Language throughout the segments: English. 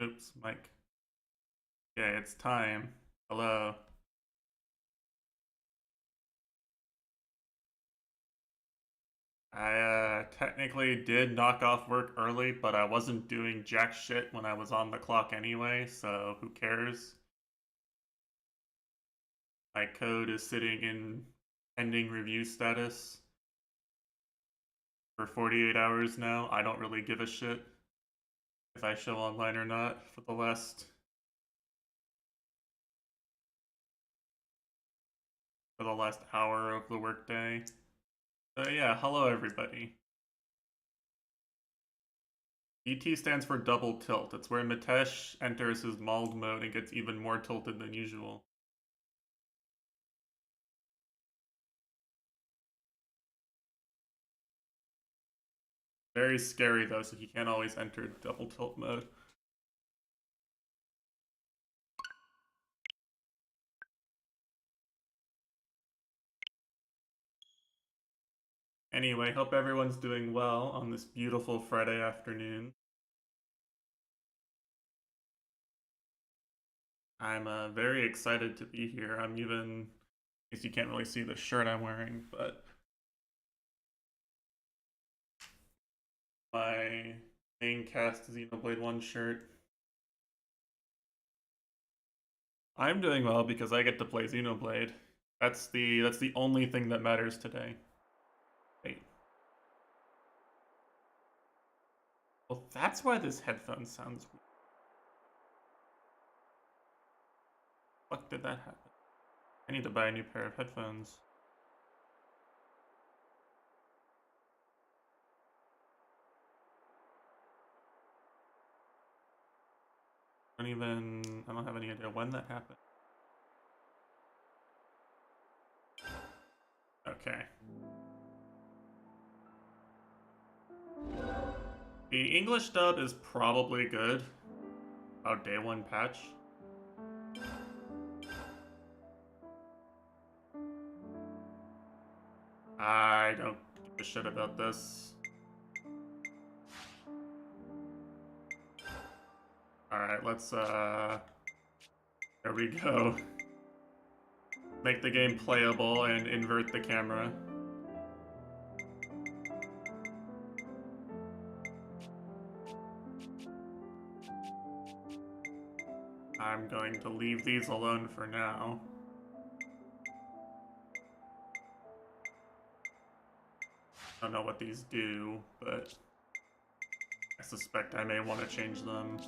Oops, Mike. Yeah, it's time. Hello. I technically did knock off work early, but I wasn't doing jack shit when I was on the clock anyway, so who cares? My code is sitting in pending review status for 48 hours now. I don't really give a shit if I show online or not for the last hour of the workday. Yeah, hello everybody. DT stands for double tilt. It's where Mitesh enters his mauled mode and gets even more tilted than usual. Very scary though, so he can't always enter double tilt mode. Anyway, hope everyone's doing well on this beautiful Friday afternoon. I'm very excited to be here. I'm even, I guess you can't really see the shirt I'm wearing, but my main cast Xenoblade 1 shirt. I'm doing well because I get to play Xenoblade. That's the only thing that matters today. Wait. Well, that's why this headphone sounds weird. Fuck did that happen? I need to buy a new pair of headphones. I don't have any idea when that happened. Okay. The English dub is probably good. About day one patch. I don't give a shit about this. Alright, let's, there we go. Make the game playable and invert the camera. I'm going to leave these alone for now. I don't know what these do, but I suspect I may want to change them.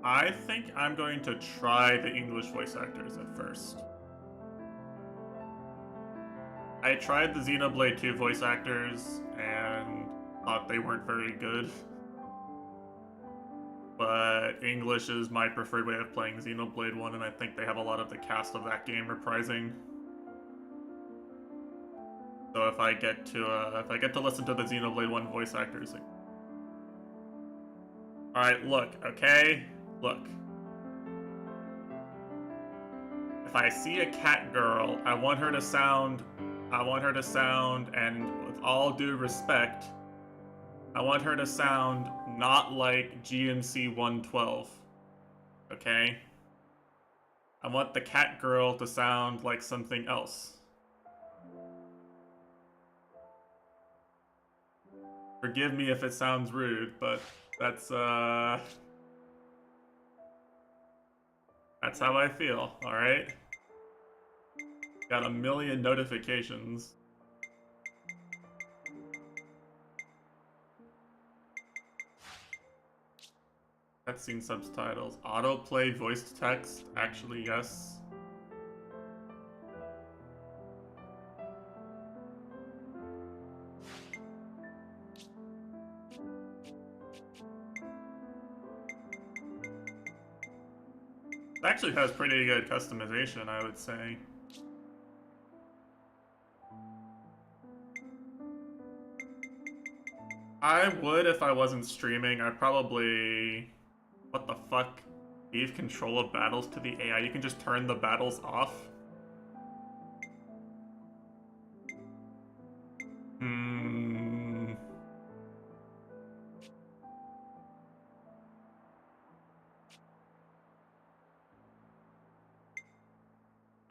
I think I'm going to try the English voice actors at first. I tried the Xenoblade 2 voice actors and thought they weren't very good. But English is my preferred way of playing Xenoblade 1, and I think they have a lot of the cast of that game reprising. So if I get to listen to the Xenoblade 1 voice actors. Alright, look, okay? Look. If I see a cat girl, I want her to sound, and with all due respect, I want her to sound not like GMC 112. Okay? I want the cat girl to sound like something else. Forgive me if it sounds rude, but that's how I feel, alright? Got a million notifications. Cutscene subtitles. Autoplay voiced text? Actually, yes. It actually has pretty good customization, I would say. I would if I wasn't streaming. I'd probably... What the fuck? Gave control of battles to the AI. You can just turn the battles off.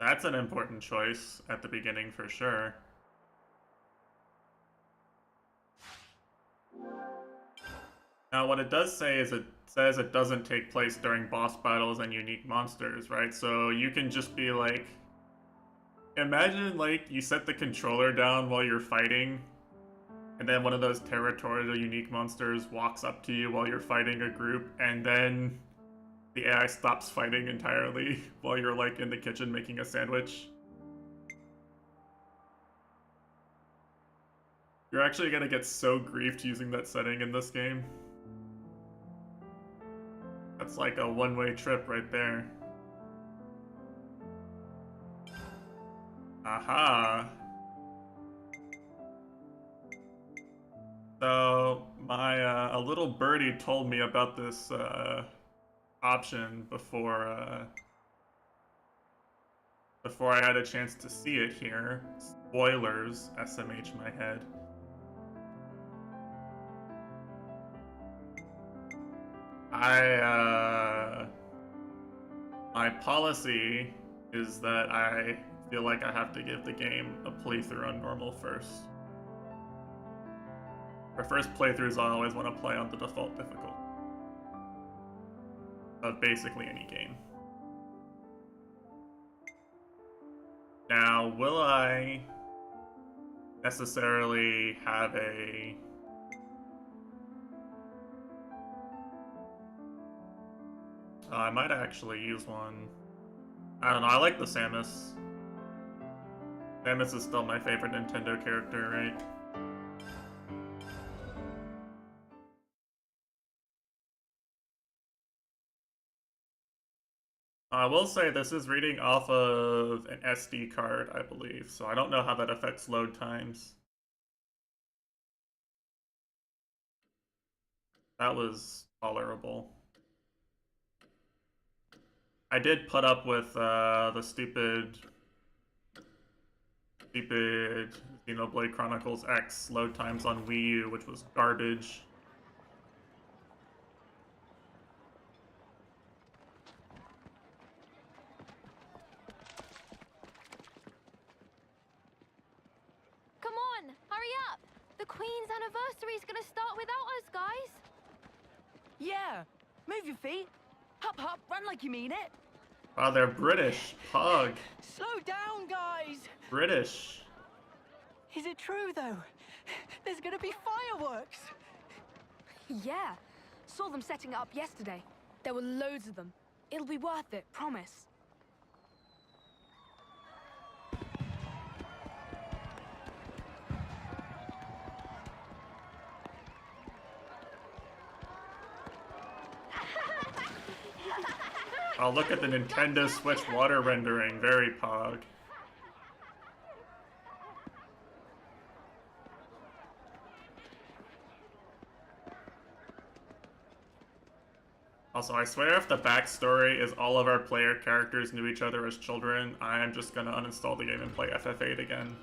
That's an important choice at the beginning for sure. Now, what it does say is it says it doesn't take place during boss battles and unique monsters, right? So you can just be like, imagine like you set the controller down while you're fighting, and then one of those territorial unique monsters walks up to you while you're fighting a group, and then the AI stops fighting entirely while you're like in the kitchen making a sandwich. You're actually gonna get so griefed using that setting in this game. That's like a one-way trip right there. Aha! So, a little birdie told me about this, option before I had a chance to see it here. Spoilers, SMH my head. My policy is that I feel like I have to give the game a playthrough on normal first. For first playthroughs, I always want to play on the default difficulty of basically any game. Now, will I necessarily have a... I might actually use one. I don't know, I like the Samus. Samus is still my favorite Nintendo character, right? I will say this is reading off of an SD card, I believe, so I don't know how that affects load times. That was tolerable. I did put up with the stupid Xenoblade Chronicles X load times on Wii U, which was garbage. Come on, hurry up! The Queen's anniversary is gonna start without us, guys! Yeah! Move your feet! Hop, hop, run like you mean it! Wow, they're British. Pug. Slow down, guys! British. Is it true, though? There's gonna be fireworks! Yeah, saw them setting it up yesterday. There were loads of them. It'll be worth it, promise. Oh, look at the Nintendo Switch water rendering. Very pog. Also, I swear if the backstory is all of our player characters knew each other as children, I am just gonna uninstall the game and play FF8 again.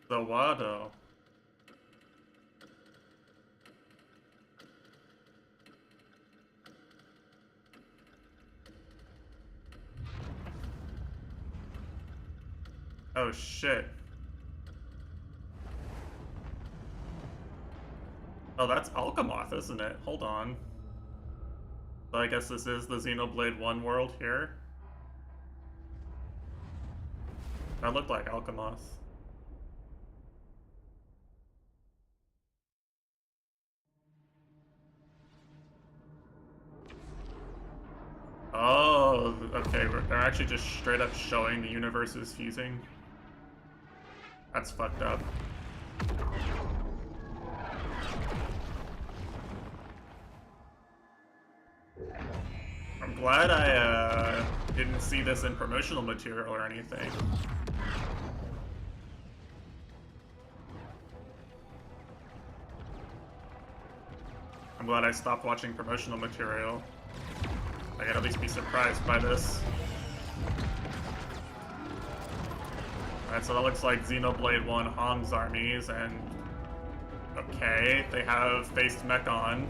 The Wado. Oh shit. Oh, that's Alchemoth, isn't it? Hold on. So I guess this is the Xenoblade 1 world here. That looked like Alchemoth. Oh, okay, they're actually just straight up showing the universes fusing. That's fucked up. I'm glad I didn't see this in promotional material or anything. I'm glad I stopped watching promotional material. I could at least be surprised by this. Alright, so that looks like Xenoblade 1 Hom's armies, and... okay, they have faced Mechon.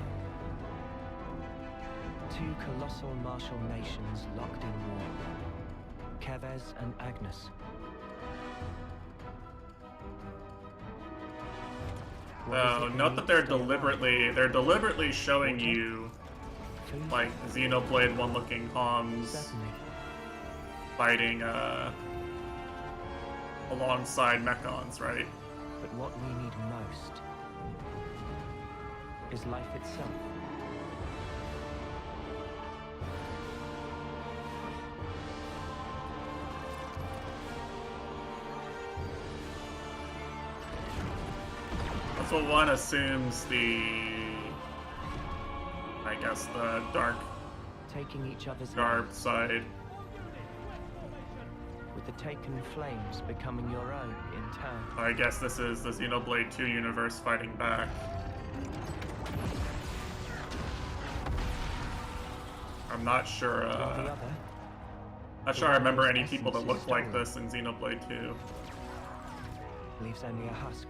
Two colossal martial nations locked in war. Kevez and Agnes. Oh, note that they're deliberately showing you, like, Xenoblade 1 looking Homs Certainly. fighting, alongside Mechons, right? But what we need most is life itself. That's what one assumes I guess the dark Taking each other's garb lives, side. with the taken flames becoming your own in turn. I guess this is the Xenoblade 2 universe fighting back. I'm not sure, While the other not sure I remember any people that looked like this in Xenoblade 2. leaves only a husk.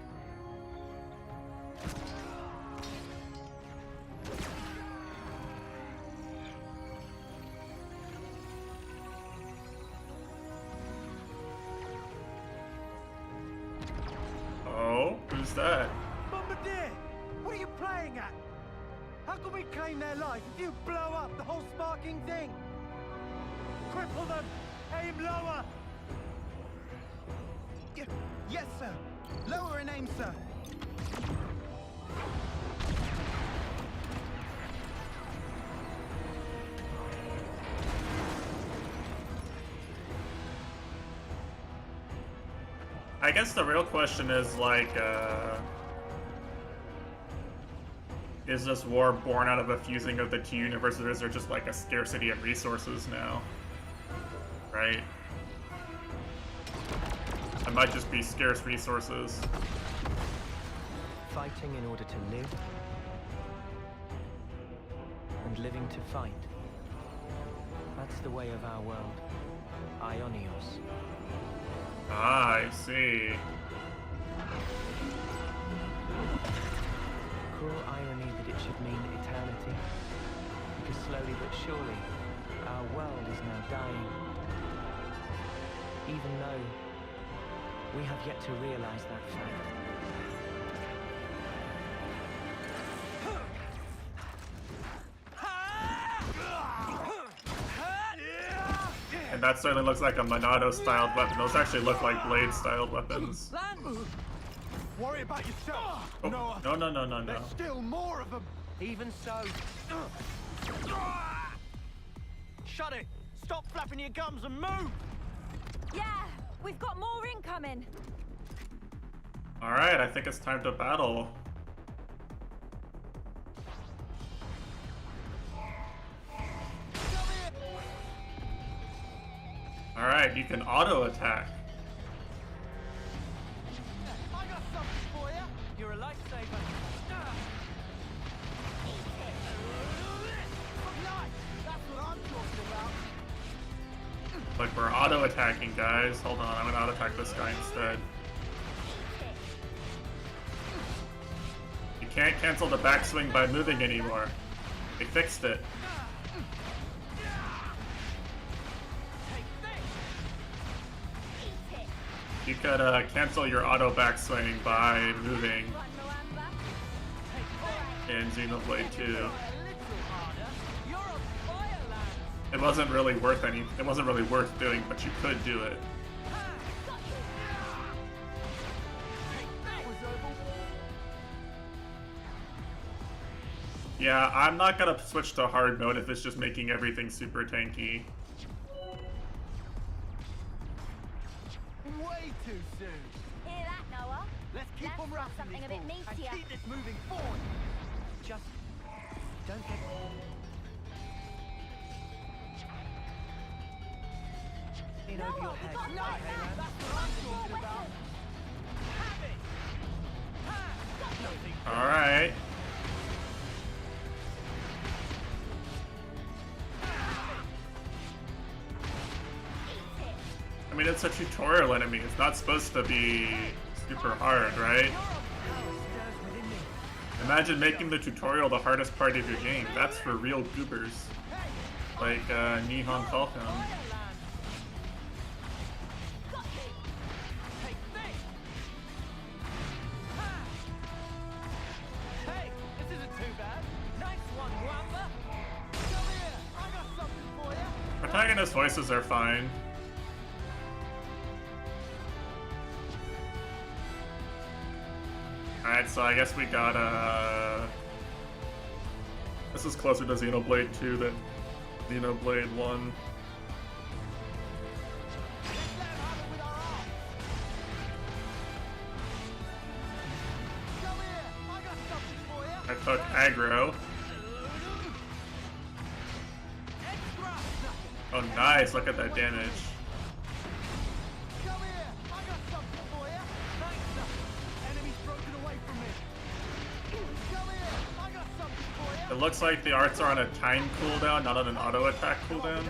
Oh, who's that? Bombardier! What are you playing at? How can we claim their life if you blow up the whole sparking thing? Cripple them! Aim lower! Yes, sir. Lower and aim, sir. I guess the real question is, like, is this war born out of a fusing of the two universes, or is there just, like, a scarcity of resources now? Right? It might just be scarce resources. Fighting in order to live, and living to fight. That's the way of our world. Ionios. Ah, I see. Cruel irony that it should mean eternity. Because slowly but surely, our world is now dying. Even though we have yet to realize that fact. And that certainly looks like a Monado-styled weapon. Those actually look like Blade-styled weapons. Worry about yourself. Oh, Noah. no. There's still more of them. Even so. Shut it! Stop flapping your gums and move! Yeah, we've got more incoming. Alright, I think it's time to battle. Alright, you can auto-attack. I got something for you. You're a lifesaver. Nice. That's what I'm talking about. Like, we're auto-attacking, guys. Hold on, I'm gonna auto-attack this guy instead. You can't cancel the backswing by moving anymore. They fixed it. You could cancel your auto backswing by moving in Xenoblade 2. It wasn't really worth doing, but you could do it. Yeah, I'm not gonna switch to hard mode if it's just making everything super tanky. Way too soon. Hear that, Noah? Let's keep Let's on have wrapping something these a bit balls and meatier. keep this moving forward. Just don't get in over your head. got light okay, back. man? That's what I'm talking about. Have it. Alright. I mean, it's a tutorial enemy. It's not supposed to be super hard, right? Imagine making the tutorial the hardest part of your game. That's for real goobers. Like, Nihon Falcon. Hey, this isn't too bad. Nice one, Wamba. Come here, I got something for you. Protagonist voices are fine. Alright, so I guess we got, this is closer to Xenoblade 2 than Xenoblade 1. I took aggro. Oh, nice. Look at that damage. It looks like the arts are on a time cooldown, not on an auto attack cooldown.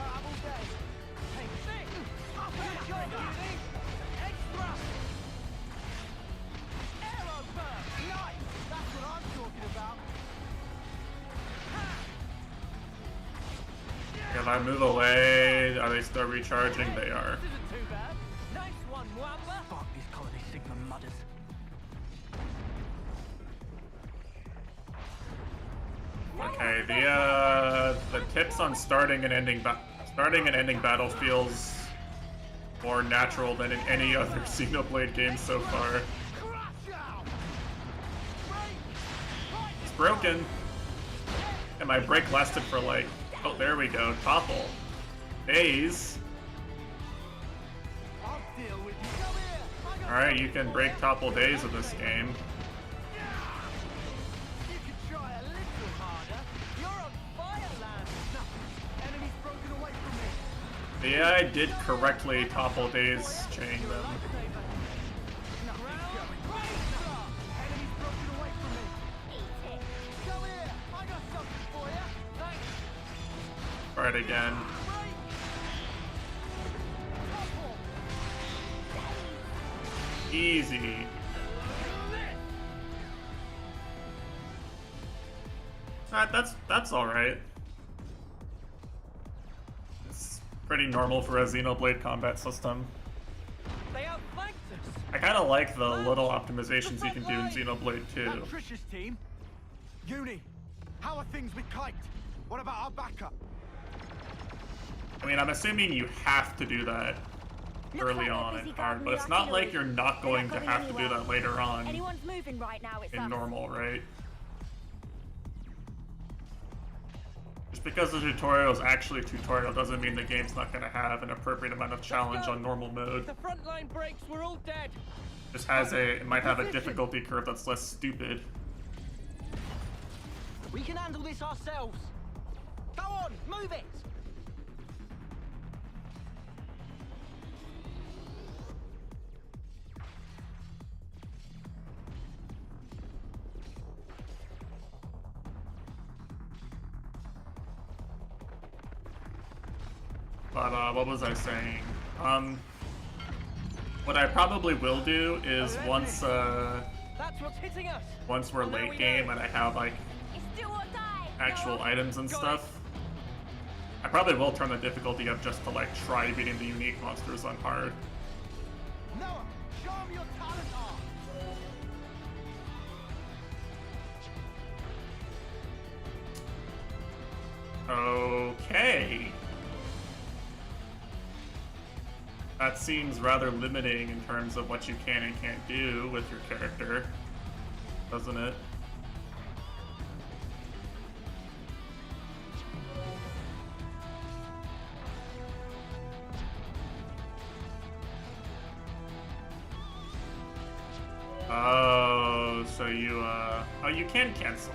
If I move away, are they still recharging? They are. Fuck these colony Sigma mudders. Okay, the tips on starting and ending battle feels more natural than in any other Xenoblade game so far. It's broken, and my break lasted for like, oh, there we go, topple. Days. Alright, you can break topple days of this game. The AI did correctly topple days chain them. Try it again. Easy. That's all right. It's pretty normal for a Xenoblade combat system. They outflanked us. I kind of like the little optimizations you can do in Xenoblade 2. Trish's team. Uni, how are things with Kite? What about our backup? I mean, I'm assuming you have to do that early on in hard, but it's not like you're not going to have to do that later on Anyone's moving right now, it's in us. normal, right? Just because the tutorial is actually a tutorial doesn't mean the game's not going to have an appropriate amount of challenge on normal mode. The frontline breaks, we're all dead. Just has it might have a difficulty curve that's less stupid. We can handle this ourselves. Go on, move it. But what was I saying? What I probably will do is once That's what's hitting us. once we're late game and I have like It's do or die. actual items and stuff, I probably will turn the difficulty up just to like try beating the unique monsters on hard. Noah, show them your talent art. Okay. That seems rather limiting in terms of what you can and can't do with your character, doesn't it? Oh, so you, oh, you can cancel.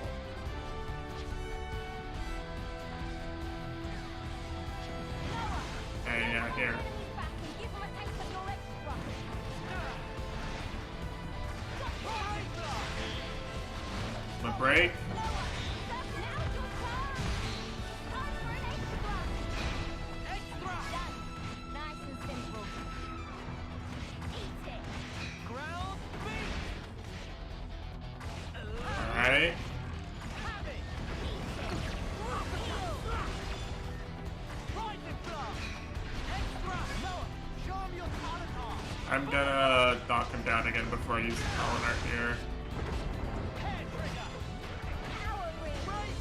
Hey, yeah, here. Give them a taste of your extra. The break. Now's your turn. Time for an extra. Done. Nice and simple. I'm gonna knock him down again before I use the Colonart here. Hair trigger. Power ring. Right.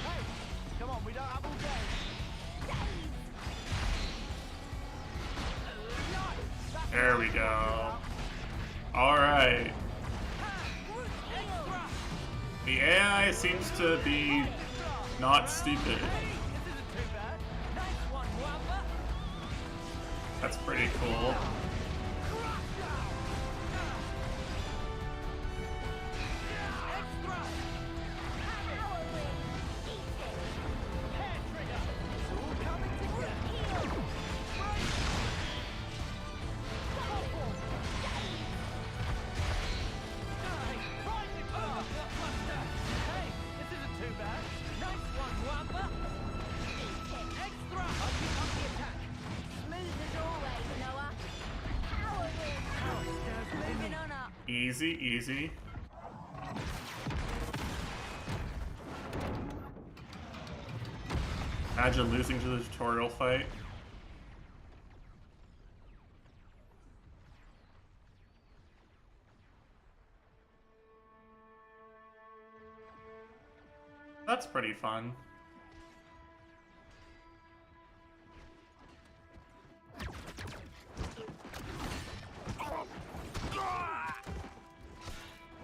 Hey, come on, we don't have all day. There we go. Alright. The AI seems to be not stupid. This isn't too bad. Nice one, Wamba. That's pretty cool. Extra. Power ring. Eat it. Hair trigger. It's all coming together. Right. Double form. Hey, this isn't too bad. Nice one, Wamba. Extra. I'll keep up the attack. Smooth as always, Noah. Power ring. Moving on up. Easy, easy. Imagine losing to the tutorial fight. That's pretty fun.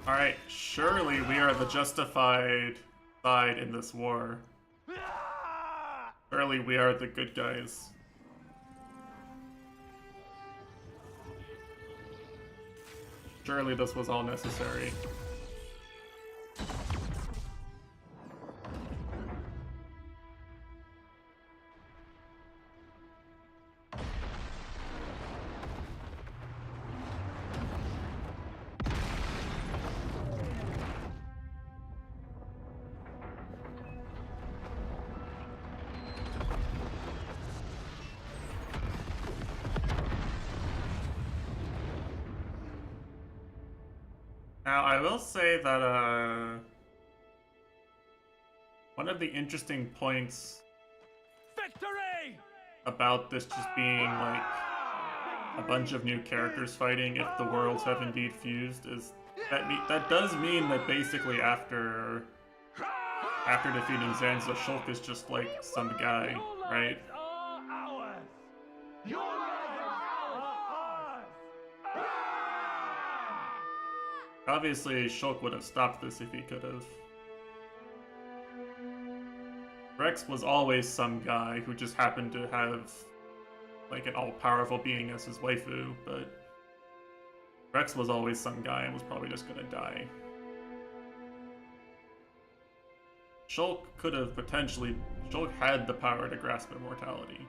Alright, surely we are the justified side in this war. Surely we are the good guys. Surely this was all necessary. Now, I will say that, one of the interesting points Victory! about this just being, like, a bunch of new characters fighting if the worlds have indeed fused is that does mean that basically after defeating Zanza, Shulk is just, like, some guy, right? Are ours. Your lives are ours. Obviously, Shulk would have stopped this if he could have. Rex was always some guy who just happened to have, like, an all-powerful being as his waifu, but Rex was always some guy and was probably just gonna die. Shulk could have potentially... Shulk had the power to grasp immortality.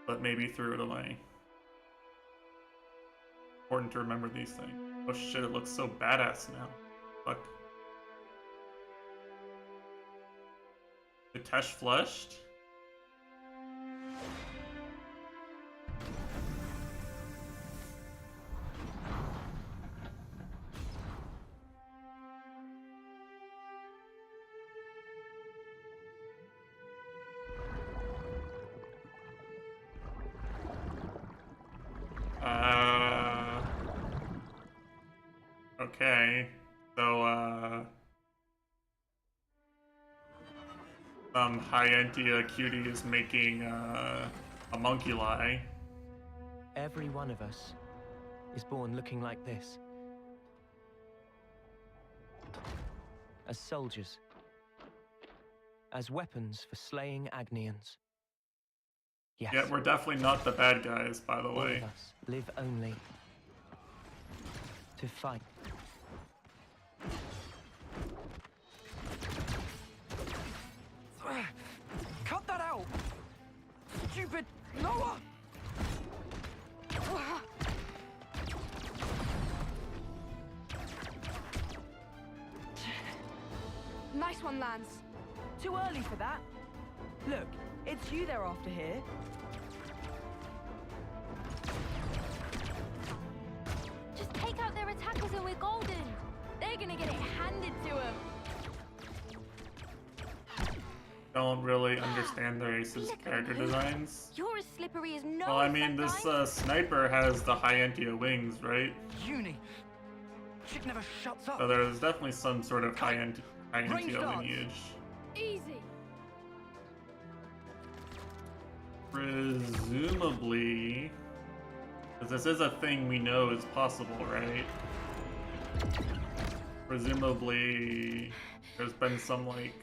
But maybe threw it away. Important to remember these things. Oh shit, it looks so badass now. Fuck. Tesh flushed? Okay. So, Hyentia cutie is making, a monkey-lie. Every one of us is born looking like this. As soldiers. As weapons for slaying Agnians. Yes. Yeah, we're definitely not the bad guys, by the All way. of us live only to fight. Cut that out! Stupid Noah! Nice one, Lance. Too early for that. Look, it's you they're after here. Just take out their attackers and we're golden. They're gonna get it handed to them. don't really understand the race's Look at character me. designs. You're as slippery as no. Well, I mean, this sniper has the Hyantia wings, right? Uni. Chick never shuts up. So there's definitely some sort of Range Hyantia guards. lineage. Easy. Presumably, because this is a thing we know is possible, right? Presumably, there's been some, like,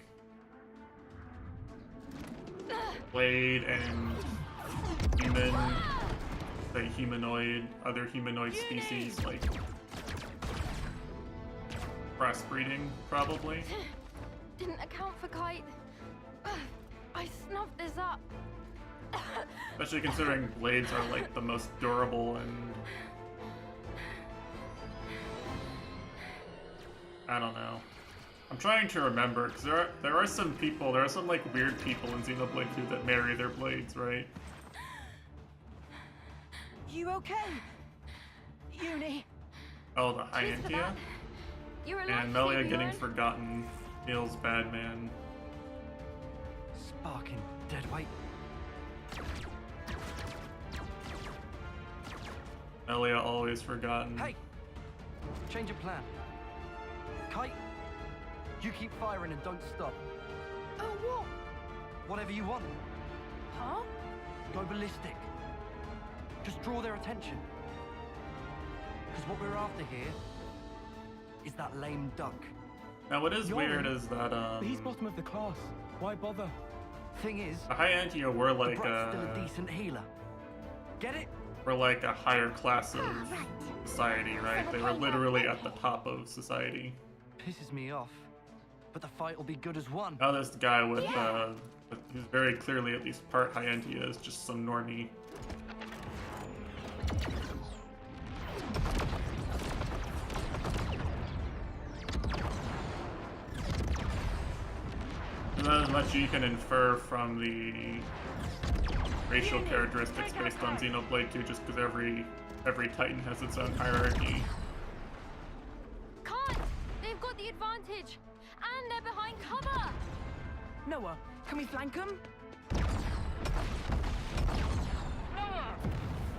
blade and other humanoid species, like, crossbreeding, probably. Didn't account for Kite. I snuffed this up. Especially considering blades are, like, the most durable and... I don't know. I'm trying to remember, because there are some people, there are some, like, weird people in Xenoblade 2 that marry their blades, right? You okay? Uni. Oh, the Cheers for Hyantia? that. You're a And lifesaver, Melia getting Yoren. forgotten feels bad, man. Sparking dead weight. Melia always forgotten. Hey! Change of plan. Kite, you keep firing and don't stop. Oh, what? Whatever you want. Huh? Go ballistic. Just draw their attention. Because what we're after here is that lame duck. Now, what is Yoren, weird is that, But he's bottom of the class. Why bother? Thing is, the Hyantia were the like Brat's still a decent healer. Get it? a higher class of society, right? They were literally at the top of society. Pisses me off. But the fight will be good as one. Now this guy with who's very clearly at least part Hyantia is just some normie. There's not as much you can infer from the racial characteristics based on Xenoblade 2 just because every Titan has its own hierarchy. Can't! They've got the advantage! And they're behind cover! Noah, can we flank them?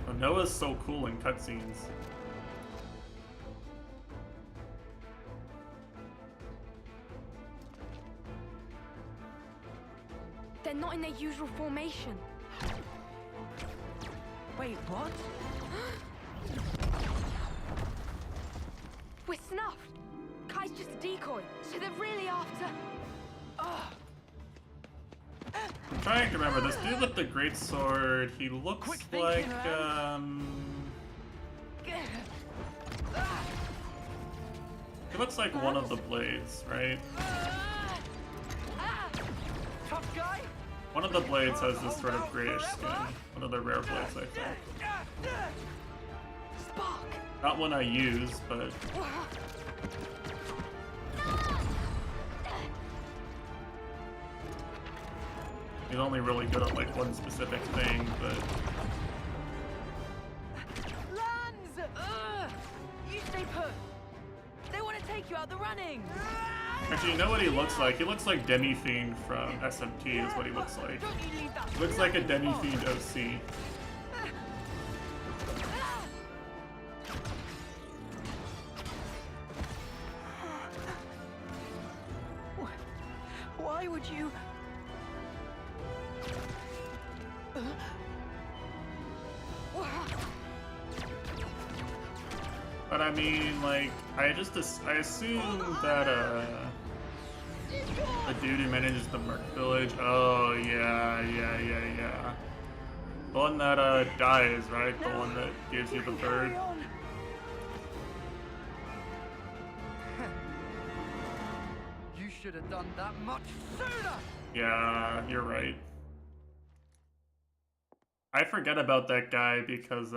Oh, Noah's so cool in cutscenes. They're not in their usual formation. Wait, what? We're snuffed. Kai's just a decoy, so they're really after... I'm trying to remember, this dude with the great sword, he looks Quick like, thinking, he looks like one of the blades, right? Tough guy? One of the blades has this sort of grayish skin. One of the rare blades, I think. Spark! Not one I use, but he's only really good at like one specific thing, but Lands! You stay put. They want to take you out the running. actually, you know what he looks like? He looks like Demi-Fiend from SMT is what he looks like. Don't you leave that. He looks like a Demi-Fiend OC. Why would you... But I mean, like, I assume that, the dude who manages the Merc Village, oh, yeah. The one that, dies, right? The one that gives you the bird. You should have done that much sooner! Yeah, you're right. I forget about that guy because,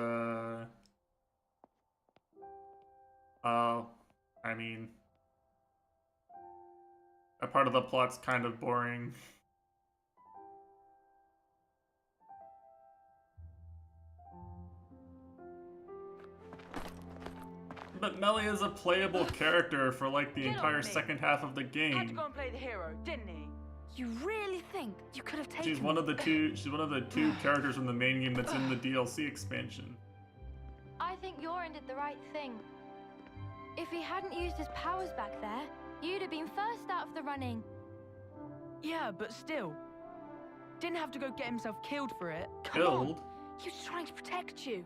I mean, that part of the plot's kind of boring. But Melia is a playable character for like the entire second half of the Had to game. go and play the hero, didn't he? You really think you could have taken She's one of the two. She's one of the two characters from the main game that's in the DLC expansion. I think Yoren did the right thing. If he hadn't used his powers back there, you'd have been first out of the running. Yeah, but still. Didn't have to go get himself killed for it. Come on. Killed? He was trying to protect you.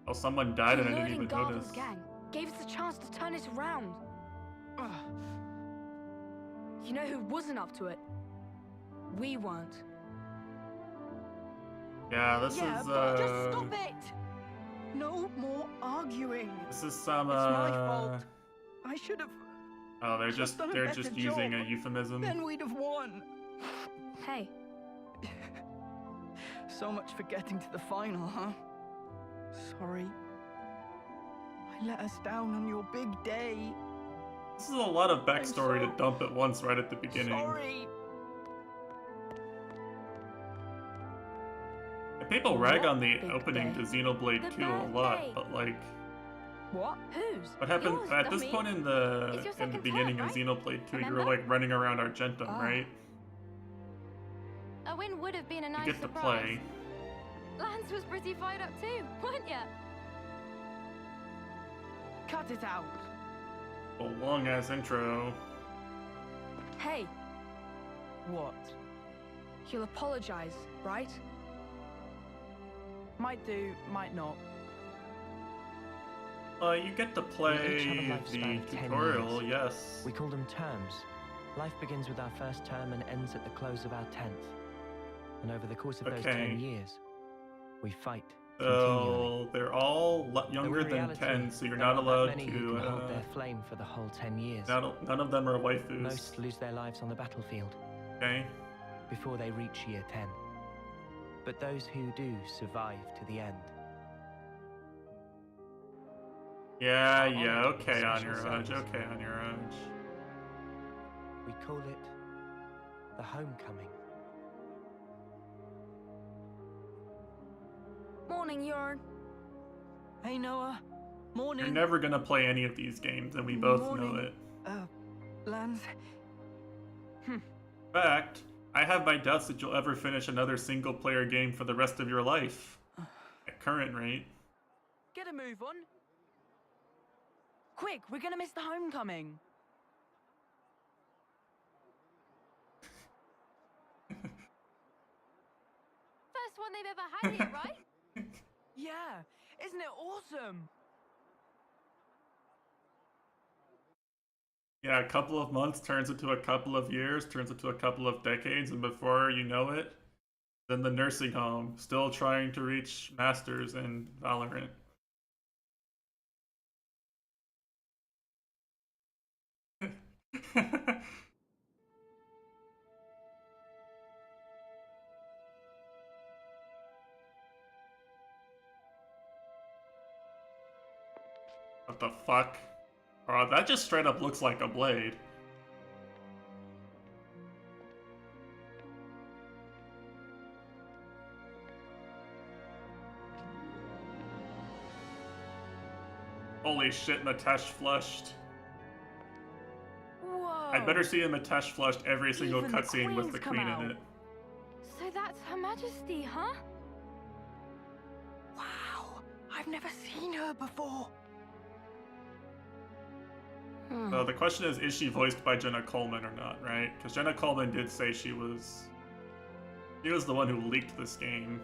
Oh, someone died and I Lured didn't in even Garvin's notice. gang. Gave us a chance to turn it around. Ugh. You know who wasn't up to it? We weren't. Yeah, this Yeah, is but just stop it! No more arguing. This is some It's my fault. I should have. Oh, they're just done a they're better just using a job. euphemism. Then we'd have won. Hey, So much for getting to the final, huh? Sorry. I let us down on your big day. This is a lot of backstory so to dump at once right at the beginning. Sorry. And people rag on the Big opening day. to Xenoblade The 2 a lot, birthday. but like, What? whose? what happened Yours, at this dummy. point in It's the your second beginning turn, of right? Xenoblade 2, you were Remember? like running around Argentum, Ah. right? A win would have been a nice You get to surprise. play. Lance was pretty fired up too, weren't ya? Cut it out. A long ass intro. Hey, What? you'll apologize, right? Might do, might not. You get to We each play have a the lifespan of 10 tutorial, years. yes. We call them terms. Life begins with our first term and ends at the close of our 10th. And over the course of those Okay. 10 years, we fight continually. So they're all younger Though in than reality, 10, so you're there not aren't that allowed many who to. can hold their flame for the whole 10 years. None of them are waifus. Most lose their lives on the battlefield Okay. before they reach year 10. But those who do survive to the end. Yeah, Our yeah, honor okay is on special your edge, service. okay on your edge. We call it the homecoming. Morning, Yoren. Hey, Noah. Morning. You're never gonna play any of these games, and we both know Morning. it. Lance. In fact, I have my doubts that you'll ever finish another single-player game for the rest of your life. At current rate. Get a move on. Quick, we're gonna miss the homecoming. First one they've ever had here, right? Yeah, isn't it awesome? Yeah, a couple of months turns into a couple of years, turns into a couple of decades, and before you know it, then the nursing home, still trying to reach masters in Valorant. What the fuck? Oh, that just straight up looks like a blade. Holy shit, Matesh flushed. Whoa. I'd better see a Matesh flushed every single Even the cutscene with queen's the come queen out. in it. So that's Her Majesty, huh? Wow, I've never seen her before. So the question is she voiced by Jenna Coleman or not, right? Because Jenna Coleman did say she was the one who leaked this game.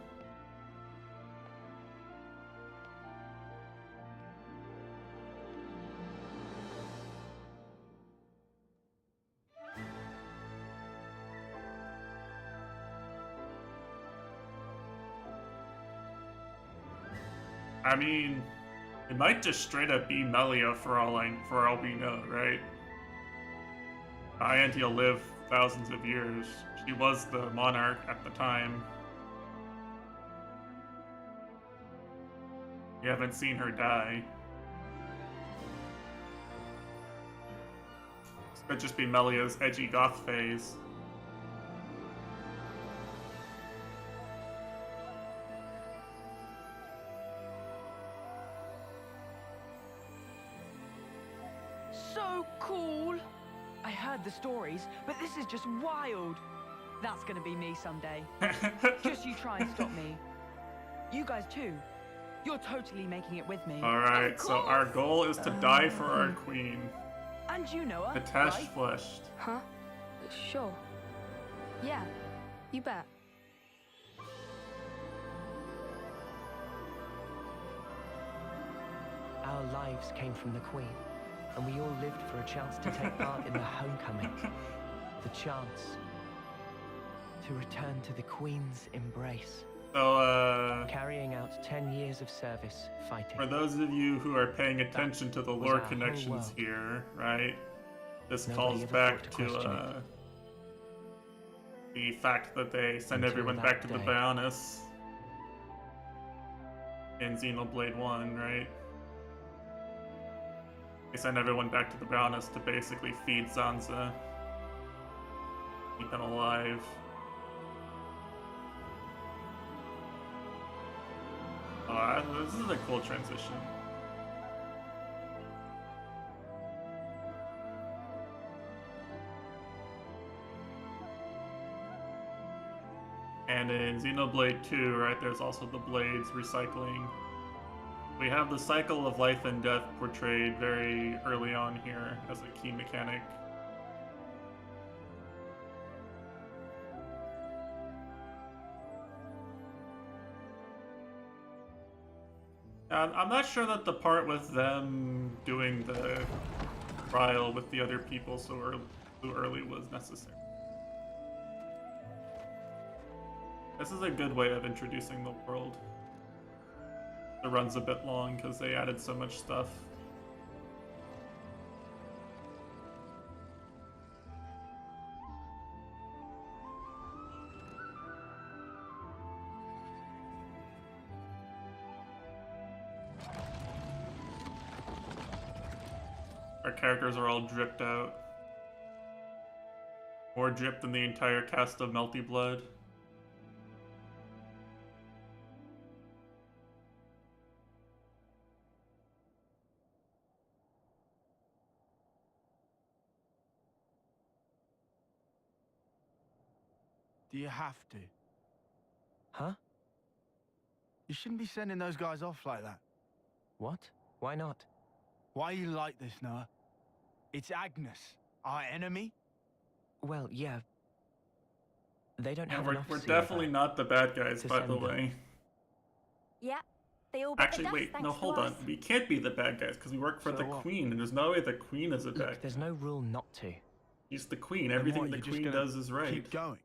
I mean, it might just straight up be Melia for all we know, right? Ianti will live thousands of years. She was the monarch at the time. You haven't seen her die. This could just be Melia's edgy goth phase. So cool. I heard the stories, but this is just wild. That's gonna be me someday. Just you try and stop me. You guys too. You're totally making it with me. Alright, so our goal is to die for our queen. And you know her, Attached right? fleshed. Huh? Sure. Yeah, you bet. Our lives came from the Queen, and we all lived for a chance to take part in the homecoming. The chance to return to the Queen's embrace. So, Carrying out 10 years of service fighting. for those of you who are paying attention to the was lore our whole connections world. here, right? This Nobody calls ever back thought to question to, it. the fact that they send Until everyone that back to the day. Bionis in Xenoblade 1, right? They send everyone back to the Bionis to basically feed Sansa. Keep them alive. This is a cool transition. And in Xenoblade 2, right, there's also the blades recycling. We have the cycle of life and death portrayed very early on here as a key mechanic. I'm not sure that the part with them doing the trial with the other people so early was necessary. This is a good way of introducing the world. It runs a bit long because they added so much stuff. Our characters are all dripped out. More drip than the entire cast of Melty Blood. Do you have to? Huh? You shouldn't be sending those guys off like that. What? Why not? Why are you like this, Noah? It's Agnes, our enemy. Well, yeah. They don't And have we're enough definitely not the bad guys, to by the send them. way. Yeah, they all bit the Actually, dust wait, no, thanks to hold on. us. We can't be the bad guys because we work for So the what? Queen, and there's no way the Queen is a bad Look, guy. there's no rule not to. She's the Queen. Then Everything what, the you're just Queen gonna does is right. Keep going.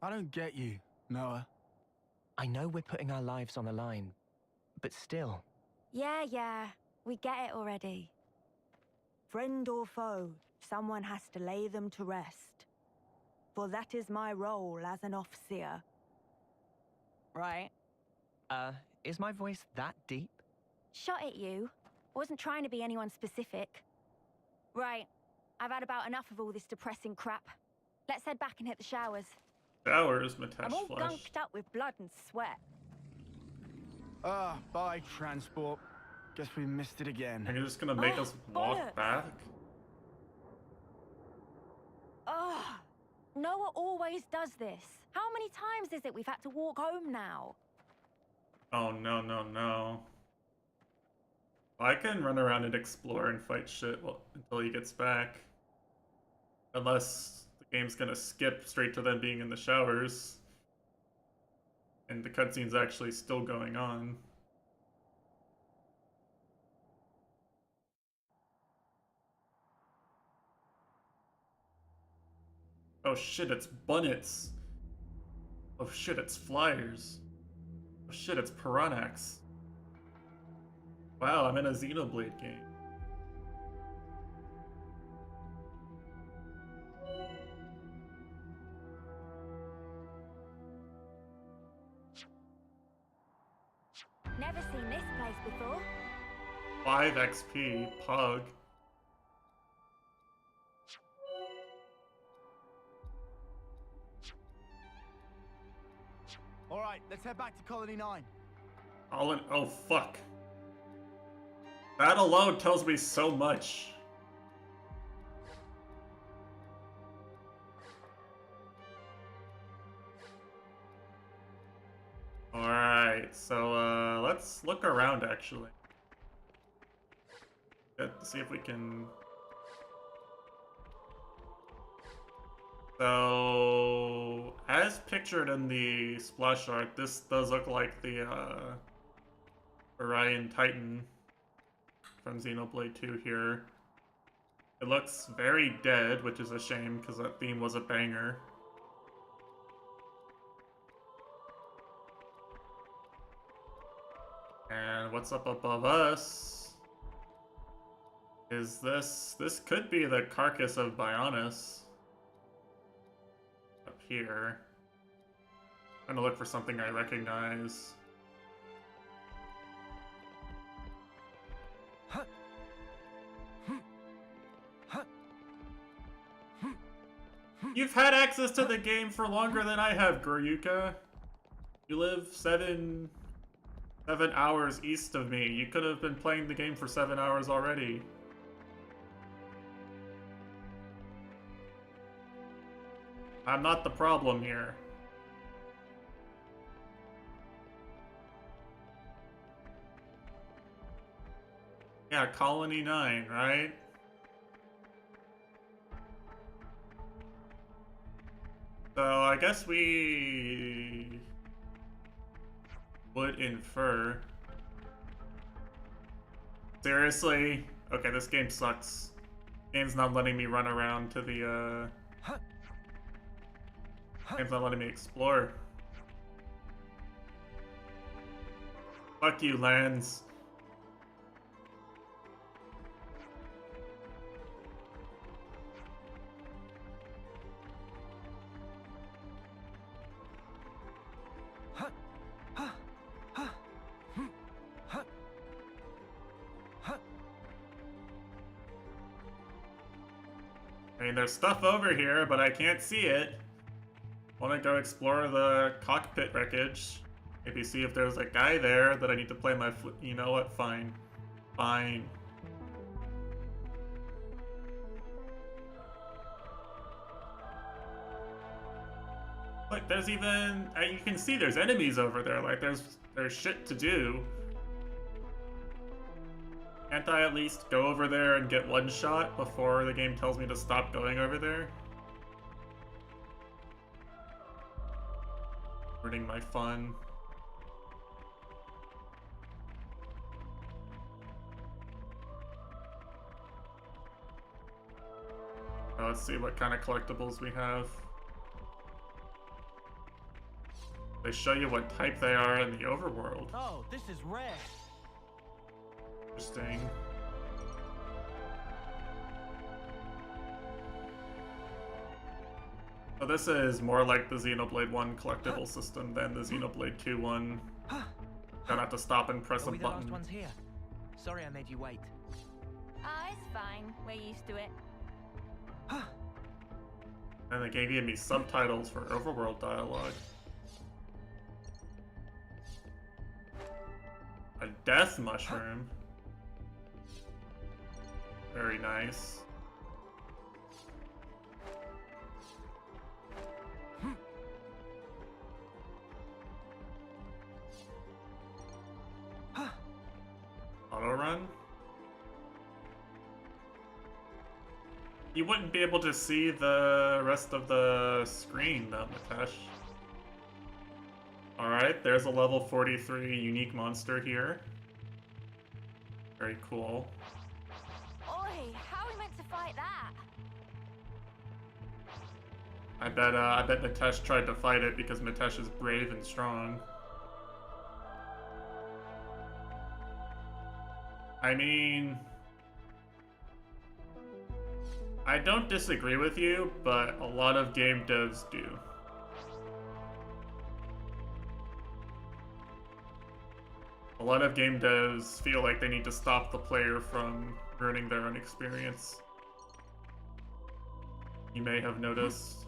I don't get you, Noah. I know we're putting our lives on the line, but still. Yeah, we get it already. Friend or foe, someone has to lay them to rest. For that is my role as an officer. Right? Is my voice that deep? Shot at you. Wasn't trying to be anyone specific. Right, I've had about enough of all this depressing crap. Let's head back and hit the showers. Showers, I'm Matesh all Flesh. gunked up with blood and sweat. Bye, transport. Guess we missed it again. Are you just gonna make Oh, us walk bollocks. back? Ugh. Noah always does this. How many times is it we've had to walk home now? Oh, no, no, no. I can run around and explore and fight shit until he gets back. Unless the game's gonna skip straight to them being in the showers. And the cutscene's actually still going on. Oh shit, it's Bunnets. Oh shit, it's Flyers. Oh shit, it's Piranax. Wow, I'm in a Xenoblade game. Never seen this place before. 5 XP, Pug. All right, let's head back to Colony 9. Oh fuck. That alone tells me so much. Alright, so let's look around actually. Good, to see if we can... So, as pictured in the splash art, this does look like the Orion Titan from Xenoblade 2 here. It looks very dead, which is a shame because that theme was a banger. And what's up above us is this could be the carcass of Bionis. Up here. I'm trying to look for something I recognize. You've had access to the game for longer than I have, Goryuka. You live 7 hours east of me. You could have been playing the game for 7 hours already. I'm not the problem here. Yeah, Colony 9, right? So I guess we would infer. Seriously? Okay, this game sucks. Game's not letting me run around to the game's not letting me explore. Fuck you, lands. I mean, there's stuff over here, but I can't see it. Want to go explore the cockpit wreckage? Maybe see if there's a guy there that I need to play my flute. You know what? Fine. Fine. Look, there's even... you can see there's enemies over there. Like, there's shit to do. Can't I at least go over there and get one shot before the game tells me to stop going over there? Ruining my fun. Now let's see what kind of collectibles we have. They show you what type they are in the overworld. Oh, this is rare. Interesting. So this is more like the Xenoblade 1 collectible system than the Xenoblade 2 one. Don't have to stop and press Are a we the last button. ones here? Sorry I made you wait. Ah, it's fine. We're used to it. And they gave me subtitles for overworld dialogue. A death mushroom. Very nice. Auto run? You wouldn't be able to see the rest of the screen though, Mitesh. Alright, there's a level 43 unique monster here. Very cool. Oi, how are we meant to fight that? I bet Mitesh tried to fight it because Mitesh is brave and strong. I mean, I don't disagree with you, but a lot of game devs do. A lot of game devs feel like they need to stop the player from ruining their own experience. You may have noticed.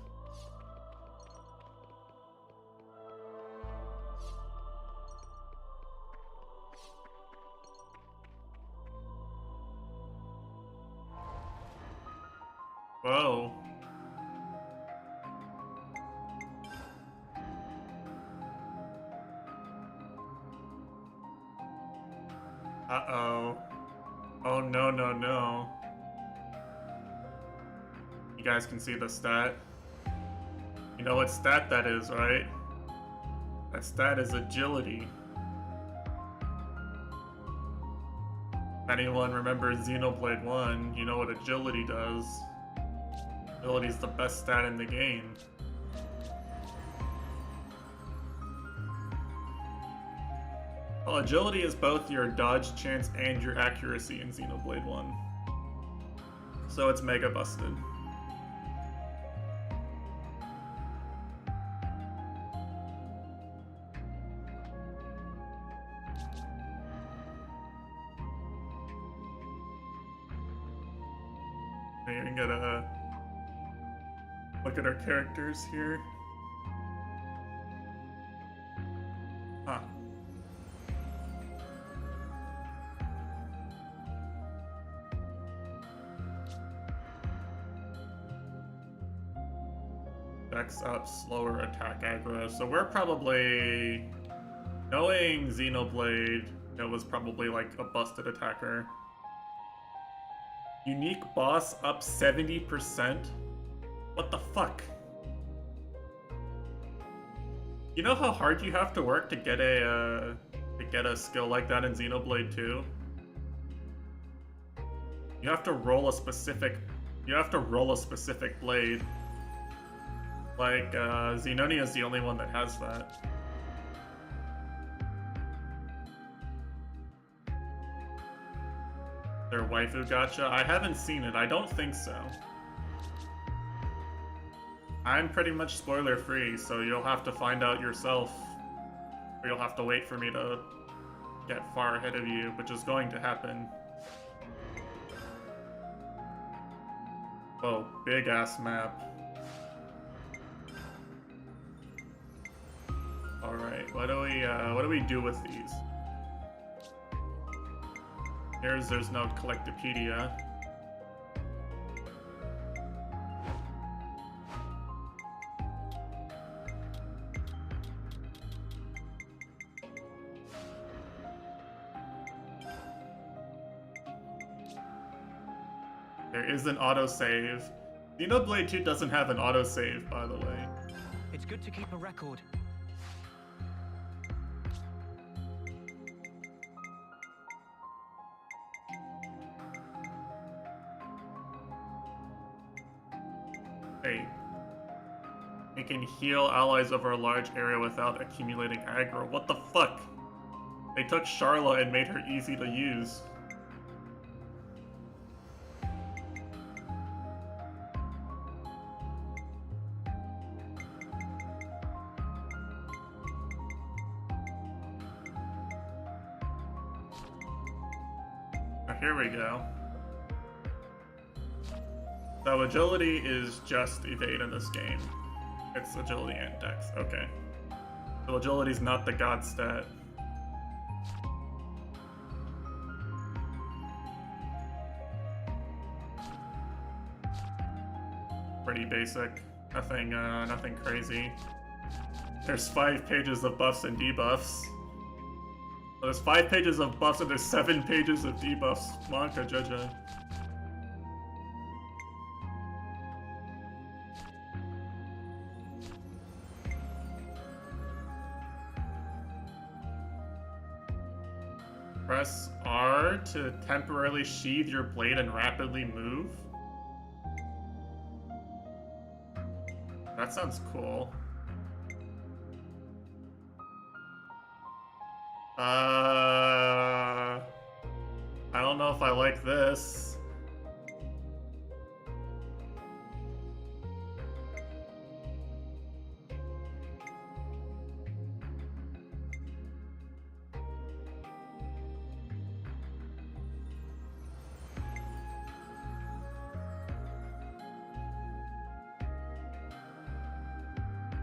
Whoa. Uh-oh. Oh, no, no, no. You guys can see the stat. You know what stat that is, right? That stat is agility. If anyone remembers Xenoblade 1, you know what agility does. Agility is the best stat in the game. Well, agility is both your dodge chance and your accuracy in Xenoblade 1. So it's mega busted. You're gonna look at our characters here. Huh. Dex up, slower attack aggro. So we're probably, knowing Xenoblade, it was probably like a busted attacker. Unique boss up 70%? What the fuck? You know how hard you have to work to get a skill like that in Xenoblade 2? You have to roll a specific blade. Like Xenonia is the only one that has that. Their waifu gacha? I haven't seen it. I don't think so. I'm pretty much spoiler free, so you'll have to find out yourself. Or you'll have to wait for me to get far ahead of you, which is going to happen. Whoa, big ass map. Alright, what do we do with these? There's no Collectopedia. There is an autosave. Xenoblade 2 doesn't have an autosave, by the way. It's good to keep a record. Hey. It can heal allies over a large area without accumulating aggro. What the fuck? They took Charla and made her easy to use. Here we go. So agility is just evade in this game. It's agility and dex, okay. So agility's not the god stat. Pretty basic. Nothing crazy. There's 5 pages of buffs and debuffs. There's 5 pages of buffs and there's 7 pages of debuffs. Monka, Jaja. Press R to temporarily sheathe your blade and rapidly move. That sounds cool. I don't know if I like this.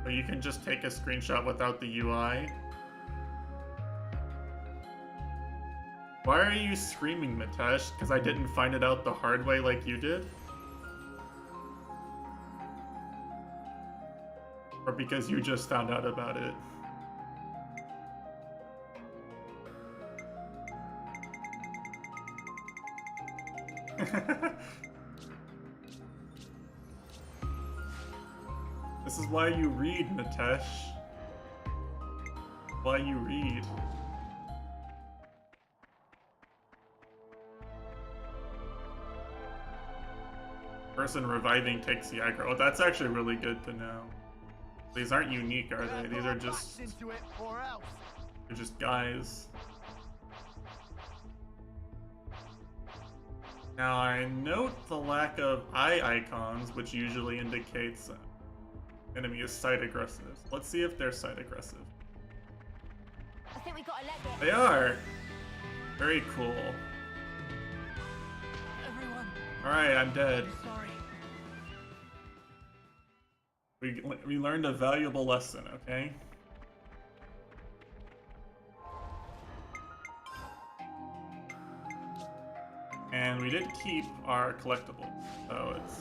But you can just take a screenshot without the UI. Why are you screaming, Mitesh? Because I didn't find it out the hard way like you did? Or because you just found out about it? This is why you read, Nitesh. Why you read. Person reviving takes the aggro. Oh, that's actually really good to know. These aren't unique, are they? These are just... They're just guys. Now I note the lack of eye icons, which usually indicates enemy is side aggressive. Let's see if they're side aggressive. I think we got a leg it. They are! Very cool. Everyone, Alright, I'm dead. sorry. We learned a valuable lesson, okay? And we did keep our collectible, so it's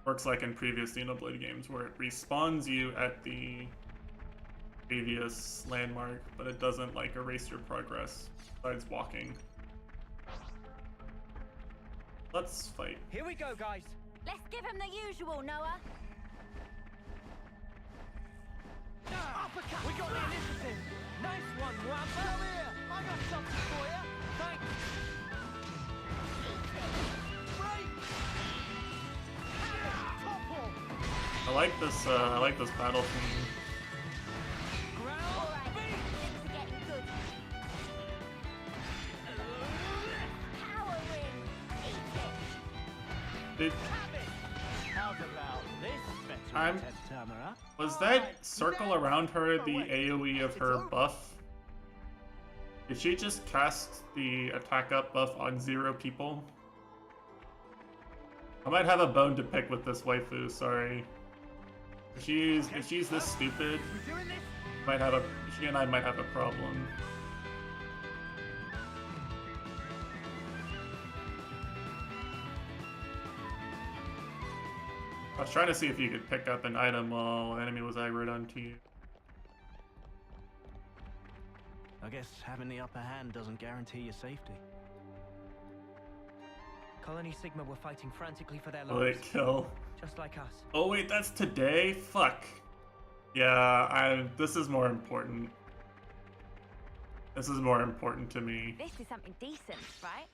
works like in previous Xenoblade games where it respawns you at the previous landmark, but it doesn't like erase your progress besides walking. Let's fight. Here we go, guys. Let's give him the usual, Noah. Uppercut. We got the initiative. Nice one, Wampa. Come here. I got something for you. Thanks. Break. Topple. I like this battle theme. Ground. All right, Beat. things are getting good. Power ring. Eat it. Did, Have it. How's about this better I'm- attempt, Tamara? was that circle around her the AoE of her buff? Did she just cast the attack up buff on 0 people? I might have a bone to pick with this waifu, sorry. If she's this stupid, We doing this? she and I might have a problem. I was trying to see if you could pick up an item while an enemy was aggroed onto you. I guess having the upper hand doesn't guarantee your safety. Colony Sigma were fighting frantically for their Will lives, it kill? just like us. Oh wait, that's today? Fuck. Yeah, this is more important. This is more important to me. This is something decent, right?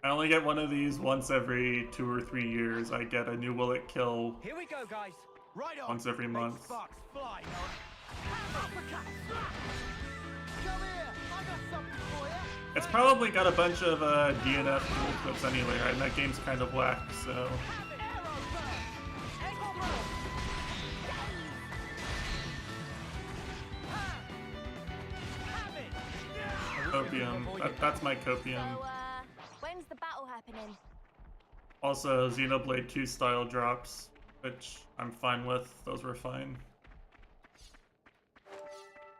I only get one of these once every 2 or 3 years. I get a new Will It Kill Here we go, guys. Right on. once every Make month. sparks fly, Noah. Uppercut. Come here. I got something for you. It's probably got a bunch of DNF rule clips anyway, right? And that game's kind of whack, so... Have it. Arrow burst. Extra. Have it. Copium. That's my copium. So, when's the battle happening? Also, Xenoblade 2 style drops, which I'm fine with. Those were fine.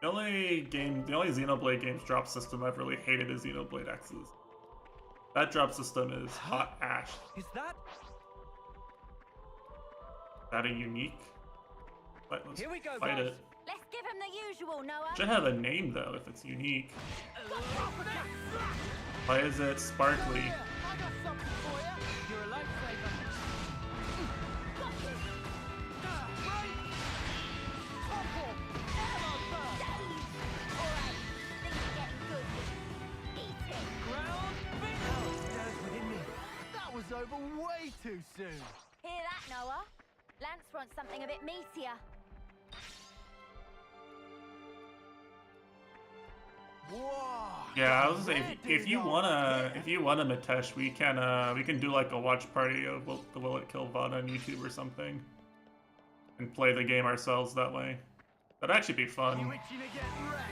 The only Xenoblade games drop system I've really hated is Xenoblade X's. That drop system is hot ash. Is that? Is that a unique? Let's Here we go, fight guys. it. Let's give him the usual, Noah. Should have a name though if it's unique. Why is it sparkly? Here. I got something for you. You're a lifesaver. Break. Topple. Arrow burst. Alright, things are getting good. Eat it. Ground. Beat. There's within me. That was over way too soon. Hear that, Noah? Lance wants something a bit meatier. Whoa. Yeah, I was gonna say if you wanna Mitesh, we can do like a watch party of the Will It Kill VOD on YouTube or something, and play the game ourselves that way. That'd actually be You fun. itching to get wrecked?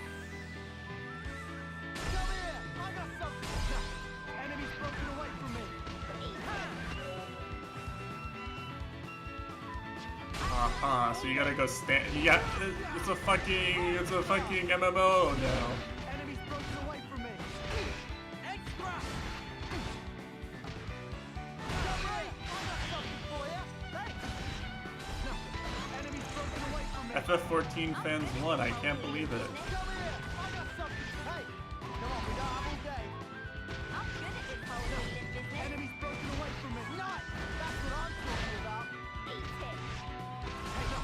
Come here. I got something. Enemies broken away from me. So you gotta go stand. Yeah, it's a fucking MMO now. Enemies broken away from me. Extra. Come here. I got something for you. Thanks. No. Enemies broken away from me. FF14 fans won. I can't believe it. Come here. I got something. Hey. Come on, we don't have all day. I'm good at this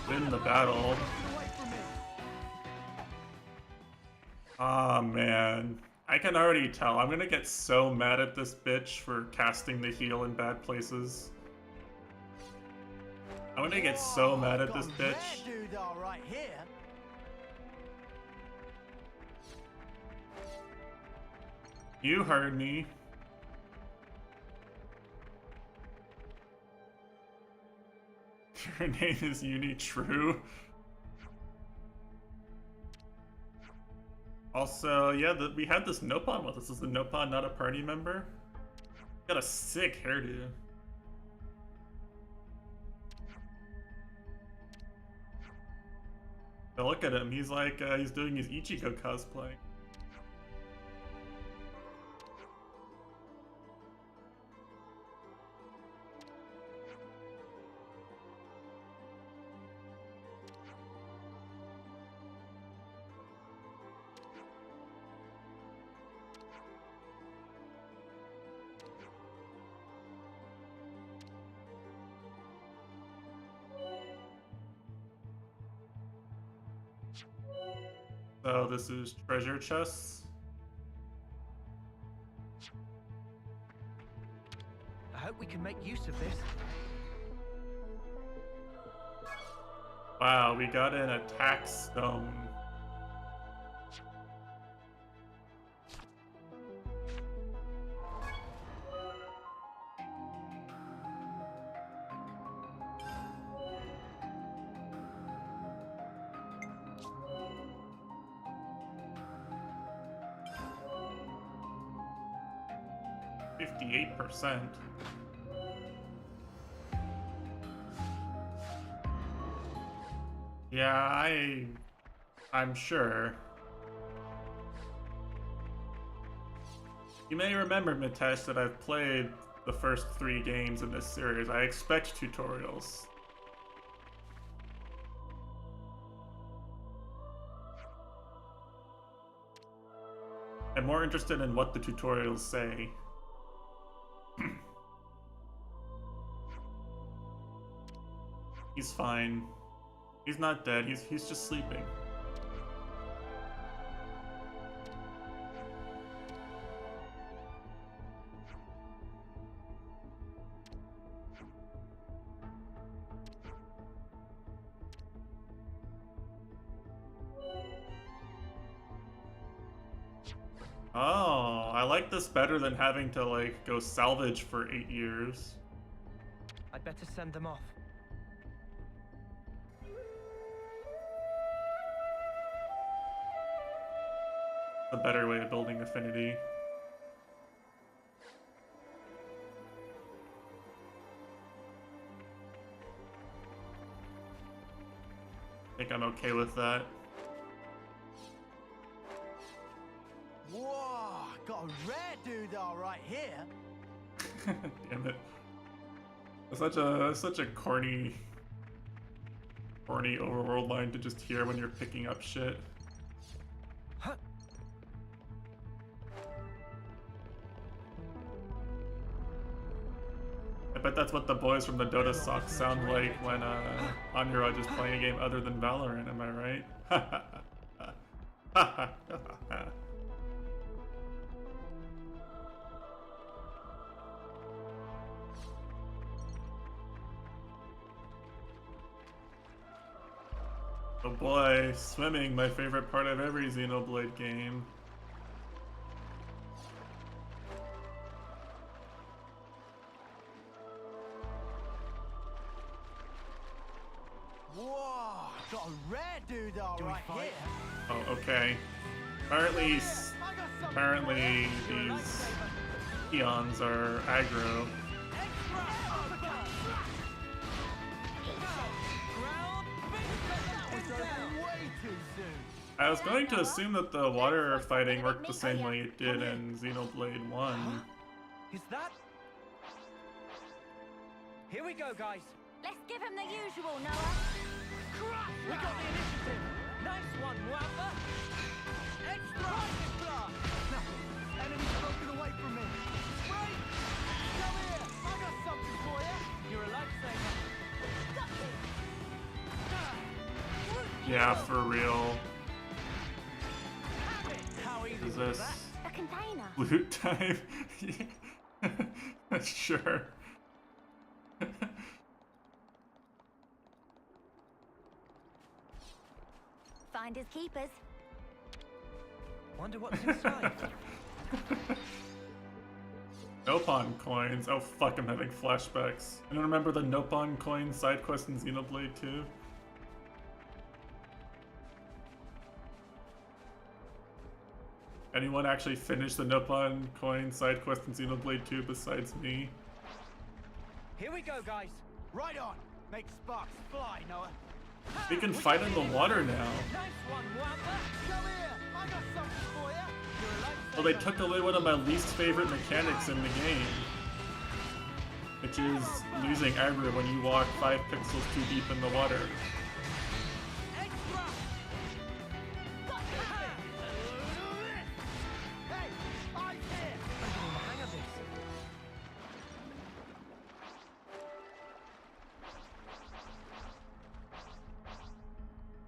win the battle. Aw, man. I can already tell. I'm gonna get so mad at this bitch for casting the heal in bad places. I'm gonna get so mad at this bitch. Right here. You heard me. Your name is Uni True. Also, yeah, we had this Nopon with us. Is the Nopon not a party member? Got a sick hairdo. Now look at him. He's like, he's doing his Ichigo cosplay. So this is treasure chests. I hope we can make use of this. Wow, we got an attack stone. %. Yeah, I'm sure. You may remember, Mitesh, that I've played the first 3 games in this series. I expect tutorials. I'm more interested in what the tutorials say. He's fine. He's not dead. He's just sleeping. Oh, I like this better than having to, like, go salvage for 8 years. I'd better send them off. A better way of building affinity. I think I'm okay with that. Whoa, got a rare doodah right here. Damn it. It's such a corny overworld line to just hear when you're picking up shit. I bet that's what the boys from the Dota socks sound like when Aniraj is playing a game other than Valorant, am I right? Oh boy, swimming, my favorite part of every Xenoblade game. Whoa, got a rare doodah right here. Oh, okay. Apparently these peons are aggro. I was going to assume that the water fighting worked the same way it did in Xenoblade 1. Is that? Here we go, guys. Let's give him the usual, Noah. We got the initiative. Nice one, Wamba. Extra blast. No, enemy's broken away from me. Wait! Come here. I got something for you. You're a lifesaver. Yeah, for real. How easy Is was this that? A container. loot time? Yeah. Sure. Finders keepers. Wonder what's inside. Nopon coins. Oh fuck, I'm having flashbacks. I don't remember the Nopon coin side quest in Xenoblade 2. Anyone actually finish the Nopon coin side quest in Xenoblade 2 besides me? Here we go, guys. Right on. Make sparks fly, Noah. We can fight in the water now. Nice one, Wamba. Come here. I got something for you. You're a lifesaver. Well, they took away one of my least favorite mechanics in the game, which is losing aggro when you walk 5 pixels too deep in the water. Extra. Hey, I'm here. I'm getting the hang of this.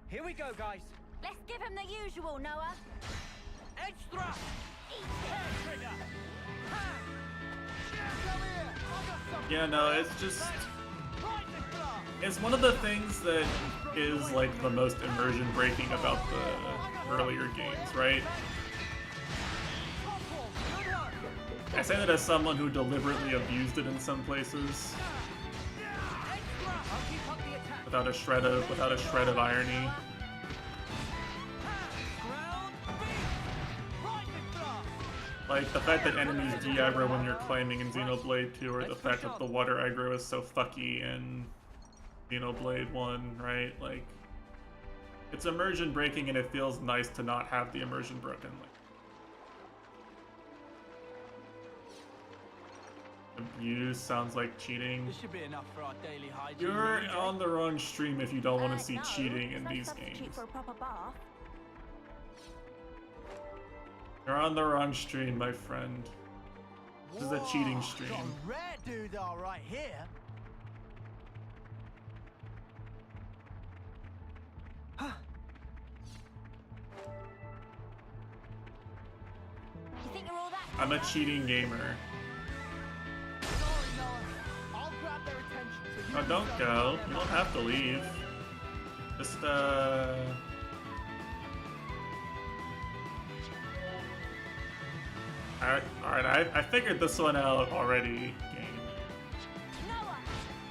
Here we go, guys. Let's give him the usual, Noah. Extra. Hair trigger. Come here. I got something. Yeah, no, it's just... Lightning blast. It's one of the things that is like the most immersion breaking about the earlier games, right? Topple. Good one. I say that as someone who deliberately abused it in some places, Extra. I'll keep up the attack. without a shred of irony. Ground beat. Lightning blast. Like the fact that enemies de-aggro when you're climbing in Xenoblade 2, or the fact that the water aggro is so fucky in Xenoblade 1, right? Like, it's immersion breaking and it feels nice to not have the immersion broken. Like, abuse sounds like cheating. This should be enough for our daily hygiene. You're needs, on the wrong stream if you don't want to see No, cheating in there's no these substitute games. for a proper bath. You're on the wrong stream, my friend. This is a cheating Whoa, stream. Got a rare doodah right here. You think you're all that? I'm a cheating gamer. Sorry, Noah. I'll grab their attention so you Oh, can don't start go. them You don't up. have to leave. Just, Alright, I figured this one out already, game. Noah,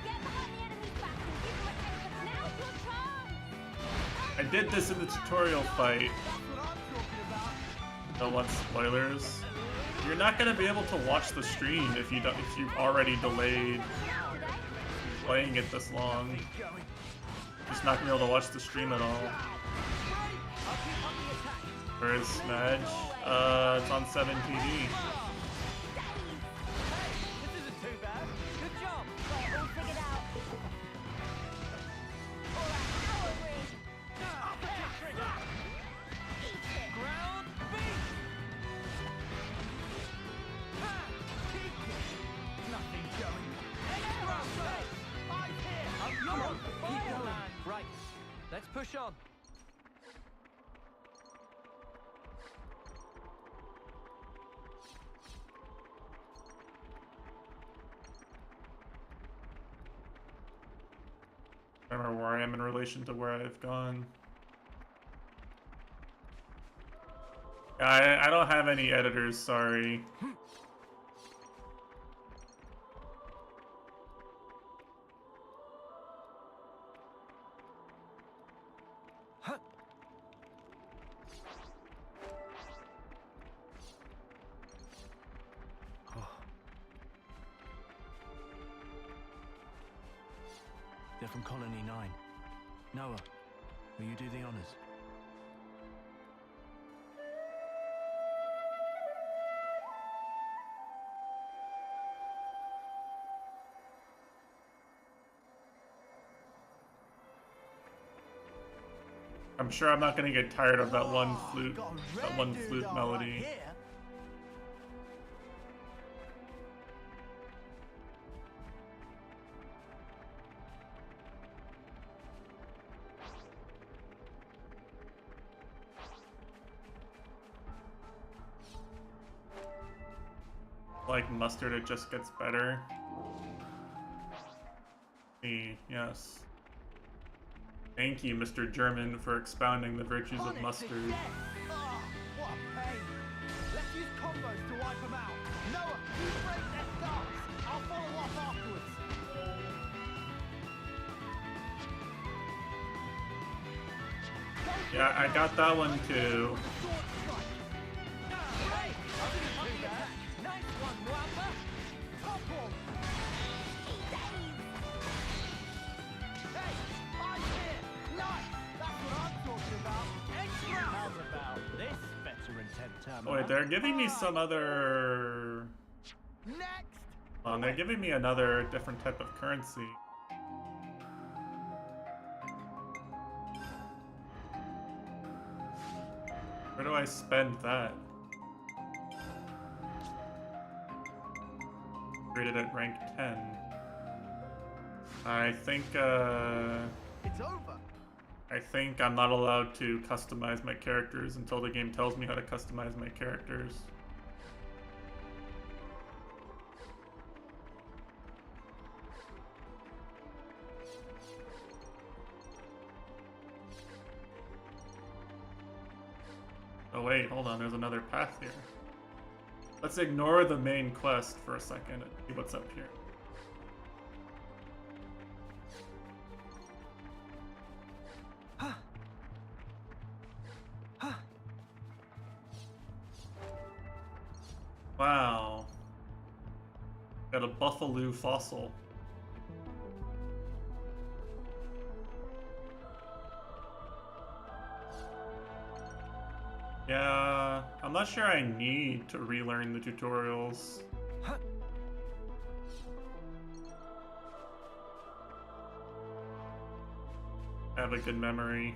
get behind the enemy's back and give them a taste of now's your chance. I did this in the tutorial fight. That's what I'm talking about. Don't want spoilers. You're not gonna be able to watch the stream if you've already delayed playing it this long. Going. Just not gonna be able to watch the stream at all. I'll keep up the attack. Where is Smedge? It's on 7TV. Hey, this isn't too bad. Good job. Got it all figured out. All right, power ring. Uppercut trigger. Ground beat. Ha! Keep it. Nothing going. Extra space. I'm here. You're on fire, man. Right. Let's push on. I don't remember where I am in relation to where I've gone. I don't have any editors, sorry. They're from Colony 9. Noah, will you do the honors? I'm sure I'm not gonna get tired of that one Whoa, flute, got a that rare one flute doodah melody. Right here. Like mustard, it just gets better. Yes. Thank you, Mr. German, for expounding the virtues of mustard. Oh, what a pain. Let's use combos to wipe them out. Noah, you break their starts. I'll follow up afterwards. Yeah, I got that one too. Hey, I'll do the attack. Nice one, Wamba. Top one. Hey, I'm here. Nice. That's what I'm talking about. Extra. How's about this veteran 10 term? Wait, they're giving me some other... Next. They're giving me another different type of currency. Where do I spend that? Rated at rank 10. I think, It's over. I think I'm not allowed to customize my characters until the game tells me how to customize my characters. Oh wait, hold on, there's another path here. Let's ignore the main quest for a second and see what's up here. Wow. Got a buffalo fossil. Yeah, I'm not sure I need to relearn the tutorials. I have a good memory.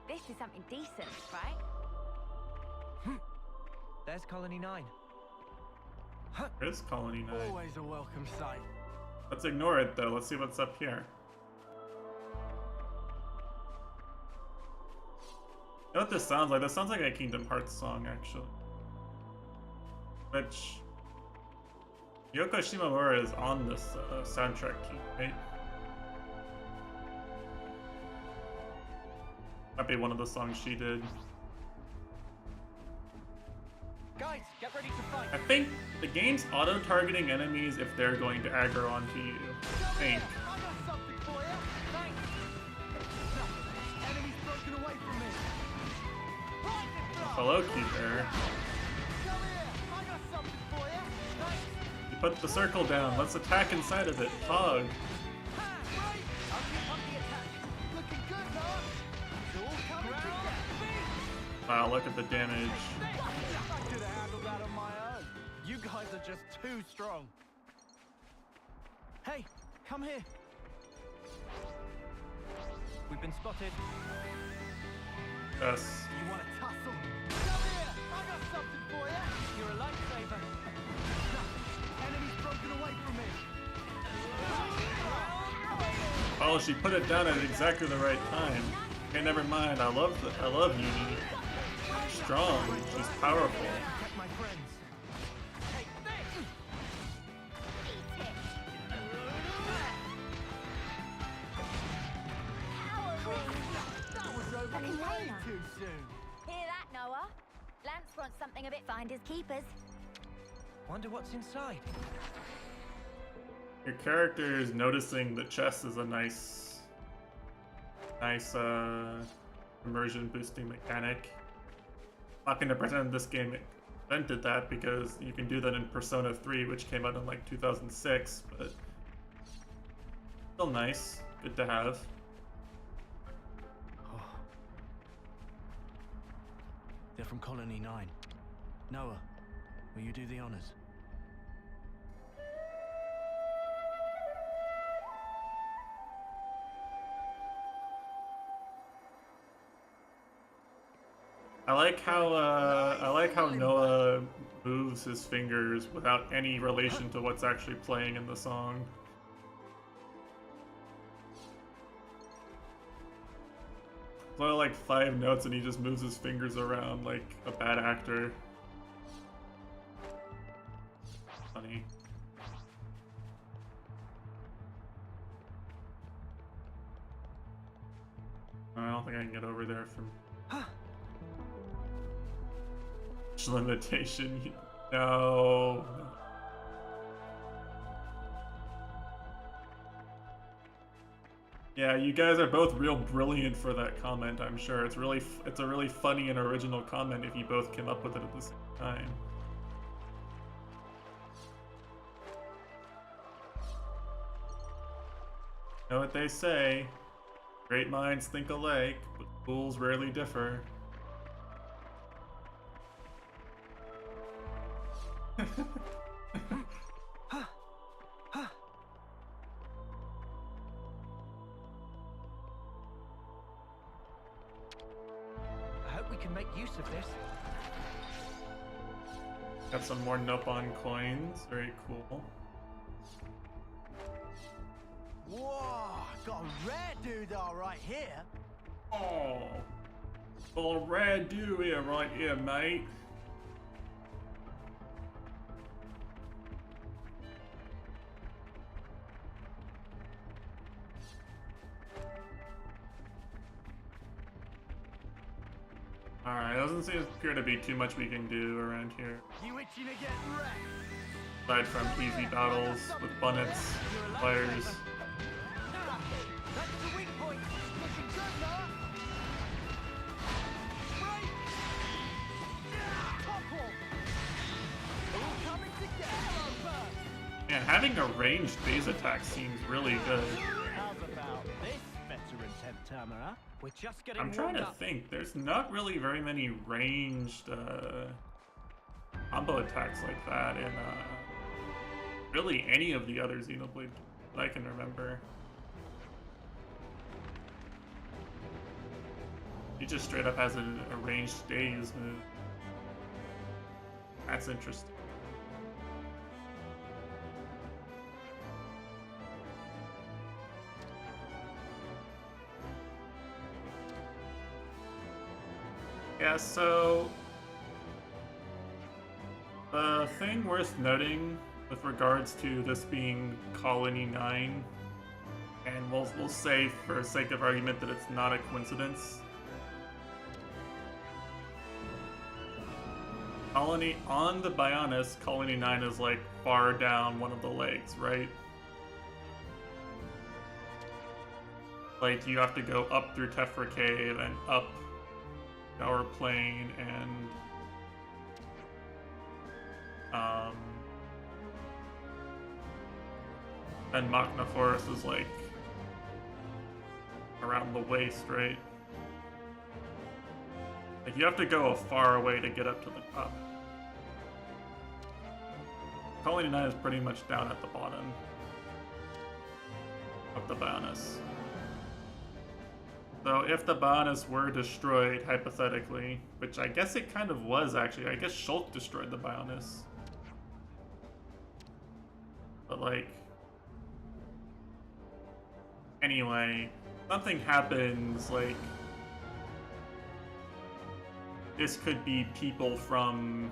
This is something decent, right? There's Colony 9. There's Colony 9. Always a welcome sight. Let's ignore it though. Let's see what's up here. You know what this sounds like? This sounds like a Kingdom Hearts song, actually. Which... Yoko Shimomura is on this soundtrack key, right? Might be one of the songs she did. Guys, get ready to fight. I think the game's auto-targeting enemies if they're going to aggro onto you. I think. I got something for you. Thanks. Enemy's broken away from me. Hello, Keeper. Come here. I got something for you. Thanks. You put the circle down. Let's attack inside of it. Pog. Right. I'll keep up the attack. Looking good, Noah. It's all coming together. Wow, look at the damage. I could have handled that on my own. You guys are just too strong. Hey, come here. We've been spotted. Yes. You want to tussle? Come here! I got something for you! You're a lifesaver. Enemy's broken away from me. Oh, she put it down at exactly the right time. Okay, never mind. I love Uni. She's strong. She's powerful. Protect my friends. Take this! That was over Fucking way Lena. too soon. Hear that, Noah? Lance wants something a bit finders keepers. Wonder what's inside. Your character is noticing the chest is a nice immersion boosting mechanic. Not gonna pretend this game invented that because you can do that in Persona 3, which came out in like 2006, but still nice. Good to have. They're from Colony 9. Noah, will you do the honors? I like how Noah moves his fingers without any relation to what's actually playing in the song. Play like 5 notes and he just moves his fingers around like a bad actor. think I can get over there from limitation. No. Yeah, you guys are both real brilliant for that comment, I'm sure. It's a really funny and original comment if you both came up with it at the same time. You know what they say? Great minds think alike, but fools rarely differ. I hope we can make use of this. Got some more Nopon coins. Very cool. Whoa, got a rare doodah right here. Oh, got a rare do here, right here, mate. Alright, doesn't appear to be too much we can do around here. You itching to get wrecked? Aside from easy battles with bunnets, players. That's the weak point. Looking good, Noah. Break. Topple. All coming together first. Man, having a ranged phase attack seems really good. How's about this veteran 10th timer, huh? We're just getting I'm trying warmed to up. think. There's not really very many ranged combo attacks like that in really any of the other Xenoblade that I can remember. He just straight up has a ranged daze move. That's interesting. Yeah, so the thing worth noting with regards to this being Colony 9, and we'll say for sake of argument that it's not a coincidence. Colony on the Bionis, Colony 9 is like far down one of the legs, right? Like you have to go up through Tephra Cave and up Tower Plain and Machna Forest is like around the waist, right? Like you have to go a far away to get up to the top. Colony 9 is pretty much down at the bottom of the Bionis. So if the Bionis were destroyed, hypothetically, which I guess it kind of was actually, I guess Shulk destroyed the Bionis. But like, anyway, something happens, like, this could be people from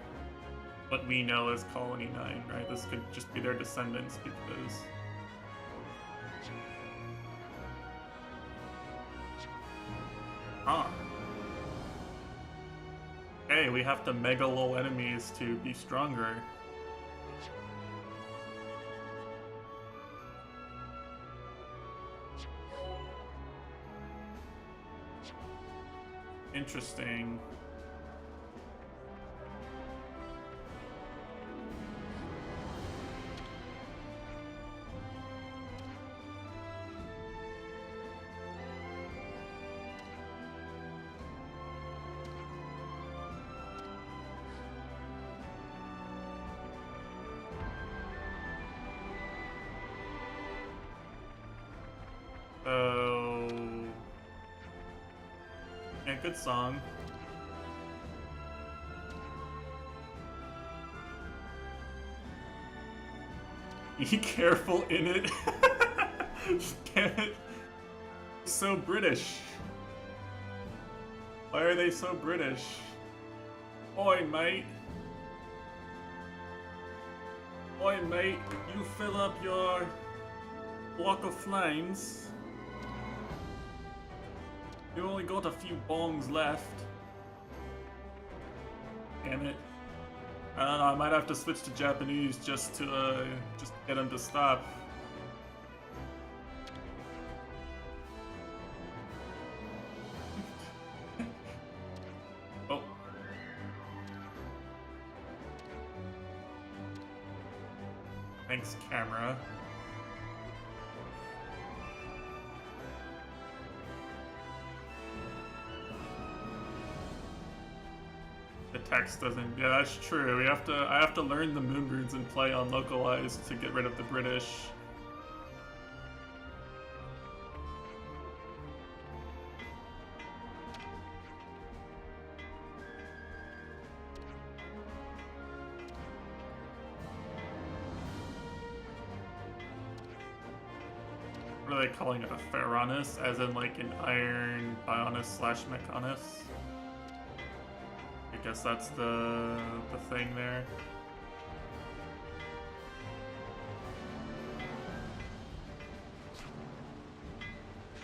what we know as Colony 9, right? This could just be their descendants because... Huh. Hey, we have to mega lull enemies to be stronger. Interesting. So, yeah, good song. Be careful in it. Damn it. So British. Why are they so British? Oi, mate. Oi, mate. You fill up your block of flames. You only got a few bongs left. Damn it. I don't know, I might have to switch to Japanese just to get him to stop. Oh. Thanks, camera. The text doesn't. Yeah, that's true. I have to learn the moon runes and play on localized to get rid of the British. What are they calling it? A Pharaonis? As in like an Iron Bionis slash Mechonis? I guess that's the thing there.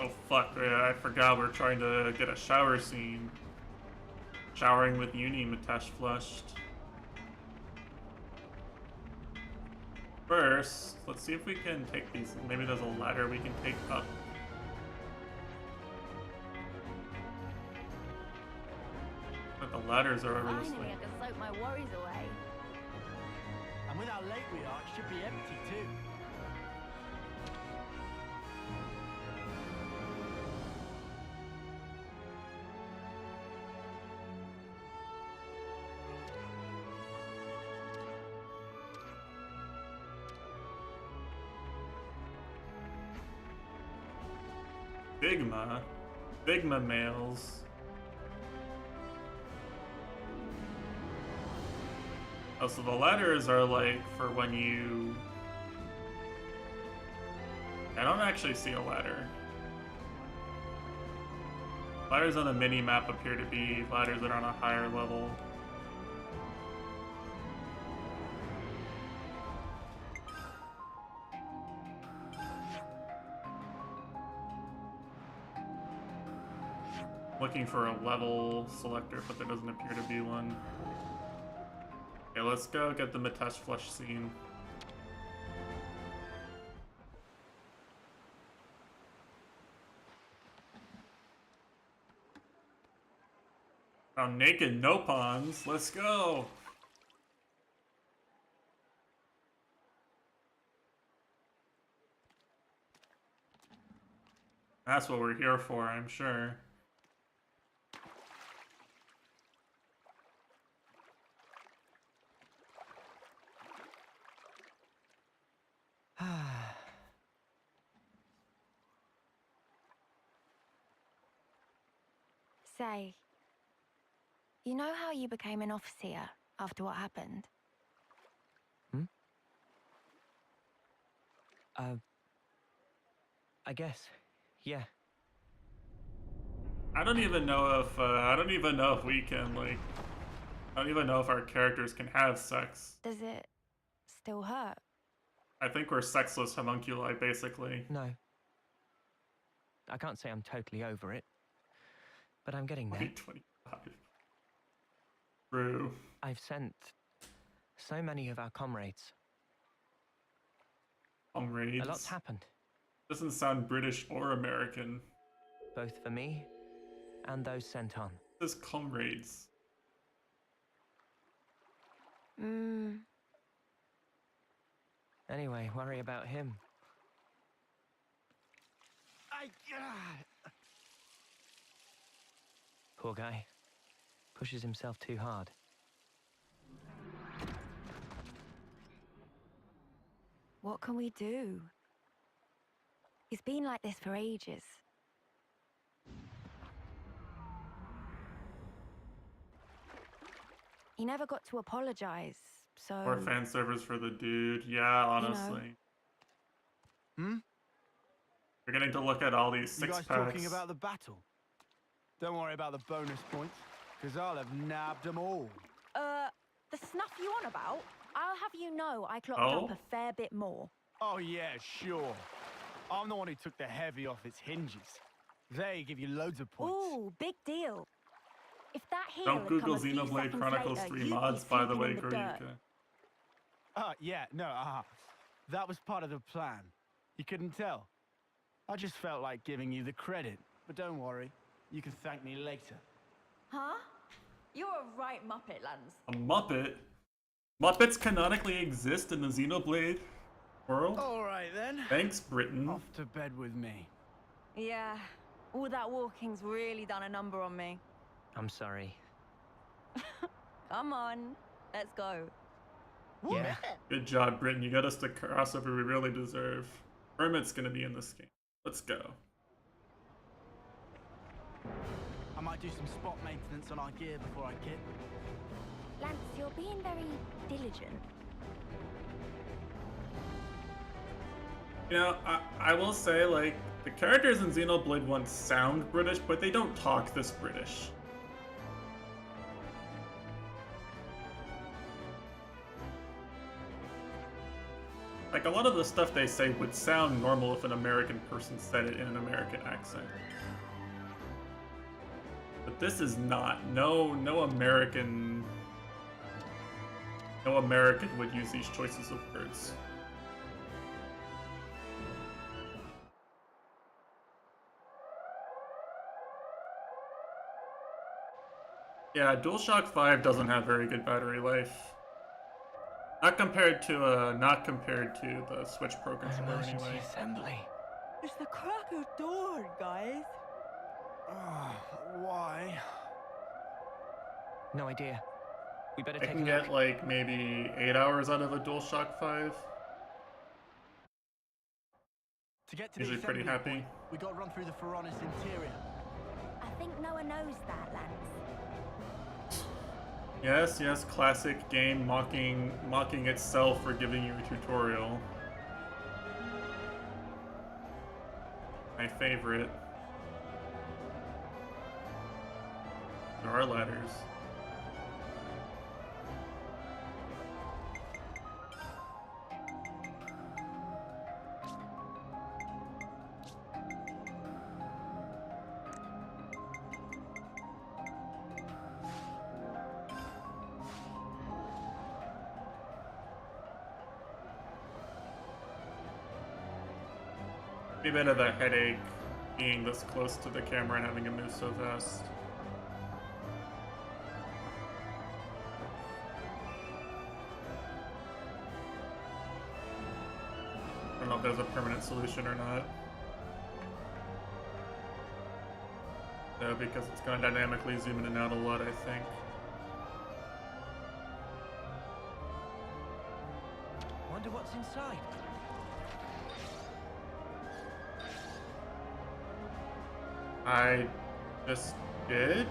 Oh fuck, yeah, I forgot we're trying to get a shower scene. Showering with Uni Mitesh flushed. First, let's see if we can take these. Maybe there's a ladder we can take up. But the ladders are over this Finally, way. I can soak my worries away. And with how late we are, it should be empty too. Bigma males. Oh, so the ladders are like for when you... I don't actually see a ladder. Ladders on the mini-map appear to be ladders that are on a higher level. Looking for a level selector, but there doesn't appear to be one. Okay, let's go get the Mitesh flush scene. Found naked Nopons. Let's go! That's what we're here for, I'm sure. Say, you know how you became an officer after what happened? I guess, yeah. I don't even know if we can, like, I don't even know if our characters can have sex. Does it still hurt? I think we're sexless homunculi, basically. No. I can't say I'm totally over it, but I'm getting there. 2025. True. I've sent so many of our comrades. Comrades. A lot's happened, Doesn't sound British or American. both for me and those sent on. It says comrades. Anyway, worry about him. Poor guy. Pushes himself too hard. What can we do? He's been like this for ages. He never got to apologize, so... More fan servers for the dude. Yeah, honestly. Hmm? We're getting to look at all these You guys six-packs. talking about the battle? Don't worry about the bonus points, because I'll have nabbed them all. The snuff you on about? I'll have you know I clocked Oh? up a fair bit more. Oh yeah, sure. I'm the one who took the heavy off its hinges. They give you loads of points. Ooh, big deal. If that heel Don't had Google come a few Xenoblade seconds Chronicles later, 3 you'd be mods, by the sleeping way, in the dirt. Goryuka. Yeah, no, that was part of the plan. You couldn't tell. I just felt like giving you the credit. But don't worry, you can thank me later. Huh? You're a right Muppet, Lance. A Muppet? Muppets canonically exist in the Xenoblade world? All right, then. Thanks, Britain. Off to bed with me. Yeah, all that walking's really done a number on me. I'm sorry. Come on, let's go. Yeah. Good job, Britain. You got us the crossover we really deserve. Hermit's gonna be in this game. Let's go. I might do some spot maintenance on our gear before I kit. Lance, you're being very diligent. You know, I will say, like, the characters in Xenoblade 1 sound British, but they don't talk this British. Like, a lot of the stuff they say would sound normal if an American person said it in an American accent. But this is not. No American would use these choices of words. Yeah, DualShock 5 doesn't have very good battery life. Not compared to the Switch Pro controller anyway. assembly. It's the crack of dawn, guys. Why? No idea. We better I take can a get look. like maybe 8 hours out of a DualShock 5. To get to Usually the pretty assembly happy. point, we got to run through the Ferronis interior. I think Noah knows that, Lance. Yes, classic game mocking itself for giving you a tutorial. My favorite. There are ladders. A bit of a headache being this close to the camera and having to move so fast. I don't know if there's a permanent solution or not. No, because it's going to dynamically zoom in and out a lot, I think. Wonder what's inside. I just did?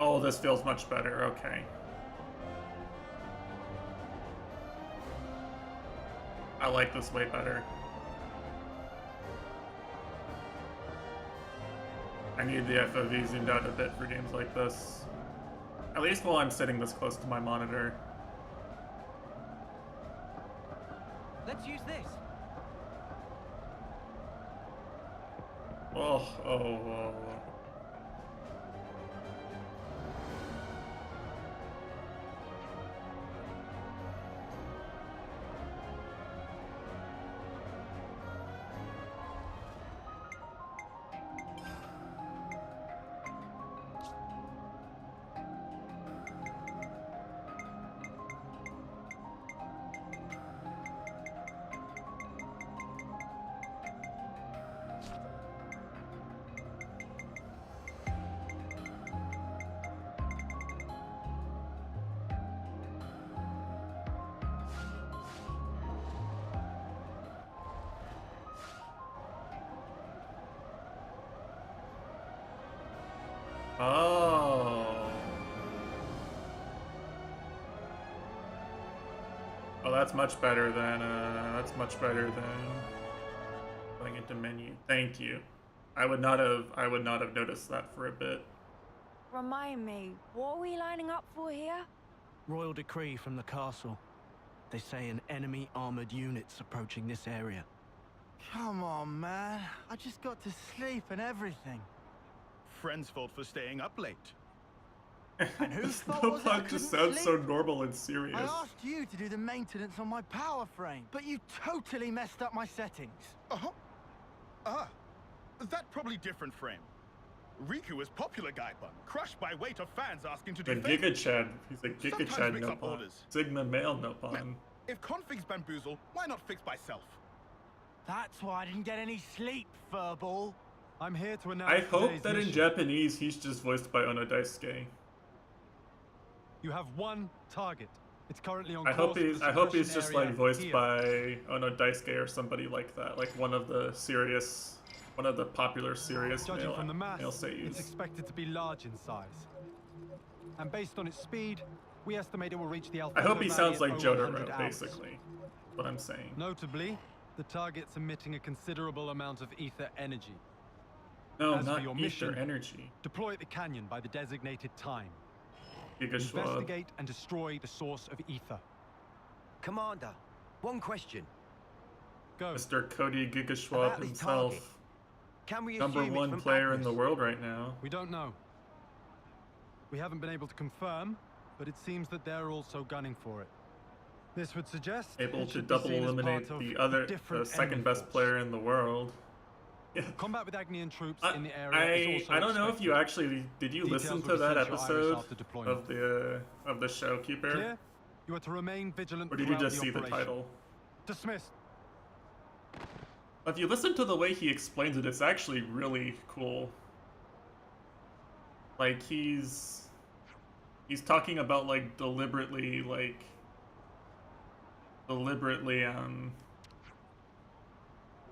Oh, this feels much better, okay. I like this way better. I need the FOV zoomed out a bit for games like this. At least while I'm sitting this close to my monitor. Let's use this. Oh. Oh. Oh, that's much better than going into menu. Thank you. I would not have noticed that for a bit. Remind me, what are we lining up for here? Royal decree from the castle. They say an enemy armored unit's approaching this area. Come on, man. I just got to sleep and everything. Friend's fault for staying up late. And whose fault was it I Snowpunk just couldn't sounds so sleep? normal and serious. I asked you to do the maintenance on my power frame, but you totally messed up my settings. Uh-huh. Ah, that probably different frame. Riku is popular guy bun, crushed by weight of fans asking to The do favors. Giga Chad. He's a Giga Sometimes Chad mix no up pun. orders. Sigma male no pun. If configs bamboozle, why not fix by self? That's why I didn't get any sleep, furball. I'm here to announce I hope today's that in mission. Japanese he's just voiced by Ono Daisuke. You have one target. It's currently on I hope course he's for the just suppression like area voiced here. by Ono Daisuke or somebody like that, like one of the popular serious Judging from the mass, male it's seiyus. expected to be large in size. And based on its speed, we estimate it will reach the Alpha I hope he Valley sounds in like over 100 Jotaro, hours. basically. What I'm saying. Notably, the target's emitting a considerable amount of ether energy. No, As for not your ether mission, energy. Deploy at the canyon by the designated time. Giga Schwab. Investigate and destroy the source of ether. Commander, one question. Go. Mr. Cody Giga Schwab About this himself. target. Can we Number assume it's one from player in Atlas? the world right now. We don't know. We haven't been able to confirm, but it seems that they're also gunning for it. This would suggest Able it to should be double seen as eliminate part of the a other, the different second enemy best force. player in the world. Yeah. Combat with Agnian troops in the area is also I don't know if you expected. actually did you Details listen will to that be sent to Iris episode after deployment. of the Showkeeper, Clear? You are to remain vigilant or did you throughout just see the operation. title? Dismissed. If you listen to the way he explains it, it's actually really cool. Like he's talking about like deliberately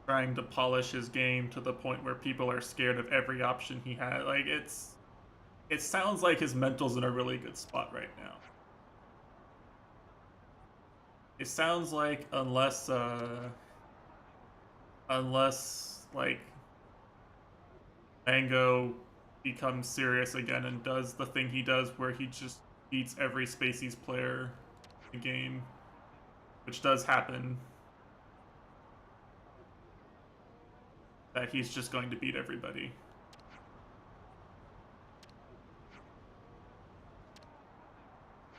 trying to polish his game to the point where people are scared of every option he had. Like it sounds like his mental's in a really good spot right now. It sounds like unless like Mango becomes serious again and does the thing he does where he just beats every Spacies player in the game, which does happen, that he's just going to beat everybody.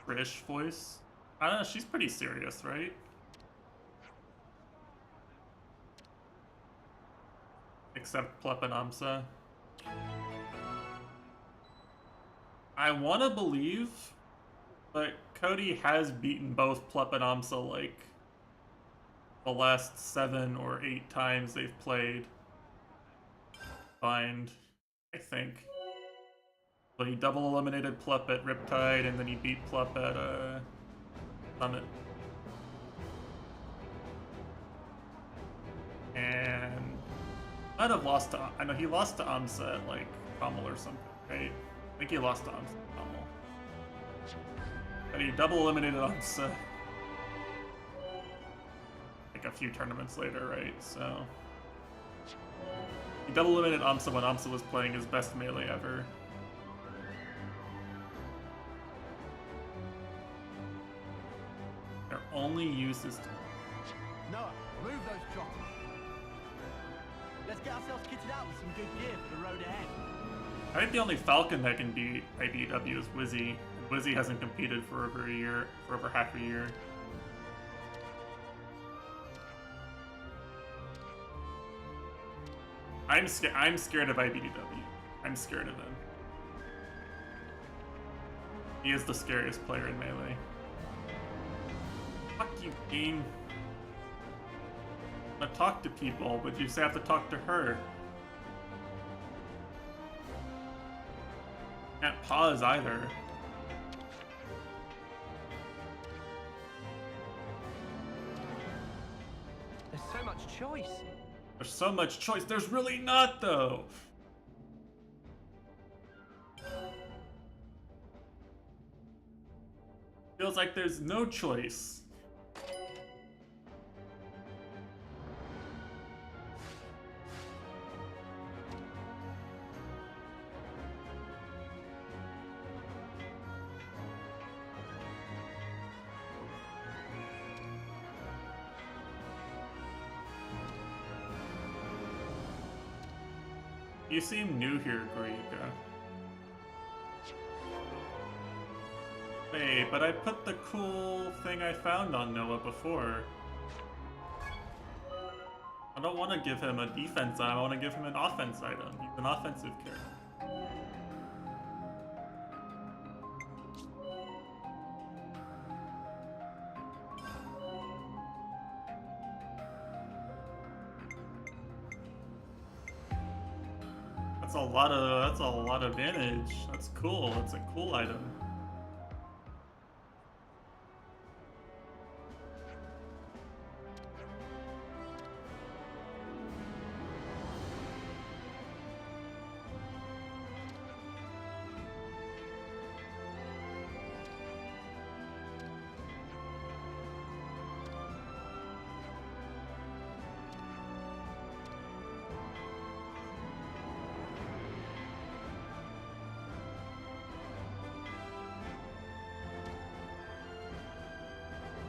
Trish voice? I don't know, she's pretty serious, right? Except Plep and Amsa. I want to believe, but Cody has beaten both Plep and Amsa like the last 7 or 8 times they've played. Find, I think. But he double eliminated Plep at Riptide, and then he beat Plep at Summit. And might have lost to, I know he lost to Amsa at like Pommel or something, right? I think he lost to Amsa at Pommel. But he double eliminated Amsa like a few tournaments later, right? So he double eliminated Amsa when Amsa was playing his best melee ever. Their only use is to... Noah, move those choppers. Let's get ourselves kitted out with some good gear for the road ahead. I think the only Falcon that can beat IBW is Wizzy. And Wizzy hasn't competed for over half a year. I'm scared of IBDW. I'm scared of him. He is the scariest player in Melee. Fuck you, game. I talk to people, but you have to talk to her. Can't pause either. There's so much choice. There's so much choice. There's really not, though. feels like there's no choice. You seem new here, Grega. Hey, but I put the cool thing I found on Noah before. I don't want to give him a defense item, I want to give him an offense item. He's an offensive character. That's a lot of damage. That's cool. That's a cool item.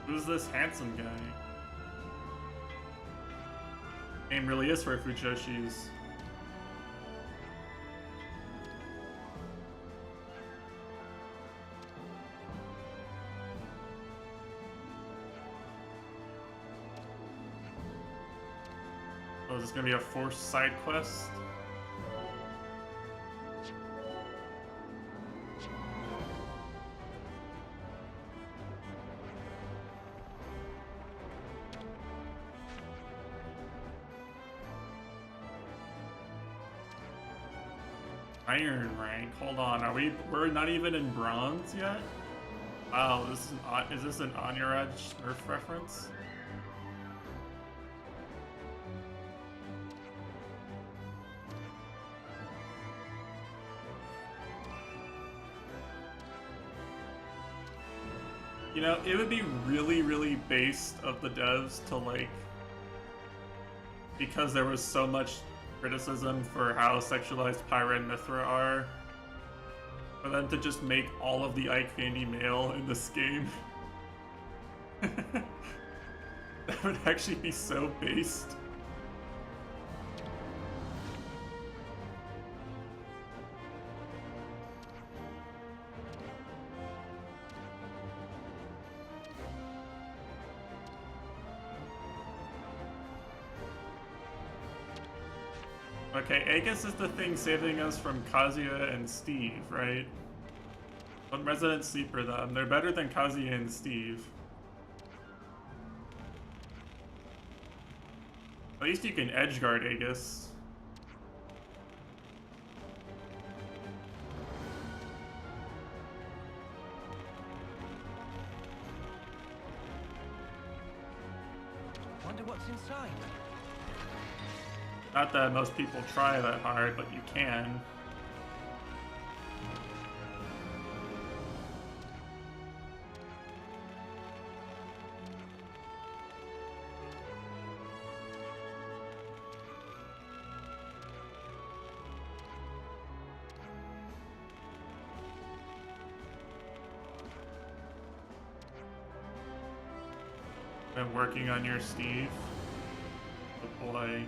Who's this handsome guy? Name really is for Fujoshis. Oh, is this gonna be a forced side quest? Iron rank. Hold on, we're not even in bronze yet? Wow, is this an Onuraj Nerf reference? You know, it would be really, really based of the devs to like, because there was so much criticism for how sexualized Pyra and Mithra are, for them to just make all of the eye candy male in this game. That would actually be so based. Okay, Aegis is the thing saving us from Kazuya and Steve, right? I'm Resident Sleeper them. They're better than Kazuya and Steve. At least you can edgeguard Aegis. Wonder what's inside. Not that most people try that hard, but you can. Been working on your Steve. Good boy.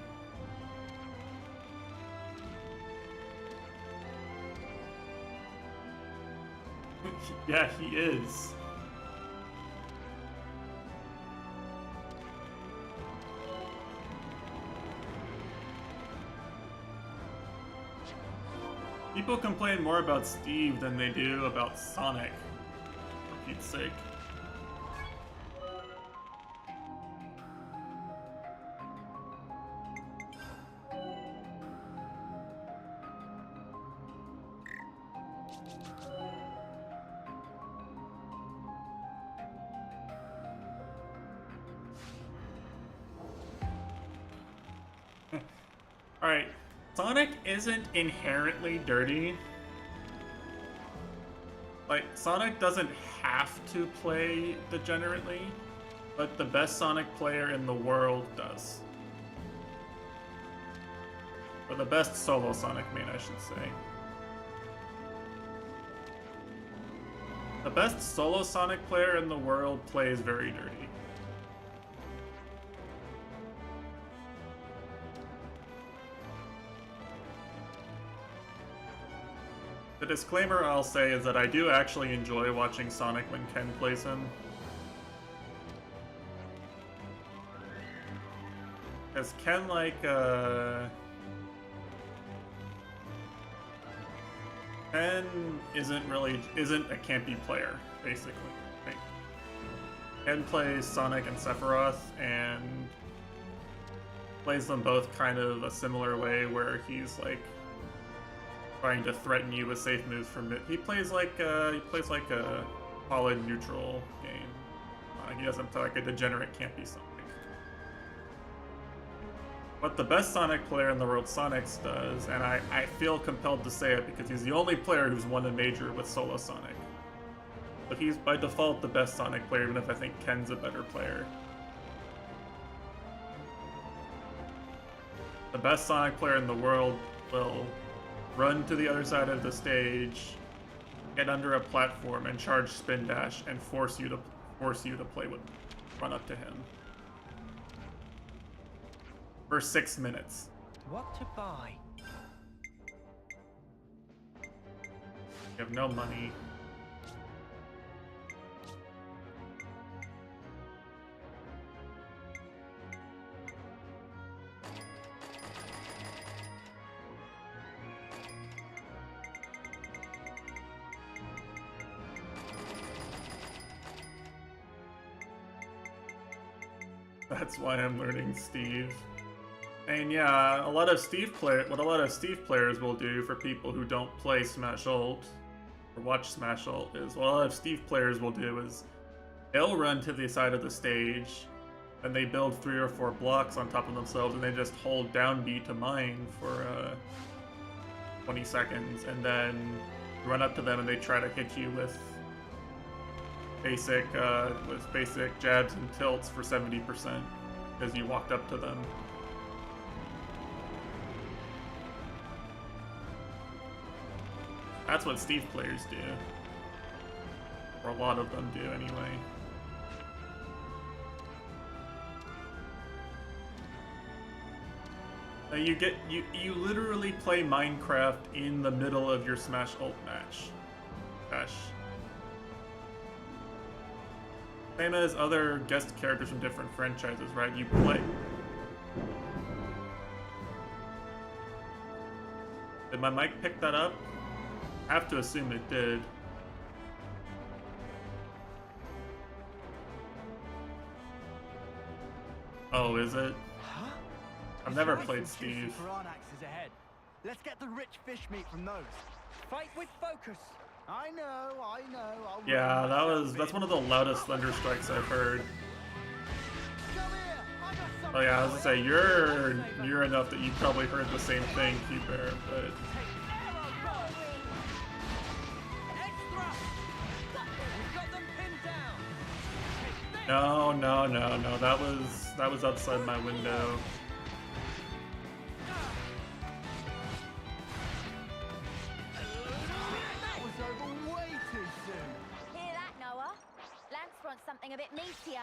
Yeah, he is. People complain more about Steve than they do about Sonic, for Pete's sake. Alright, Sonic isn't inherently dirty. Like, Sonic doesn't have to play degenerately, but the best Sonic player in the world does. Or the best solo Sonic main, I should say. The best solo Sonic player in the world plays very dirty. The disclaimer I'll say is that I do actually enjoy watching Sonic when Ken plays him. Because Ken, like, Ken isn't a campy player, basically. Like, Ken plays Sonic and Sephiroth, and plays them both kind of a similar way, where he's, like, trying to threaten you with safe moves from it. He plays like a solid neutral game. He doesn't play like a degenerate campy Sonic. What the best Sonic player in the world, Sonic's, does, and I feel compelled to say it because he's the only player who's won a major with solo Sonic. But he's by default the best Sonic player, even if I think Ken's a better player. The best Sonic player in the world will run to the other side of the stage, get under a platform, and charge spin dash, and force you to run up to him for 6 minutes. What to buy? You have no money. That's why I'm learning Steve. And yeah, what a lot of Steve players will do for people who don't play Smash Ult or watch Smash Ult is what a lot of Steve players will do is they'll run to the side of the stage and they build 3 or 4 blocks on top of themselves and they just hold down B to mine for 20 seconds and then run up to them and they try to hit you with basic jabs and tilts for 70% because you walked up to them. That's what Steve players do. Or a lot of them do anyway. You literally play Minecraft in the middle of your Smash Ult match. Gosh. Same as other guest characters from different franchises, right? You play... Did my mic pick that up? I have to assume it did. Oh, is it? Huh? I've never played Steve. Axes ahead. Let's get the rich fish meat from those. Fight with focus. I know. Yeah, that's one of the loudest thunder strikes I've heard. Oh yeah, I was gonna say you're near enough that you probably heard the same thing, Q-Bear, but no, that was outside my window. Something a bit meatier.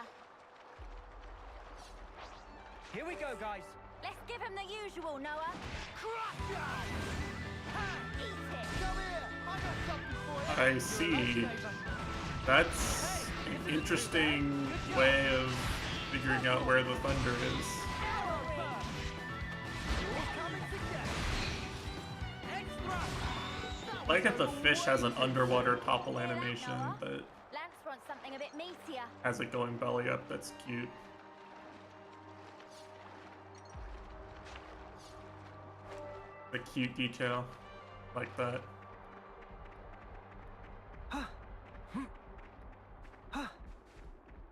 Here we go, guys. Let's give him the usual, Noah. Crush I see. That's an interesting way of figuring out where the thunder is. I like if the fish has an underwater topple animation that something a bit meatier. Has it going belly up, that's cute. The cute detail, like that.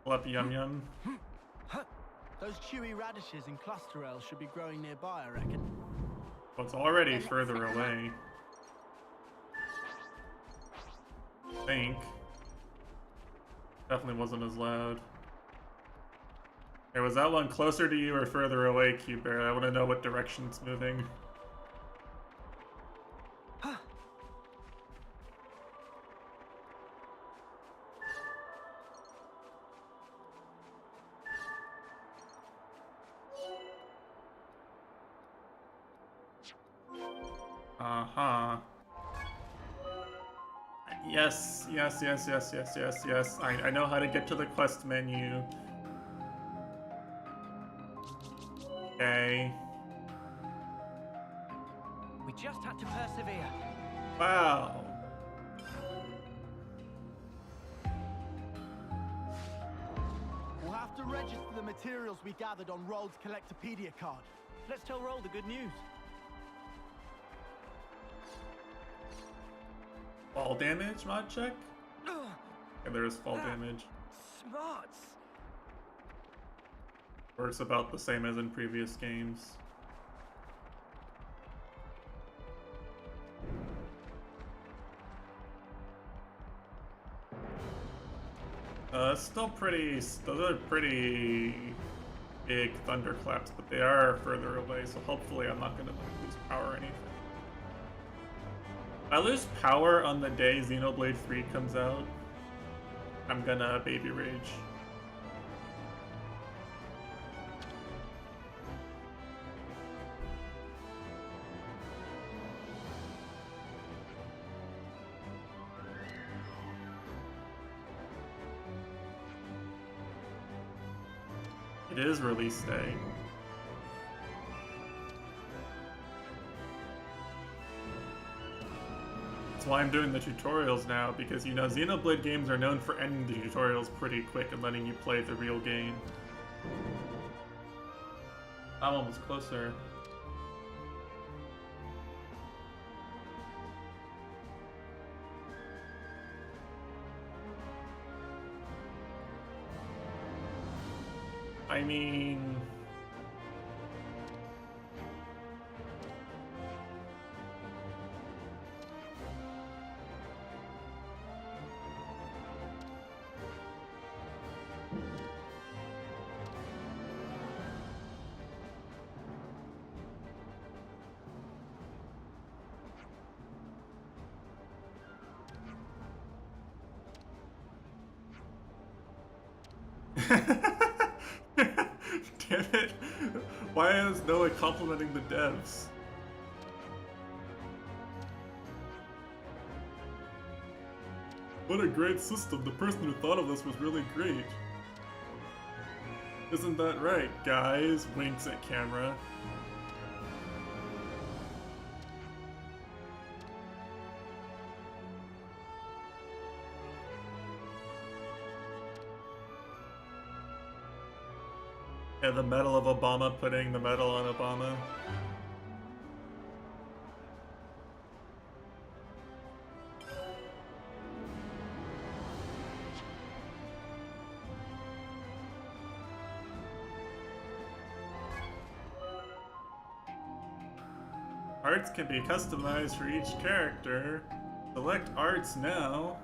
Pull up Yum Yum. Those chewy radishes and cluster ells should be growing nearby, I reckon. Well, it's already further away. think. Definitely wasn't as loud. Hey, was that one closer to you or further away, Q-Bear? I want to know what direction it's moving. Uh-huh. Yes, yes, yes, yes, yes, yes, yes. I know how to get to the quest menu. Okay. We just had to persevere. Wow. We'll have to register the materials we gathered on Rold's Collectopedia card. Let's tell Roll the good news. Fall damage mod check? And there is fall damage. Smarts. Works about the same as in previous games. Still pretty. Those are pretty big thunderclaps, but they are further away, so hopefully I'm not gonna lose power or anything. If I lose power on the day Xenoblade 3 comes out, I'm gonna baby rage. It is release day. That's why I'm doing the tutorials now, because you know Xenoblade games are known for ending the tutorials pretty quick and letting you play the real game. That one was closer. I mean... Damn it! Why is Noah complimenting the devs? What a great system! The person who thought of this was really great! Isn't that right, guys? Winks at camera. Yeah, the medal of Obama putting the medal on Obama. Arts can be customized for each character. Select arts now.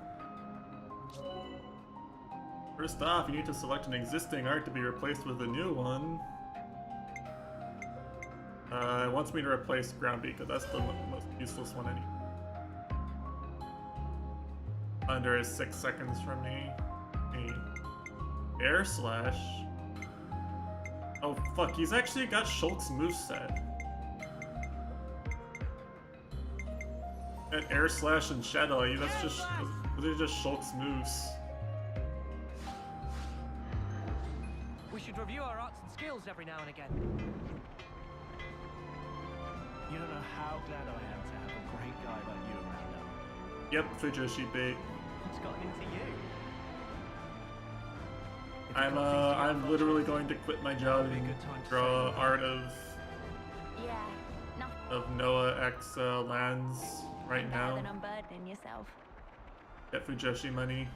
First off, you need to select an existing art to be replaced with a new one. It wants me to replace Ground Beat, because that's the most useless one anyway. Under is 6 seconds from me. Air Slash. Oh fuck, he's actually got Schultz moveset. At Air Slash and Shadow, that's just, those are just Schultz moves. We should review our arts and skills every now and again. You don't know how glad I am to have a great guy like you around now. Yep, Fujoshi bait. What's gotten into you? I'm literally going to quit my job and draw art of Noah X lands right now. Than unburdening yourself. Get Fujoshi money.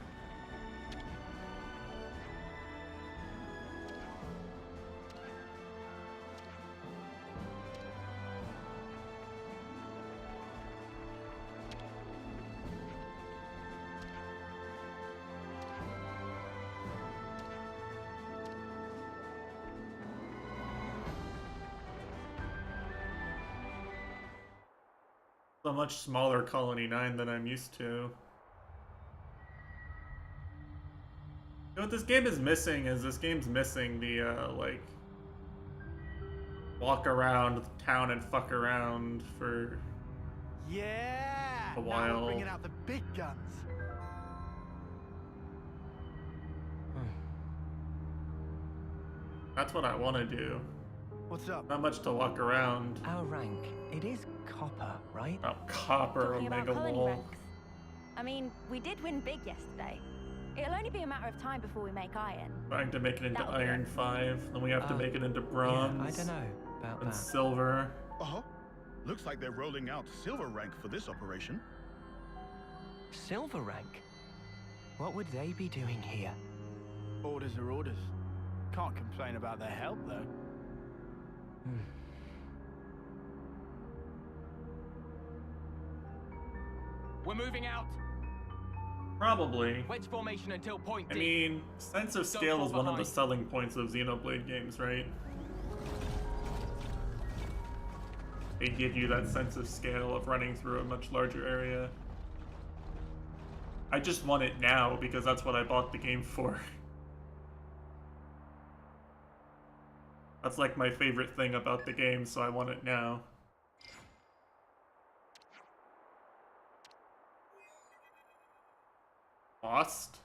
a much smaller Colony 9 than I'm used to. You know what this game is missing is this game's missing the, like, walk around town and fuck around for Yeah! a Now while. we're bringing out the big guns. That's what I want to do. What's up? Not much to walk around. Our rank, it is copper, right? Oh, copper, Talking about Omega colony Lol. ranks. I mean, we did win big yesterday. It'll only be a matter of time before we make iron. Trying to make it into That'll be Iron it. 5, then we have to make it into bronze. Yeah, I don't know about and that. silver. Uh-huh. Looks like they're rolling out silver rank for this operation. Silver rank? What would they be doing here? Orders are orders. Can't complain about their help, though. We're moving out. Probably. Wedge formation until point I D. mean, sense of Don't scale fall is one of the behind. selling points of Xenoblade games, right? They give you that sense of scale of running through a much larger area. I just want it now because that's what I bought the game for. That's like my favorite thing about the game, so I want it now. Lost?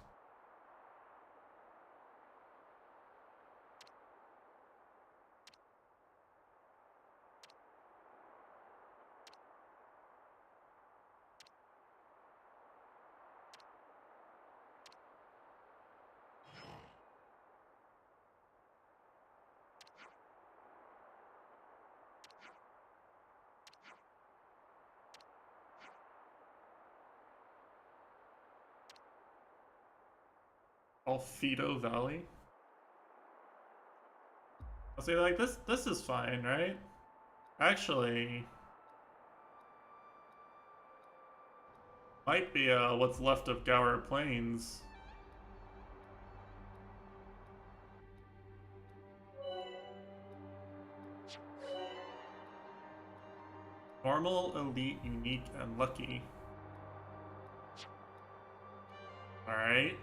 Alfedo Valley? I'll say like this is fine, right? Actually, might be what's left of Gower Plains. Normal, elite, unique, and lucky. Alright.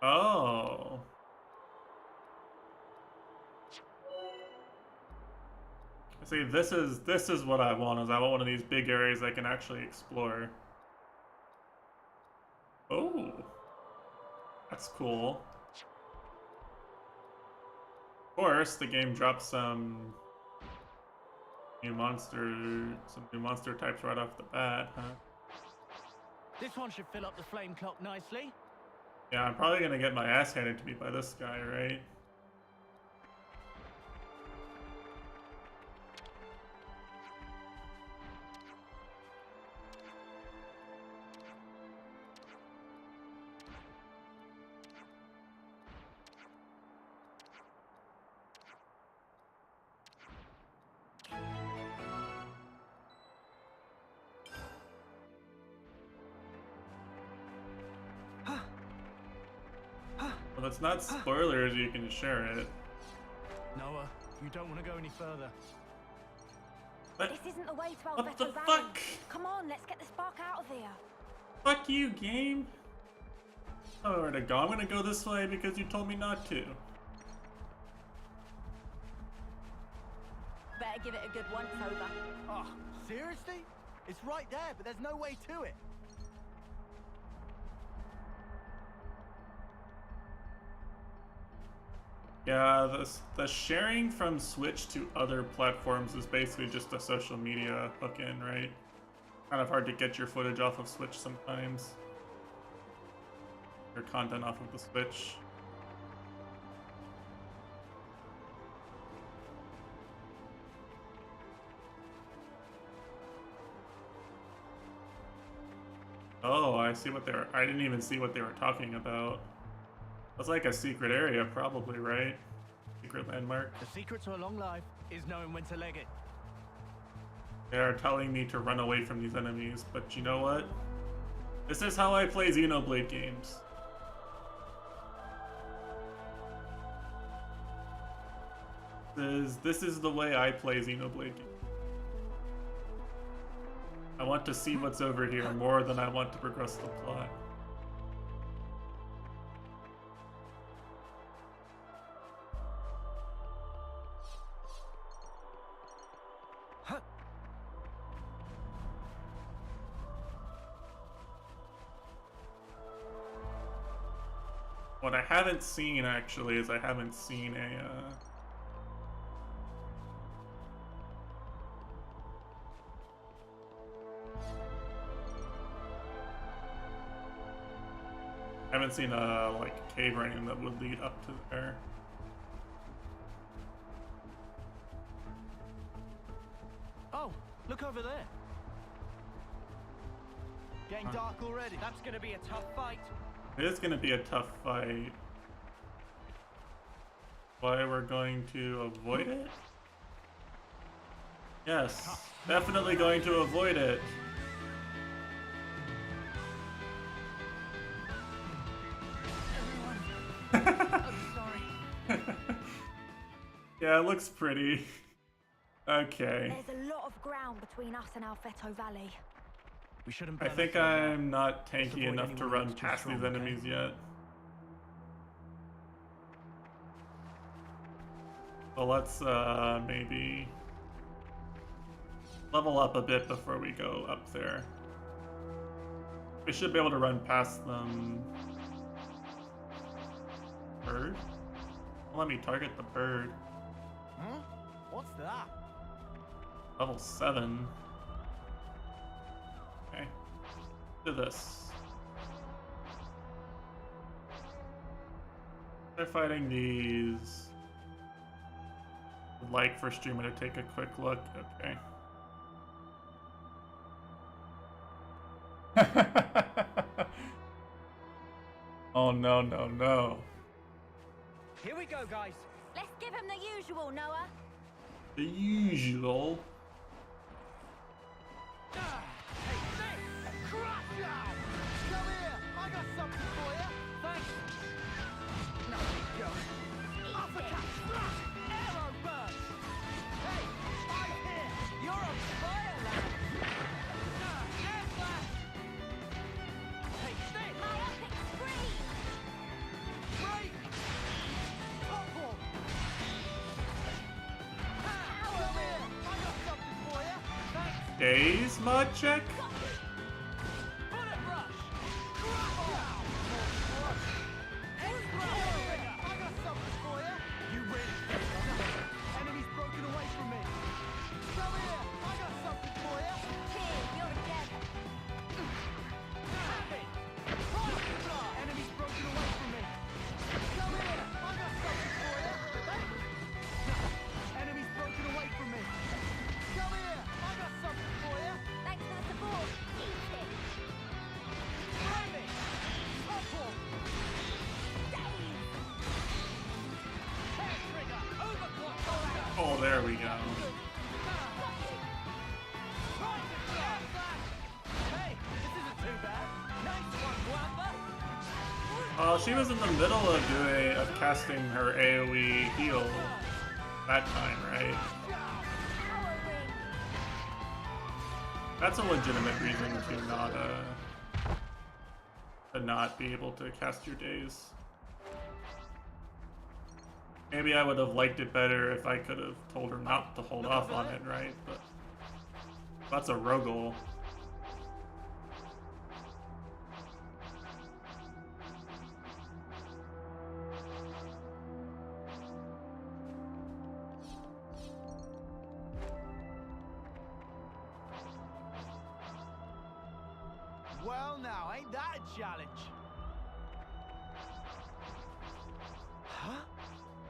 Oh. See, this is what I want. Is I want one of these big areas I can actually explore. Oh. That's cool. Of course, the game drops some new monster types right off the bat, huh? This one should fill up the flame clock nicely. Yeah, I'm probably gonna get my ass handed to me by this guy, right? Well, it's not spoilers, you can share it. Noah, you don't want to go any further. What? This isn't the way to What the Alveto Valley. fuck? Come on, let's get the spark out of here. Fuck you, game. I don't know where to go. I'm gonna go this way because you told me not to. Better give it a good once over. Oh, seriously? It's right there, but there's no way to it. Yeah, the sharing from Switch to other platforms is basically just a social media hook-in, right? Kind of hard to get your footage off of Switch sometimes. Your content off of the Switch. Oh, I see what I didn't even see what they were talking about. That's like a secret area, probably, right? Secret landmark. The secret to a long life is knowing when to leg it. They are telling me to run away from these enemies, but you know what? This is how I play Xenoblade games. This is the way I play Xenoblade games. I want to see what's over here more than I want to progress the plot. What I haven't seen, actually, is I haven't seen a, I haven't seen a, like, cave or anything that would lead up to there. Oh, look over there. Getting dark already. That's gonna be a tough fight. It is gonna be a tough fight. Why we're going to avoid it? Yes, definitely going to avoid it. I'm sorry. Yeah, it looks pretty. Okay. There's a lot of ground between us and Alfeto Valley. We shouldn't. I think I'm not tanky enough to run past these enemies yet. So let's maybe level up a bit before we go up there. We should be able to run past them. Bird? Let me target the bird. Huh? What's that? Level 7. Okay. Do this. They're fighting these. Would like for streamer to take a quick look. Okay. Oh no, no, no. Here we go, guys. Let's give him the usual, Noah. The usual. Hey, Nick! Crush now! Come here! I got something for you! Thanks. Now we go. Uppercut! Thrust! Arrow burst! Hey! I'm here! You're on fire, lad. Air flash! Hey, Nick! My epic spree! Break! Topple! Come here! I got something for you! Thanks. Days mod check? Bullet rush! Crush now! I got something for you! You really? Enemies broken away from me. Come here! I got something for you! Here, you're dead. Have it! Fire blast! Enemies broken away from me. Come here! I got something for you! Enemies broken away from me. Come here! I got something for you! Thanks for the support. Eat it. Have it! Topple! Hair trigger! Overclock! Oh, there we go. Hey, this isn't too bad. Nice one, Wamba. Well, she was in the middle of casting her AoE heal that time, right? That's a legitimate reason to not be able to cast your days. Maybe I would have liked it better if I could have told her not to hold off on it, right? But that's a Rogol. Well, now, ain't that a challenge? Huh?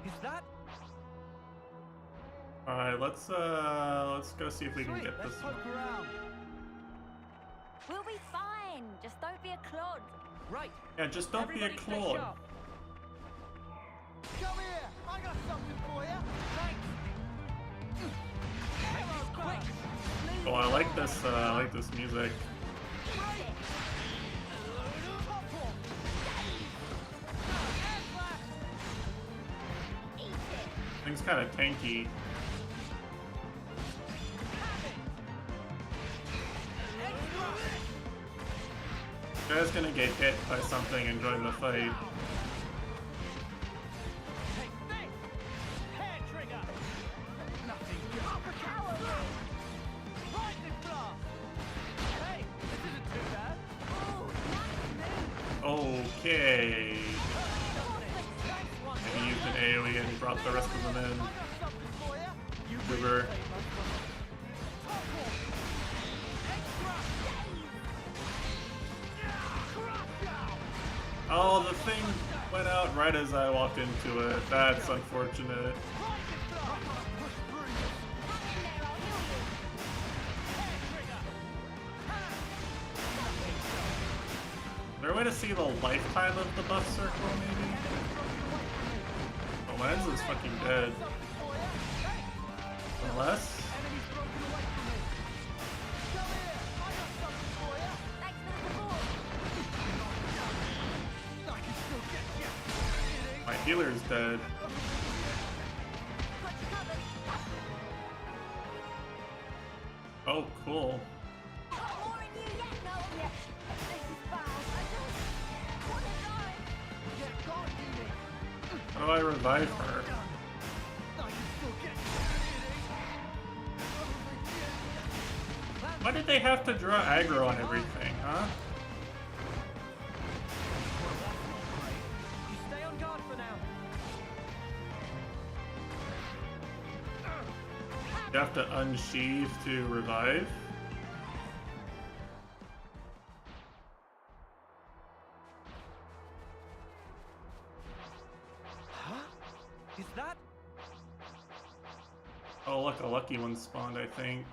Is that? All right, let's go see if we can Sweet, get let's this poke one. around. We'll be fine. Just don't be a clod. Right. Yeah, just don't Everybody be a stay clone. sharp. Come here! I got something for you! Thanks. Make this quick. Oh, I like this music. Break! Thing's kind of tanky. Guy's gonna get hit by something and join the fight. Okay. Maybe use an AoE and drop the rest of them in. River. Oh, the thing went out right as I walked into it. That's unfortunate. Is there a way to see the lifetime of the buff circle, maybe? The lens is fucking dead. Unless... my healer's dead. Oh, cool. How do I revive her? Why did they have to draw aggro on everything, huh? You stay on guard for now. You have to unsheath to revive? Huh? Is that? Oh look, a lucky one spawned, I think.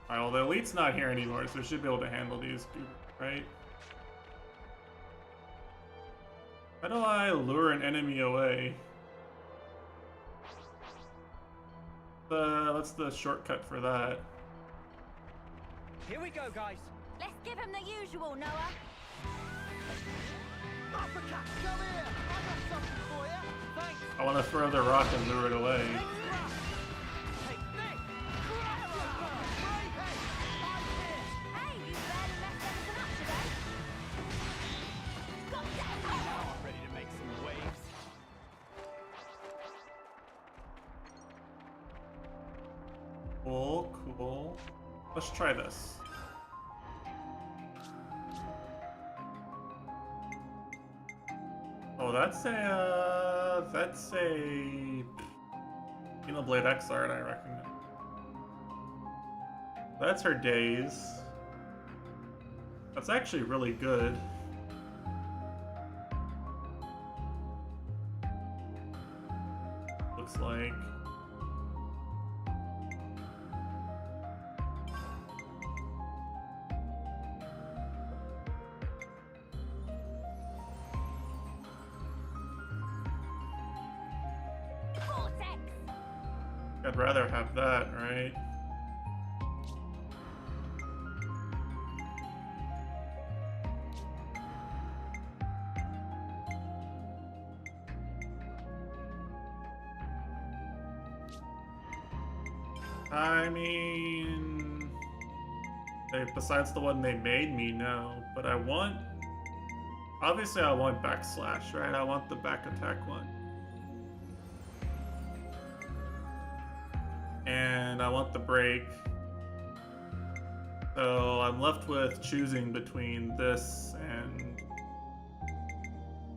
Alright, well the elite's not here anymore, so we should be able to handle these, right? How do I lure an enemy away? What's the shortcut for that? Here we go, guys. Let's give him the usual, Noah. Uppercut, come here! I got something for you! Thanks! I want to throw the rock and lure it away. Take this! Hey, you barely messed anything up today. Got that! Ready to make some waves? Cool, cool. Let's try this. Oh, that's a xenoblade X art, I reckon. That's her days. That's actually really good. Looks like. I'd rather have that, right? I mean, besides the one they made me, no. But I want, obviously I want backslash, right? I want the back attack one. And I want the break. So I'm left with choosing between this and...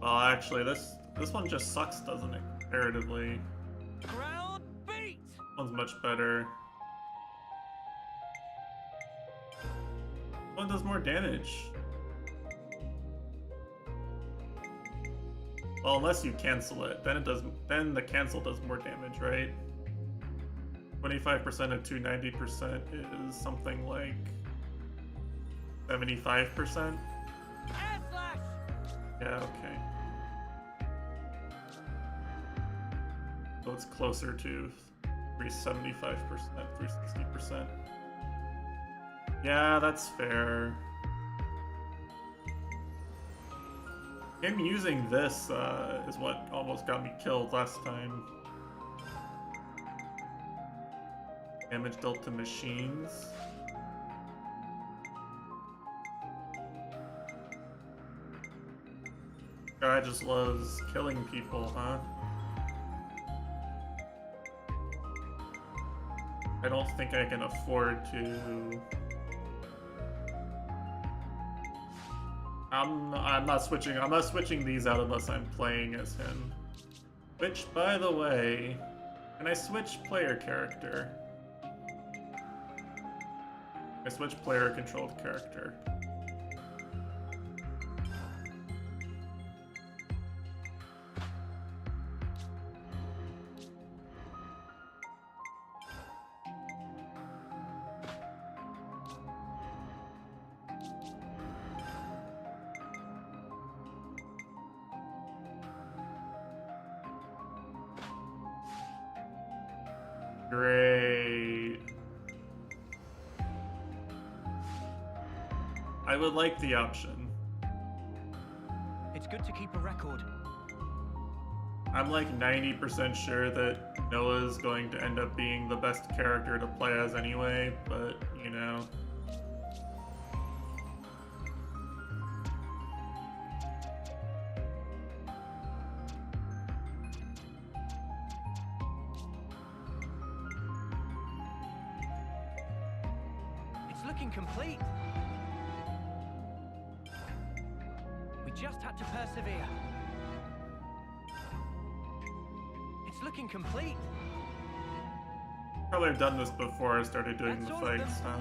well, actually, this one just sucks, doesn't it, comparatively? Ground beat! This one's much better. This one does more damage. Well, unless you cancel it, then it does. Then the cancel does more damage, right? 25% of 290% is something like 75%. Yeah, okay. So it's closer to 375%, 360%. Yeah, that's fair. Him using this is what almost got me killed last time. Damage dealt to machines. Guy just loves killing people, huh? I don't think I can afford to... I'm not switching these out unless I'm playing as him. Which, by the way, can I switch player character? I switch player controlled character. Great. I would like the option. It's good to keep a record. I'm like 90% sure that Noah's going to end up being the best character to play as anyway, but, you know. It's looking complete. We just had to persevere. It's looking complete. Probably have done this before I started doing the fights, huh?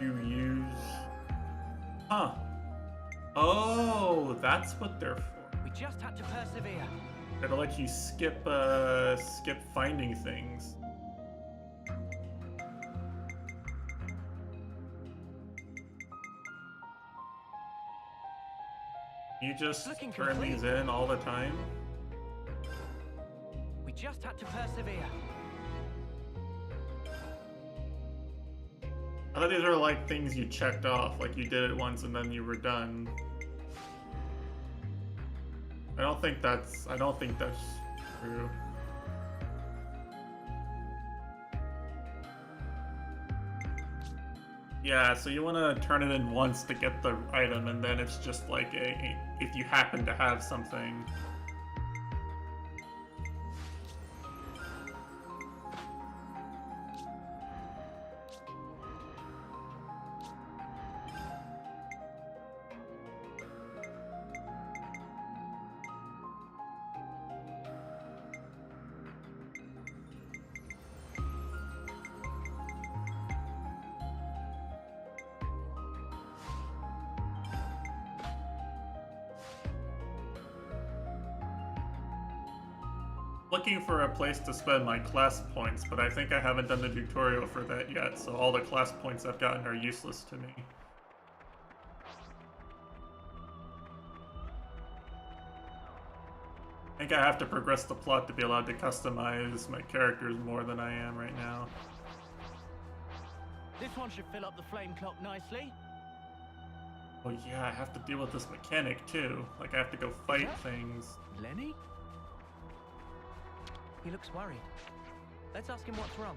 You use... Huh. Oh, that's what they're for. We just had to persevere. It'll let you skip finding things. You just turn these in all the time? We just had to persevere. I thought these were like things you checked off, like you did it once and then you were done. I don't think that's true. Yeah, so you want to turn it in once to get the item, and then it's just like if you happen to have something. Looking for a place to spend my class points, but I think I haven't done the tutorial for that yet, so all the class points I've gotten are useless to me. I think I have to progress the plot to be allowed to customize my characters more than I am right now. This one should fill up the flame clock nicely. Oh yeah, I have to deal with this mechanic too. Like I have to go fight things. Lenny? He looks worried. Let's ask him what's wrong.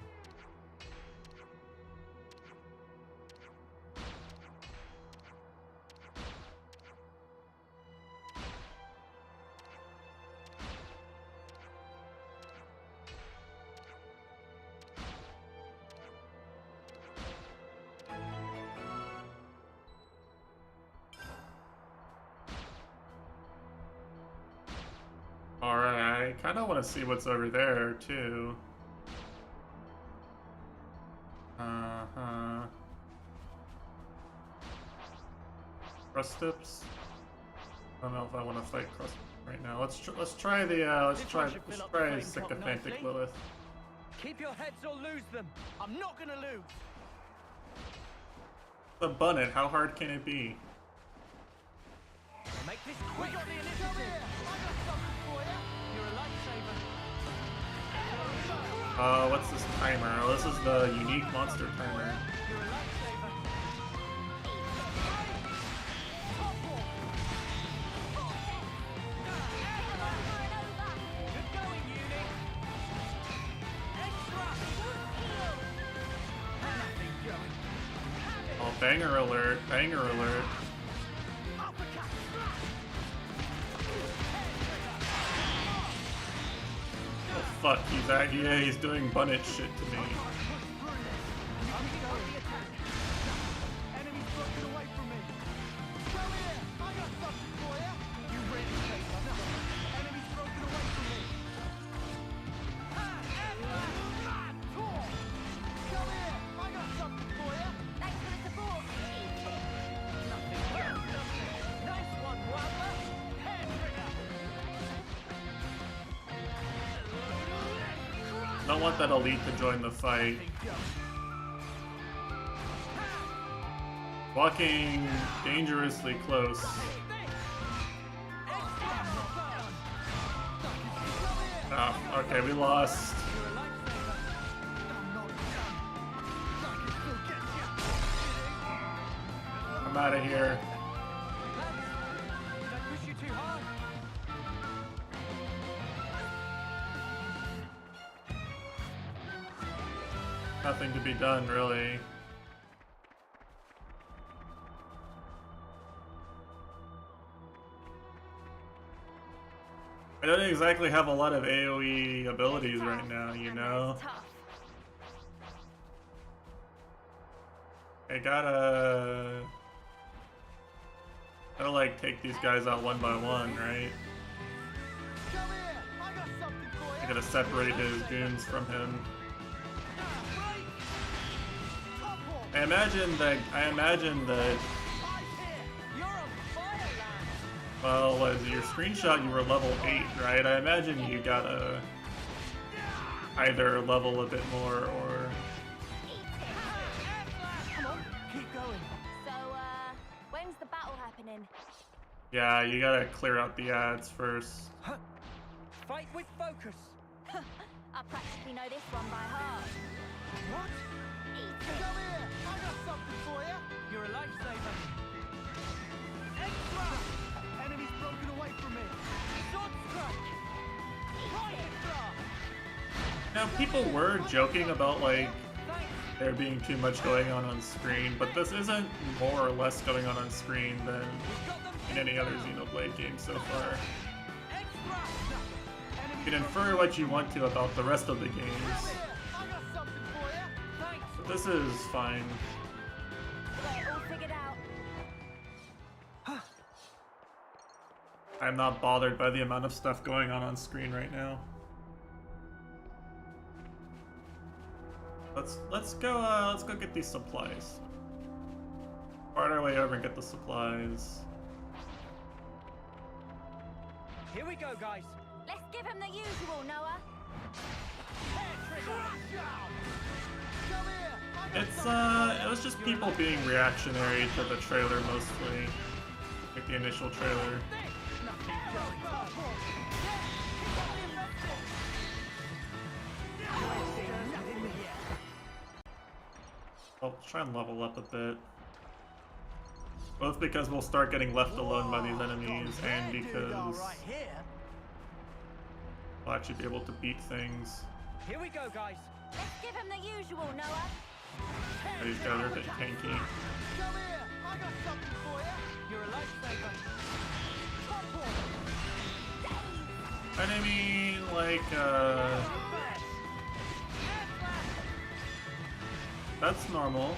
Alright, I kinda wanna see what's over there too. Crust tips? I don't know if I want to fight crust right now. Let's try sycophantic Lilith. Keep your heads or lose them. I'm not gonna lose. The bunnet, how hard can it be? We'll make this quick. We got the initiative. I got something for you. You're a lifesaver. What's this timer? Oh, this is the unique monster timer. You're a lifesaver. Oh, banger alert, banger alert. Oh fuck, he's doing Bunnit shit to me. Don't want that elite to join the fight. Walking dangerously close. Oh, okay, we lost. I'm out of here. Nothing to be done, really. I don't exactly have a lot of AoE abilities right now, you know? I gotta like take these guys out one by one, right? I gotta separate his goons from him. I imagine that well, was your screenshot you were level 8, right? I imagine you gotta either level a bit more or... Come on, keep going. So, when's the battle happening? Yeah, you gotta clear out the ads first. Fight with focus. I practically know this one by heart. What? Come here! I got something for you! You're a lifesaver. Extra! Enemy's broken away from me! Sword strike! Private blast! Now, people were joking about, like, there being too much going on screen, but this isn't more or less going on screen than in any other Xenoblade game so far. You can infer what you want to about the rest of the games. But this is fine. All figured out. I'm not bothered by the amount of stuff going on screen right now. Let's go get these supplies. Find our way over and get the supplies. Here we go, guys. Let's give him the usual, Noah. It was just people being reactionary to the trailer mostly. Like the initial trailer. I'll try and level up a bit. Both because we'll start getting left alone by these enemies and because we'll actually be able to beat things. Here we go, guys. Let's give him the usual, Noah. These guys are a bit tanky. Come here! I got something for you! You're a lifesaver. And I mean, like, that's normal.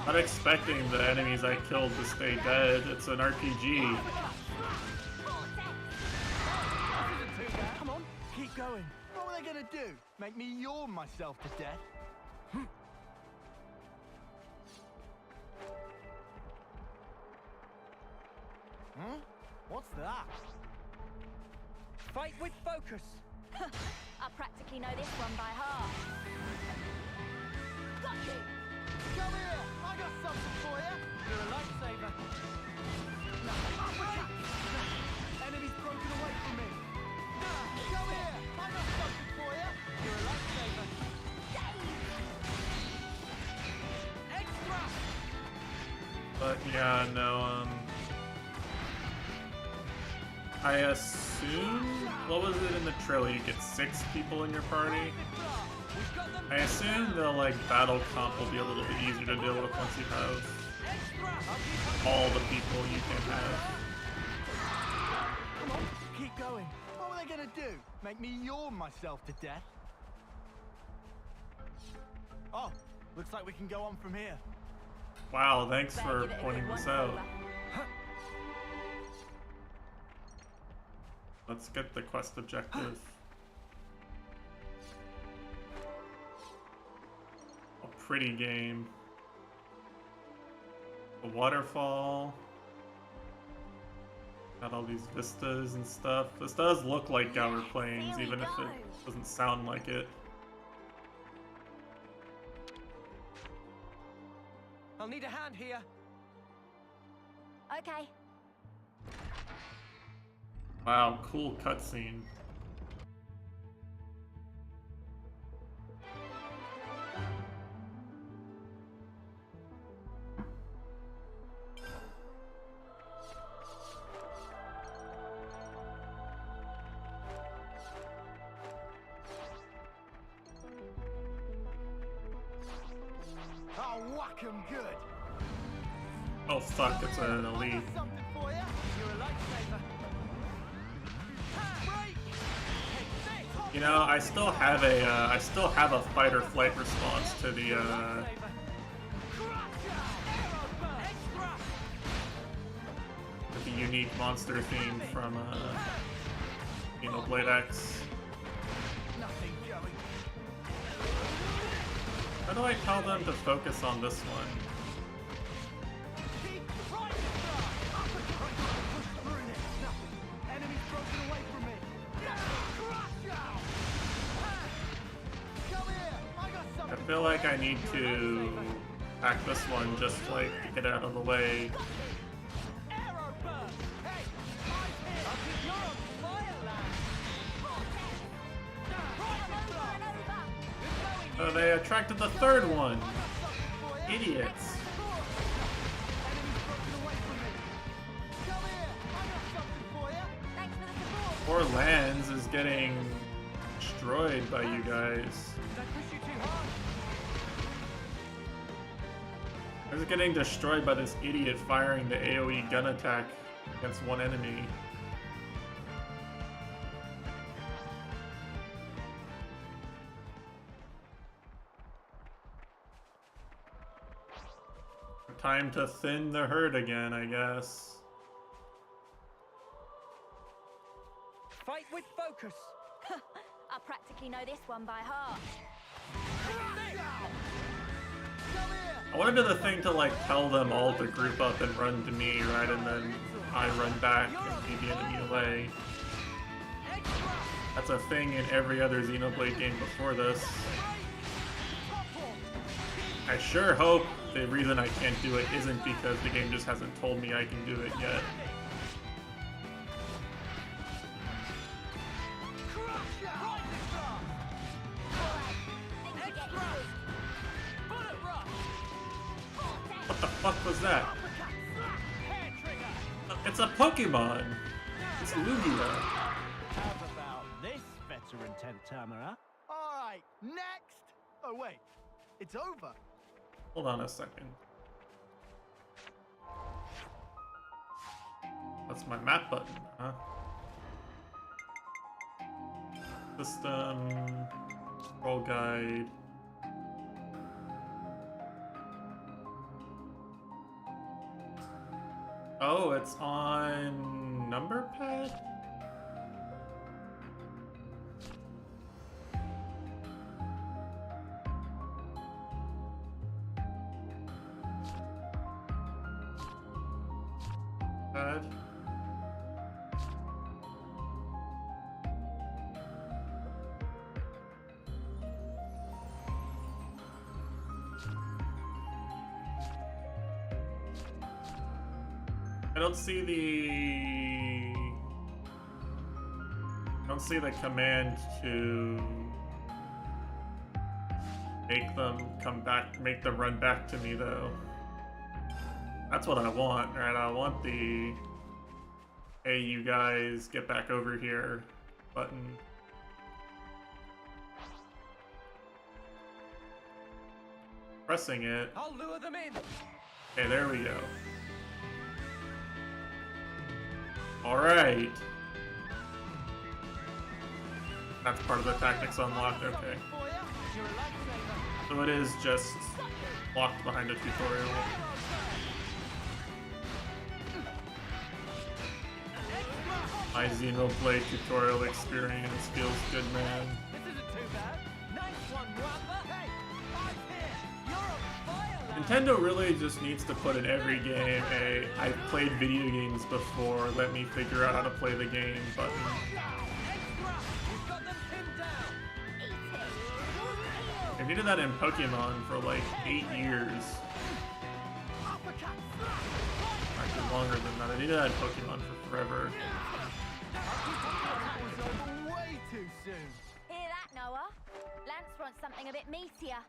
Not expecting the enemies I killed to stay dead. It's an RPG. Come on, keep going. What were they gonna do? Make me yawn myself to death? Huh? What's that? Fight with focus. I practically know this one by heart. Got you. Come here! I got something for you! You're a lifesaver. Enemy's broken away from me! Come here! I got something for you! You're a lifesaver. Extra! But yeah, no, I assume, what was it in the trailer? You get 6 people in your party. I assume the like battle comp will be a little bit easier to deal with once you have all the people you can have. Come on, keep going. What were they gonna do? Make me yawn myself to death? Oh, looks like we can go on from here. Wow, thanks for pointing this out. Let's get the quest objective. A pretty game. A waterfall. Got all these vistas and stuff. This does look like Gower Plains, even if it doesn't sound like it. I'll need a hand here. Okay. Wow, cool cutscene. I'll whack 'em good. Oh fuck, it's an elite. Something for you. You're a lifesaver. You know, I still have a fight or flight response to the unique monster theme from xenoblade X. Nothing going. How do I tell them to focus on this one? Enemy's broken away from me. Come here. I got I something. feel like I need to attack this one just like to get out of the way. Arrow burst. Hey, I'm here. You're on fire, lad. Oh, they attracted the third one. Idiots. Poor Lands is getting destroyed by you guys. It's getting destroyed by this idiot firing the AoE gun attack against one enemy. Time to thin the herd again, I guess. Fight with focus. I practically know this one by heart. I want to do the thing to like tell them all to group up and run to me, right? And then I run back and beat the enemy away. That's a thing in every other Xenoblade game before this. I sure hope the reason I can't do it isn't because the game just hasn't told me I can do it yet. What the fuck was that? It's a Pokemon! It's Lugia! How about this, veteran 10th timer, huh? Alright, next! Oh wait, it's over. Hold on a second. That's my map button, huh? System... Scroll guide... Oh, it's on number pad? Pad? I don't see the command to make them come back, make them run back to me though. That's what I want, right? I want the hey, you guys, get back over here button. Pressing it. I'll lure them in. Okay, there we go. Alright. That's part of the tactics unlocked, okay. So it is just locked behind a tutorial. My xenoblade tutorial experience feels good, man. This isn't too bad. Nice one, Wamba. Hey, I'm here. You're on fire, lad. Nintendo really just needs to put in every game a I've played video games before, let me figure out how to play the game button. We've got them pinned down. I needed that in Pokemon for like 8 years. Actually longer than that. I needed that in Pokemon for forever. That was over way too soon. Hear that, Noah? Lance wants something a bit meatier.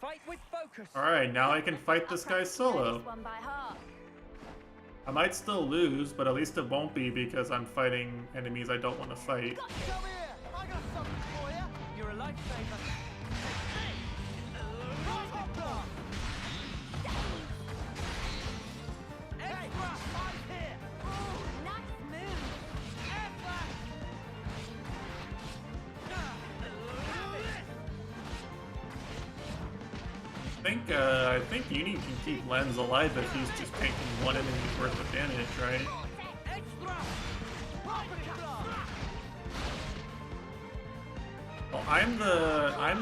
Fight with focus. Alright, now I can fight this guy solo. This one by heart. I might still lose, but at least it won't be because I'm fighting enemies I don't want to fight. Come here. I got something for you. You're a lifesaver. I think Uni can keep Lens alive if he's just taking one enemy's worth of damage, right? Well, I'm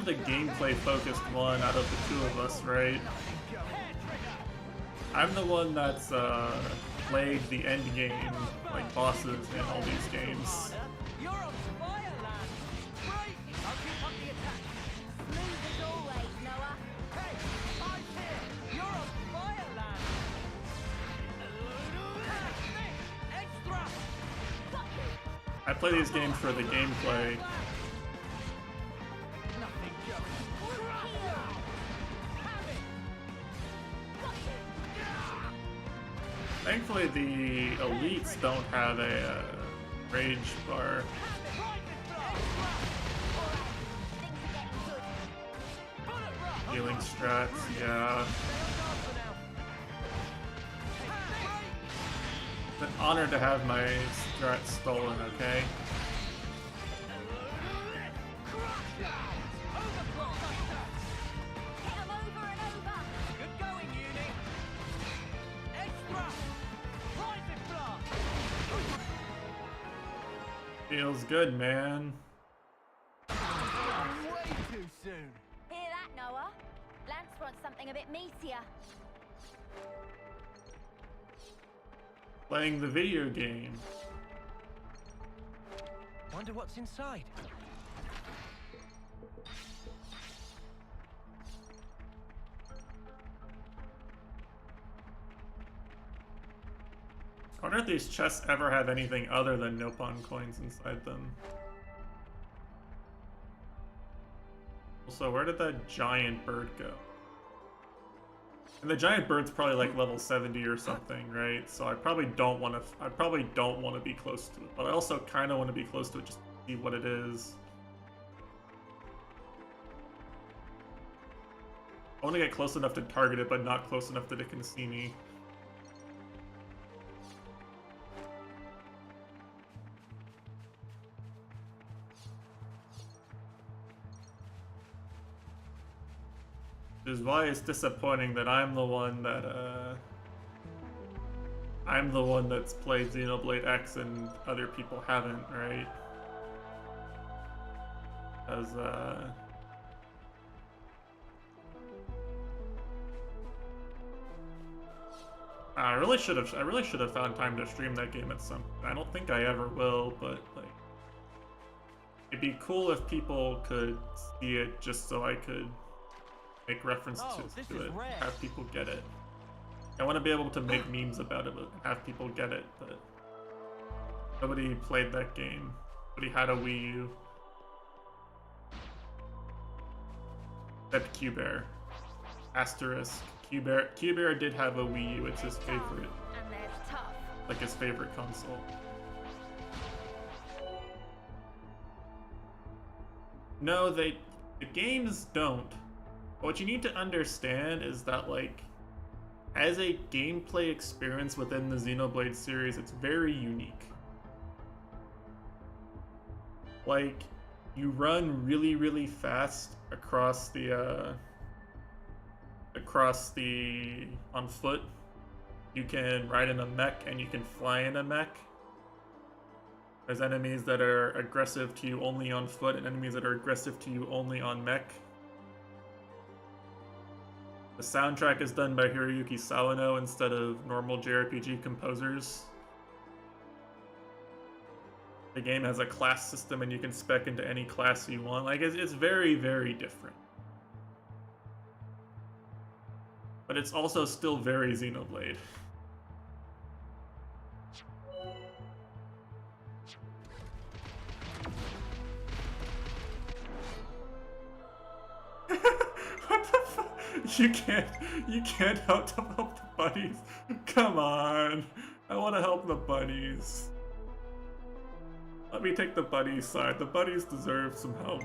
the gameplay focused one out of the two of us, right? I'm the one that's played the end game, like bosses in all these games. You're on fire, lad. Great. I'll keep up the attack. Smooth as always, Noah. Hey, I'm here. You're on fire, lad. Extra. I play these games for the gameplay. Nothing going. Thankfully, the elites don't have a rage bar. Healing strats, yeah. It's an honor to have my strats stolen, okay? Good going, Uni. Extra. Private blast. Feels good, man. Way too soon. Hear that, Noah? Lance wants something a bit meatier. Playing the video game. Wonder what's inside. I wonder if these chests ever have anything other than Nopon coins inside them. Also, where did that giant bird go? And the giant bird's probably like level 70 or something, right? So I probably don't want to be close to it, but I also kind of want to be close to it just to see what it is. I want to get close enough to target it, but not close enough that it can see me. Which is why it's disappointing that I'm the one that's played Xenoblade X and other people haven't, right? Because I really should have found time to stream that game at some point. I don't think I ever will, but like it'd be cool if people could see it just so I could make reference to it, have people get it. I want to be able to make memes about it and have people get it, but nobody played that game. Nobody had a Wii U. Except Q-Bear. Asterisk Q-Bear did have a Wii U. It's his favorite, And there's tough. like his favorite console. No, the games don't. What you need to understand is that, like, as a gameplay experience within the Xenoblade series, it's very unique. Like, you run really, really fast across the on foot. You can ride in a mech and you can fly in a mech. There's enemies that are aggressive to you only on foot and enemies that are aggressive to you only on mech. The soundtrack is done by Hiroyuki Sawano instead of normal JRPG composers. The game has a class system and you can spec into any class you want. Like, it's very, very different. But it's also still very Xenoblade. What the fuck? You can't help the buddies. Come on. I want to help the buddies. Let me take the buddies' side. The buddies deserve some help.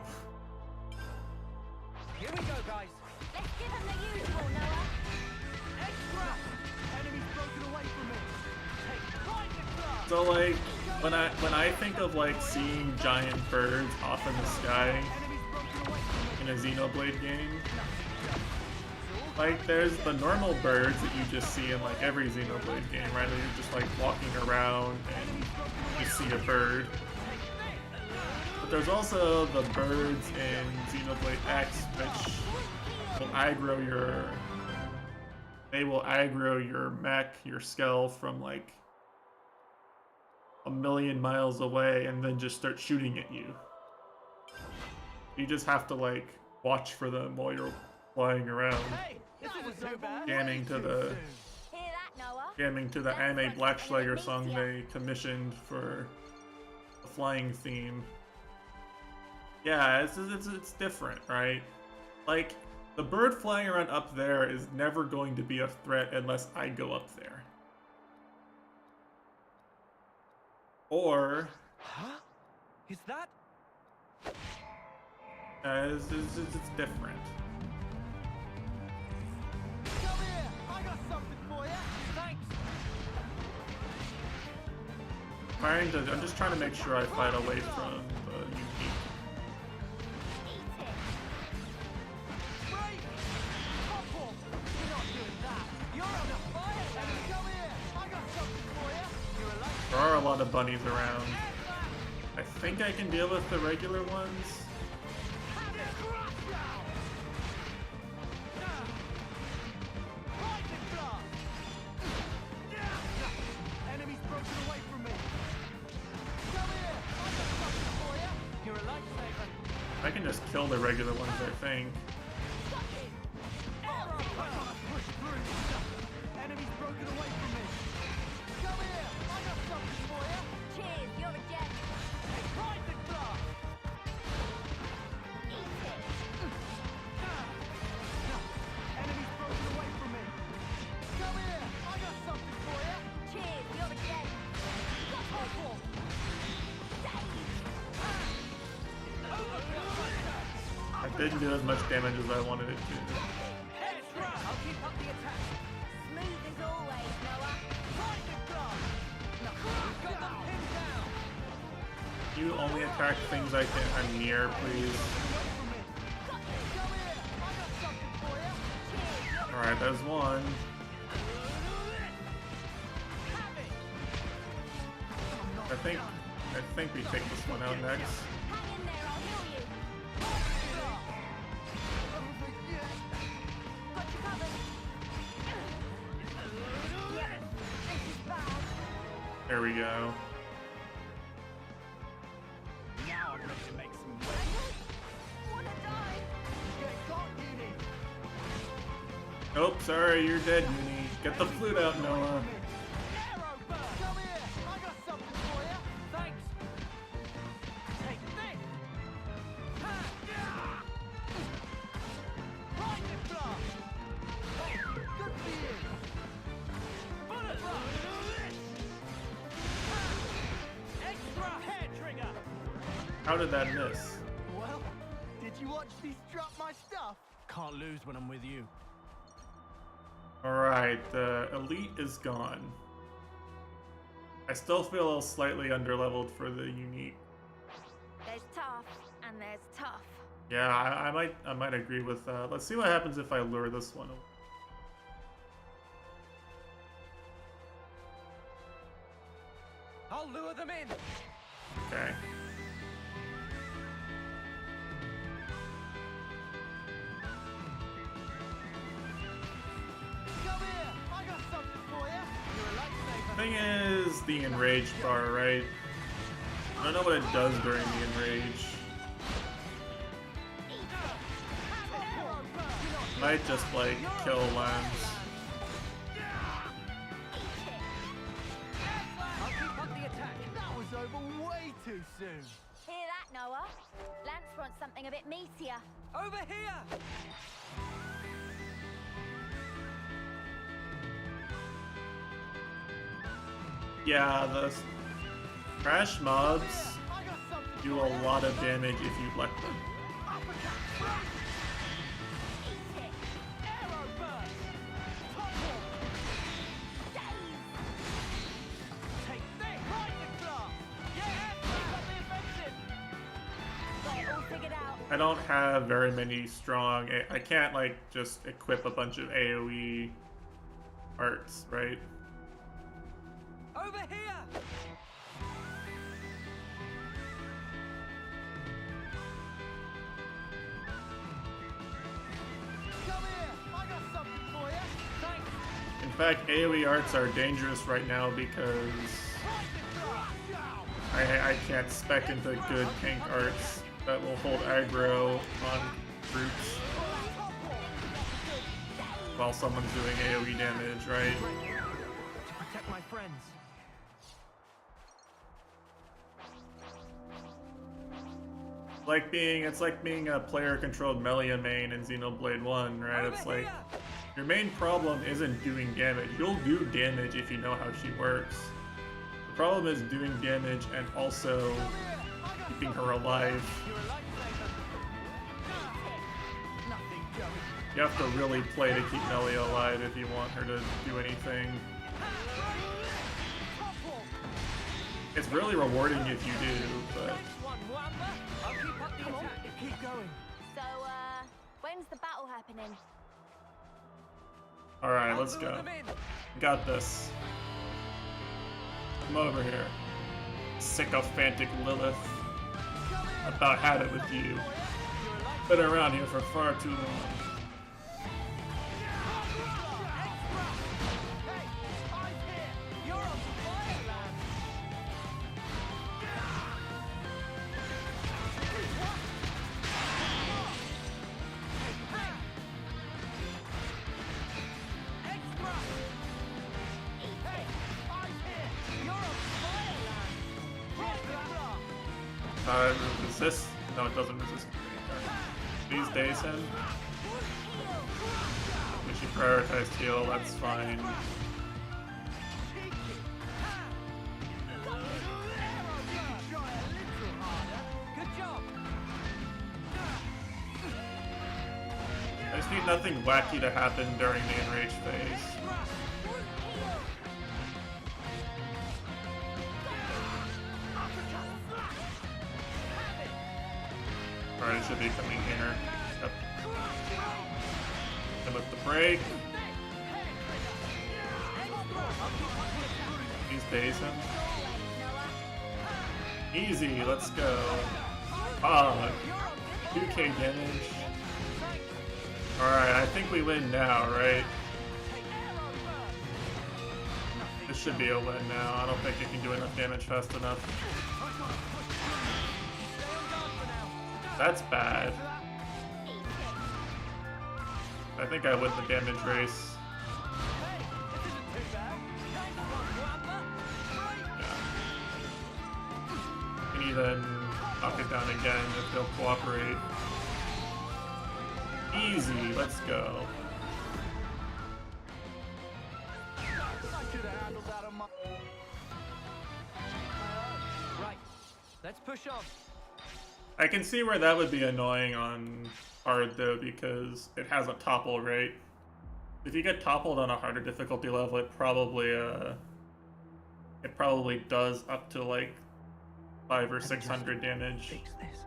Here we go, guys. Let's give him the usual, Noah. Extra! Enemies broken away from me. Take lightning blast. So like when I think of like seeing giant birds off in the sky in a Xenoblade game, like there's the normal birds that you just see in like every Xenoblade game, right? You're just like walking around and you see a bird. But there's also the birds in Xenoblade X which will aggro your mech, your skull from like a million miles away and then just start shooting at you. You just have to like watch for them while you're flying around. Hey, this isn't so bad. Jamming to the anime Blackschlager song they commissioned for the flying theme. Yeah, it's different, right? Like, the bird flying around up there is never going to be a threat unless I go up there. Or... Huh? Is that? It's different. Come here! I got something for you! Thanks! I'm just trying to make sure I fight away from the unique. Break! Couple! You're not doing that! You're under fire! Come here! I got something for you! You're alive! There are a lot of bunnies around. I think I can deal with the regular ones. Enemies broken away from me! Come here! I got something for you! You're a lifesaver! I can just kill the regular ones, I think. Push through! Enemies broken away from me! Come here! I got something for you! Cheers, you're a gem. Lightning blast! Eat it. Enemies broken away from me! Come here! I got something for you! Cheers, you're a gem. Couple! I didn't do as much damage as I wanted it to. Extra! I'll keep up the attack! Smooth as always, Noah. Lightning blast! Got them pinned down! You only attack things I'm near, please. Come here! I got something for you! Alright, there's one. I think we take this one out next. Hang in there, I'll heal you. Got you covered. Yes, this is bad. There we go. Now I'm ready to make some noise. Wanna die? Get got, Uni! Nope, sorry, you're dead, Uni. Get the flute out, Noah. Arrow burst! Come here! I got something for you! Thanks! Take this! Ha! Lightning blast! How did that miss? Well, did you watch me strut my stuff? Can't lose when I'm with you. Alright, the elite is gone. I still feel slightly underleveled for the unique. There's tough, and there's tough. Yeah, I might agree with that. Let's see what happens if I lure this one. I'll lure them in. Okay. Come here, I got something for you. You're a lifesaver. Thing is the enrage bar, right? I don't know what it does during the enrage. Might just like kill lambs. I'll keep up the attack. That was over way too soon. Hear that, Noah? Lance wants something a bit meatier. Over here. Yeah, the crash mobs do a lot of damage if you let them. I don't have very many strong. I can't like just equip a bunch of AoE arts, right? Over here. Come here, I got something for you. Thanks. In fact, AoE arts are dangerous right now because I can't spec into good tank arts that will hold aggro on groups while someone's doing AoE damage, right? To protect my friends. It's like being a player-controlled Melia main in Xenoblade 1, right? It's like your main problem isn't doing damage. You'll do damage if you know how she works. The problem is doing damage and also keeping her alive. You have to really play to keep Melia alive if you want her to do anything. It's really rewarding if you do, but... Keep going. So, when's the battle happening? Alright, let's go. Got this. Come over here. Sycophantic Lilith. About had it with you. Been around here for far too long. Resist? No, it doesn't resist. These days, him. We should prioritize heal, that's fine. I just need nothing wacky to happen during the enrage phase. Alright, it should be coming here. Yep. And with the break. These days him. Easy, let's go. Ah, 2k damage. Alright, I think we win now, right? This should be a win now. I don't think it can do enough damage fast enough. That's bad. I think I win the damage race. Yeah. Can even knock it down again if they'll cooperate. Easy, let's go. Right, let's push on. I can see where that would be annoying on hard though, because it has a topple, right? If you get toppled on a harder difficulty level, it probably does up to like 500 or 600 damage. Fix this.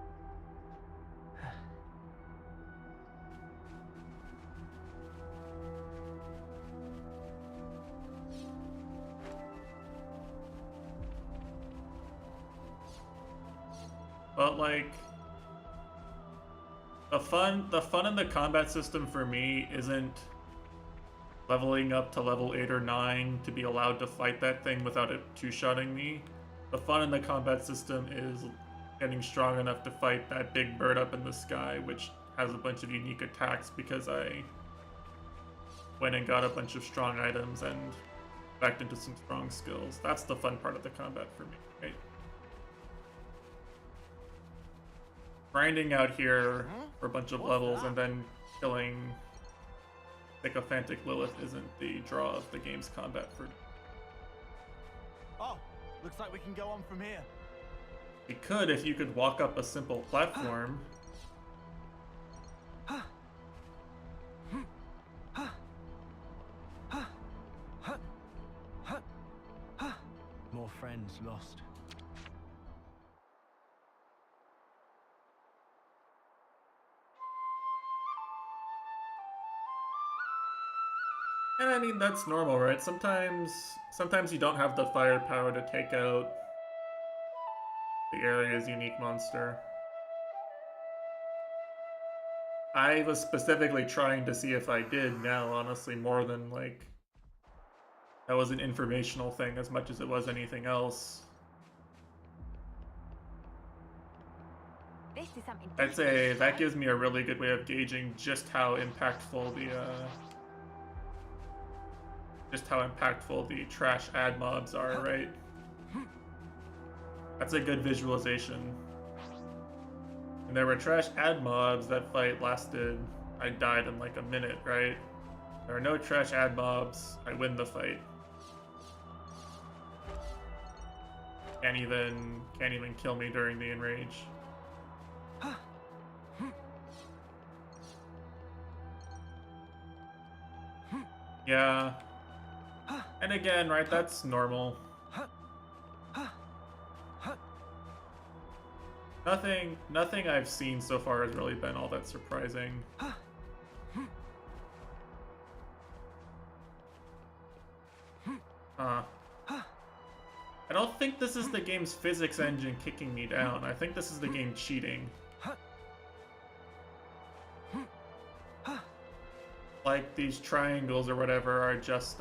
But like the fun in the combat system for me isn't leveling up to level 8 or 9 to be allowed to fight that thing without it two-shotting me. The fun in the combat system is getting strong enough to fight that big bird up in the sky, which has a bunch of unique attacks because I went and got a bunch of strong items and backed into some strong skills. That's the fun part of the combat for me, right? Grinding out here for a bunch of levels and then killing Sycophantic Lilith isn't the draw of the game's combat for me. Oh, looks like we can go on from here. You could if you could walk up a simple platform. More friends lost. And I mean, that's normal, right? Sometimes you don't have the firepower to take out the area's unique monster. I was specifically trying to see if I did now, honestly, more than like that was an informational thing as much as it was anything else. This is something I'd say that gives me a really good way of gauging just how impactful the trash ad mobs are, right? That's a good visualization. And there were trash ad mobs that fight lasted, I died in like a minute, right? There are no trash ad mobs, I win the fight. Can't even kill me during the enrage. Yeah. And again, right, that's normal. Nothing I've seen so far has really been all that surprising. I don't think this is the game's physics engine kicking me down. I think this is the game cheating. Like these triangles or whatever are just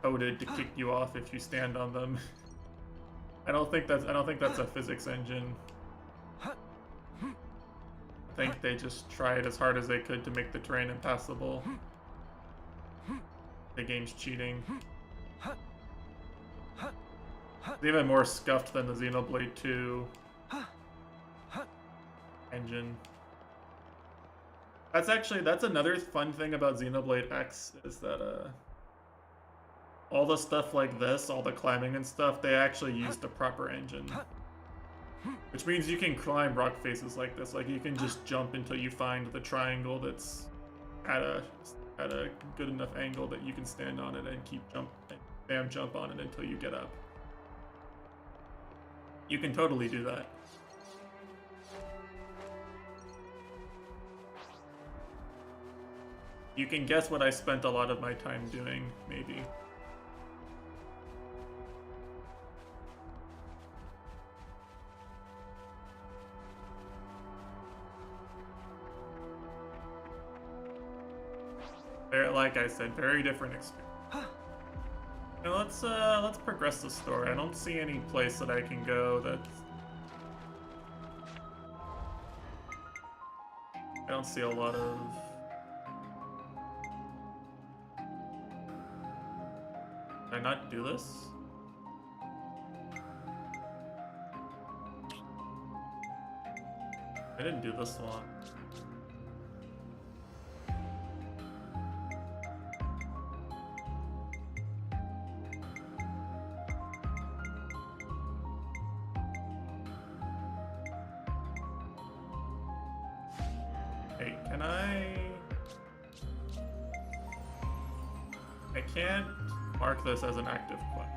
coded to kick you off if you stand on them. I don't think that's a physics engine. I think they just tried as hard as they could to make the terrain impassable. The game's cheating. It's even more scuffed than the Xenoblade 2 engine. That's another fun thing about Xenoblade X is that all the stuff like this, all the climbing and stuff, they actually use the proper engine. Which means you can climb rock faces like this. Like you can just jump until you find the triangle that's at a good enough angle that you can stand on it and keep jump on it until you get up. You can totally do that. You can guess what I spent a lot of my time doing, maybe. Like I said, very different experience. Now let's progress the story. I don't see any place that I can go that's... I don't see a lot of... Did I not do this? I didn't do this one. Wait, can I can't mark this as an active quest.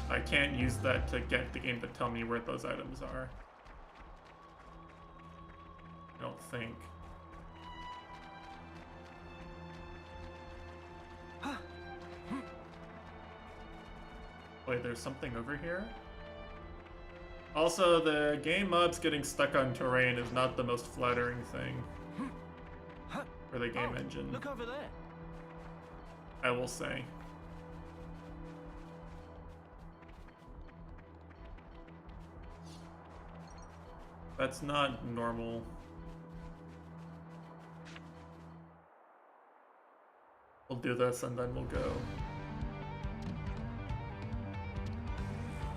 I can't use that to get the game to tell me where those items are. I don't think. Wait, there's something over here? Also, the game mods getting stuck on terrain is not the most flattering thing for the game engine. Look over there. I will say. That's not normal. We'll do this and then we'll go.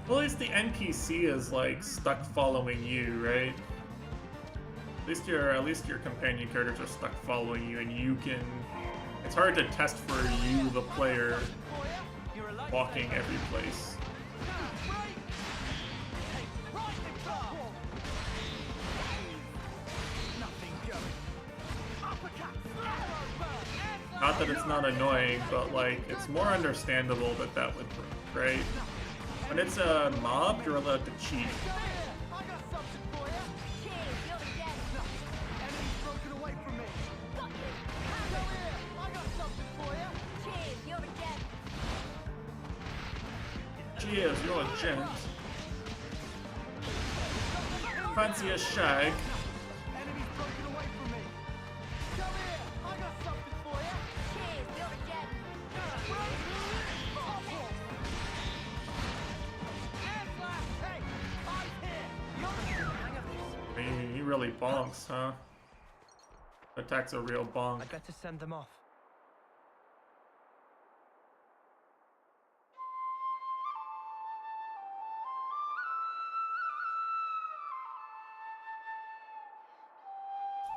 Well, at least the NPC is like stuck following you, right? At least your companion characters are stuck following you, and you can. It's hard to test for you, the player, walking every place. Not that it's not annoying, but like it's more understandable that that would work, right? When it's a mob, you're allowed to cheat. Cheers, you're a gent. Fancy a shag? He really bonks, huh? Attack's a real bonk. I'd better send them off.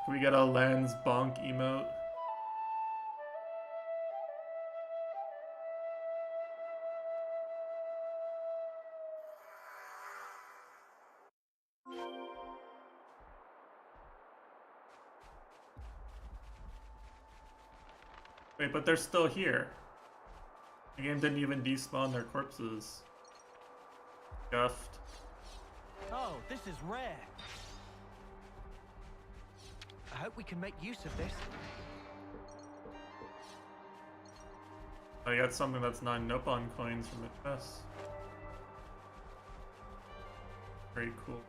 Can we get a lens bonk emote? Wait, but they're still here. The game didn't even despawn their corpses. Guffed. Oh, this is rare. I hope we can make use of this. I got something that's not Nopon coins from the chest. Very cool.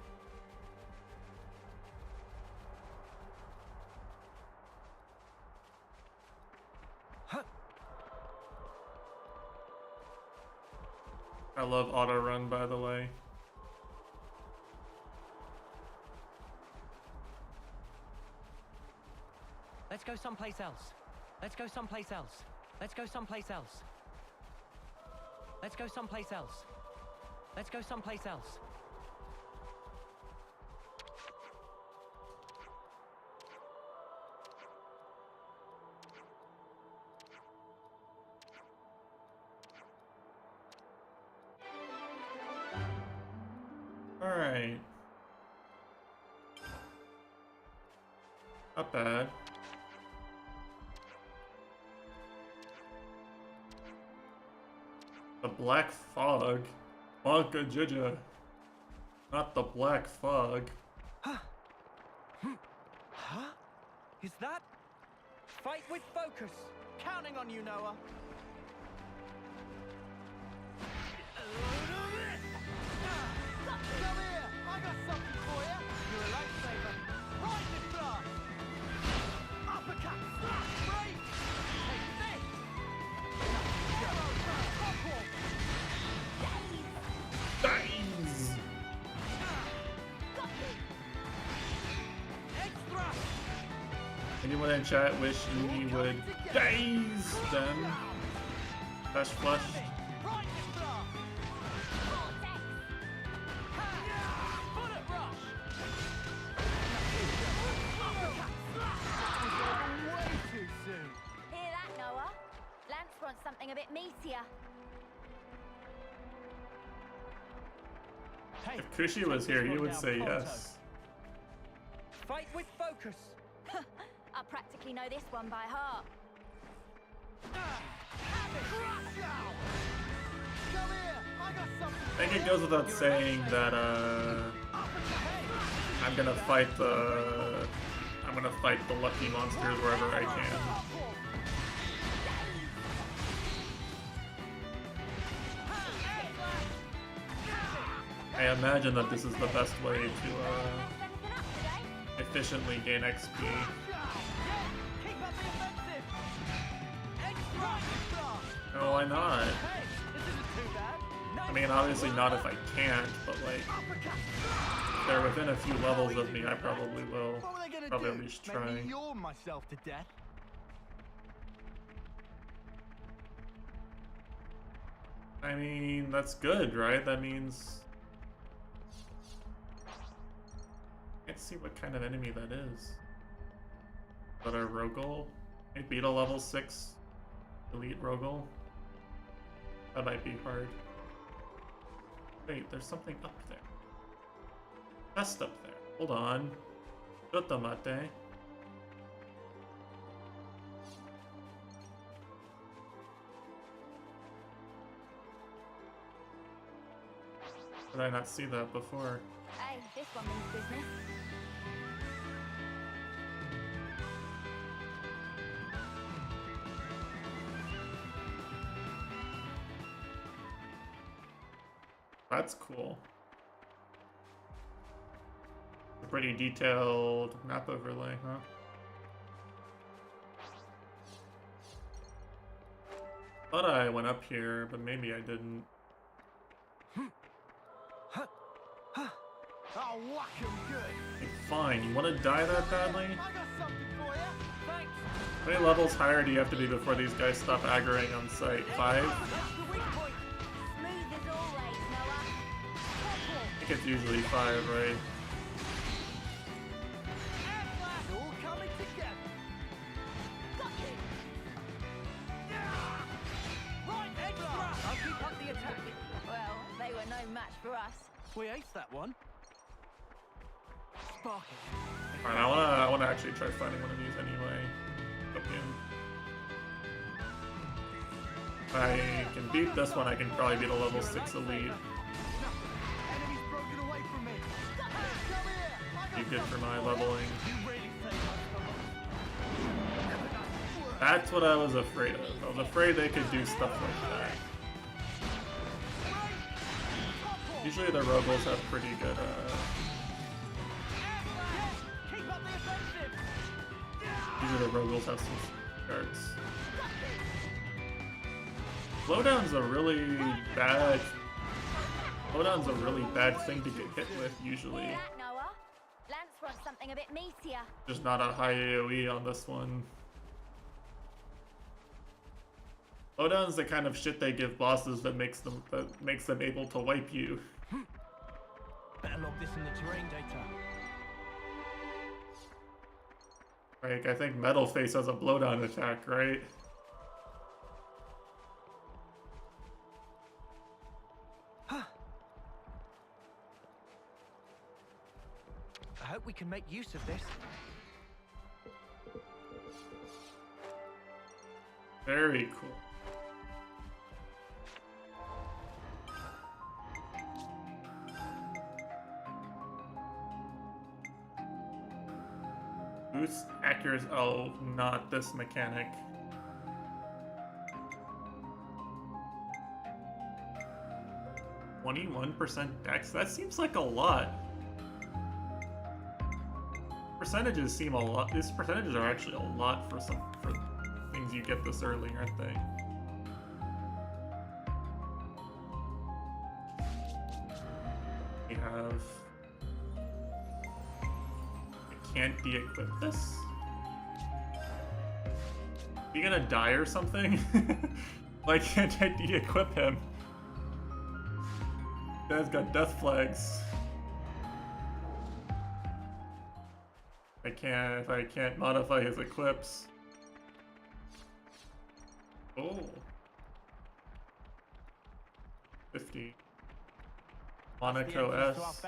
I love auto run, by the way. Let's go someplace else. Let's go someplace else. Let's go someplace else. Let's go someplace else. Let's go someplace else. All right. Not bad. The Black Fog? Wonka Jija. Not the Black Fog. Huh? Is that? Fight with focus. Counting on you, Noah. Come here! I got something for you! You're a lifesaver. Right this blast! Uppercut! Break! Take this! Arrow burst! Hopwalk! Daze! Got me! Edge thrust! Anyone in chat wish Uni would daze them? Flash flush. Right this blast! Vortex! Bullet rush! Way too soon. Hear that, Noah? Lance wants something a bit meatier. Hey, If Kushi was here, he would say yes. Fight with focus. I practically know this one by heart. I think it goes without saying that I'm gonna fight the lucky monsters wherever I can. I imagine that this is the best way to efficiently gain XP. No, why not? I mean, obviously not if I can't, but like, if they're within a few levels of me, I probably will. Probably at least try. Make me yawn myself to death. I mean, that's good, right? That means... Can't see what kind of enemy that is. Is that a Rogol? I beat a level 6 elite Rogol? That might be hard. Wait, there's something up there. Chest up there. Hold on. Yotamate. Did I not see that before? Hey, this one means business. That's cool. A pretty detailed map overlay, huh? Thought I went up here, but maybe I didn't. I'll whack him good. Hey, fine, you want to die that badly? I got something for you. Thanks. How many levels higher do you have to be before these guys stop aggroing on site? 5? Smooth as always, Noah. I think it's usually 5, right? All coming together. Got it. Right, extra. I'll keep up the attack. Well, they were no match for us. We aced that one. Spark it. Alright, I wanna actually try fighting one of these anyway. If I can beat this one, I can probably beat a level 6 elite. Enemy's broken away from me. Come here. Be good for my leveling. You really think That's what I was afraid of. I was afraid they could do stuff like that. Usually the Rogals have pretty good, keep up the offensive. usually the Rogals have some guards. Slowdown's a really bad... Slowdown's a really bad thing to get hit with, usually. Hear that, Noah? Lance wants something a bit meatier. There's not a high AoE on this one. Slowdown's the kind of shit they give bosses that makes them able to wipe you. Better log this in the terrain data. Like, I think Metal Face has a blowdown attack, right? I hope we can make use of this. Very cool. Boost accuracy. Oh, not this mechanic. %21 dex? That seems like a lot. Percentages seem a lot. These percentages are actually a lot for things you get this early, aren't they? We have... I can't de-equip this? You gonna die or something? Why can't I de-equip him? Guy's got death flags. If I can't modify his equips. Oh. 50. Monaco S,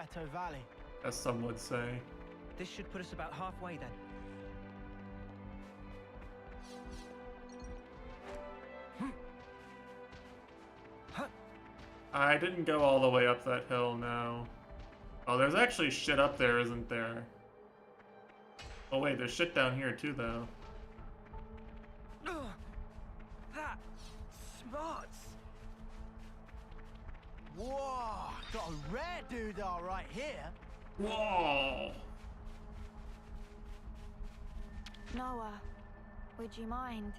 as some would say. This should put us about halfway then. I didn't go all the way up that hill, no. Oh, there's actually shit up there, isn't there? Oh wait, there's shit down here too, though. That smarts. Whoa, got a rare doodah right here. Whoa! Noah, would you mind?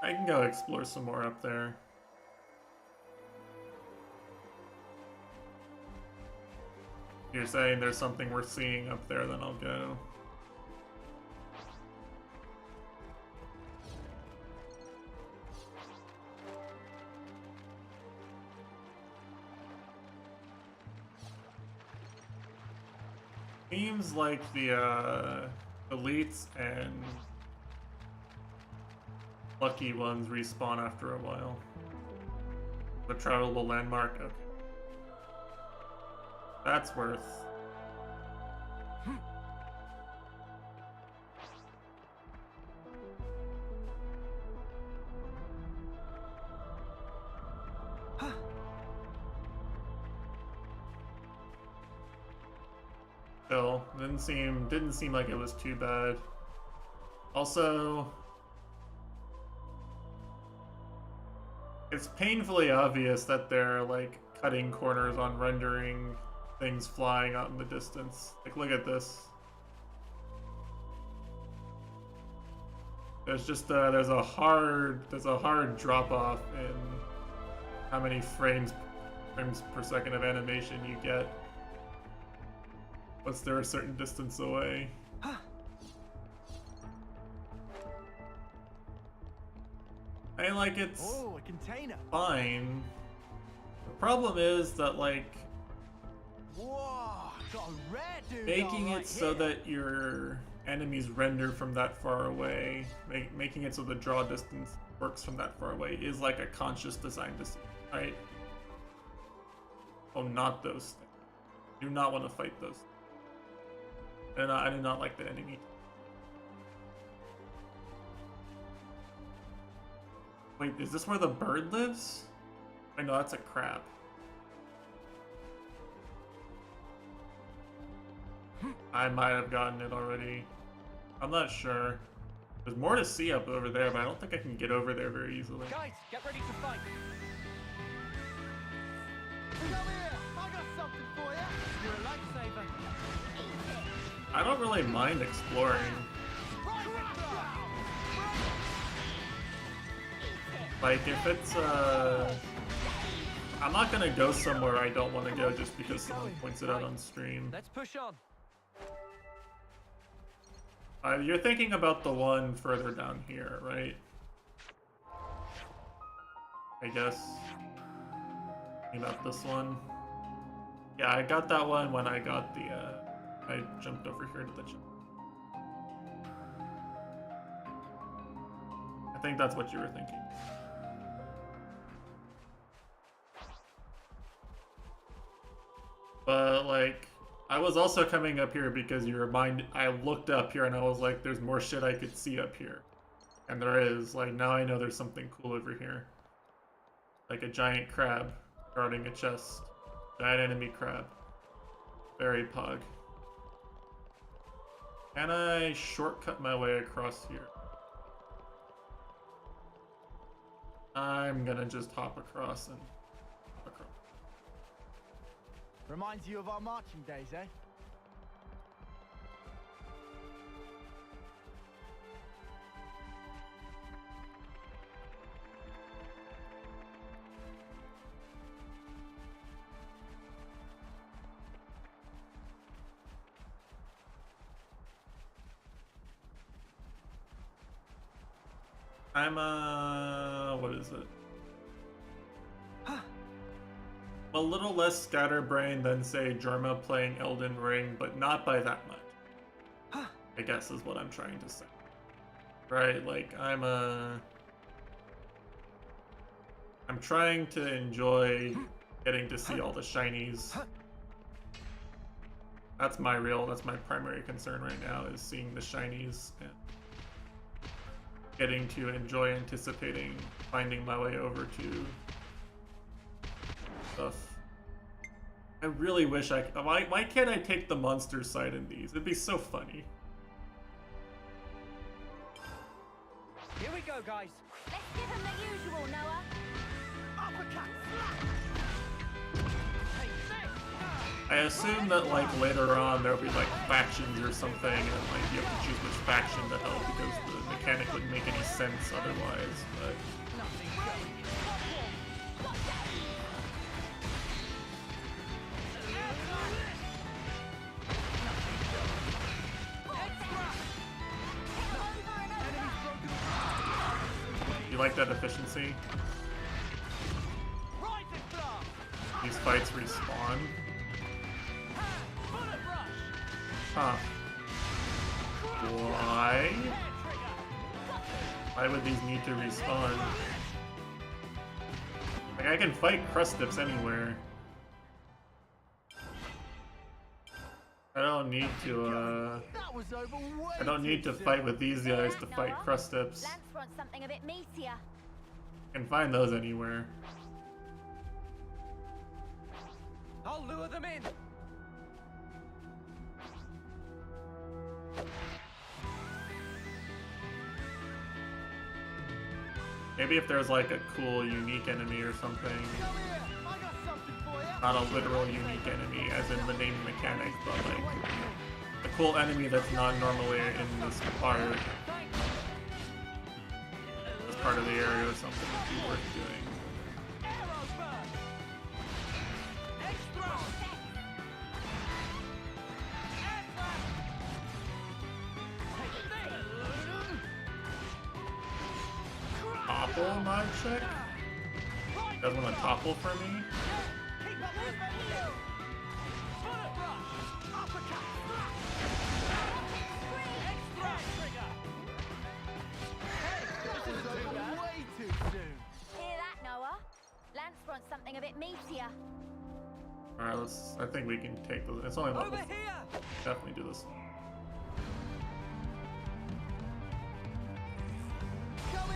I can go explore some more up there. If you're saying there's something worth seeing up there, then I'll go. Seems like the elites and lucky ones respawn after a while. The travelable landmark, okay. That's worth. Still, didn't seem like it was too bad. Also, it's painfully obvious that they're like cutting corners on rendering things flying out in the distance. Like, look at this. There's just there's a hard drop off in how many frames per second of animation you get once they're a certain distance away. I like it's a container. Fine. The problem is that like whoa, got a rare doodah making right it so here. that your enemies render from that far away, making it so the draw distance works from that far away is like a conscious design decision, right? Oh, not those things. Do not want to fight those. And I do not like the enemy. Wait, is this where the bird lives? I know that's a crab. I might have gotten it already. I'm not sure. There's more to see up over there, but I don't think I can get over there very easily. Guys, get ready to fight. Come here, I got something for you. You're a lifesaver. I don't really mind exploring. Like, if it's, I'm not gonna go somewhere I don't want to go just because someone points it out on stream. Let's push on. You're thinking about the one further down here, right? I guess. About this one. Yeah, I got that one when I got the, I jumped over here to the jump. I think that's what you were thinking. But, like, I was also coming up here because you reminded, I looked up here and I was like, there's more shit I could see up here. And there is. Like, now I know there's something cool over here. Like a giant crab guarding a chest. Giant enemy crab. Very pog. Can I shortcut my way across here? I'm gonna just hop across and hop across. Reminds you of our marching days, eh? I'm what is it? A little less scatterbrained than, say, Germa playing Elden Ring, but not by that much. I guess is what I'm trying to say. Right, like, I'm I'm trying to enjoy getting to see all the shinies. That's my primary concern right now, is seeing the shinies and getting to enjoy anticipating finding my way over to stuff. I really wish why can't I take the monster side in these? It'd be so funny. Here we go, guys. Let's give him the usual, Noah. Uppercut! I assume that like later on there'll be like factions or something, and like you have to choose which faction to help because the mechanic wouldn't make any sense otherwise. But you like that efficiency? These fights respawn. Huh. Why? Why would these need to respawn? Like, I can fight Crustips anywhere. I don't need to, I don't need to fight with these guys to fight Crustips. Lance wants something a bit meatier. I can find those anywhere. I'll lure them in. Maybe if there's like a cool, unique enemy or something. Not a literal unique enemy, as in the name mechanic, but like a cool enemy that's not normally in this part of the area or something would be worth doing. Topple mod check? You guys want to topple for me? Hear that, Noah? Lance wants something a bit meatier. Alright, I think we can take this. It's only level. Over here. Definitely do this.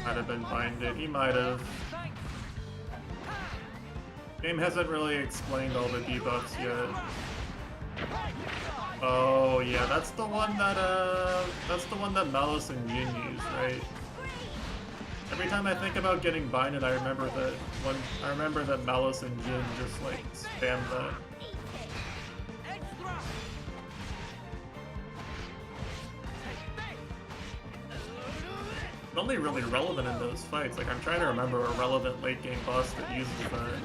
Might have been binded. He might have. Game hasn't really explained all the debuffs yet. Oh yeah, that's the one that Malice and Jin use, right? Every time I think about getting binded, I remember that Malice and Jin just like spam that. It's only really relevant in those fights. Like, I'm trying to remember a relevant late game boss that uses that.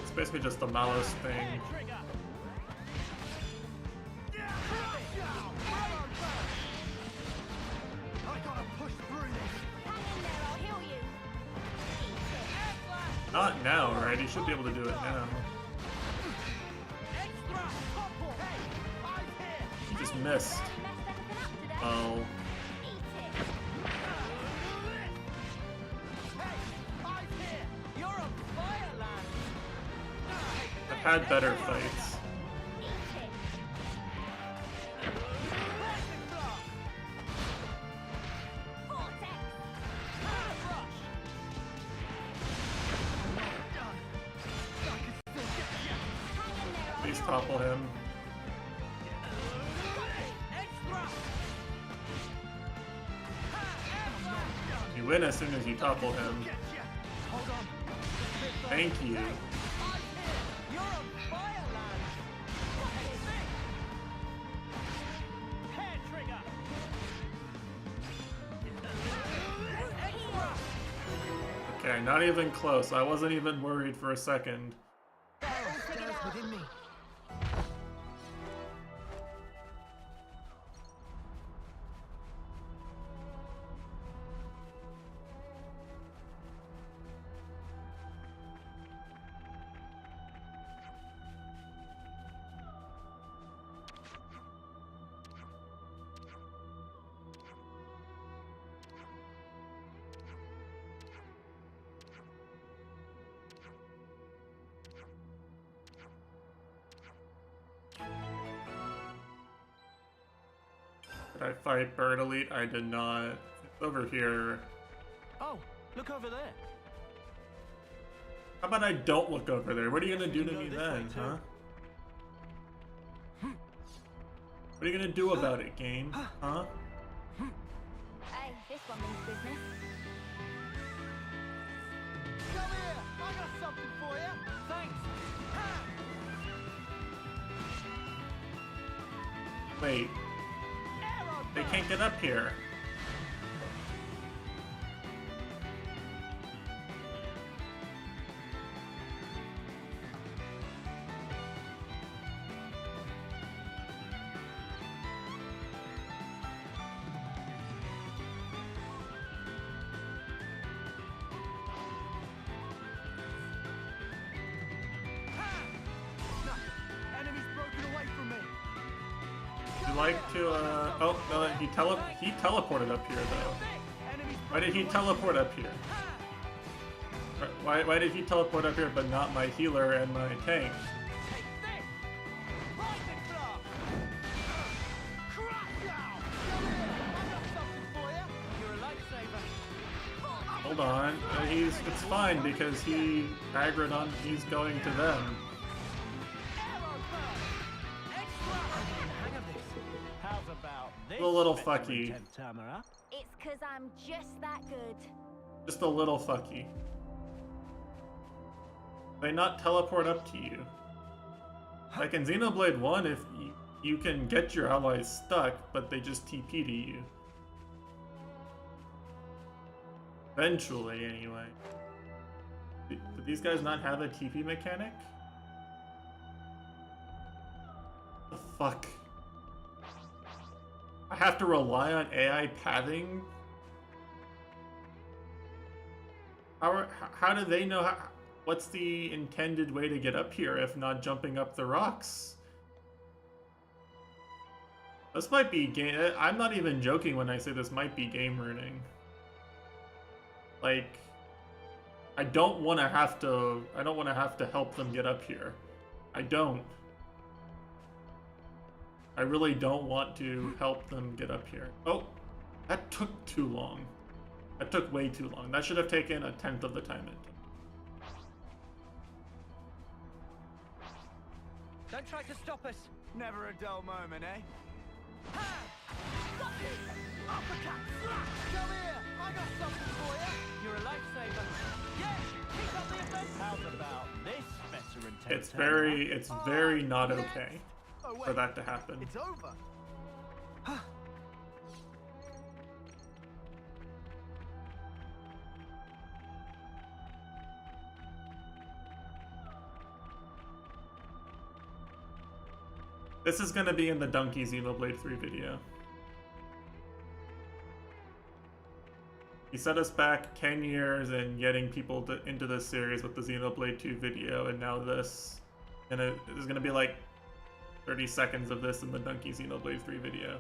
It's basically just the Malice thing. Not now, right? He should be able to do it now. He just missed. Oh. I've had better fights. Please topple him. You win as soon as you topple him. Thank you. Okay, not even close. I wasn't even worried for a second. Within me. I fight Bird Elite? I did not. It's over here. Oh, look over there. How about I don't look over there? What are you gonna do to me this way then, too. huh? What are you gonna do about it, game? Huh? Hey, this one means business. Come here! I got something for you! Thanks! Wait. They can't get up here. Enemy's broken away from me! Would you like to, oh, no, he teleported up here, though. Why did he teleport up here? Why did he teleport up here but not my healer and my tank? Hold on, it's fine because he aggroed on, he's going to them. How's about this? A little veteran fucky. temp-timer, huh? It's 'cause I'm just that good. Just a little fucky. They not teleport up to you. Like in Xenoblade 1, if you can get your allies stuck, but they just TP to you. Eventually, anyway. Do these guys not have a TP mechanic? The fuck? I have to rely on AI pathing? How do they know what's the intended way to get up here if not jumping up the rocks? This might be game. I'm not even joking when I say this might be game ruining. Like, I don't want to have to help them get up here. I don't. I really don't want to help them get up here. Oh, that took too long. That took way too long. That should have taken 1/10 of the time it took. Don't try to stop us. Never a dull moment, eh? Ha! Got this! Uppercut! Slap! Come here! I got something for you! You're a lifesaver. Yeah! Keep up the offense! How's about this veteran It's very not okay Oh, for that to happen. It's over! This is gonna be in the Donkey Xenoblade 3 video. He set us back 10 years in getting people into this series with the Xenoblade 2 video, and now this. And there's gonna be like 30 seconds of this in the Donkey Xenoblade 3 video.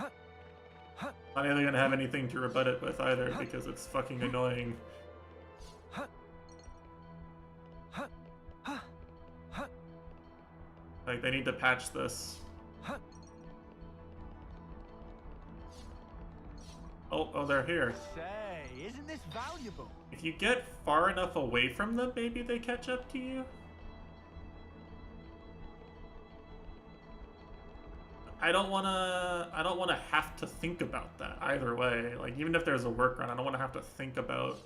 Not really gonna have anything to rebut it with either, because it's fucking annoying. Like, they need to patch this. Oh, they're here. Say, isn't this valuable? If you get far enough away from them, maybe they catch up to you? I don't wanna have to think about that either way. Like, even if there's a workaround, I don't wanna have to think about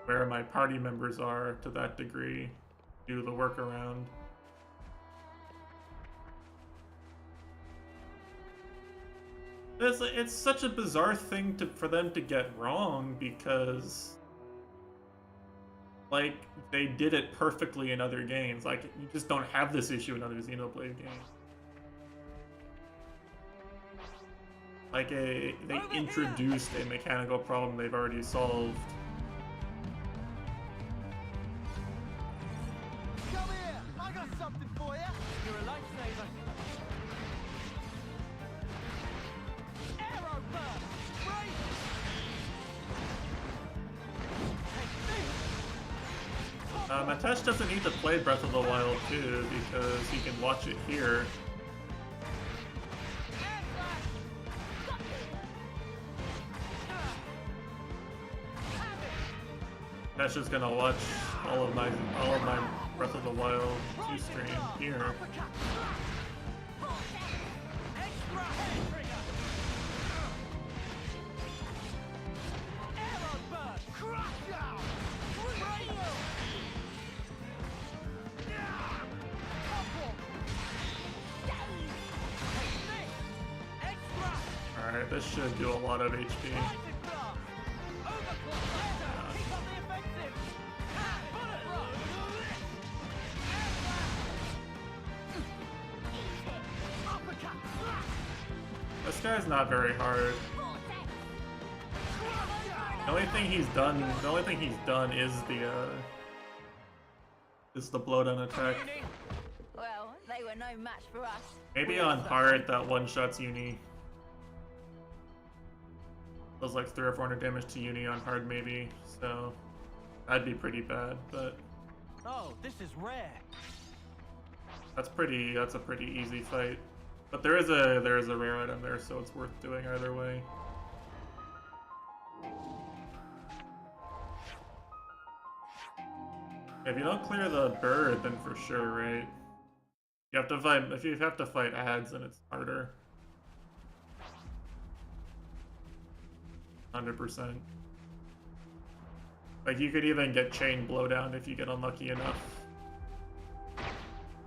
where my party members are to that degree. Do the workaround. It's such a bizarre thing for them to get wrong, because like, they did it perfectly in other games. Like, you just don't have this issue in other Xenoblade games. Like, they introduced a mechanical problem they've already solved. Come here! I got something for you! You're a lifesaver. Arrow burst! Break! Matesh doesn't need to play Breath of the Wild 2 because he can watch it here. Ash is gonna watch all of my Breath of the Wild 2 stream here. Alright, this should do a lot of HP. This guy's not very hard. The only thing he's done is the blowdown attack. Well, they were no match for us. Maybe on hard that one-shots Uni. Does like 300 or 400 damage to Uni on hard maybe, so that'd be pretty bad, but Oh, this is rare. that's a pretty easy fight. But there is a rare item there, so it's worth doing either way. If you don't clear the bird, then for sure, right? You have to fight, if you have to fight ads, then it's harder. 100%. Like, you could even get chain blowdown if you get unlucky enough.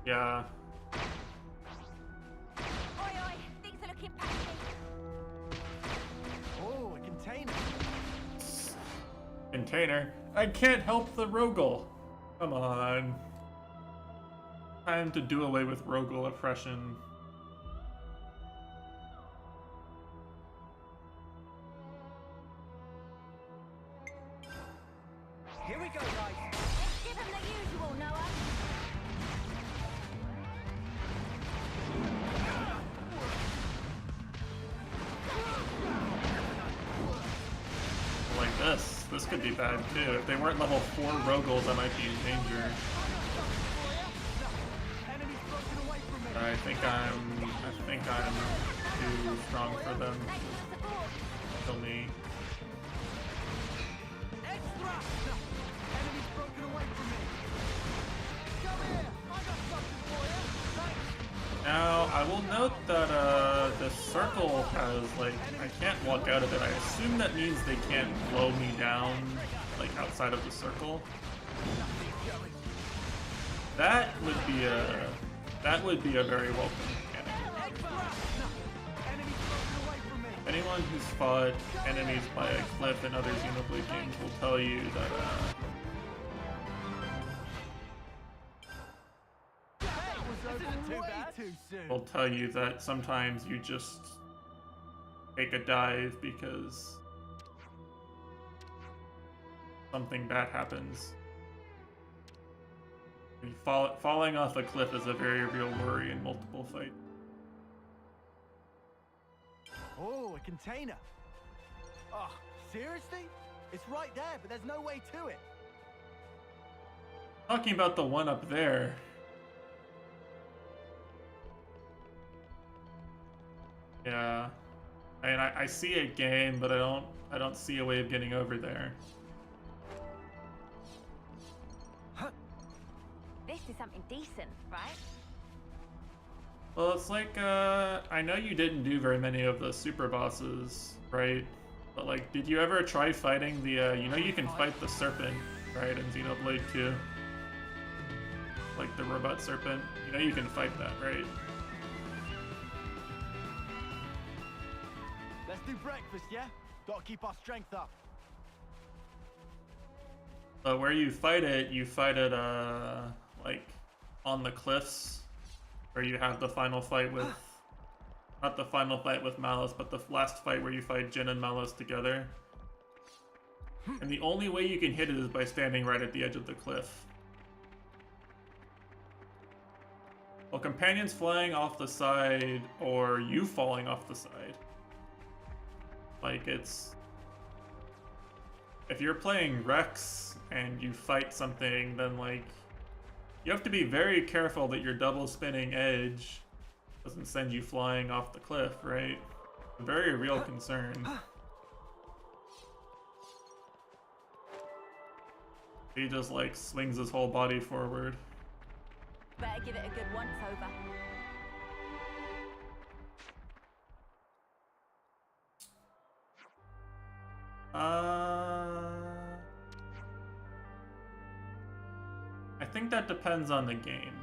Yeah. Oi, oi, things are looking patchy. Oh, a container. Container? I can't help the Rogel. Come on. Time to do away with Rogel oppression. Here we go, guys. Let's give them the usual, Noah. Like this. This could be bad too. If they weren't level 4 Rogels, I might be in danger. I think I'm too strong for them. Kill me. Now, I will note that the circle has, like, I can't walk out of it. I assume that means they can't blow me down, like, outside of the circle. That would be a very welcome mechanic. Anyone who's fought enemies by a cliff in other Xenoblade games will tell you that, will tell you that sometimes you just take a dive because something bad happens. Falling off a cliff is a very real worry in multiple fights. Oh, a container. Oh, seriously? It's right there, but there's no way to it. Talking about the one up there. Yeah. I mean, I see a game, but I don't see a way of getting over there. This is something decent, right? Well, it's like, I know you didn't do very many of the super bosses, right? But, like, did you ever try fighting the, you know you can fight the serpent, right, in Xenoblade 2? Like, the robot serpent. You know you can fight that, right? Let's do breakfast, yeah? Gotta keep our strength up. But where you fight it, like, on the cliffs, where you have the final fight with, not the final fight with Malice, but the last fight where you fight Jin and Malice together. And the only way you can hit it is by standing right at the edge of the cliff. Well, companions flying off the side, or you falling off the side. Like, it's... If you're playing Rex and you fight something, then, like, you have to be very careful that your double spinning edge doesn't send you flying off the cliff, right? A very real concern. He just like swings his whole body forward. Better give it a good once over. I think that depends on the game.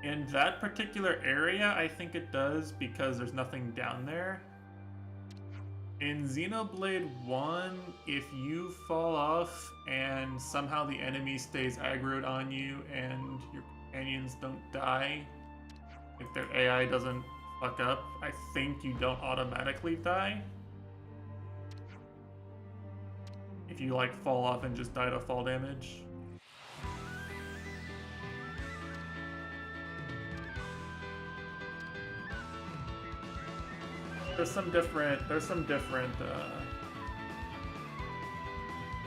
In that particular area, I think it does because there's nothing down there. In Xenoblade 1, if you fall off and somehow the enemy stays aggroed on you and your companions don't die, if their AI doesn't fuck up, I think you don't automatically die. If you like fall off and just die to fall damage. There's some different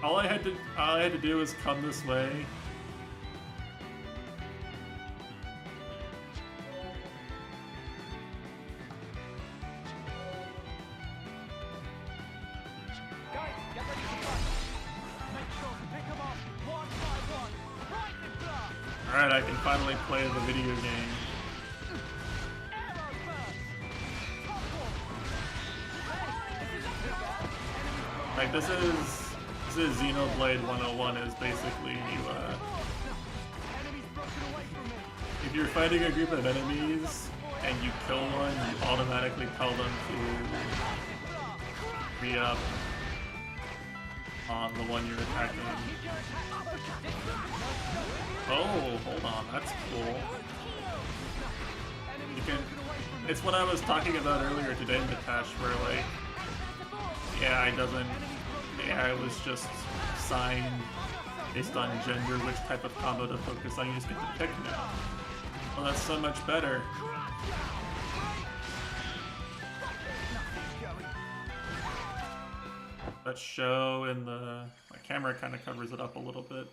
all I had to do was come this way. Guys, get ready to fight. Make sure to pick them off one by one. Right in blast. Alright, I can finally play the video game. Arrow first. Top one. Hey, this isn't too bad. Enemies Like this is Xenoblade 101 is basically Enemies broken away from me. if you're fighting a group of enemies and you kill one, you automatically tell them to re-up on the one you're attacking. Oh, hold on, that's cool. You can, it's what I was talking about earlier today, Natash, where like, I was just assigned based on gender which type of combo to focus on. You just get to pick now. Well, that's so much better. That show in the... my camera kind of covers it up a little bit.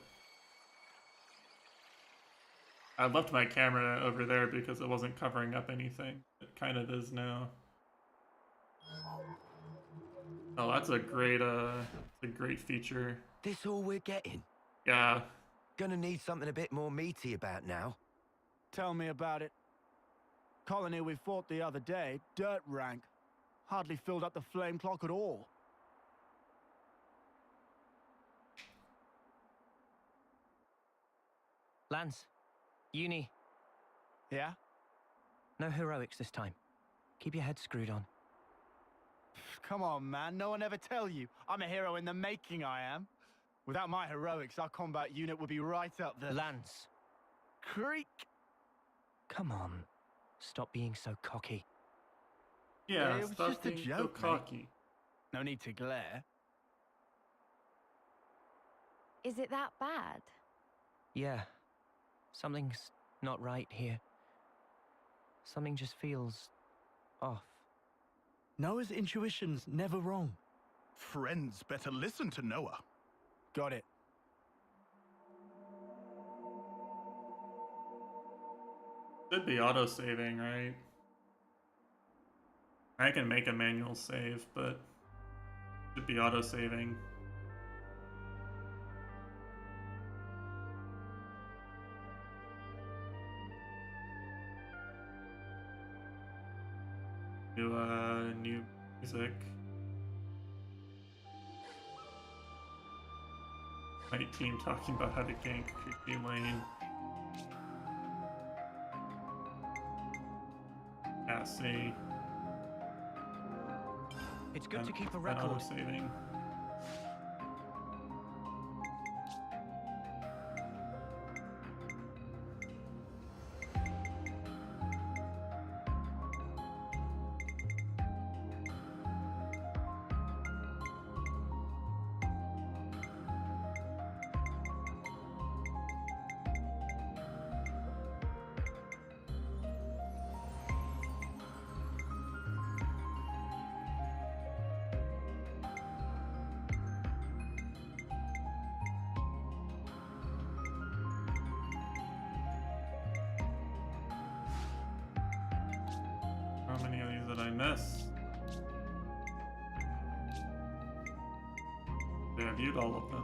I left my camera over there because it wasn't covering up anything. It kind of is now. Oh, that's a great feature. This all we're getting? Yeah. Gonna need something a bit more meaty about now. Tell me about it. Colony we fought the other day, dirt rank. Hardly filled up the flame clock at all. Lance, Uni. Yeah? No heroics this time. Keep your head screwed on. Come on, man. No one ever tell you. I'm a hero in the making, I am. Without my heroics, our combat unit would be right up the... Lance. Creek! Come on. Stop being so cocky. Yeah, it was stop just a being joke, so cocky. mate. No need to glare. Is it that bad? Yeah. Something's not right here. Something just feels off. Noah's intuition's never wrong. Friends better listen to Noah. Got it. Should be auto-saving, right? I can make a manual save, but should be auto-saving. New music. My team talking about how to gank creepy lane. Yeah, see. It's good to keep a And record. auto-saving. How many of these did I miss? Yeah, I viewed all of them.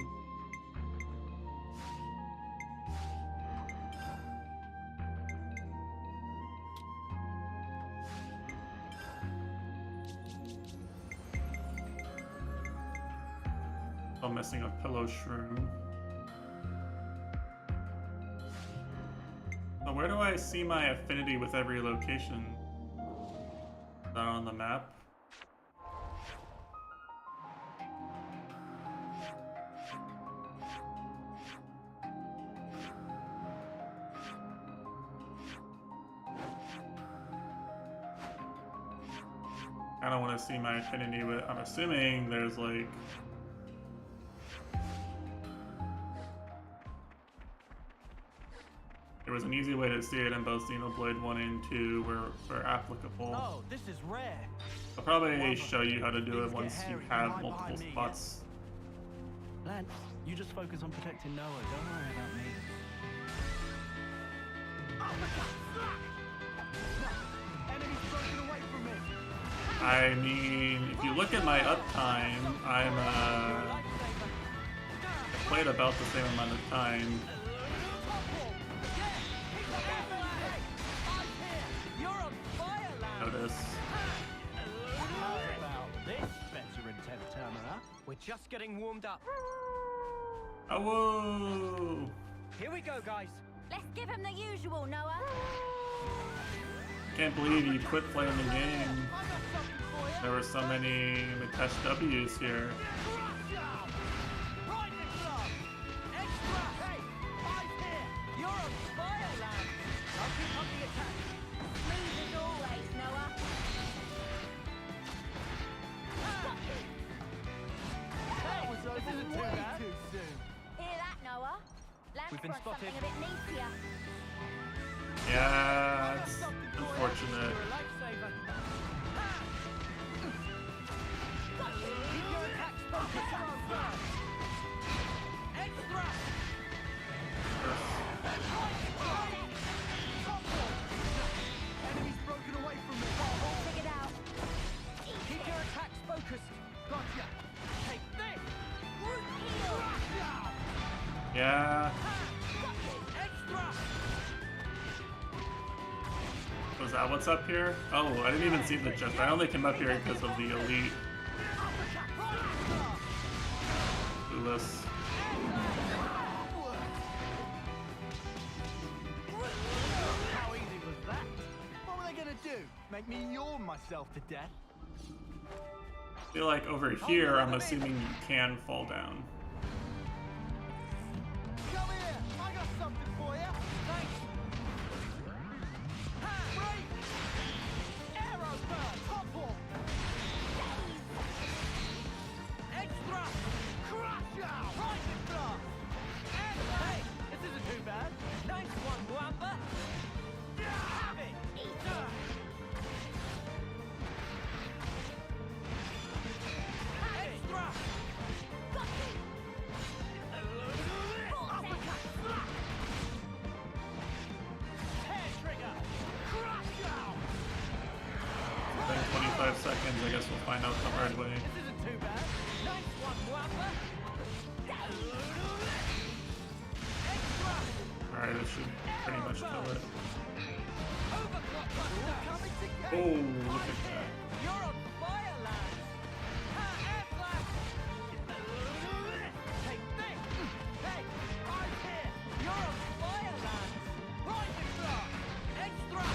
I'm missing a pillow shroom. So where do I see my affinity with every location? Is that on the map? I don't want to see my affinity with. I'm assuming there's like. There was an easy way to see it in both Xenoblade 1 and 2 where applicable. Oh, this is rare. I'll probably show you how to do it once you have multiple spots. Lance, you just focus on protecting Noah. Don't worry about me. Enemies broken away from me. I mean, if you look at my uptime, I played about the same amount of time. Notice. How about this veteran 10th terminal? We're just getting warmed up. Oh, whoa! Here we go, guys. Let's give him the usual, Noah. Can't believe you quit playing the game. There were so many Mitesh W's here. We've been spotted. A bit meatier. Yeah, it's unfortunate. Enemies broken away from me. Figured out. Keep your attacks focused. Gotcha. Take this. Yeah. Was that what's up here? Oh, I didn't even see the chest. I only came up here because of the elite. Clueless. How easy was that? What were they gonna do? Make me yawn myself to death? I feel like over here, I'm assuming you can fall down. Come here. I got something for you. Thanks. Arrow burn. Topple. Extra. Crush out. Lightning blast. Hey, this isn't too bad. Nice one, Wamba. Have it. Extra. Hair trigger. Crush out. In 25 seconds, I guess we'll find out the hard way. This isn't too bad. Nice one, Wamba. Alright, this should pretty much kill it. Overclock buster. Coming together. Oh, look at that. You're on fire, lads. Air flash. Take this. Hey, I'm here. You're on fire, lads. Lightning blast. Extra.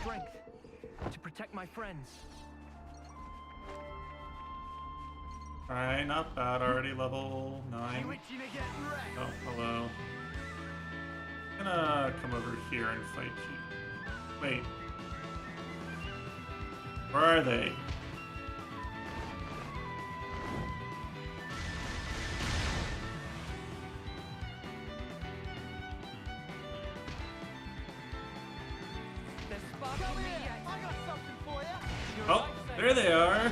Strength to protect my friends. Alright, not bad. Already level 9. You itching to get wrecked? Oh, hello. I'm gonna come over here and fight you. Wait. Where are they? They're Come sparking me here. yet. I got something for you. Oh, there they are.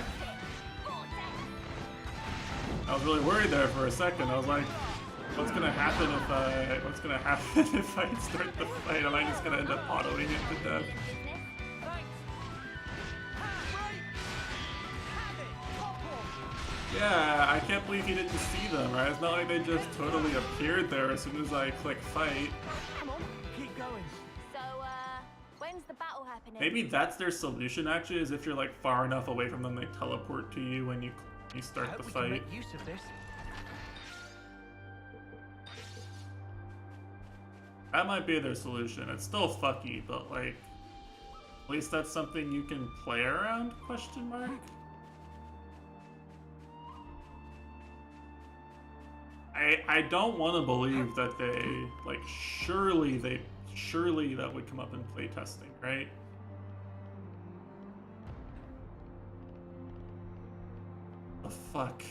I was really worried there for a second. I was like, what's gonna happen if I start the fight? Am I just gonna end up autoing it to death? Yeah, I can't believe he didn't see them, right? It's not like they just totally appeared there as soon as I click fight. Come on. Keep going. So, when When's the battle happening? Maybe that's their solution actually, is if you're like far enough away from them, they teleport to you when you start the we can fight. make use of this. That might be their solution. It's still fucky, but like, at least that's something you can play around, question mark? I don't want to believe that they, like, surely that would come up in playtesting, right? The fuck?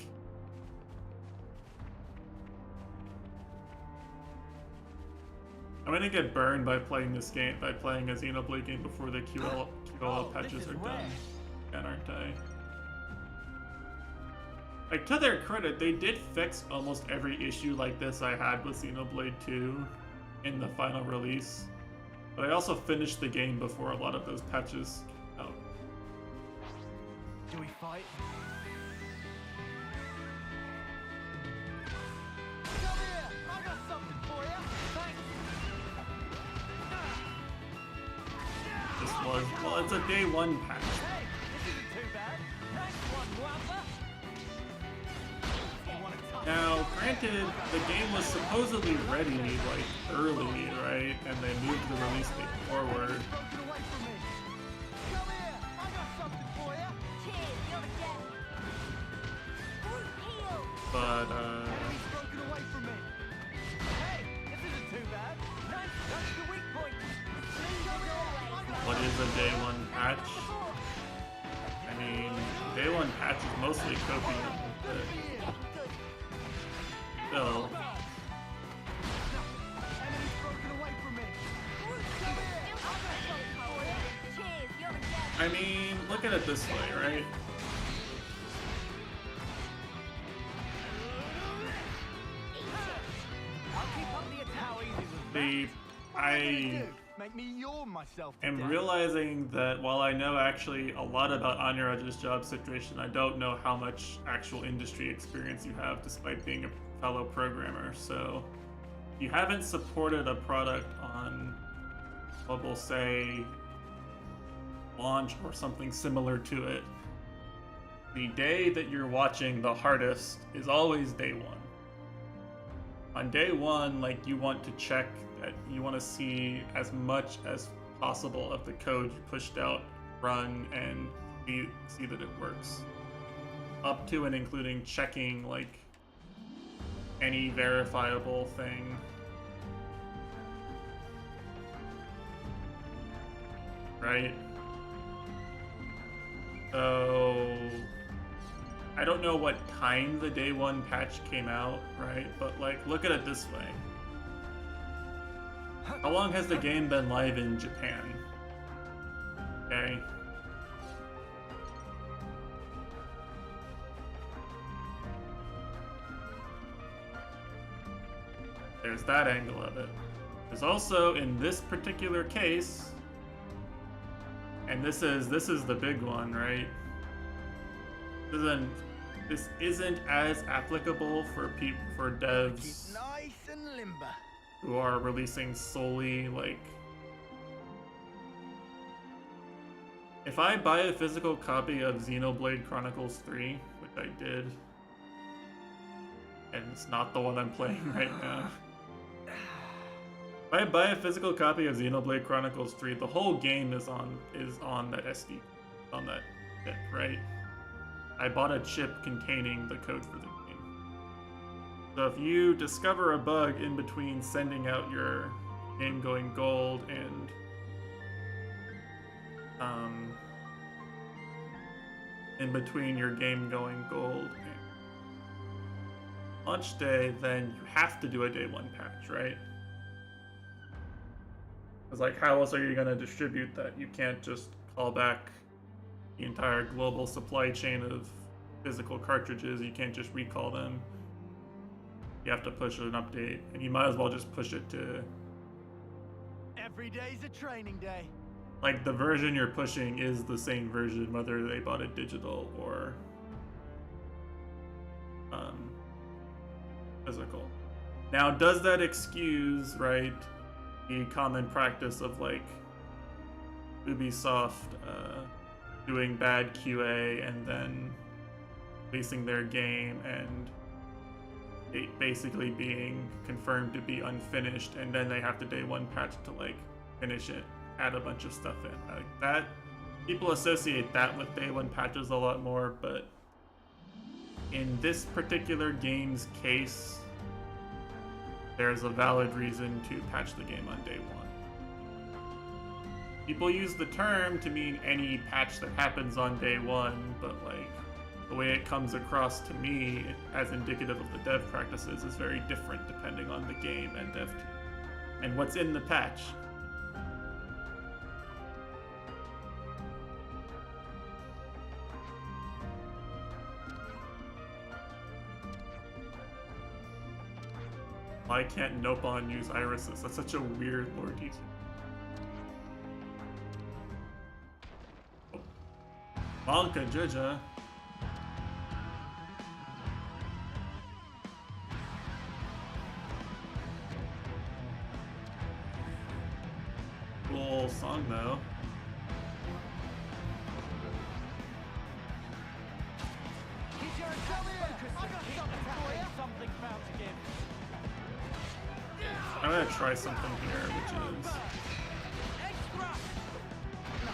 I'm gonna get burned by playing this game, by playing a Xenoblade game before the QL patches are done. Again, aren't I? Like, to their credit, they did fix almost every issue like this I had with Xenoblade 2 in the final release. But I also finished the game before a lot of those patches came out. Do we fight? Come here! I got something for you! Thanks! This was, well, it's a day one patch. Hey, this isn't too bad. Nice one, Wampa. Now, granted, the game was supposedly ready, like, early, right? And they moved the release date forward. Broken away from me! Come here! I got something for you! Cheers, you're the death. Heal. But, Enemy's broken away from me! Hey, this isn't too bad. Nice, that's your weak point. what is a day one patch? I mean, day one patch is mostly copium, but still. Enemy's broken away from me! Come here! I got something for you! Cheers, you're the death. I mean, look at it this way, right? I'll keep up the attack. How easy was that? I Make me yawn myself to am death. realizing that while I know actually a lot about Aniraj's job situation, I don't know how much actual industry experience you have despite being a fellow programmer. So you haven't supported a product on, what we'll say, launch or something similar to it. The day that you're watching the hardest is always day one. On day one, like, you want to check that you want to see as much as possible of the code you pushed out run and see that it works. Up to and including checking, like, any verifiable thing. Right? So I don't know what time the day one patch came out, right? But like, look at it this way. How long has the game been live in Japan? Okay. There's that angle of it. There's also, in this particular case, and this is the big one, right? This isn't as applicable for devs Nice and limber. who are releasing solely, like, if I buy a physical copy of Xenoblade Chronicles 3, which I did, and it's not the one I'm playing right now. If I buy a physical copy of Xenoblade Chronicles 3, the whole game is on that SD, on that chip, right? I bought a chip containing the code for the game. So if you discover a bug in between sending out your game going gold and in between your game going gold and launch day, then you have to do a day one patch, right? It's like, how else are you going to distribute that? You can't just call back the entire global supply chain of physical cartridges. You can't just recall them. You have to push an update, and you might as well just push it to... Every day's a training day. Like, the version you're pushing is the same version, whether they bought it digital or physical. Now, does that excuse, right, the common practice of, like, Ubisoft doing bad QA and then releasing their game and it basically being confirmed to be unfinished, and then they have to day one patch to like finish it, add a bunch of stuff in. Like that, people associate that with day one patches a lot more, but in this particular game's case, there's a valid reason to patch the game on day one. People use the term to mean any patch that happens on day one, but like the way it comes across to me as indicative of the dev practices is very different depending on the game and dev team and what's in the patch. Why can't Nopon use irises? That's such a weird lore detail. Malka Juja. Cool song though. I'm gonna try something here, which is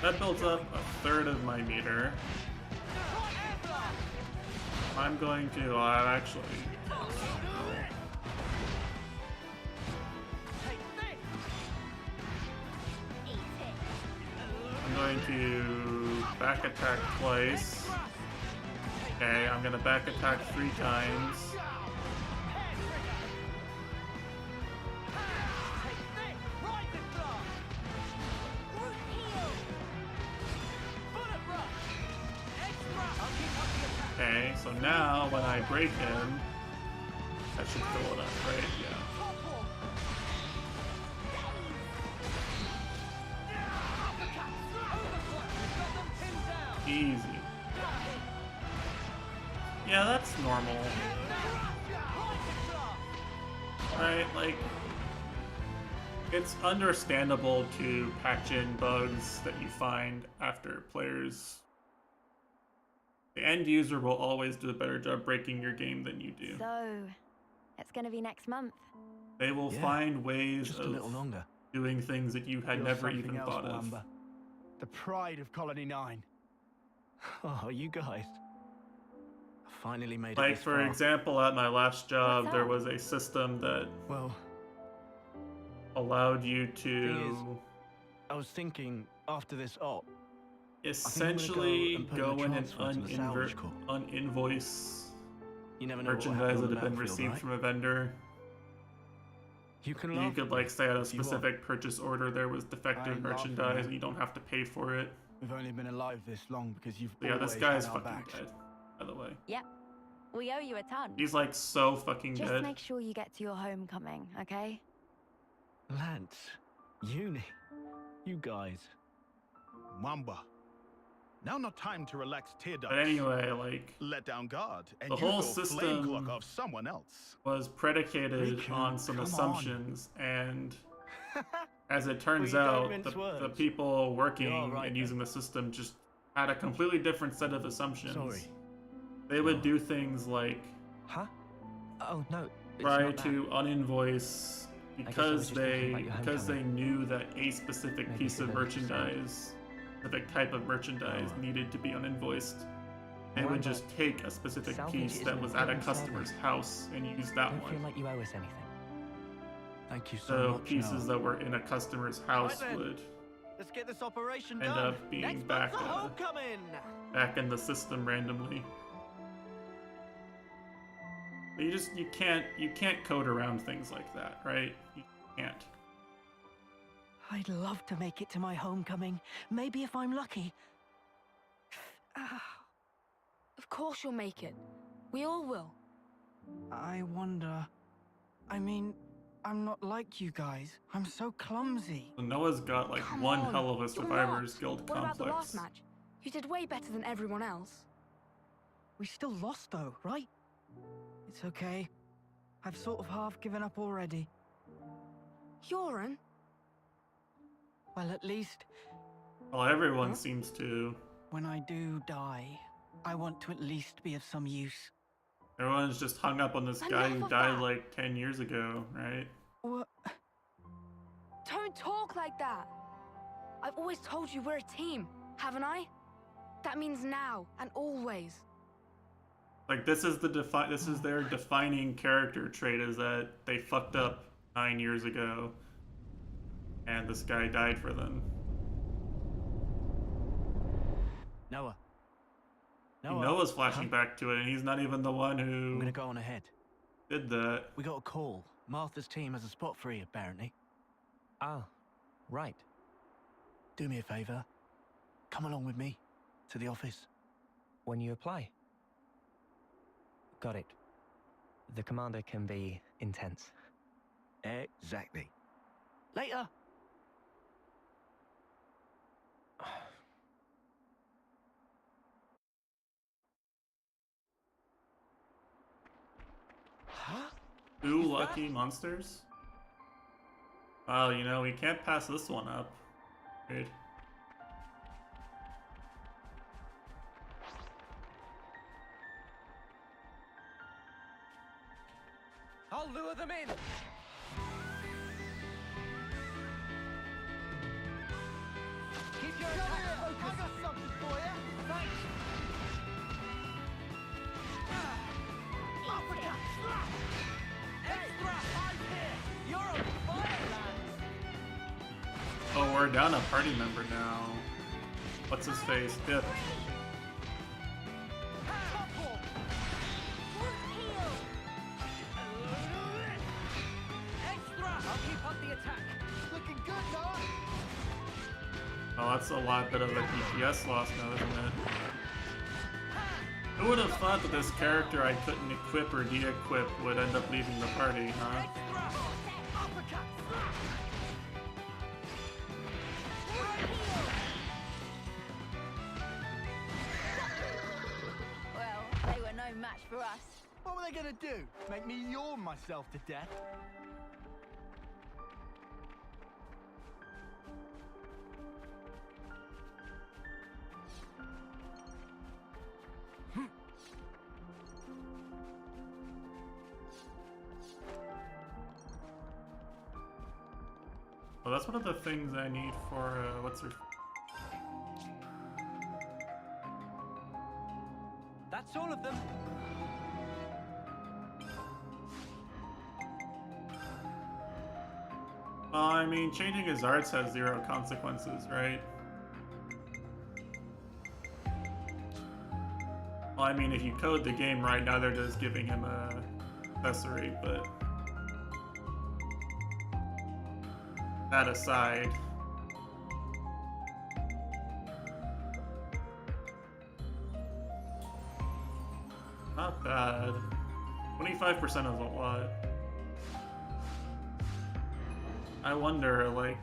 that builds up a third of my meter. I'm going to actually I'm going to back attack twice. Okay, I'm gonna back attack 3 times. Okay, so now when I break him, that should fill it up, right? Yeah. Easy. Yeah, that's normal. Right, like, it's understandable to patch in bugs that you find after players. The end user will always do a better job breaking your game than you do. So, it's gonna be next month. They will find ways just of a little longer. doing things that you had You're never something even else, thought of. Wamba. The pride of Colony 9. Oh, you guys. I finally made it Like, this for far. example, at my last job, What's there up? was a system that Well, allowed you thing is, to I was thinking after this op, essentially put in go a in and transfer to the salvage corps. uninvoice you never know what will merchandise happen that on the had been battlefield, received right? from a vendor. You can You laugh could at like me say at a if you want. specific purchase order there was I defective ain't laughing, merchandise man. and you don't have to pay for it. We've only been alive this long because you've Yeah, this always guy's had our fucking backs. dead, by the way. Yep. We owe you a ton. He's like so fucking Just dead. make sure you get to your homecoming, okay? Lance, Uni, you guys. Mamba. Now not time to relax tear ducts. But anyway, like, Let down guard and the use whole your flame system clock of someone else. was predicated Riku, on some come on. assumptions, and as it turns Well, you don't out, mince the words. people working You're right, and then. using the system just had a completely different set of assumptions. Sorry. They would do things like Huh? Oh, no. It's try not that. to uninvoice I was because just thinking about your they homecoming. knew that a specific Maybe piece of Sylvia just merchandise, specific type of merchandise Oh. needed to be uninvoiced. They would Wamba, just take a specific salvage piece is that an was at a important customer's service. house and use that Don't feel one. like you owe us anything. Thank you so So much. pieces Noel. that were in a customer's house then. would Let's get this operation end done. up being Next back month's a homecoming. back in the system randomly. You can't code around things like that, right? You can't. I'd love to make it to my homecoming. Maybe if I'm lucky. Of course you'll make it. We all will. I wonder. I mean, I'm not like you guys. I'm so clumsy. So Noah's got like Come one on, hell of a you're Survivors not. Guild What about the complex. last match? You did way better than everyone else. We still lost though, right? It's okay. I've sort of half given up already. Yoren? Well, at least Well, everyone seems to. When I do die, I want to at least be of some use. Everyone's just hung up on this guy who died like 10 years ago, right? What? Don't talk like that. I've always told you we're a team, haven't I? That means now and always. Like this is their defining character trait, is that they fucked up 9 years ago and this guy died for them. Noah. Noah's flashing back to it, and he's not even the one who I'm gonna go on ahead. did that. We got a call. Martha's team has a spot free, apparently. Ah, right. Do me a favor. Come along with me to the office. When you apply. Got it. The commander can be intense. Exactly. Later. Two lucky monsters? Oh, you know, we can't pass this one up. Right. I'll lure them in. Keep your attack focused. I got something for you. Thanks. Uppercut. Slap. Extra high here. You're on fire, lads. Oh, we're down a party member now. What's his face? Dip. Extra. I'll keep up the attack. Looking good, Noah. Oh, that's a lot bit of a DPS loss now, isn't it? Who would have thought that this character I couldn't equip or de-equip would end up leaving the party, huh? Uppercut. Slap. Well, they were no match for us. What were they gonna do? Make me yawn myself to death? Well, that's one of the things I need for, what's her... That's all of them. Well, I mean, changing his arts has 0 consequences, right? Well, I mean, if you code the game right now, they're just giving him a accessory, but... that aside... not bad. 25% is a lot. I wonder, like...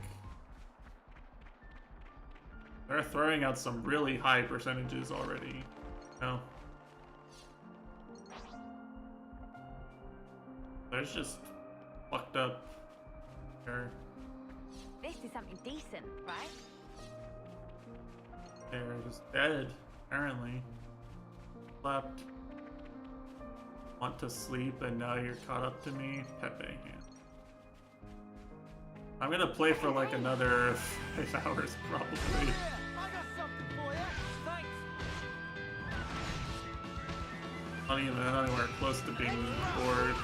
they're throwing out some really high percentages already. No. There's just fucked up here. This is something decent, right? They're just dead, apparently. Slept. Want to sleep, and now you're caught up to me? Pepe, yeah. I'm gonna play for like another 5 hours, probably. I got something for you. Thanks. Not even anywhere close to being bored.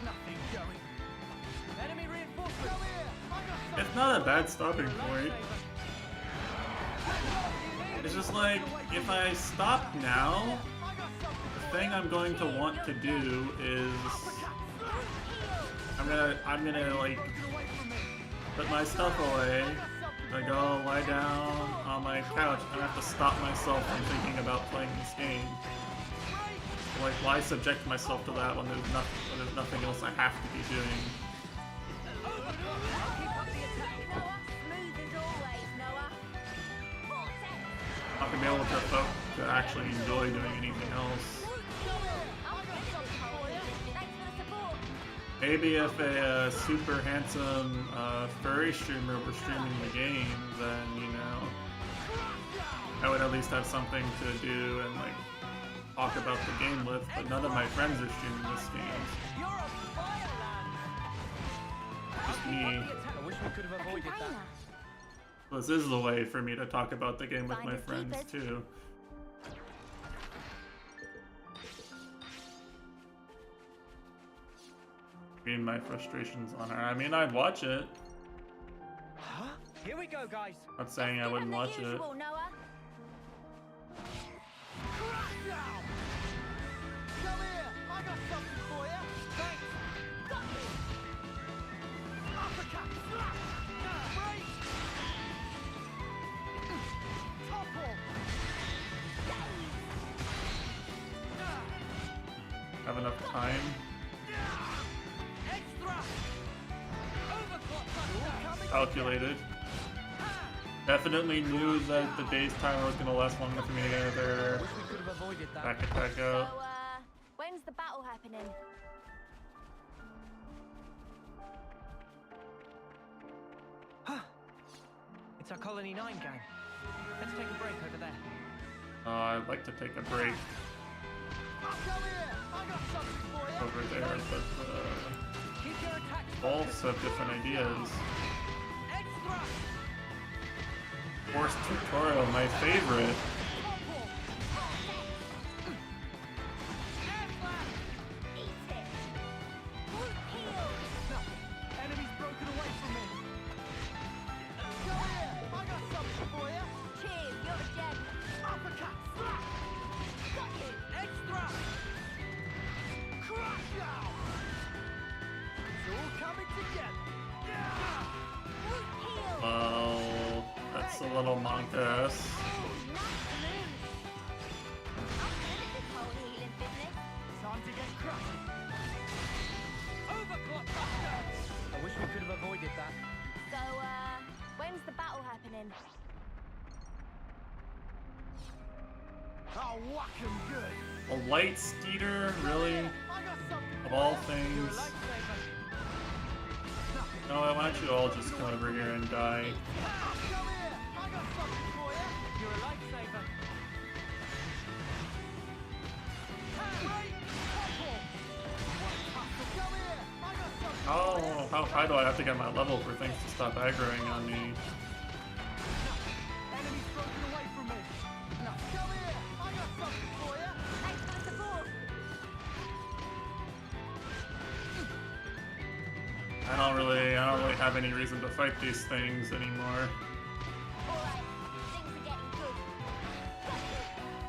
Nothing going. Enemy reinforcements. It's not a bad stopping point. It's just like, if I stop now, the thing I'm going to want to do is I'm gonna like put my stuff away. I go lie down on my couch and I have to stop myself from thinking about playing this game. Like, why subject myself to that when there's nothing else I have to be doing? Not gonna be able to actually enjoy doing anything else. Maybe if a super handsome furry streamer were streaming the game, then, you know, I would at least have something to do and, like, talk about the game with, but none of my friends are streaming this game. Just me. I wish we could have avoided that. This is the way for me to talk about the game with my friends, too. Stream my frustrations on her. I mean, I'd watch it. Huh? Here we go, guys. Not saying I wouldn't watch it. Come here! I got something for you! Thanks! Got me! Uppercut! Slap! Break! Topple! Have enough time? Extra! Calculated. Definitely knew that the day's timer was gonna last long enough for me to get another back attack out. So, when's the battle happening? It's our Colony 9 gang. Let's take a break over there. I'd like to take a break over there, but both have different ideas. Force tutorial, my favorite. Enemy's broken away from me! Go here! I got something for you! Cheers, you're a gem. Uppercut! Slap! Got you! Extra! Crush now! It's all coming together! Well, that's a little monk-ass. Time to get crushed! Overclock buster! I wish we could have avoided that. So, when's the battle happening? I'll whack 'em good! A light speeder, really? I got something Of for all you. things. You're a lifesaver. No, why don't you all just come over here and die? Come here! I got something for you. You're a lifesaver. Oh, how high do I have to get my level for things to stop aggroing on me? Enemy's broken away from me. Come here! I got something for you. Thanks for the support. I don't really have any reason to fight these things anymore. Alright, things are getting good.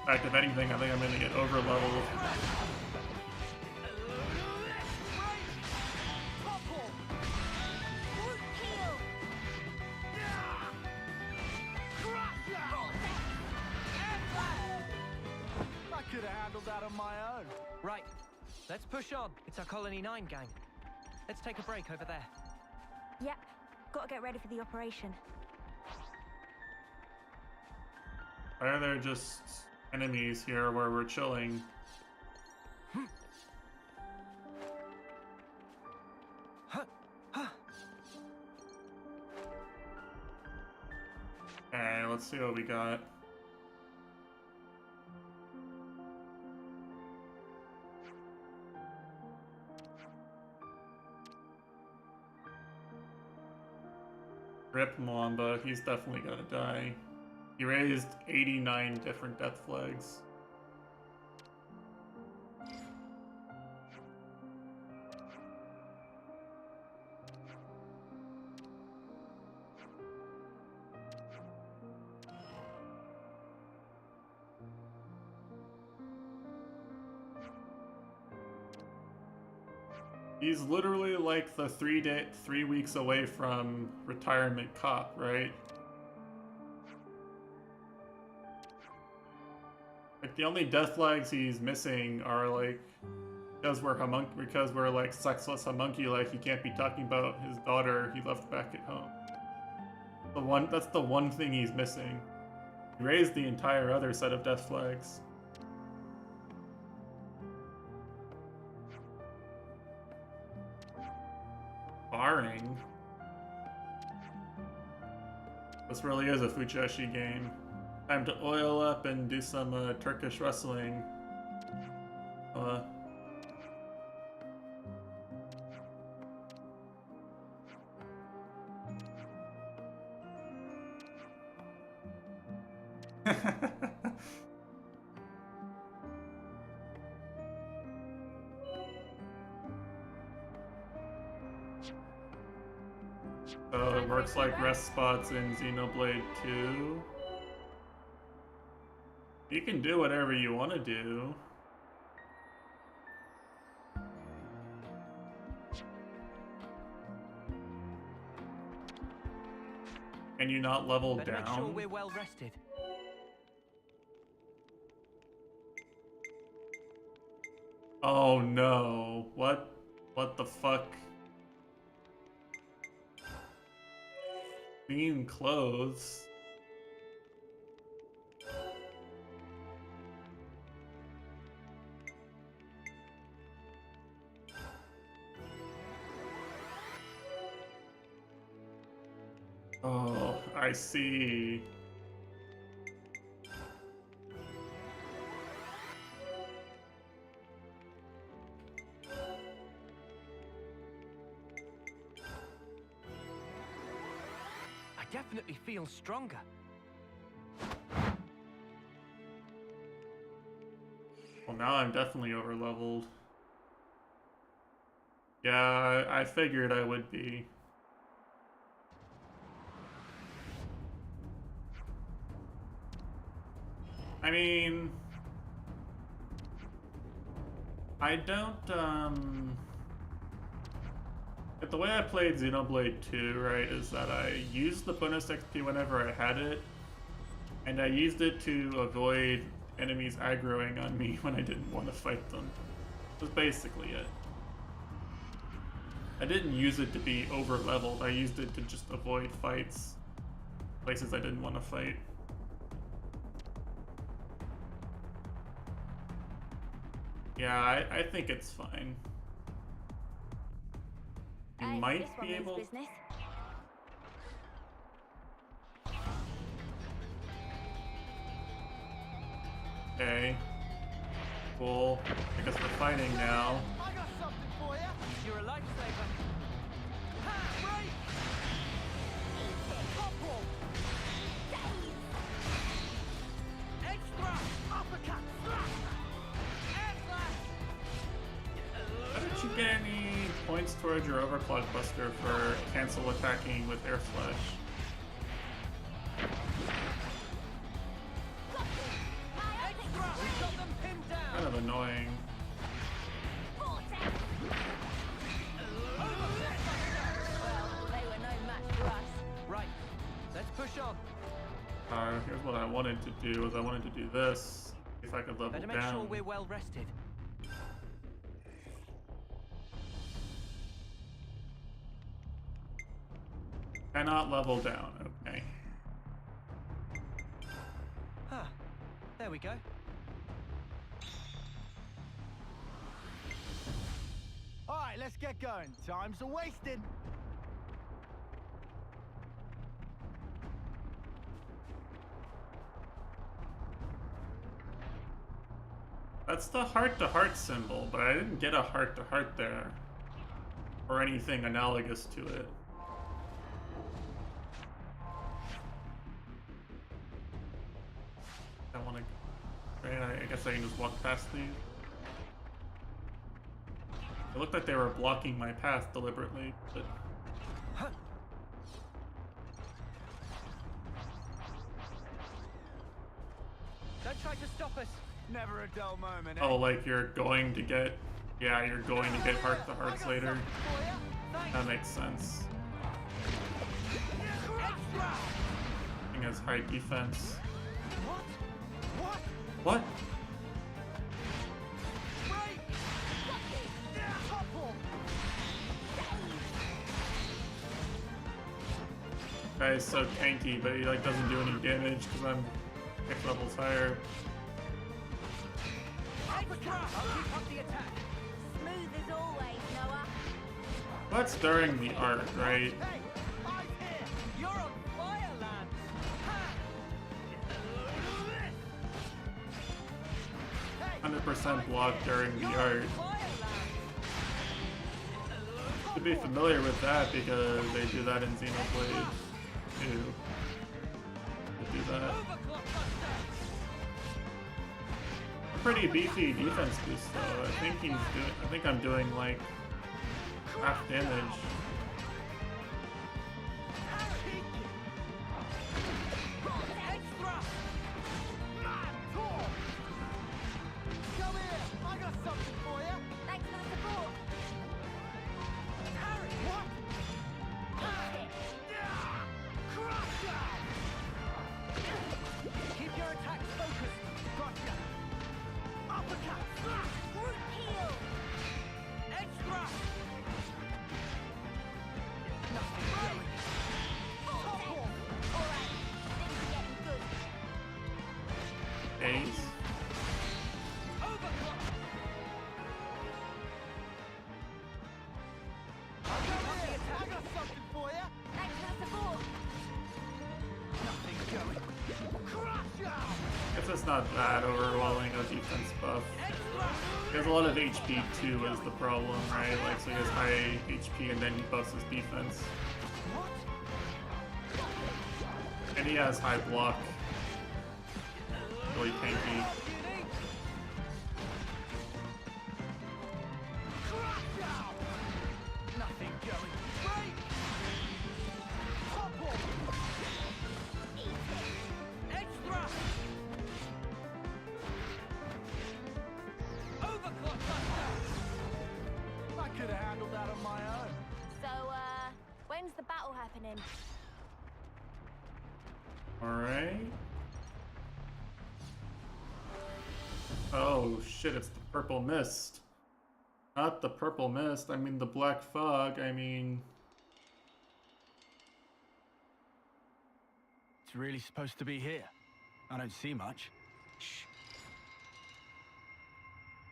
In fact, if anything, I think I'm gonna get over leveled. I could have handled that on my own. Right, let's push on. It's our Colony 9 gang. Let's take a break over there. Yep, gotta get ready for the operation. Why are there just enemies here where we're chilling? Okay, let's see what we got. Rip Mwamba, he's definitely gonna die. He raised 89 different death flags. He's literally like the 3 weeks away from retirement cop, right? Like the only death flags he's missing are like because we're like sexless homunculi, he can't be talking about his daughter he left back at home. That's the one thing he's missing. He raised the entire other set of death flags. This really is a Fujoshi game. Time to oil up and do some Turkish wrestling. So it works like rest spots in Xenoblade 2. You can do whatever you want to do. Can you not level Better down? make sure we're well rested. Oh no. What the fuck? Clean clothes. Oh, I see. I definitely feel stronger. Well, now I'm definitely overleveled. Yeah, I figured I would be. I mean, I don't, the way I played Xenoblade 2, right, is that I used the bonus XP whenever I had it, and I used it to avoid enemies aggroing on me when I didn't want to fight them. That's basically it. I didn't use it to be over-leveled, I used it to just avoid fights, places I didn't want to fight. Yeah, I think it's fine. You might be able... Okay. Cool. I guess we're fighting now. I got something for you. You're a lifesaver. Ha! Break! Couple! Extra! Uppercut! Slash! Air slash! How did you get any points towards your overclock buster for cancel attacking with air slash? We've got them pinned down! Kind of annoying. Well, they were no match for us. Right, let's push on. Here's what I wanted to do, is I wanted to do this. If I could level Better make down. sure we're well rested. Cannot level down, okay. Huh. There we go. All right, let's get going. Time's a wasting. That's the heart-to-heart symbol, but I didn't get a heart-to-heart there. Or anything analogous to it. I wanna... Right, I guess I can just walk past these. It looked like they were blocking my path deliberately, but... Don't try to stop us. Never a dull moment, Oh, like you're going to get... Yeah, you're going to get heart-to-hearts later. That makes sense. Thing has high defense. What? Guy's so tanky, but he like doesn't do any damage because I'm 6 levels higher. I'll keep up the attack. Smooth as always, Noah. That's during the arc, right? Hey, I'm here! You're on fire, Lance. 100% block during the art. To be familiar with that because they do that in Xenoblade too. They do that. Pretty beefy defense boost though. I think I'm doing like half damage. It's not that overwhelming a defense buff. He has a lot of HP too is the problem, right? Like, so he has high HP and then he buffs his defense. And he has high block. Really tanky. When's the battle happening? Alright. Oh shit, it's the purple mist. Not the purple mist, I mean the black fog, I mean... It's really supposed to be here. I don't see much. Shh.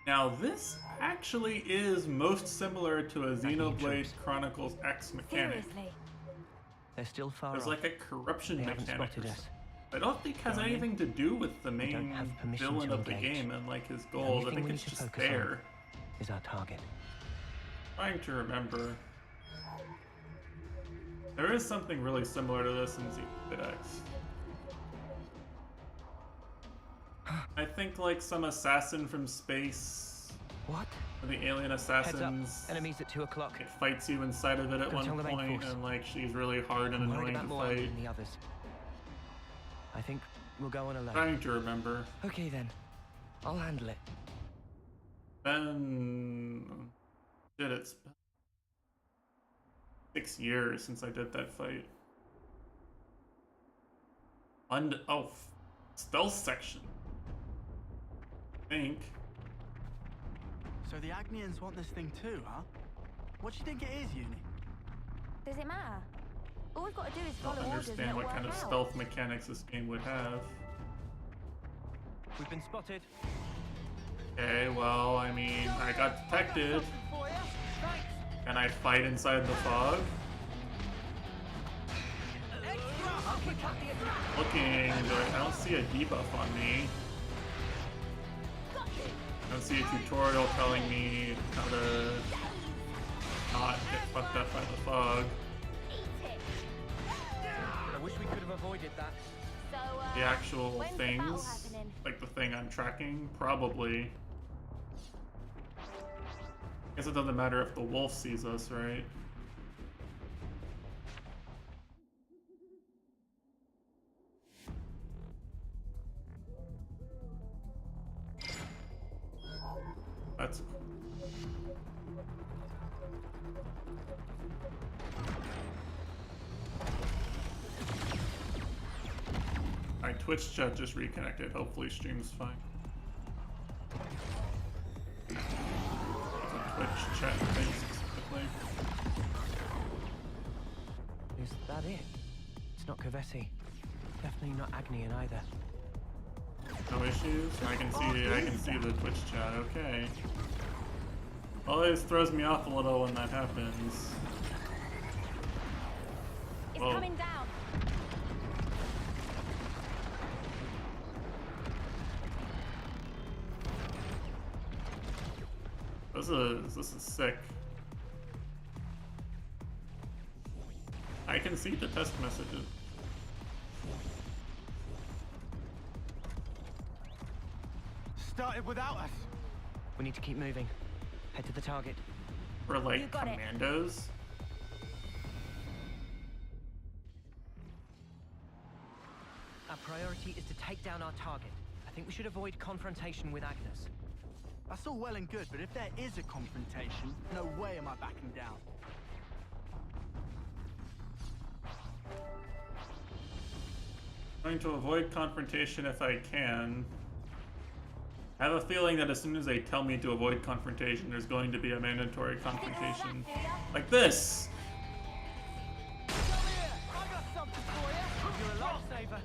Now this actually is most similar to a Xenoblade Chronicles X mechanic. Seriously? They're still far There's off. like a corruption They haven't mechanic. spotted us. I don't think it has Don't you? anything to do with the We don't main have permission villain to of the engage. game and like his The goals. only I thing think we it's need to just focus on there. is our target. Trying to remember. There is something really similar to this in Xenoblade X. I think like some assassin from space. What? Or the alien Heads assassins. up. Enemies at 2 o'clock. It fights you inside of it at Go one tell the main point, force. and like she's really hard and I'm worried annoying about to more armor fight. than the others. I think we'll go on alone. Trying to remember. Okay then. I'll handle it. Then shit, it's been 6 years since I did that fight. Stealth section. I think. So the Agnians want this thing too, huh? What do you think it is, Uni? Does it matter? All we've got to do is I follow don't orders and understand it'll what work kind of out. stealth mechanics this game would have. We've been spotted. Okay, well, I mean, I got detected. Can I fight inside the fog? Looking good. I don't see a debuff on me. I don't see a tutorial telling me how to not get fucked up by the fog. I wish we could have avoided that. So, The actual when's the battle things, happening? like the thing I'm tracking, probably. Guess it doesn't matter if the wolf sees us, right? That's cool. My Twitch chat just reconnected. Hopefully stream's fine. There's a Twitch chat thing specifically. Is that it? It's not Kavesi. Definitely not Agnian either. No issues? I can see the Twitch chat, okay. Always throws me off a little when that happens. It's Whoa. coming down. This is sick. I can see the test messages. Started without us. We need to keep moving. Head to the target. We're like commandos. Our priority is to take down our target. I think we should avoid confrontation with Agnes. That's all well and good, but if there is a confrontation, no way am I backing down. Going to avoid confrontation if I can. I have a feeling that as soon as they tell me to avoid confrontation, there's going to be a mandatory confrontation. Like this! Come here! I got something for you! You're a lifesaver.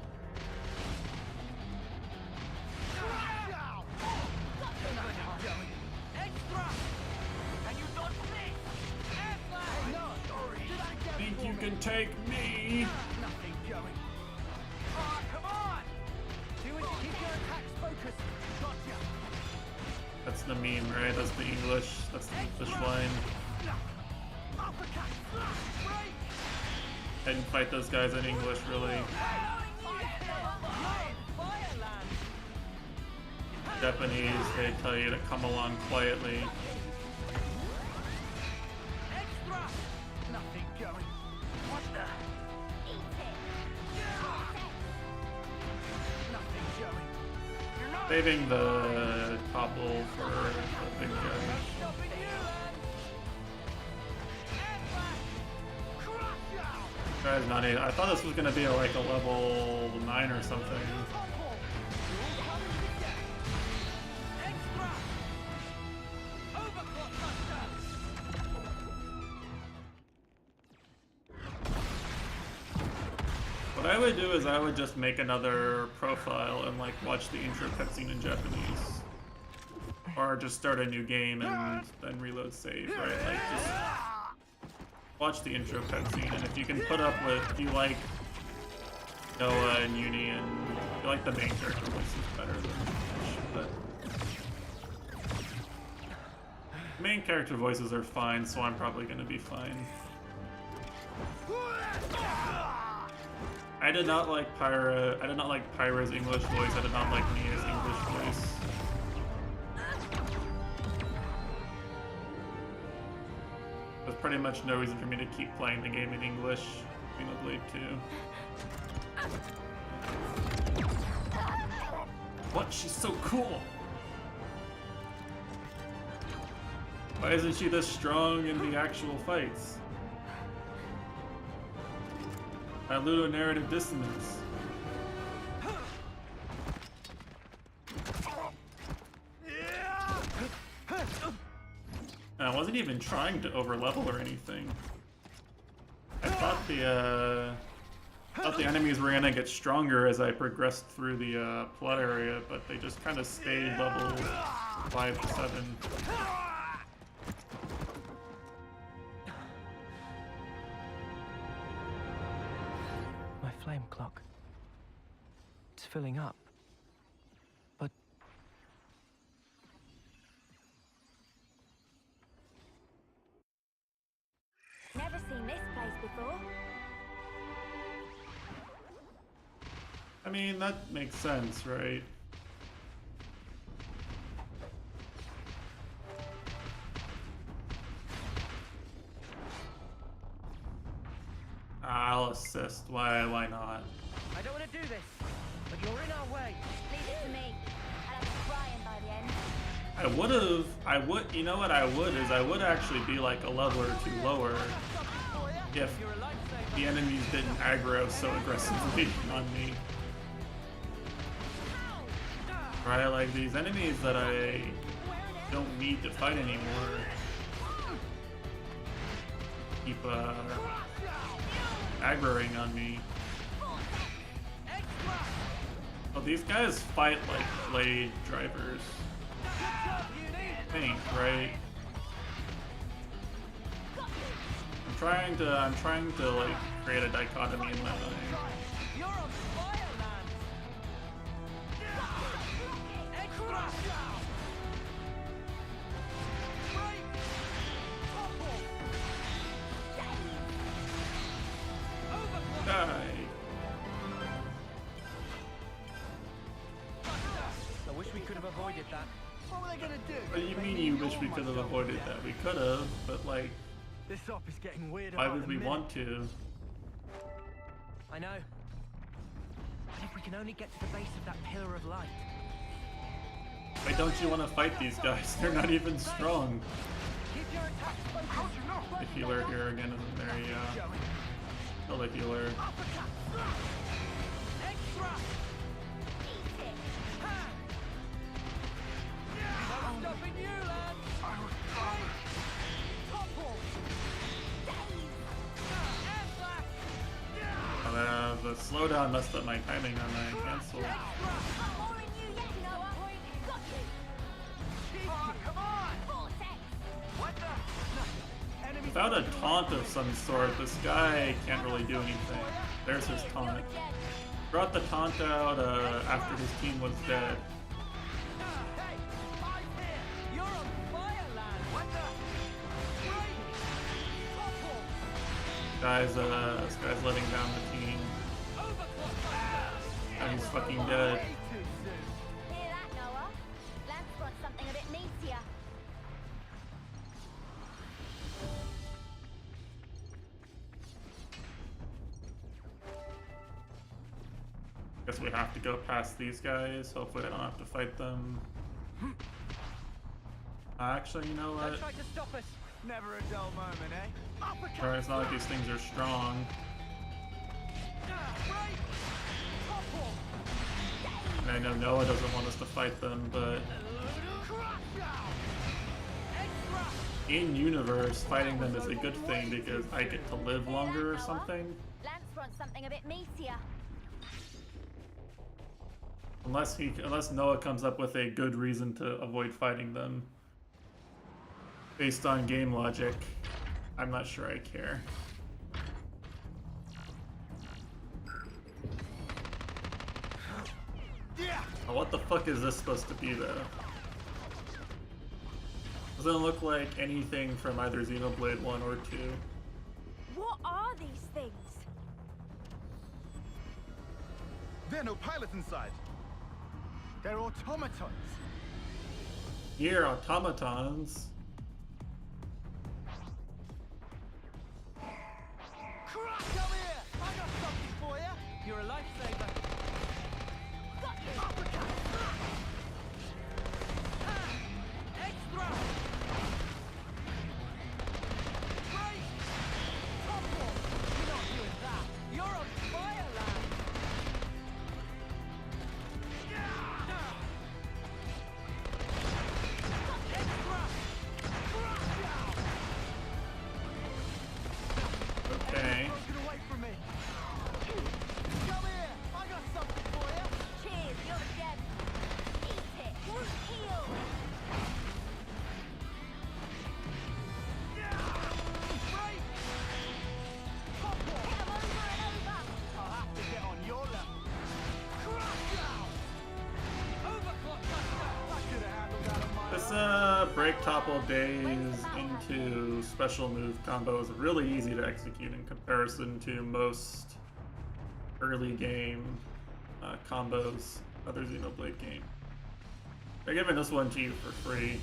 Extra! Can you dodge this? Hey, no! Think you can take me? Nothing going. Oh, come on! Do it to keep your attacks focused. Gotcha. That's the meme, right? That's the English. That's the English line. Uppercut! Break! I didn't fight those guys in English, really. Japanese, they tell you to come along quietly. Extra! Nothing going. What the? Nothing going. You're not Saving the topple for the big guy. stopping you, then. Guy's not even. I thought this was gonna be like a level 9 or something. What I would do is I would just make another profile and like watch the intro cutscene in Japanese. Or just start a new game and then reload save, right? Like just watch the intro cutscene, and if you can put up with, if you like Noah and Uni and you like the main character voices better than Fish, but main character voices are fine, so I'm probably gonna be fine. I did not like Pyra. I did not like Pyra's English voice. I did not like Mia's English voice. There's pretty much no reason for me to keep playing the game in English. Xenoblade 2. What? She's so cool! Why isn't she this strong in the actual fights? That ludonarrative dissonance. And I wasn't even trying to overlevel or anything. I thought the enemies were gonna get stronger as I progressed through the plot area, but they just kind of stayed level 5 to 7. My flame clock. It's filling up. But never seen this place before. I mean, that makes sense, right? I'll assist. Why not? I don't want to do this, but you're in our way. Leave it to me. I'll have crying by the end. You know what I would actually be like a level or 2 lower if the enemies didn't aggro so aggressively on me. Right, like these enemies that I don't need to fight anymore keep aggroing on me. Oh, these guys fight like blade drivers. I think, right? I'm trying to like create a dichotomy in my mind. You're on fire, man! Extra! Break! avoided that. What were they gonna do? What do you Make mean me you wish ignore we could have myself to avoided death? that? We could have, but like, This op is getting weirder. why by would the we minute. want to? I know. But if we can only get to the base of that pillar of light. Why don't you want to fight these guys? They're not even strong. Keep your attacks focused. The healer here again isn't very, kill the healer. Uppercut. Extra. Eat it. No stopping you, lad. Topple. The slowdown messed up my timing on my cancel. More in you yet, Noah. Got you. Oh, come on. Vortex. What the? Enemy Without a taunt of some sort, this guy can't really do anything. There's his taunt. You're dead. Brought the taunt out after his team was dead. Hey, I'm here. You're on fire, lad. What the? Great. Topple. This guy's letting down the team. And he's fucking dead. Way too soon. Hear that, Noah? Lance brought something a bit meatier. Guess we have to go past these guys. Hopefully I don't have to fight them. Actually, you know what? Try to stop us. Never a dull moment, eh? Uppercut. Alright, it's not like these things are strong. Right. Topple. And I know Noah doesn't want us to fight them, but Crash down. Extra. in universe, fighting them is a good thing because I get to live longer or Noah? something. Lance brought something a bit meatier. Unless Noah comes up with a good reason to avoid fighting them. Based on game logic, I'm not sure I care. Yeah. Oh, what the fuck is this supposed to be though? Doesn't look like anything from either Xenoblade 1 or 2. What are these things? There are no pilots inside. They're automatons. Here, automatons. Crash. Come here. I got something for you. You're a lifesaver. Got you. Uppercut. Extra. Great. Topple. You're not doing that. You're on fire, lad. Extra. Crash down. Okay. Broken away from me. Come here. I got something for you. Cheers, you're dead. Eat it. Heal. Great. Topple. Hit 'em over and over. I'll have to get on your level. Crash down. Overclock buster. I could have handled that on my This own. break topple days into special move combo is really easy to execute in comparison to most early game combos, other Xenoblade game. They're giving this one to you for free.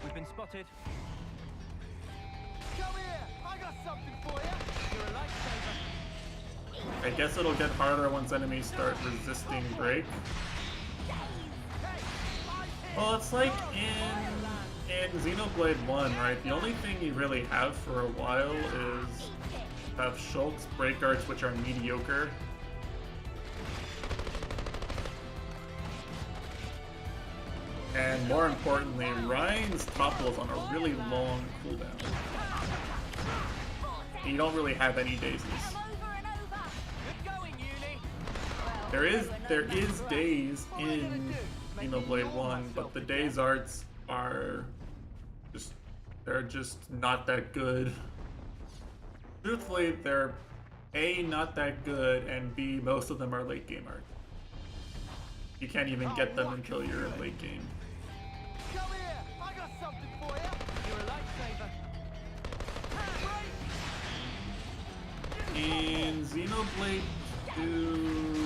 We've been spotted. Come here. I got something for you. You're a lifesaver. I guess it'll get harder once enemies start resisting break. Well, it's like in Xenoblade 1, right? The only thing you really have for a while is have Shulk's break arts, which are mediocre. And more importantly, Ryan's topples on a really long cooldown. You don't really have any daisies. Good going, Uni. There is days in Xenoblade 1, but the days arts are they're just not that good. Truthfully, they're A, not that good, and B, most of them are late game art. You can't even get them until you're in late game. Come here. I got something for you. You're a lifesaver. In Xenoblade 2,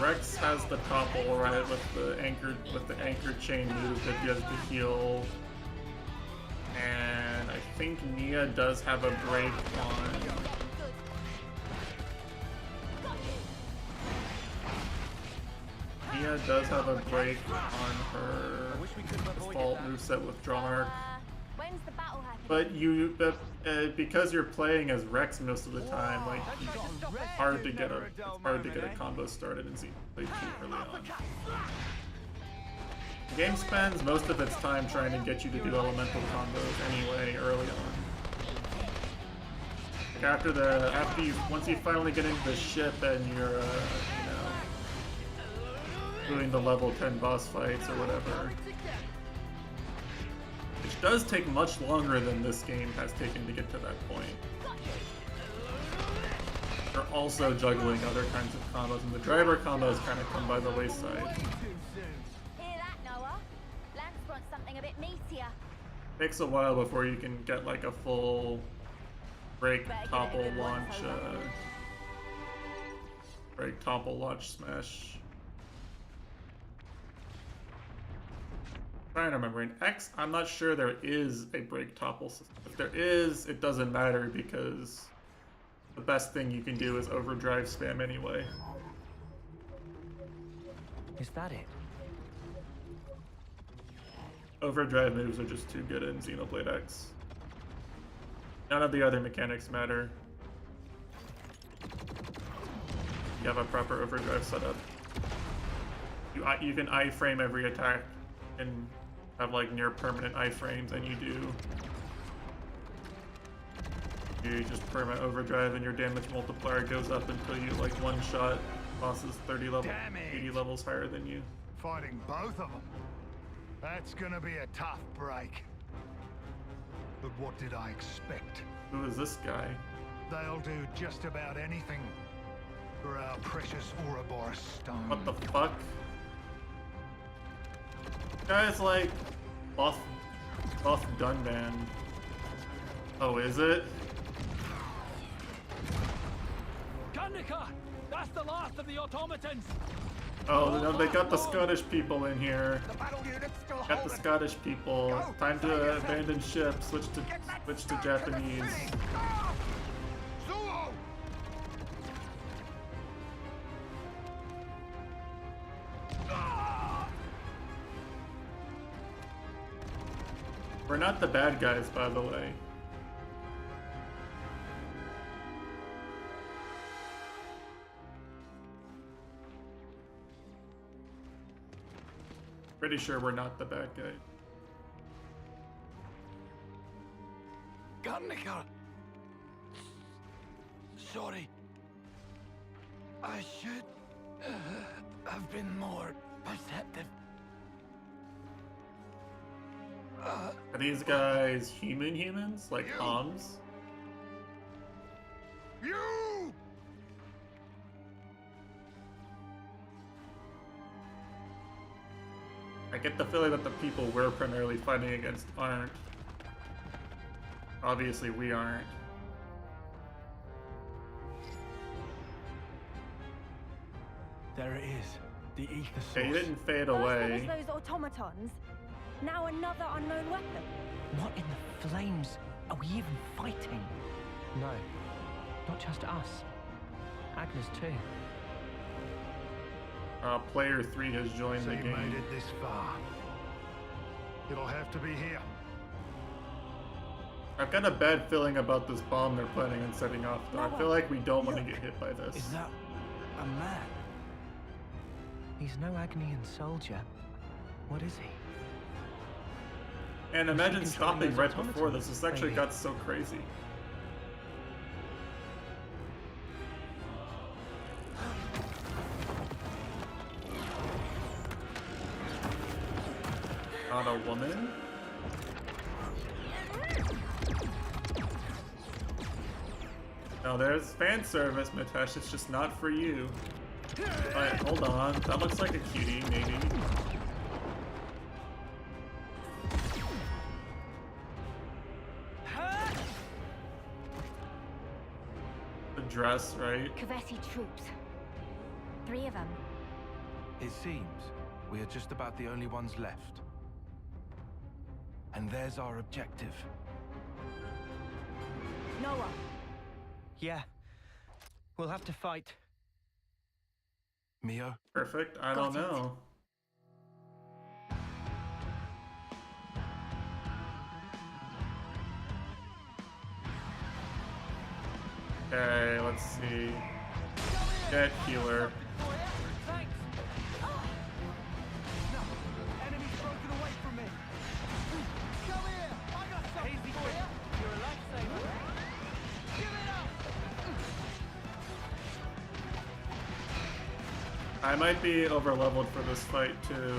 Rex has the topple, right, with the anchor chain move that does the heal. And I think Nia does have a break on. Nia does have a break on her default moveset with Drawnark. When's the battle happening? But because you're playing as Rex most of the time, like it's hard to get a combo started in Xenoblade 2 early on. The game spends most of its time trying to get you to do elemental combos anyway early on. Like once you finally get into the ship and you're doing the level 10 boss fights or whatever. Which does take much longer than this game has taken to get to that point. You're also juggling other kinds of combos, and the driver combos kind of come by the wayside. Hear that, Noah? Lance wants something a bit meatier. Takes a while before you can get like a full break topple launch smash. I'm trying to remember. In X, I'm not sure there is a break topple system. If there is, it doesn't matter because the best thing you can do is overdrive spam anyway. Is that it? Overdrive moves are just too good in Xenoblade X. None of the other mechanics matter. You have a proper overdrive setup. You can iframe every attack and have like near permanent iframes, and you just perma overdrive and your damage multiplier goes up until you like one shot bosses 80 levels higher than you. Fighting both of them. That's gonna be a tough break. But what did I expect? Who is this guy? They'll do just about anything for our precious Ouroboros stone. What the fuck? Guy's like buff Dunban. Oh, is it? Kandika! That's the last of the automatons! Oh, no, they got the Scottish people in here. Got the Scottish people. Time to abandon ship. Switch to Japanese. We're not the bad guys, by the way. Pretty sure we're not the bad guy. Kandika! Sorry. I should have been more perceptive. Are these guys humans? Like Homs? You! I get the feeling that the people we're primarily fighting against aren't. Obviously, we aren't. There it is. The ether source. Okay, you didn't fade First away. there was those automatons. Now another unknown weapon. What in the flames are we even fighting? No, not just us. Agnes too. Player 3 has joined So the you game. made it this far. It'll have to be here. I've got a bad feeling about this bomb they're planning on setting off, though. I feel like we don't want to get hit by this. Is that a man? He's no Agnian soldier. What is he? And imagine stopping right before this. This actually maybe. got so crazy. Not a woman? No, there's fan service, Mitesh. It's just not for you. Alright, hold on. That looks like a cutie, maybe. The dress, right? Kaveti troops. 3 of them. It seems we are just about the only ones left. And there's our objective. Noah. Yeah. We'll have to fight. Mio? Perfect. I don't know. Okay, let's see. Get healer. Thanks. No, enemy's broken away from me. Come here, I got something for you. You're a lifesaver. Give it up. I might be overleveled for this fight too.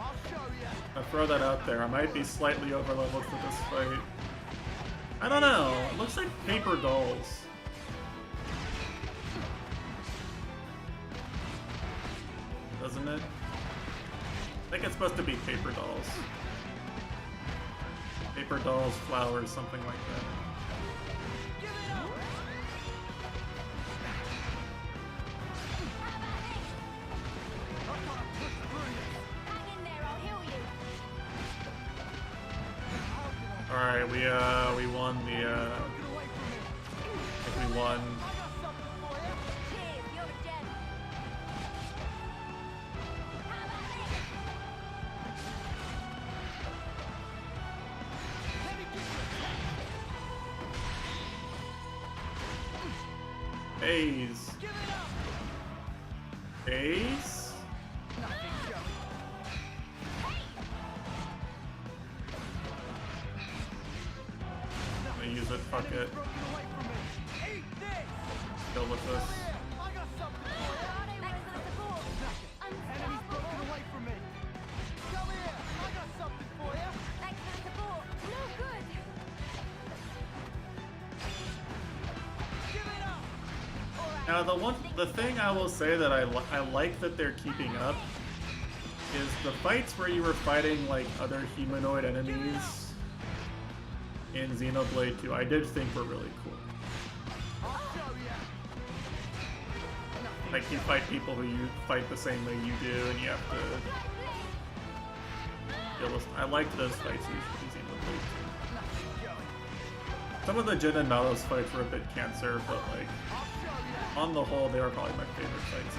I'll show you. I'll throw that out there. I might be slightly overleveled for this fight. I don't know. It looks like paper dolls. Doesn't it? I think it's supposed to be paper dolls. Paper dolls, flowers, something like that. Give it up. I've got to push through this. Hang in there, I'll heal you. Alright, we won the Broken away from me. I think we won. I got something for you. Cheers, you're a gem. How about this? Let me give you a Haze. Give it up. Haze? Nothing showing. I'm gonna use it, fuck it. Broken away from me. Eat this. Still with Come us. here. I got something for you. Thanks for the support. Enemy's broken away from me. Come here. I got something for you. Thanks for the support. No good. Give it up. Now the thing I will say that I like that they're keeping up is the fights where you were fighting like other humanoid enemies in Xenoblade 2. I did think were really cool. I'll show you. Like you fight people who you fight the same way you do, and you have to deal with. I liked those fights usually in Xenoblade 2. Some of the Jin and Malos fights were a bit cancer, but like on the whole, they were probably my favorite fights.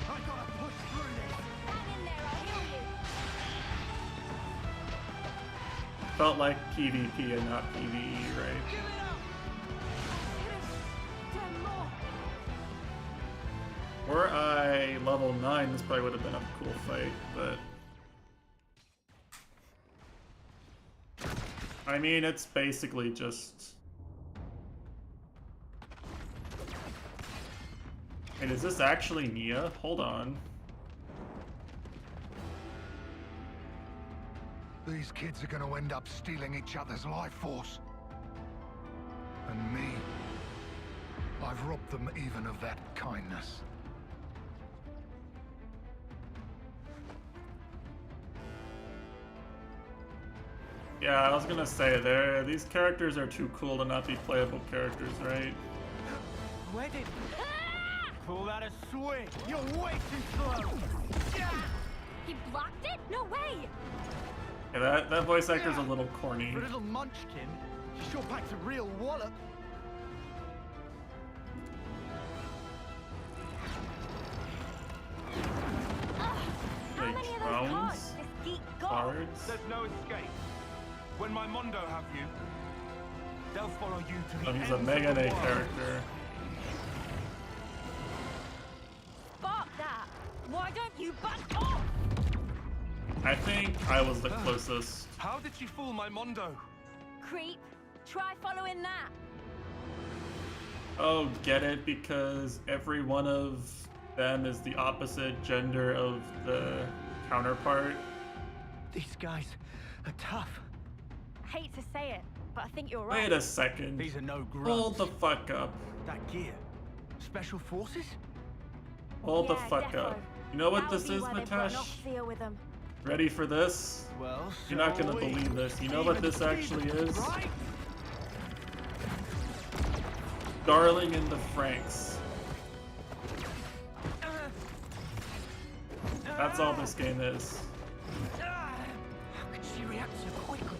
I gotta push through this. Hang in there, I'll heal you. Felt like PvP and not PvE, right? Give it up. Done more. Were I level 9, this probably would have been a cool fight, but... I mean, it's basically just... Wait, is this actually Nia? Hold on. These kids are going to end up stealing each other's life force. And me, I've robbed them even of that kindness. Yeah, I was gonna say, these characters are too cool to not be playable characters, right? Where did... Call that a swing. You're way too slow. He blocked it? No way. Yeah, that voice actor's a little corny. For a little munchkin, she sure packs a real wallop. How Like many of those drones? cards this geek got? Cards? There's no escape. When my Mondo have you, they'll follow you to the Oh, he's ends a of Mega the Day world. character. Spark that! Why don't you back off? I think I was the closest. How did she fool my Mondo? Creep, try following that. Oh, get it? Because every one of them is the opposite gender of the counterpart. These guys are tough. Hate to say it, but I think you're right. Wait a second. These are no grunts. Hold the fuck up. That gear. Special forces? Hold the Yeah, fuck defo. up. You know what That would this be is, why they've got an Matesh? Off-seer with them. Ready for this? Well, You're not gonna shall we? believe this. You know what this actually is? Right? Darling in the Franks. That's all this game is. How could she react so quickly?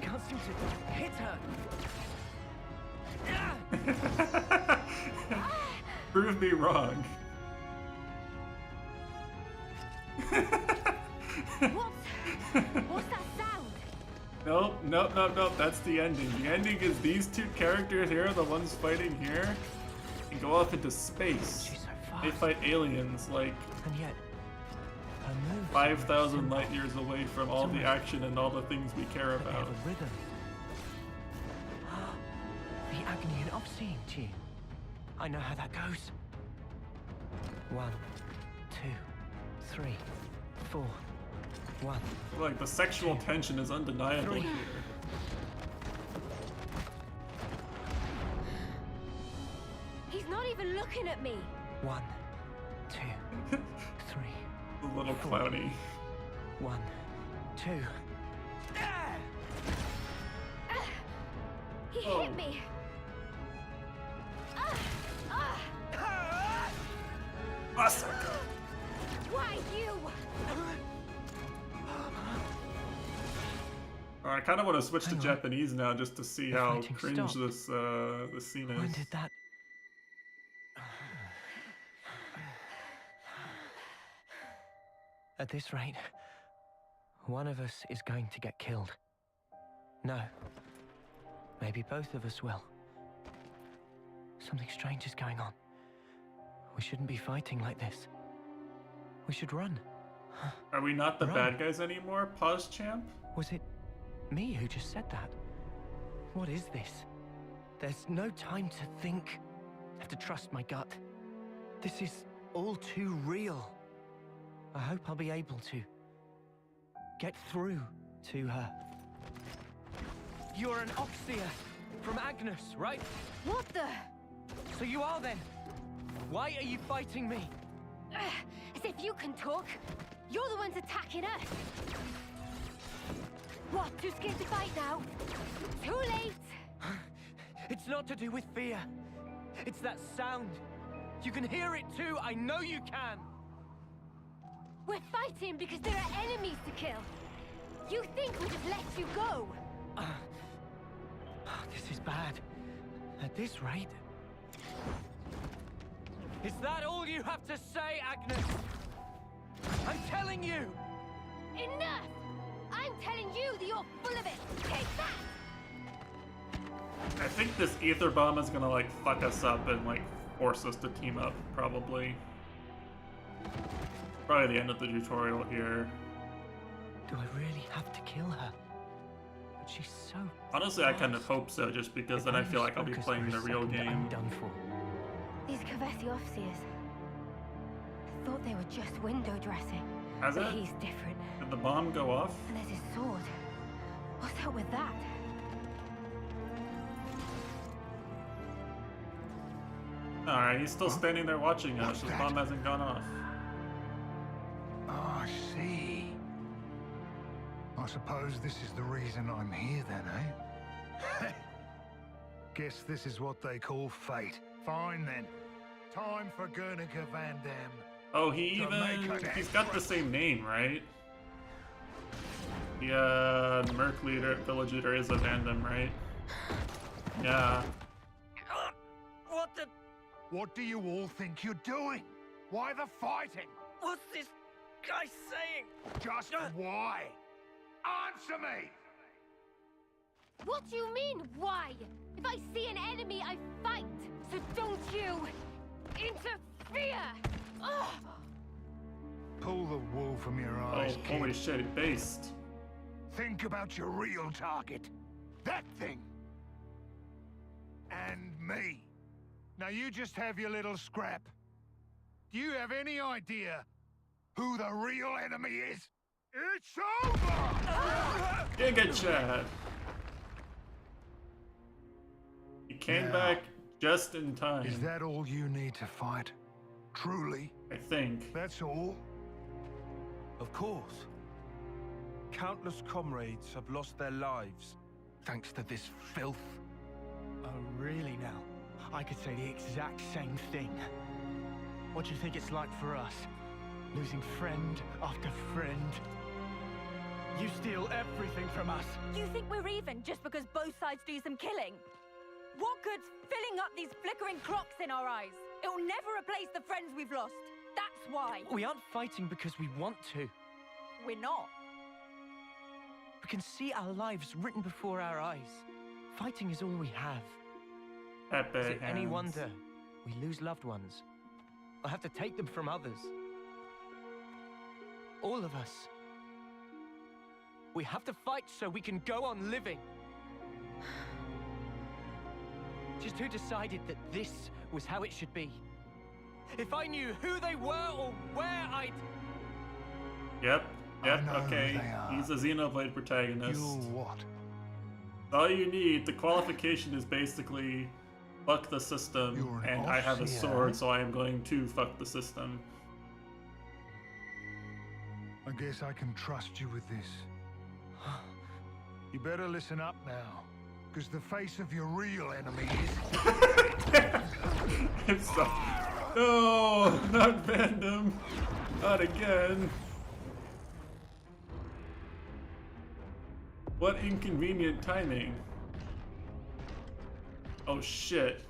Can't seem to hit her. Prove me wrong. What's that sound? Nope. That's the ending. The ending is these two characters here, the ones fighting here, and go off into space. She's so fast. They fight aliens like And yet, her moves 5,000 light years away from all the action and all the things we care They have about. a rhythm. The Agnian Obscene tune. I know how that goes. 1, 2, 3, 4. 1. Like, the sexual tension is undeniable 3. here. He's not even looking at me. 1, 2, 3. A little clowny. 1, 2. He Oh. hit me. Massacre! Why you? I kind of want to switch to Japanese now just to see The how fighting cringe stopped. this scene When is. did that? At this rate, one of us is going to get killed. No. Maybe both of us will. Something strange is going on. We shouldn't be fighting like this. We should run. Are we not the Run. bad guys anymore? Pause, champ? Was it me who just said that? What is this? There's no time to think. I have to trust my gut. This is all too real. I hope I'll be able to get through to her. You're an Oxia from Agnes, right? What the? So you are then. Why are you fighting me? As if you can talk. You're the ones attacking us. What, too scared to fight now? Too late! It's not to do with fear. It's that sound. You can hear it too. I know you can. We're fighting because there are enemies to kill. You think we'll just let you go? This is bad. At this rate. Is that all you have to say, Agnes? I'm telling you! Enough! I'm telling you that you're full of it! Take that! I think this ether bomb is gonna like fuck us up and like force us to team up, probably. Probably the end of the tutorial here. Do I really have to kill her? But she's so Honestly, I kind of hope so, just because then I feel like I'll be playing the real game. I'm done for. These Kavesi officers. I thought they were just window dressing. Has but it? he's different. Did the bomb go off? And there's his sword. What's up with that? Alright, he's still standing there watching us. His bomb hasn't gone off. Oh, I see. I suppose this is the reason I'm here then, eh? Guess this is what they call fate. Fine then. Time for Guernica Van Dam. Oh, he's got the same name, right? Yeah, the Merc leader, village leader is a Vandam, right? Yeah. What the? What do you all think you're doing? Why the fighting? What's this guy saying? Just why? Answer me! What do you mean, why? If I see an enemy, I fight. So don't you interfere! Ugh. Pull the wool from your eyes, Oh, kid. holy shit, based. Think about your real target. That thing. And me. Now you just have your little scrap. Do you have any idea who the real enemy is? It's over! Giga Chad! He came Now, back just in time. Is that all you need to fight? Truly? I think. That's all? Of course. Countless comrades have lost their lives thanks to this filth. Oh, really now? I could say the exact same thing. What do you think it's like for us? Losing friend after friend. You steal everything from us. You think we're even just because both sides do some killing? What good's filling up these flickering clocks in our eyes? It will never replace the friends we've lost. That's why. We aren't fighting because we want to. We're not. We can see our lives written before our eyes. Fighting is all we have. Pepe Is it any hands. wonder we lose loved ones? Or have to take them from others? All of us. We have to fight so we can go on living. Just who decided that this was how it should be? If I knew who they were or where I'd... Yep, I know who okay. they are. He's a Xenoblade protagonist. You're what? All you need, the qualification is basically fuck the system, You're an and I have a Aussie, sword, eh? so I am going to fuck the system. I guess I can trust you with this. You better listen up now, because the face of your real enemy is... I'm sorry. No, not Vandom. Not again. What inconvenient timing. Oh shit.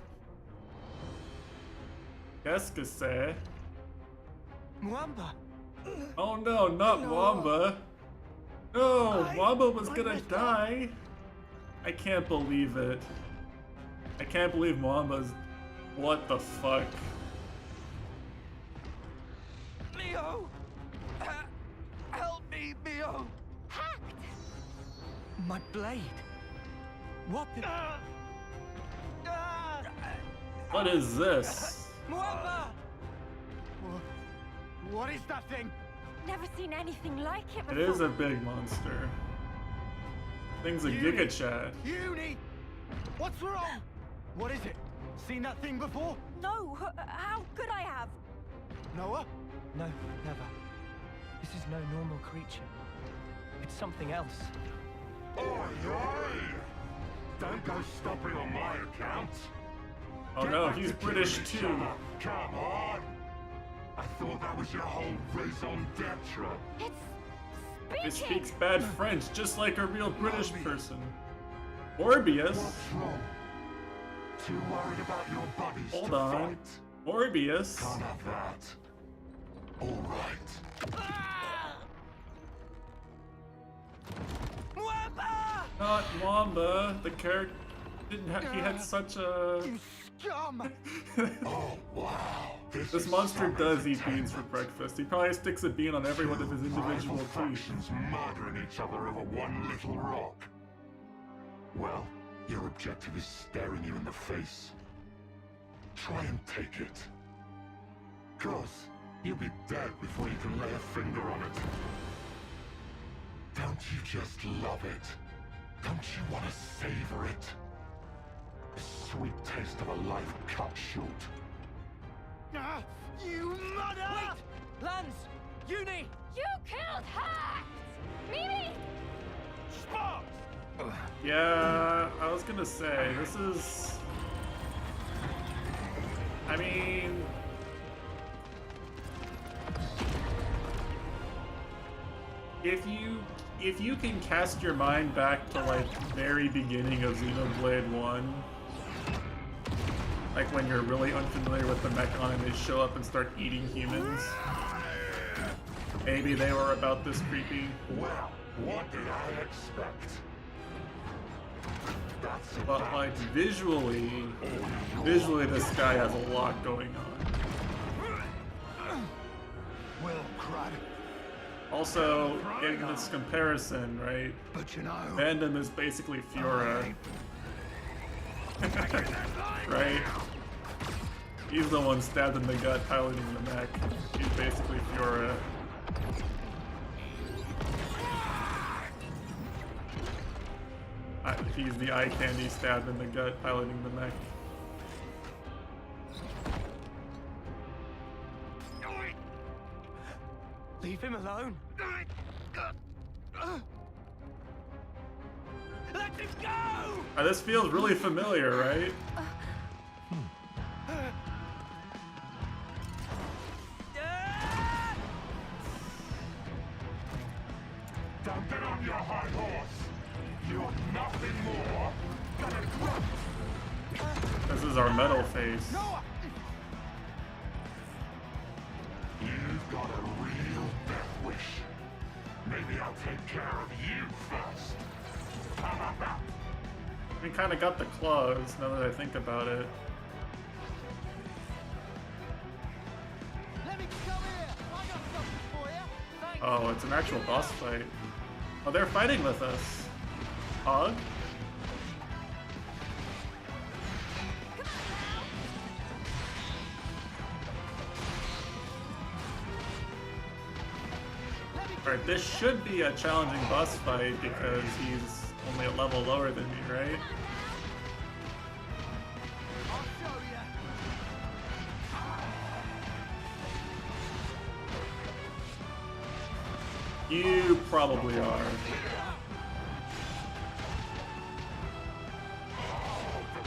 Qu'est-ce que c'est? Mwamba! Oh no, not Wamba. No, Wamba was gonna die. I can't believe it. I can't believe Mwamba's... What the fuck? Mio! Help me, Mio! Hacked! My blade! What the... What is this? Mwamba! What is that thing? Never seen anything like it It before. is a big monster. Thing's a Uni. Giga Chad. Uni! What's wrong? What is it? Seen that thing before? No, how could I have? Noah? No, never. This is no normal creature. It's something else. Oi, oi! Don't go stopping on my account. Oh no, he's British too. Come on! I thought that was your whole raison d'etre. He speaks bad French, just like a real British person. Morbius? What's wrong? Too worried about your buddies Hold to on. fight? Morbius? Can't have that. All right. Not Wamba. The character didn't have. He had such a. You scum! Oh wow! This is monster some does eat beans entertainment. for breakfast. He probably sticks a bean on every one of his individual Rival teeth. factions murdering each other over one little rock. Well, your objective is staring you in the face. Try and take it. Cause you'll be dead before you can lay a finger on it. Don't you just love it? Don't you want to savor it? The sweet taste of a life cut short. You mother! Wait! Lance! Uni! You killed Hacked! Mimi! Sparks! Yeah, I was gonna say, this is... I mean... If you can cast your mind back to, like, very beginning of Xenoblade 1, like when you're really unfamiliar with the Mechon and they show up and start eating humans, maybe they were about this creepy. Well, what did I expect? That's But like visually this guy has a lot going on. Well, crud. Also, in this comparison, right? But you know... Vandom is basically Fiora. Right? He's the one stabbed in the gut, piloting the mech. He's basically Fiora. He's the eye candy stabbed in the gut, piloting the mech. Leave him alone! Let him go! This feels really familiar, right? is our metal face. You've got a real death wish. Maybe I'll take care of you first. How about that? We kind of got the claws, now that I think about it. Let me come here. I got something for you. Thanks. Oh, it's an actual boss fight. Oh, they're fighting with us. Hog? Alright, this should be a challenging boss fight because he's only a level lower than me, right? I'll show you. You probably are.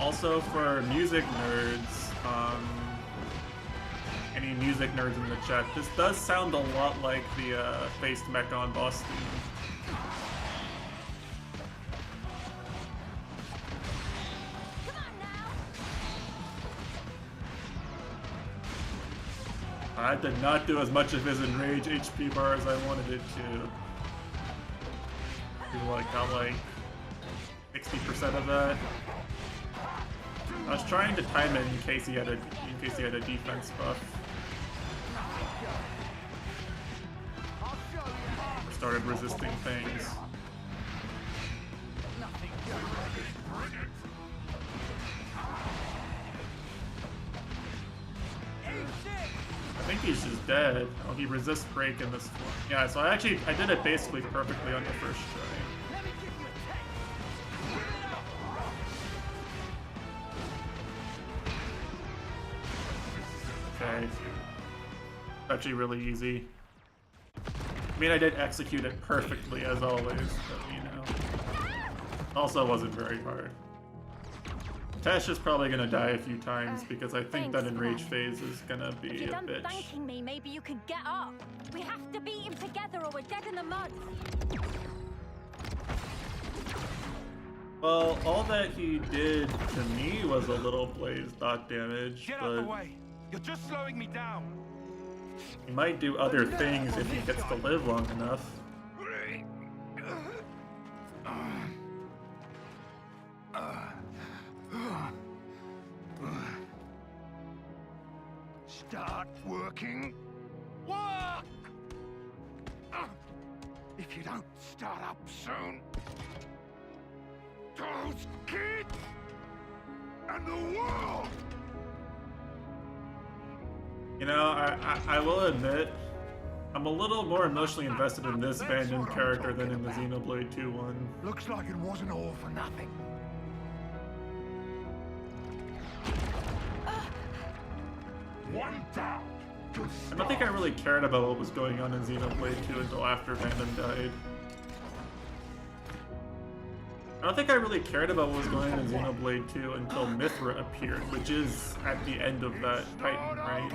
Also, for music nerds, any music nerds in the chat, this does sound a lot like the Faced Mechon boss theme. I did not do as much of his enrage HP bar as I wanted it to. I got like 60% of that. I was trying to time it in case he had a defense buff. Or started resisting things. I think he's just dead. Oh, he resists break in this one. Yeah, so I did it basically perfectly on the first try. Okay. Actually really easy. I mean, I did execute it perfectly as always, but you know. Also wasn't very hard. Tesh is probably gonna die a few times because I think that enrage phase is gonna be If you're a done bitch. thanking me, maybe you can get up. We have to beat him together or we're dead in the mud. Well, all that he did to me was a little blaze dot damage, Get out the but way. You're just slowing me down. he might do other things if he gets to live long enough. Start working. Work! If you don't start up soon, those kids and the world. You know, I will admit, I'm a little more emotionally invested in this fandom character than in the Xenoblade 2 one. Looks like it wasn't all for nothing. One down. I don't think I really cared about what was going on in Xenoblade 2 until after Vandam died. I don't think I really cared about what was going on in Xenoblade 2 until Mithra appeared, which is at the end of that Titan, right?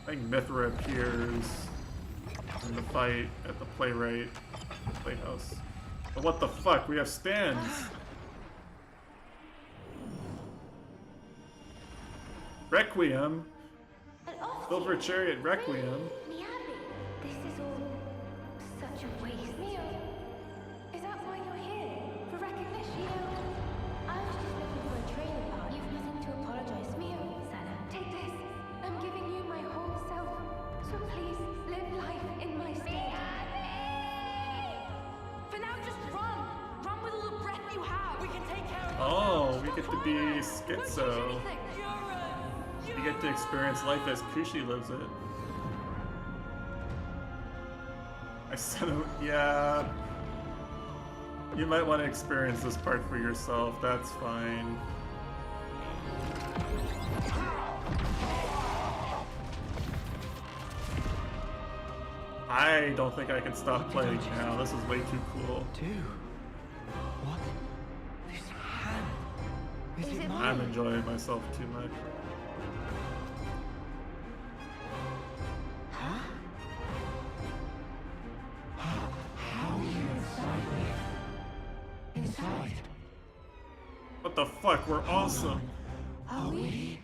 I think Mithra appears in the fight at the Playhouse. But what the fuck? We have stands! Requiem? Silver Chariot Requiem? This is all such a waste. Mio, is that why you're here? For recognition? Mio, I was just looking for a training part. You've nothing to apologize. Mio, Sana, take this. I'm giving you my whole self. So please, live life in my stead. For now, just run! Run with all the breath you have! We can take care of Oh, we get to be schizo. You get to experience life as Kushi lives it. I said, yeah. You might want to experience this part for yourself, that's fine. I don't think I can stop playing now, this is way too cool. What? This hand. Is it mine? I'm enjoying myself too much. How are you inside me? Inside? What the fuck? We're awesome. Are we?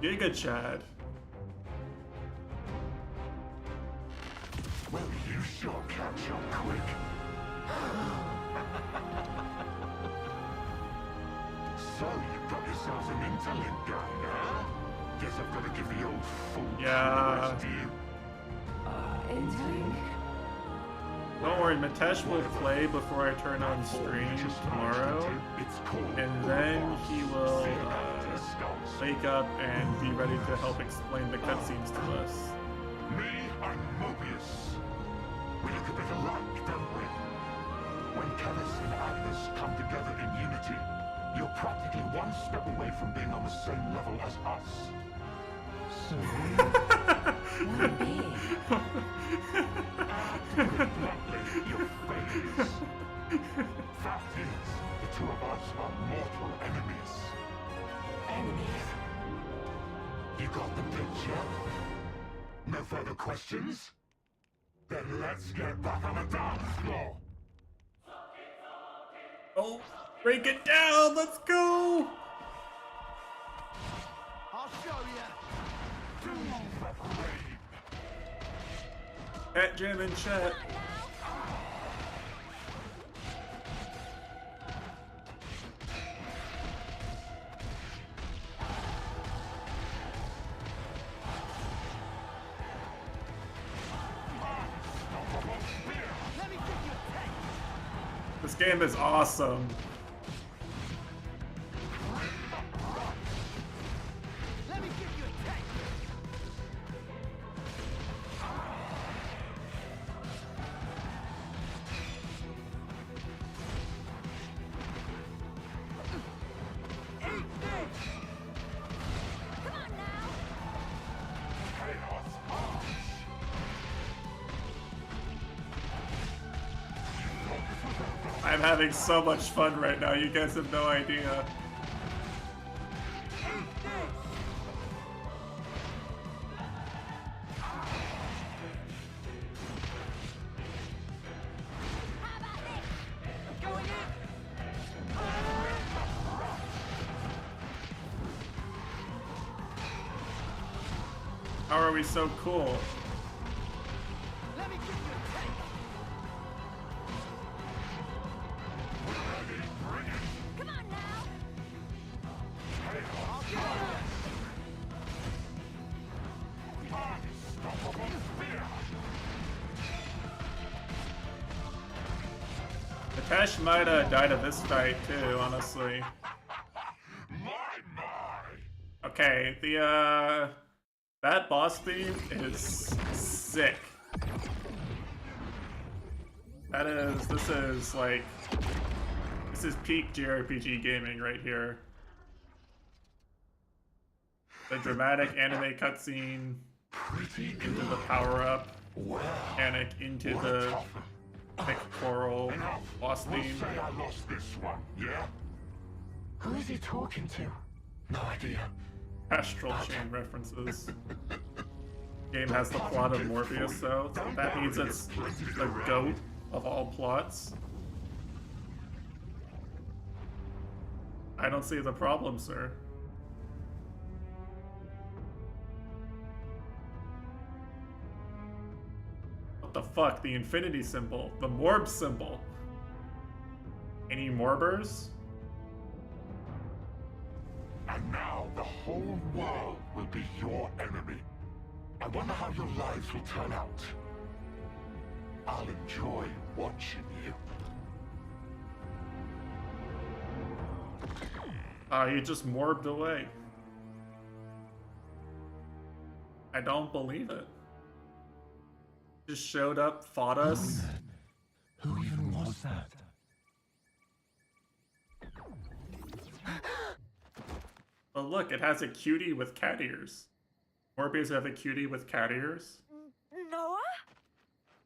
Giga Chad. Well, you sure catch up quick. So, you've got yourselves an interlink guy, huh? Guess I've got to give the old fool Yeah. to you. Interlink? Don't worry, Mitesh will play before I turn on stream tomorrow, and then he will wake up and be ready to help explain the cutscenes to us. Me, I'm Mobius. We look a bit alike, don't we? When Kevus and Agnes come together in unity, you're practically one step away from being on the same level as us. So, your face. Fact is, the two of us are mortal enemies. Enemies? You got the picture? No further questions? Then let's get back on the dance floor. Oh, break it down! Let's go! I'll show you. At Jam in chat. This game is awesome. Let me give you a taste. Eat this. Come on now! I'm having so much fun right now, you guys have no idea. Going in. How are we so cool? Let me give you a taste. Come on now! I'll give Mitesh might have died of this fight too, honestly. Okay, that boss theme is sick. This is peak JRPG gaming right here. The dramatic anime cutscene into the power-up mechanic into the pictorial boss theme. Say I lost this one, yeah? Who is he talking to? No idea. Astral chain references. Game has the plot of Morpheus, so that means it's the GOAT of all plots. I don't see the problem, sir. What the fuck? The infinity symbol. The Morb symbol. Any Morbers? And now the whole world will be your enemy. I wonder how your lives will turn out. I'll enjoy watching you. You just morbed away. I don't believe it. Just showed up, fought us. Who even was that? But look, it has a cutie with cat ears. Morbius have a cutie with cat ears? Noah?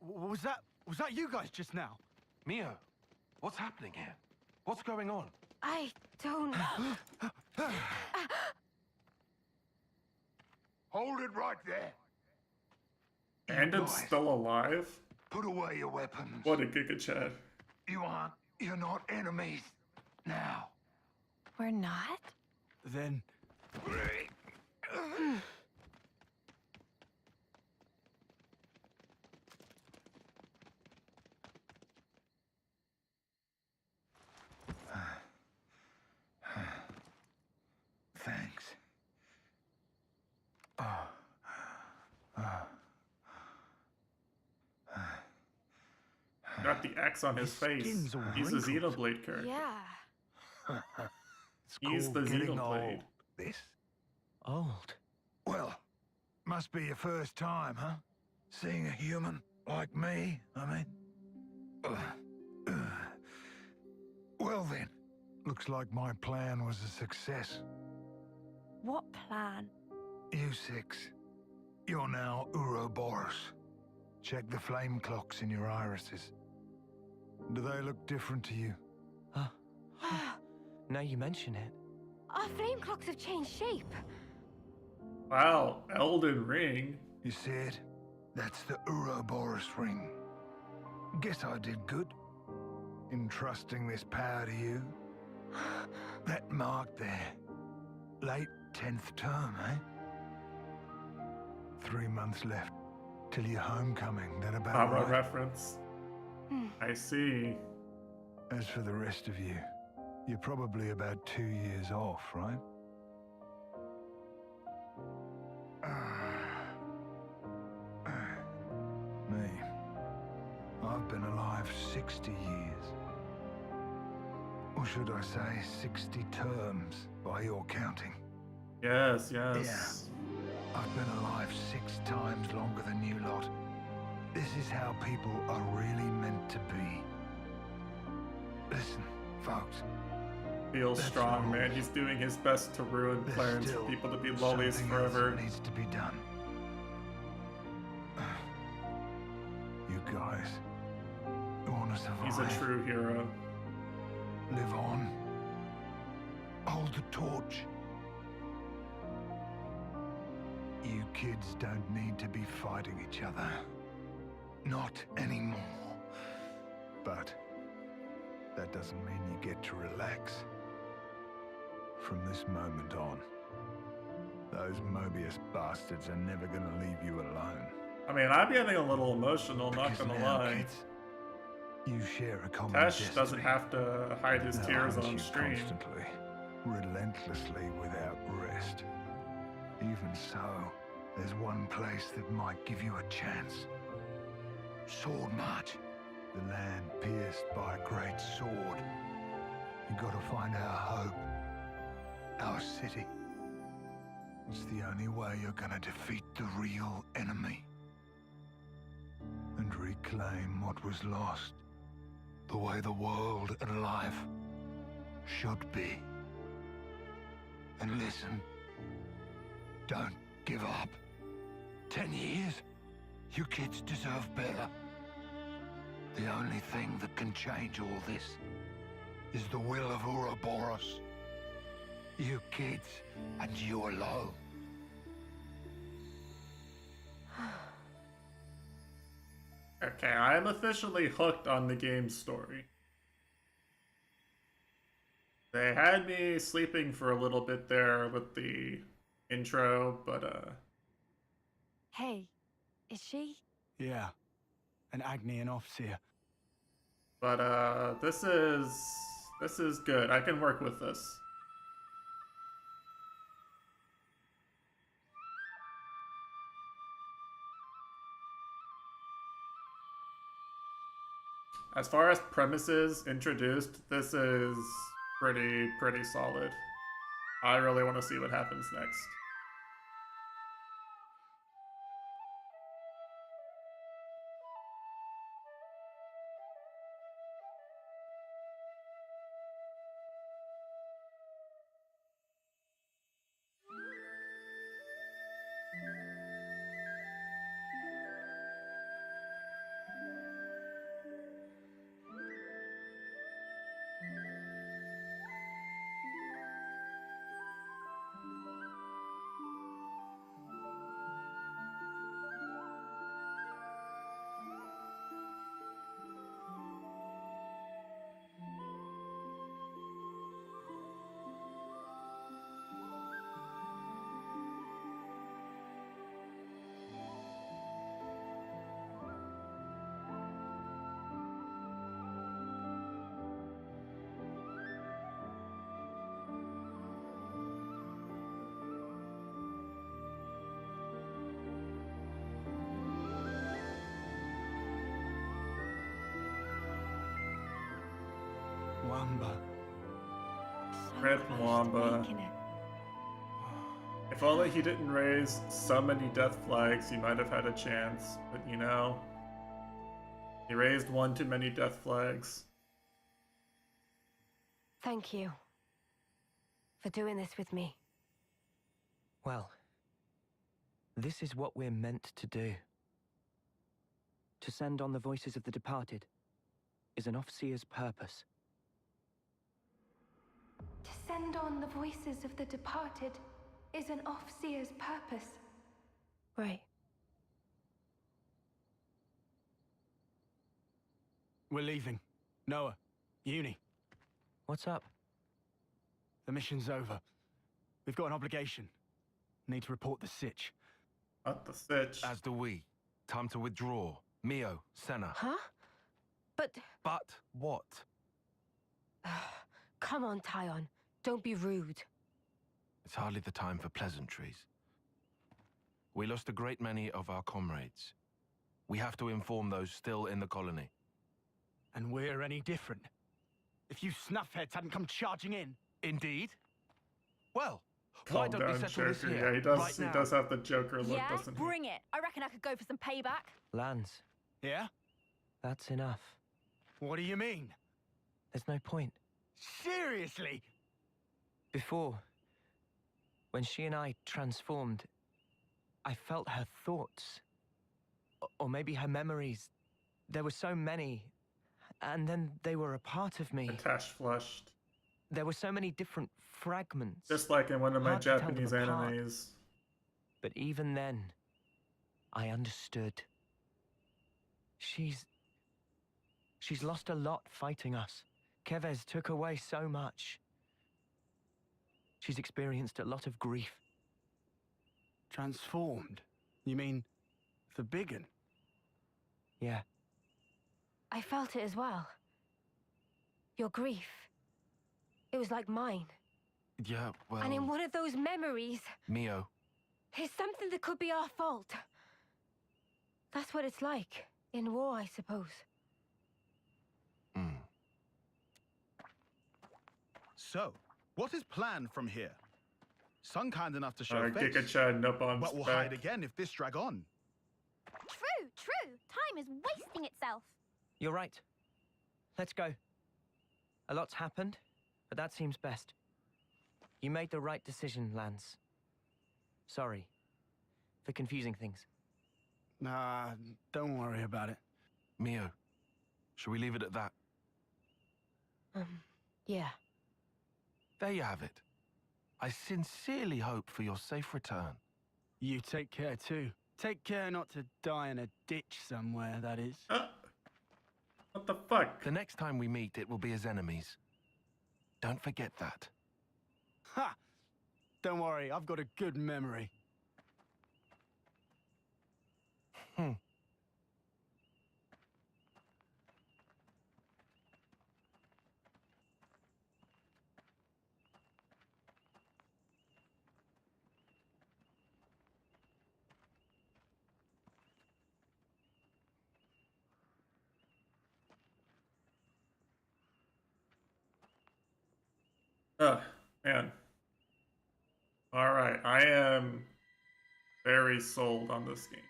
Was that you guys just now? Mio, what's happening here? What's going on? I don't... Hold it right there. Brandon's still alive? Put away your weapons. What a Giga Chad. You're not enemies. Now. We're not? Then... Thanks. Got the X on his face. skin's all He's a wrinkled. Xenoblade character. Yeah. He's the getting Xenoblade. old. This? Old? Well, must be your first time, huh? Seeing a human like me, I mean. Well then, looks like my plan was a success. What plan? You six, you're now Ouroboros. Check the flame clocks in your irises. Do they look different to you? Now you mention it. Our flame clocks have changed shape. Wow, Elden Ring. You see it? That's the Ouroboros ring. Guess I did good. Entrusting this power to you. That mark there. Late 10th term, eh? 3 months left till your homecoming, that about Barbara right? reference. I see. As for the rest of you, you're probably about 2 years off, right? Me. I've been alive 60 years. Or should I say 60 terms, by your counting? Yes, yes. Yeah. I've been alive 6 times longer than you lot. This is how people are really meant to be. Listen, folks. Feels strong, man. He's doing his best to ruin plans for people to be lollies forever. Needs to be done. You guys, you want to survive? He's a true hero. Live on. Hold the torch. You kids don't need to be fighting each other. Not anymore. But that doesn't mean you get to relax. From this moment on, those Mobius bastards are never gonna leave you alone. I mean, I'm getting a little emotional, not Because gonna now, lie. kids, you share a common Tesh destiny. doesn't have to hide his They'll tears hunt on you stream. constantly, relentlessly, without rest. Even so, there's one place that might give you a chance. Sword March. The land pierced by a great sword. You gotta find our hope. Our city. It's the only way you're gonna defeat the real enemy. And reclaim what was lost. The way the world and life should be. And listen, don't give up. 10 years? You kids deserve better. The only thing that can change all this is the will of Ouroboros. You kids, and you alone. Okay, I'm officially hooked on the game's story. They had me sleeping for a little bit there with the intro, but Hey, is she? Yeah. An Agnian Offseer. But this is good. I can work with this. As far as premises introduced, this is pretty solid. I really want to see what happens next. Wamba. Rip Mwamba. If only he didn't raise so many death flags, he might have had a chance. But you know, he raised one too many death flags. Thank you for doing this with me. Well, this is what we're meant to do. To send on the voices of the departed is an Offseer's purpose. To send on the voices of the departed is an Offseer's purpose. Right. We're leaving. Noah, Uni. What's up? The mission's over. We've got an obligation. Need to report the sitch. Not the sitch. As do we. Time to withdraw. Mio, Senna. Huh? But what? come on, Tyon. Don't be rude. It's hardly the time for pleasantries. We lost a great many of our comrades. We have to inform those still in the colony. And we're any different. If you snuffheads hadn't come charging in. Indeed. Well, why Calm don't we down, settle this Joker. here, Yeah, he does. right He now? does have the Joker look, Yeah, doesn't he? bring it. I reckon I could go for some payback. Lance, Yeah? that's enough. What do you mean? There's no point. Seriously? Before, when she and I transformed, I felt her thoughts. Or maybe her memories. There were so many. And then they were a part of me. Atash flushed. There were so many different fragments. Just like in one of my Hard to tell them Japanese apart. animes. But even then, I understood. She's lost a lot fighting us. Kevez took away so much. She's experienced a lot of grief. Transformed? You mean the big un? Yeah. I felt it as well. Your grief. It was like mine. Yeah, well... And in one of those memories, Mio. it's something that could be our fault. That's what it's like in war, I suppose. So, what is planned from here? Some kind enough to show face. Giga Chad, no bombs But we'll back. hide again if this drag on. True, true. Time is wasting itself. You're right. Let's go. A lot's happened, but that seems best. You made the right decision, Lance. Sorry for confusing things. Nah, don't worry about it. Mio, shall we leave it at that? Yeah. There you have it. I sincerely hope for your safe return. You take care too. Take care not to die in a ditch somewhere, that is. What the fuck? The next time we meet, it will be as enemies. Don't forget that. Ha! Don't worry, I've got a good memory. Man. Alright, I am very sold on this game.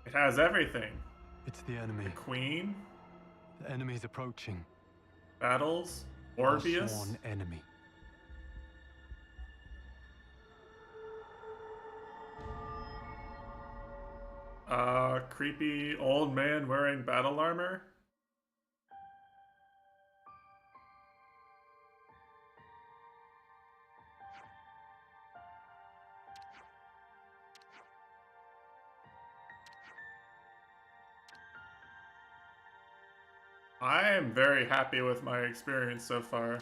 It has everything. It's the enemy. The Queen. The enemy's approaching. Battles. Our Orpheus. sworn enemy. Creepy old man wearing battle armor. I am very happy with my experience so far.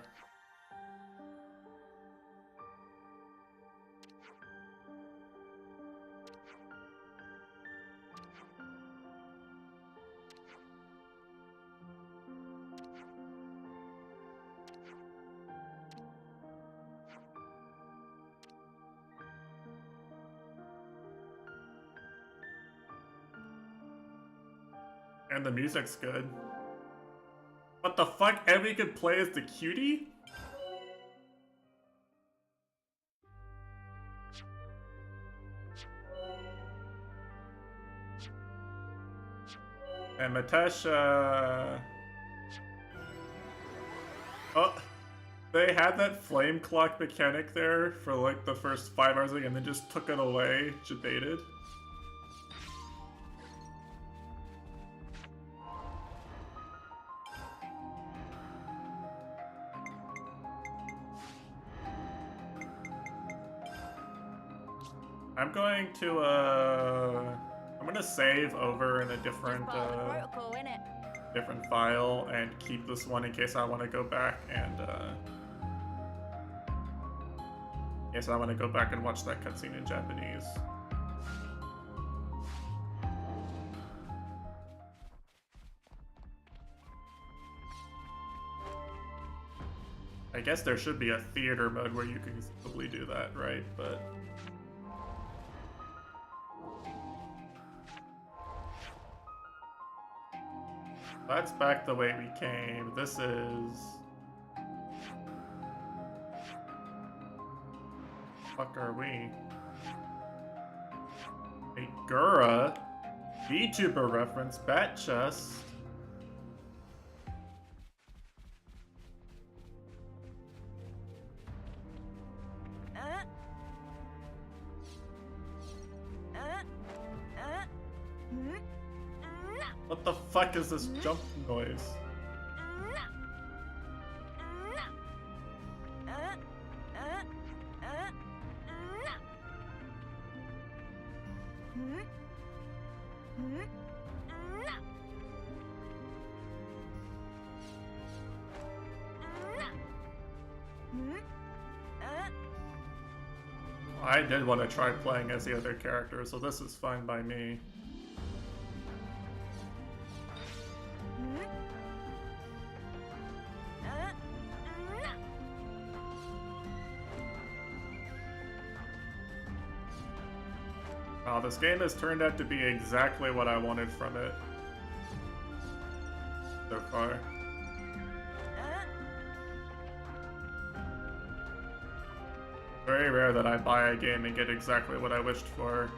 And the music's good. What the fuck? And we could play as the cutie? And Mitesh, oh, they had that flame clock mechanic there for like the first 5 hours and then just took it away, debated. I'm going to, I'm gonna save over in a different, different file and keep this one in case I want to go back and, watch that cutscene in Japanese. I guess there should be a theater mode where you can probably do that, right? But that's back the way we came. This is... Fuck are we? A Gura VTuber reference, Bat Chest. What the fuck is this jump noise? I did want to try playing as the other character, so this is fine by me. Oh, this game has turned out to be exactly what I wanted from it so far. Very rare that I buy a game and get exactly what I wished for.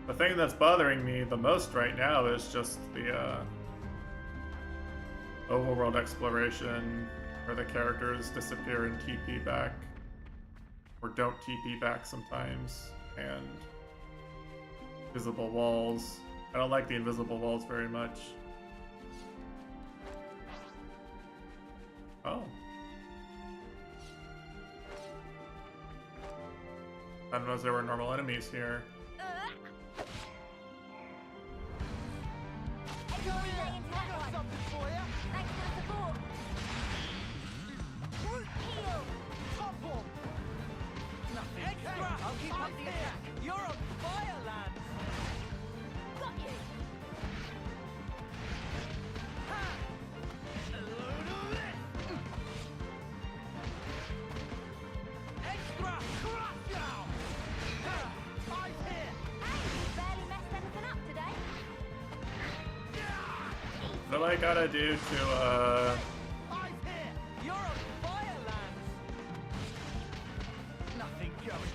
The thing that's bothering me the most right now is just the overworld exploration where the characters disappear and TP back, or don't TP back sometimes, and visible walls. I don't like the invisible walls very much. Oh. I didn't know there were normal enemies here. I'll keep up the attack. You're on fire, Lance. Got you. Ha! A load of this. Extra crush now. Eyes here. Hey, you barely messed anything up today. What do I gotta do to Eyes here. You're on fire, Lance. Nothing going.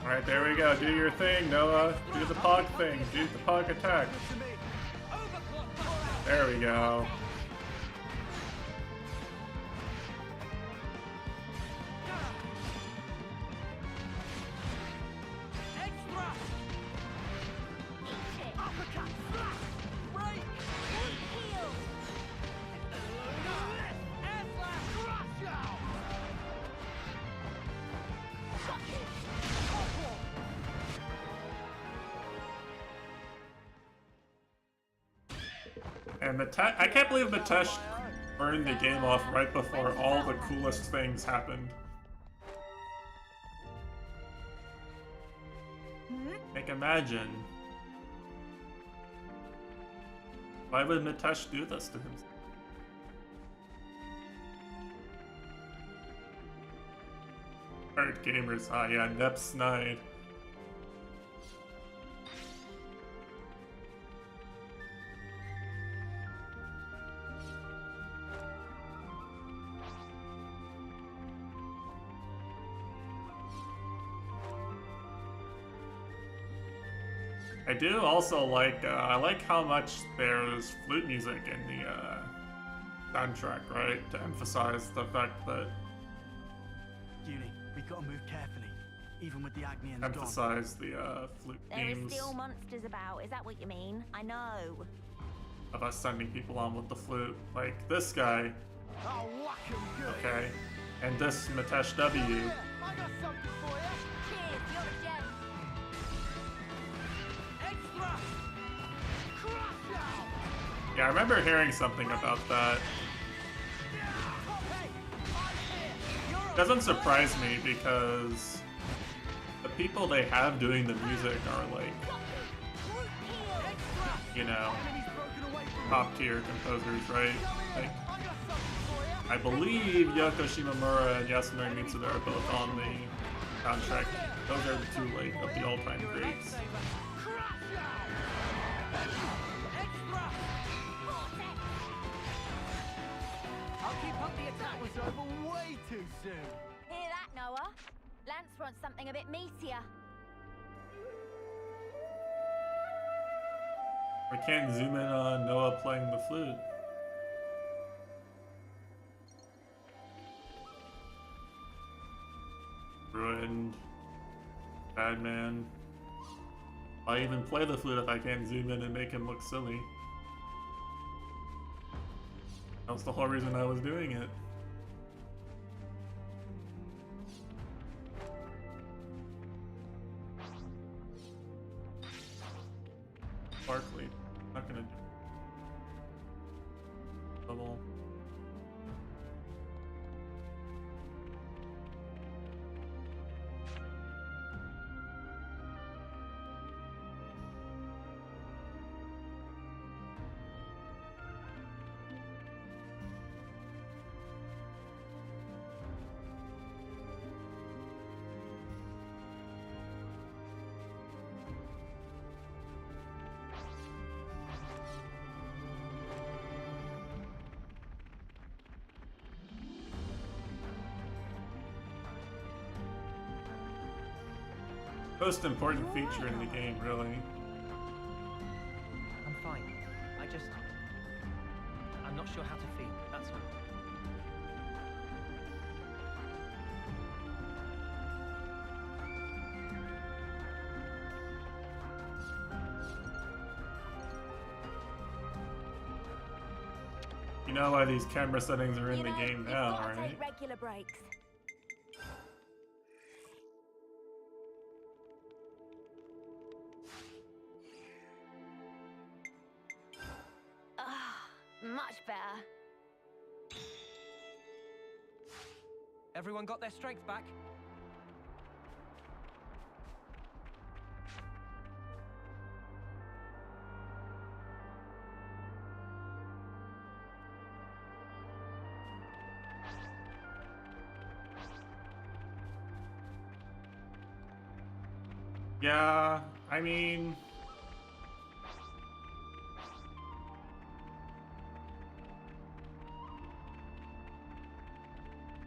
Alright, there we go. Do your thing, Noah. Do the pog thing. Do the pog attack. There we go. And I can't believe Mitesh burned the game off right before all the coolest things happened. Like, imagine Why would Mitesh do this to him? Art gamers, yeah, Nep Snide. I do also like, I like how much there's flute music in the soundtrack, right? To emphasize the fact that... Julie, we've got to move carefully, even with the Agnians gone. Emphasize the flute There themes are still monsters about, is that what you mean? I know. of us sending people on with the flute. Like this guy, I'll whack 'em good. okay? And this Mitesh W. I got something for you. Cheers, you're a gem. Extra. Crush out. Yeah, I remember hearing something about that. Doesn't surprise me because the people they have doing the music are like, you know, top tier composers, right? Like, I believe Yoko Shimomura and Yasunori Mitsuda are both on the soundtrack. Those are the two like of the all-time greats. I'll keep up the attack. Was over way too soon. Hear that, Noah? Lance wants something a bit meatier. We can't zoom in on Noah playing the flute. Ruined. Bad man. Why even play the flute if I can't zoom in and make him look silly? That was the whole reason I was doing it. Barkley. Not gonna do level. Most important feature in the game, really. I'm fine. I'm not sure how to feel, that's all. You know why these camera settings are in You the know, game you've now, got to right? take regular breaks. Much better. Everyone got their strength back? Yeah, I mean...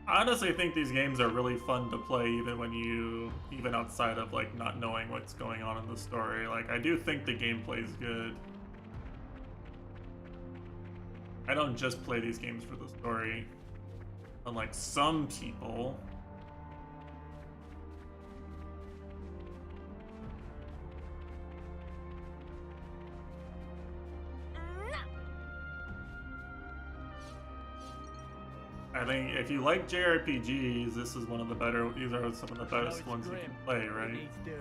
I honestly think these games are really fun to play even outside of like not knowing what's going on in the story. Like, I do think the gameplay is good. I don't just play these games for the story, unlike some people. I think if you like JRPGs, these are some of the best ones you can play, right? Needs doing.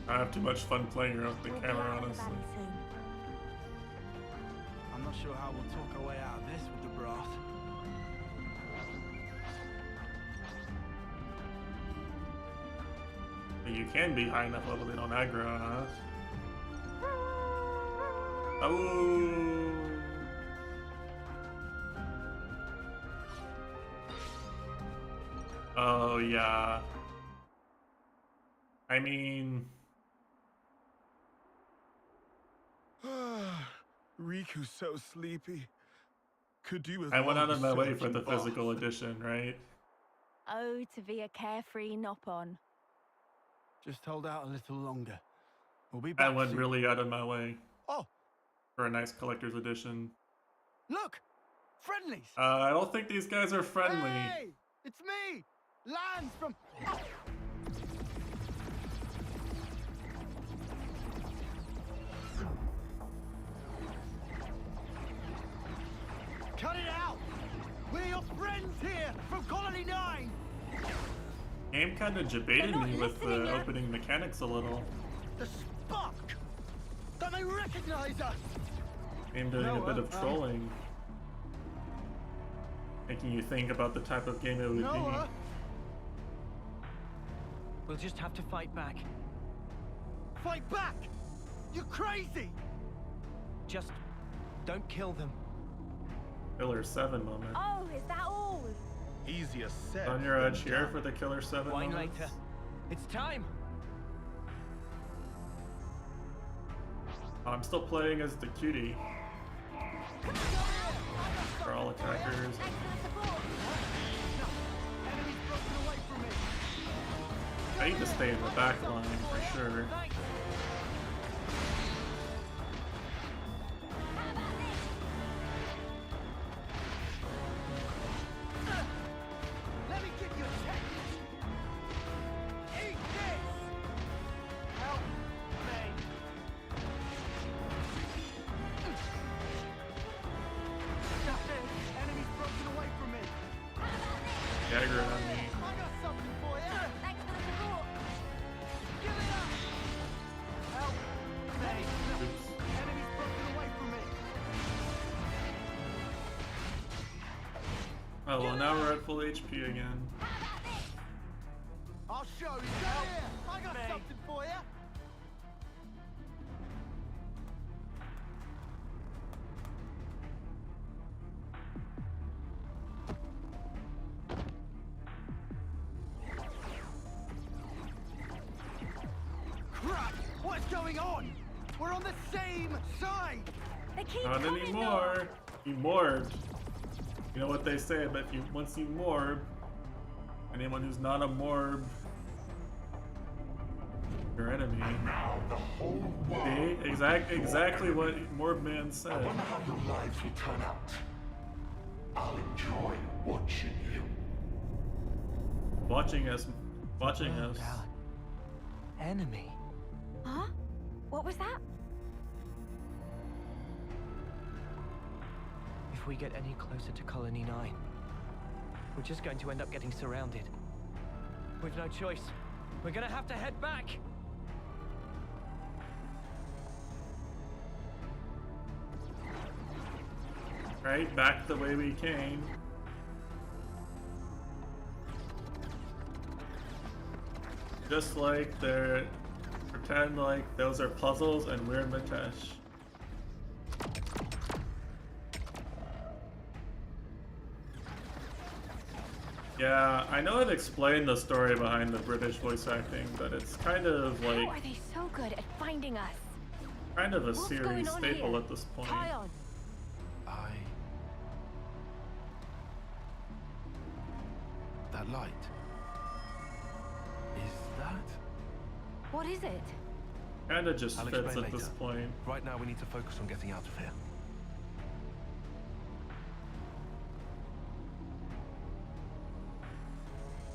I have too much fun playing around with the camera, honestly. Soon. sure how we'll talk our way out of this with the brass. You can be high enough level they don't aggro, huh? Oh. Oh yeah. I mean, Riku's so sleepy. Could do with I went out longer of my way for surging the bath. physical edition, right? Oh, to be a carefree nop-on. Just hold out a little longer. We'll be back I went soon. really out of my way. Oh, for a nice collector's edition. look! Friendlies! I don't think these guys are friendly. Hey! It's me! Lance from... Cut it out! We're your friends here from Colony 9! Game kind of debated me with the opening mechanics a little. The spark! Don't they recognize us? Game doing a bit of trolling. Making you think about the type of game it would be. We'll just have to fight back. Fight back! You're crazy! Just don't kill them. Killer 7 moment. Oh, is that all? Easier said. On your than edge here done. for the Killer 7 Wine moments. later. It's time. I'm still playing as the cutie. For all attackers. I need to stay in the back line for sure. Let me give you a check! Eat this! Help me! Enemy's broken away from me! Dagger on me. I got something for you! Thanks for the support! Give it up! Help me! Enemy's broken away from me! Oh well, now we're at full HP again. I'll show you! Help I got something for you! Crap! What's going on? We're on the same side! They keep Not coming anymore. You morbed. You know what they say, but if you once you morb, anyone who's not a morb, your enemy. Now the whole world. See? Exactly what Morb Man I said. wonder how your lives will turn out. I'll enjoy watching you. Watching us. Enemy. Huh? What was that? If we get any closer to Colony 9, we're just going to end up getting surrounded. We've no choice. We're gonna have to head back. Right, back the way we came. Just like they're pretend like those are puzzles and we're Mitesh. Yeah, I know I've explained the story behind the British voice acting, but it's kind of How like are they so good at finding us? kind of a What's series going on staple here? at this point. Kion, That light. Is that? what is it? Kinda just I'll fits explain at this later. point. Right now, we need to focus on getting out of here.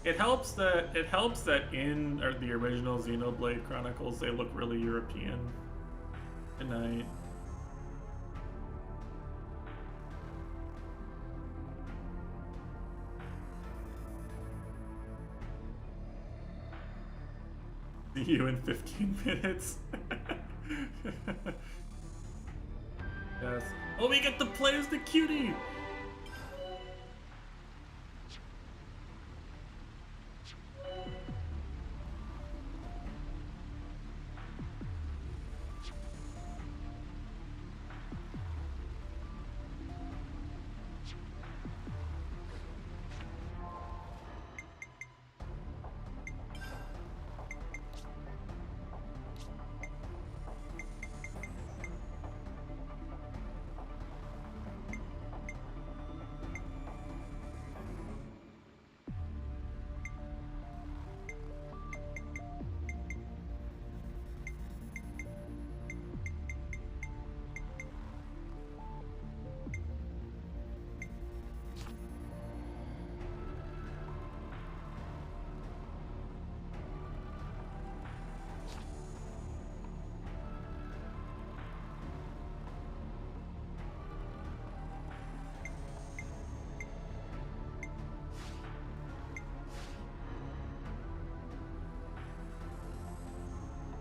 It helps that in the original Xenoblade Chronicles they look really European. Good night. See you in 15 minutes. Yes. Oh, we get to play as the cutie!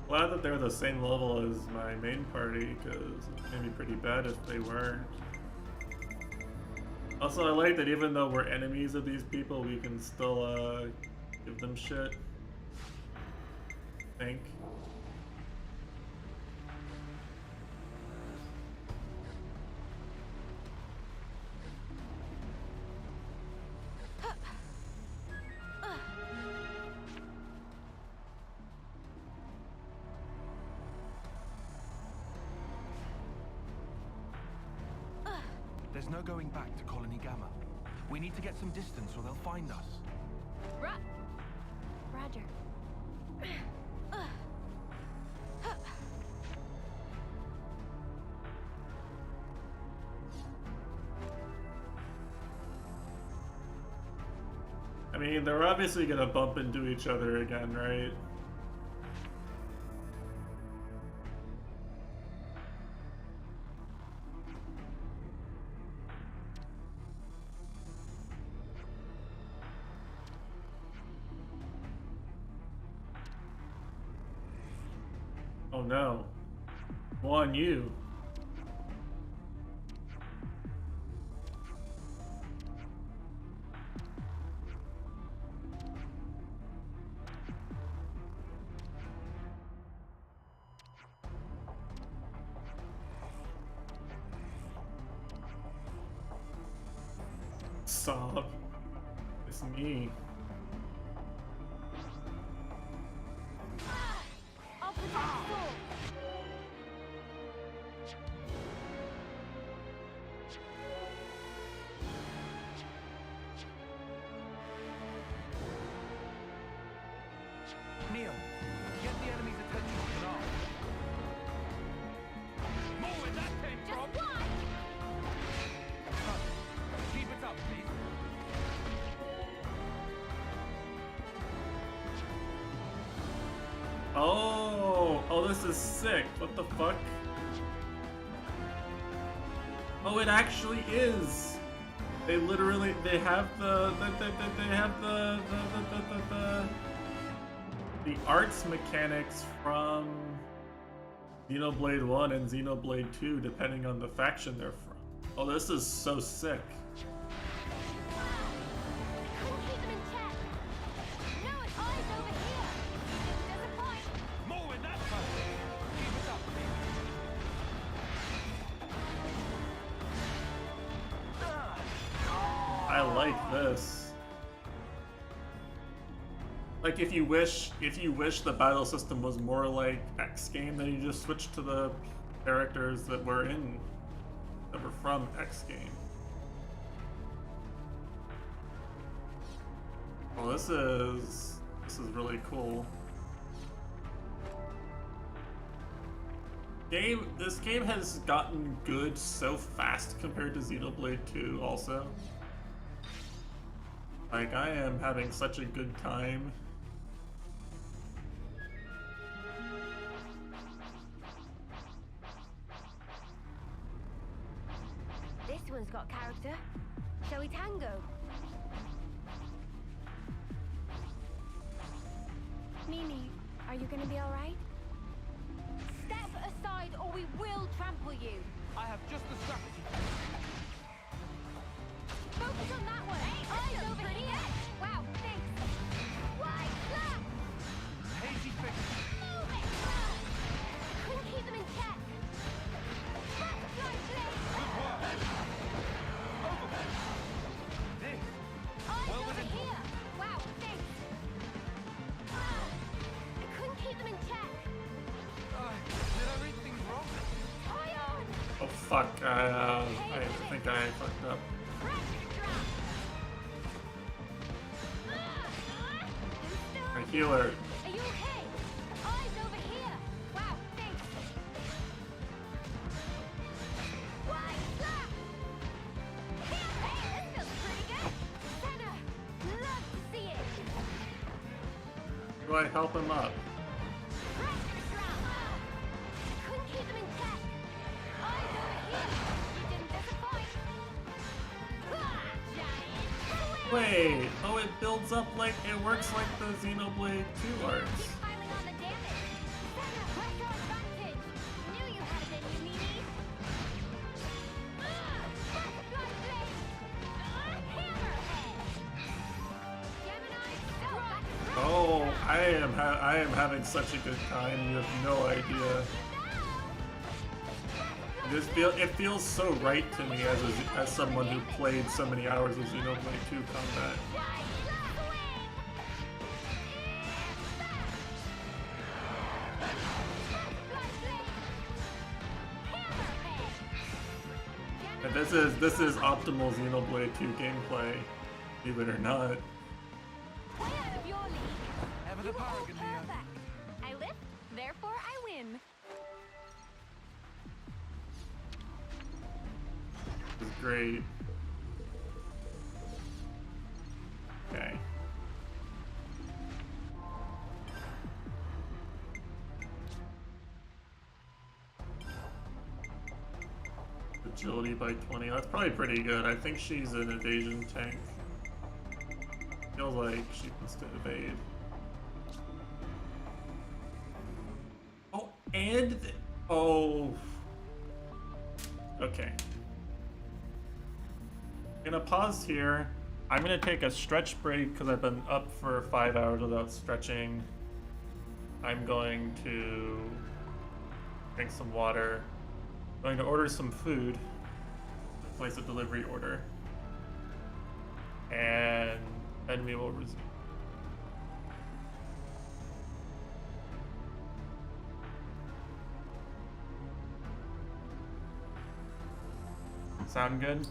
Glad that they're the same level as my main party, because it's gonna be pretty bad if they weren't. Also, I like that even though we're enemies of these people, we can still give them shit. I think. There's no going back to Colony Gamma. We need to get some distance or they'll find us. Roger. I mean, they're obviously gonna bump into each other again, right? Oh no. On you. Sob. It's me. I'll protect us all. Neil, get the enemy's attention with an arm. More where that came from! Keep it up, please. Oh, this is sick. What the fuck? Oh, it actually is. They literally, they have the arts mechanics from Xenoblade 1 and Xenoblade 2, depending on the faction they're from. Oh, this is so sick. I like this. Like if you wish the battle system was more like X game, then you just switch to the characters that were from X game. Well, this is really cool. This game has gotten good so fast compared to Xenoblade 2 also. Like, I am having such a good time. This one's got character. Shall we tango? Mimi, are you gonna be alright? Step aside or we will trample you. I have just the strategy. Focus on that one. Eyes over here. Wow, thanks. Wide slap. Hazy fix. Move it. Couldn't keep them in check. Butterfly blade. Good work. Over. This. Eyes Well over within here. Wow, thanks. I couldn't keep them in check. Did I read things wrong? Tie on. Oh fuck, I think I fucked up. My healer. Are you okay? Eyes over here. Wow, thanks. Wide slap. Hey, this feels pretty good. Senna, love to see it. Do I help him up? Couldn't keep them in check. Eyes over here. You didn't disappoint. Giant. Wait, oh, it builds up like, it works like the Xenoblade 2 arcs. Keep piling on the damage. Senna, pressure advantage. Knew you had it in you, meanie. Butterfly blade. Hammerhead. Gemini, strike. Oh, I am having such a good time, you have no idea. It feels so right to me as someone who played so many hours of Xenoblade 2 combat. And this is optimal Xenoblade 2 gameplay, believe it or not. Way out of your league. Ever the You were all bargain, Leo. perfect. I lift, therefore I win. This is great. Okay. Agility by 20. That's probably pretty good. I think she's an evasion tank. Feels like she wants to evade. Oh, and oh. Okay. I'm gonna pause here. I'm gonna take a stretch break because I've been up for 5 hours without stretching. I'm going to drink some water. I'm going to order some food. Place a delivery order. And then we will resume. Sound good?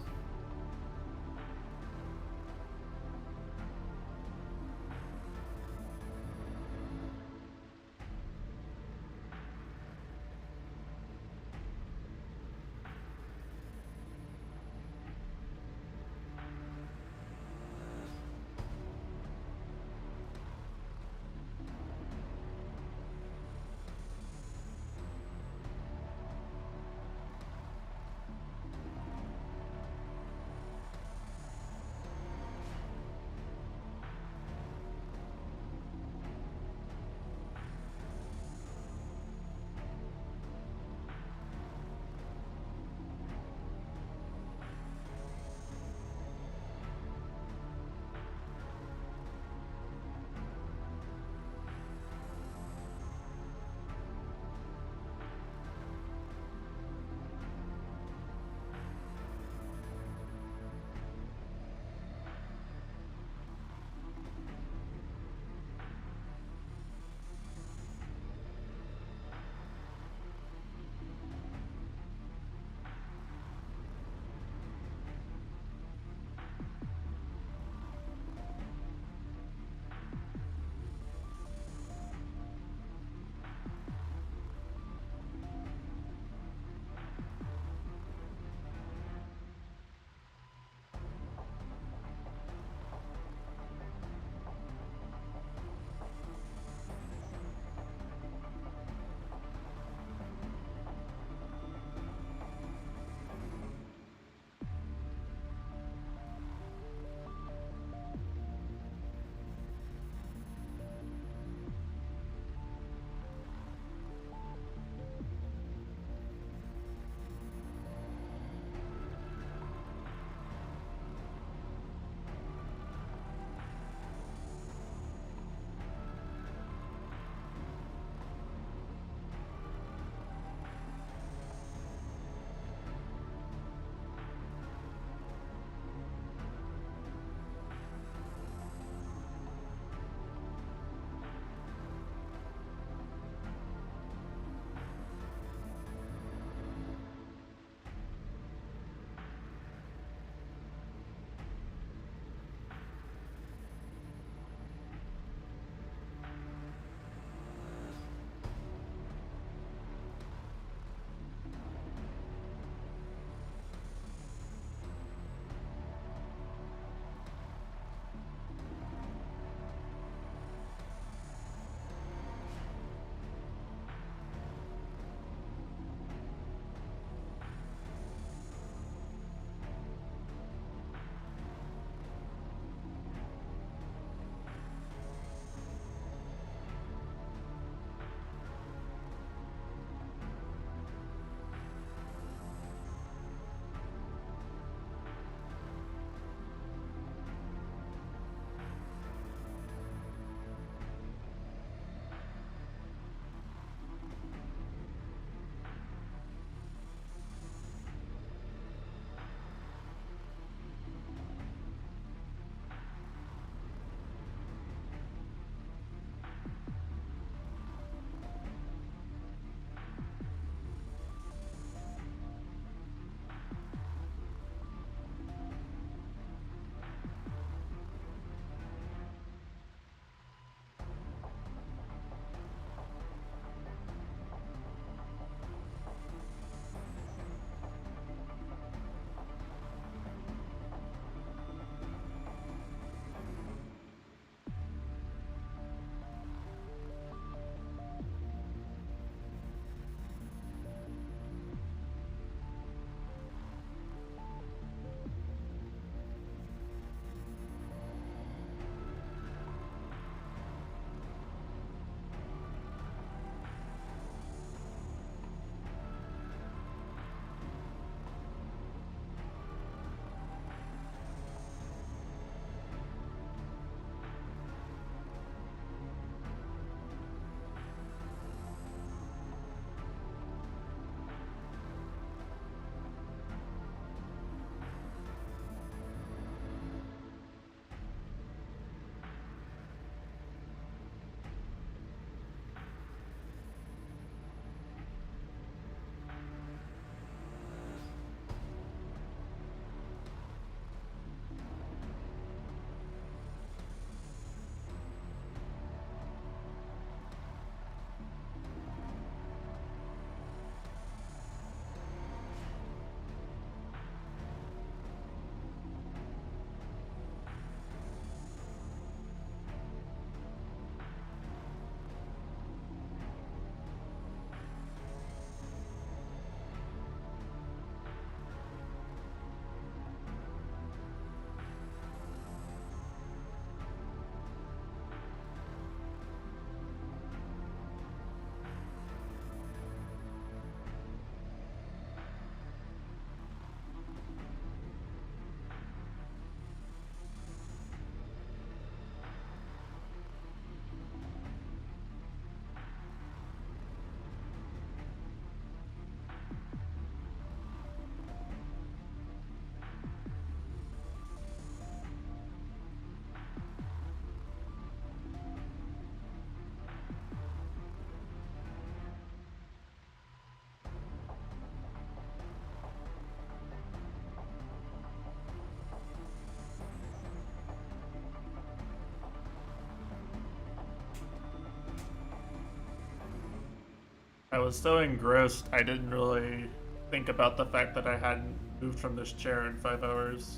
I was so engrossed, I didn't really think about the fact that I hadn't moved from this chair in 5 hours.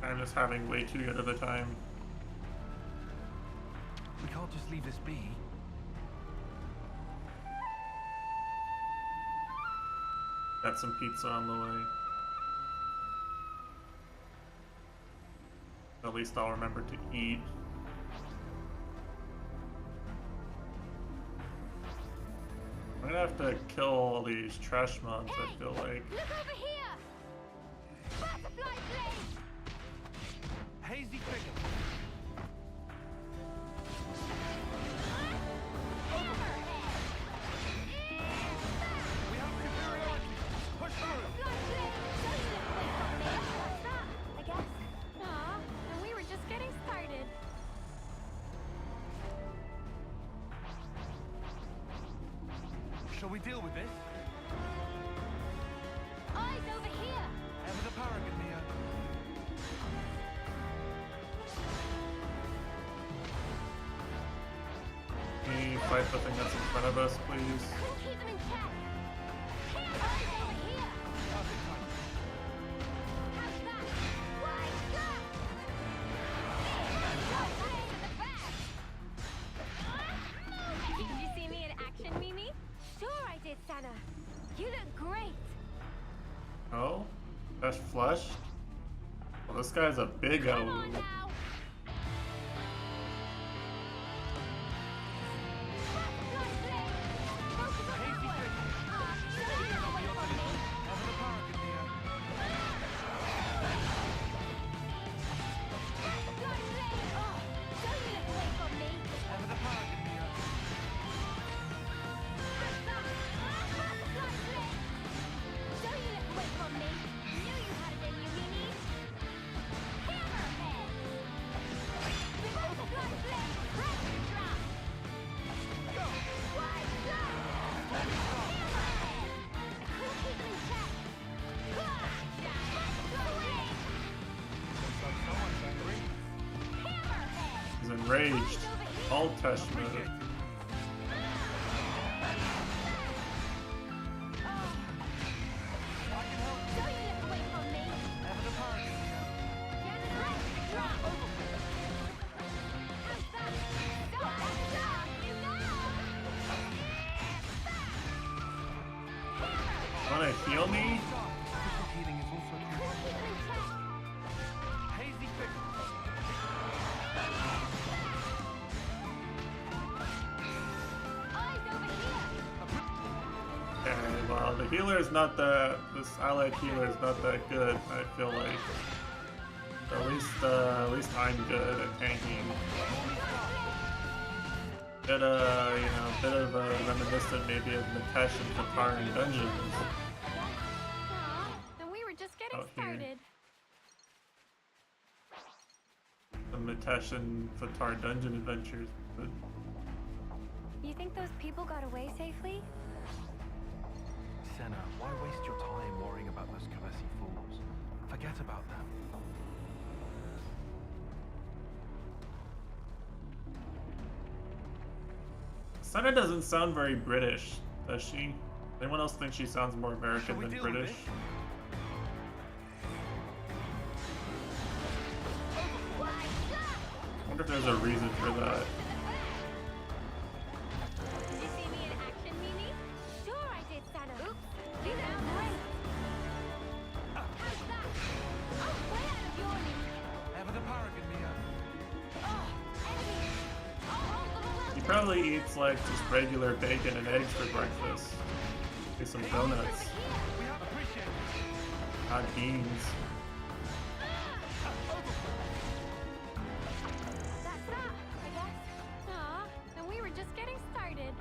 I'm just having way too good of a time. We can't just leave this be. Got some pizza on the way. At least I'll remember to eat. I'm gonna have to kill all these trash mobs, I feel like. Look over here! Butterfly blade! Hazy figure. We have superiority. Push through. I guess. Aw, and we were just getting started. Shall we deal with this? Eyes over here! Ever the paragon, Neo. Can you fight the thing that's in front of us, please? Couldn't keep them in check! Eyes over here! Perfect time. How's that? Wide shot! Blade in the back! Did you see me in action, Mimi? Sure I did, Sana. You look great. Oh? That's flushed? Well, this guy's a big Come O. on now. Butterfly blade. Focus on that one. Don't get away from me. Ever the paragon, Neo. Butterfly blade. Oh, don't you look away from me. Ever the paragon, Neo. How's that? Butterfly blade. Don't you look away from me. Knew you had it in you, Mimi. Hammerhead. Butterfly blade. Pressure drop. Wide shot. Hammerhead. Couldn't keep them in check. Butterfly blade. Looks like someone's angry. Hammerhead. He's enraged. All touch mode. Don't you look away from me. Ever the paragon, Neo. Pressure drop. How's that? Don't stop. You know. Wanna heal me? Crystal healing is also Couldn't keep them in check. Hazy figure. Eyes over here. Okay, well, the healer is not that. This allied healer is not that good, I feel like. At least I'm good at tanking. Bit of reminiscent maybe of Mitesh and Qatar in Dungeons. Aw, and we were just getting Out here. started. The Mitesh and Qatar dungeon adventures. But You think those people got away safely? Senna, why waste your time worrying about those Kavesi fools? Forget about them. Senna doesn't sound very British, does she? Anyone else think she sounds more American we than deal with British? this? I wonder if there's a reason for that. Did you see me in action, Mimi? Sure I did, Sana. Oops. You sound great. How's that? I'm way out of your league. Ever the paragon, Neo. Oh, enemy. I'll hold them all He up. probably eats like just regular bacon and eggs for breakfast. Maybe some donuts, We have appreciated. not beans. That's that, I guess. Aw, and we were just getting started.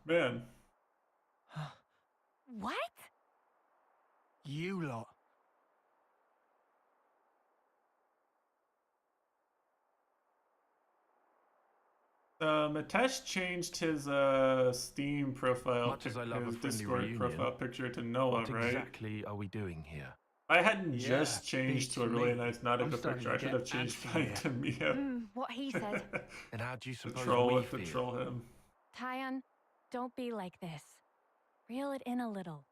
Man, What? You lot. Mitesh changed his Steam profile, Much as I love a his friendly Discord reunion, profile picture to Noah, what right? exactly are we doing here? I hadn't Yeah, just changed to a really beats me. nice I'm Nautica starting picture. to I should get have changed antsy mine here. to Mia. What he said. And how do you to suppose troll we it, to feel? troll him. Tyan, don't be like this. Reel it in a little.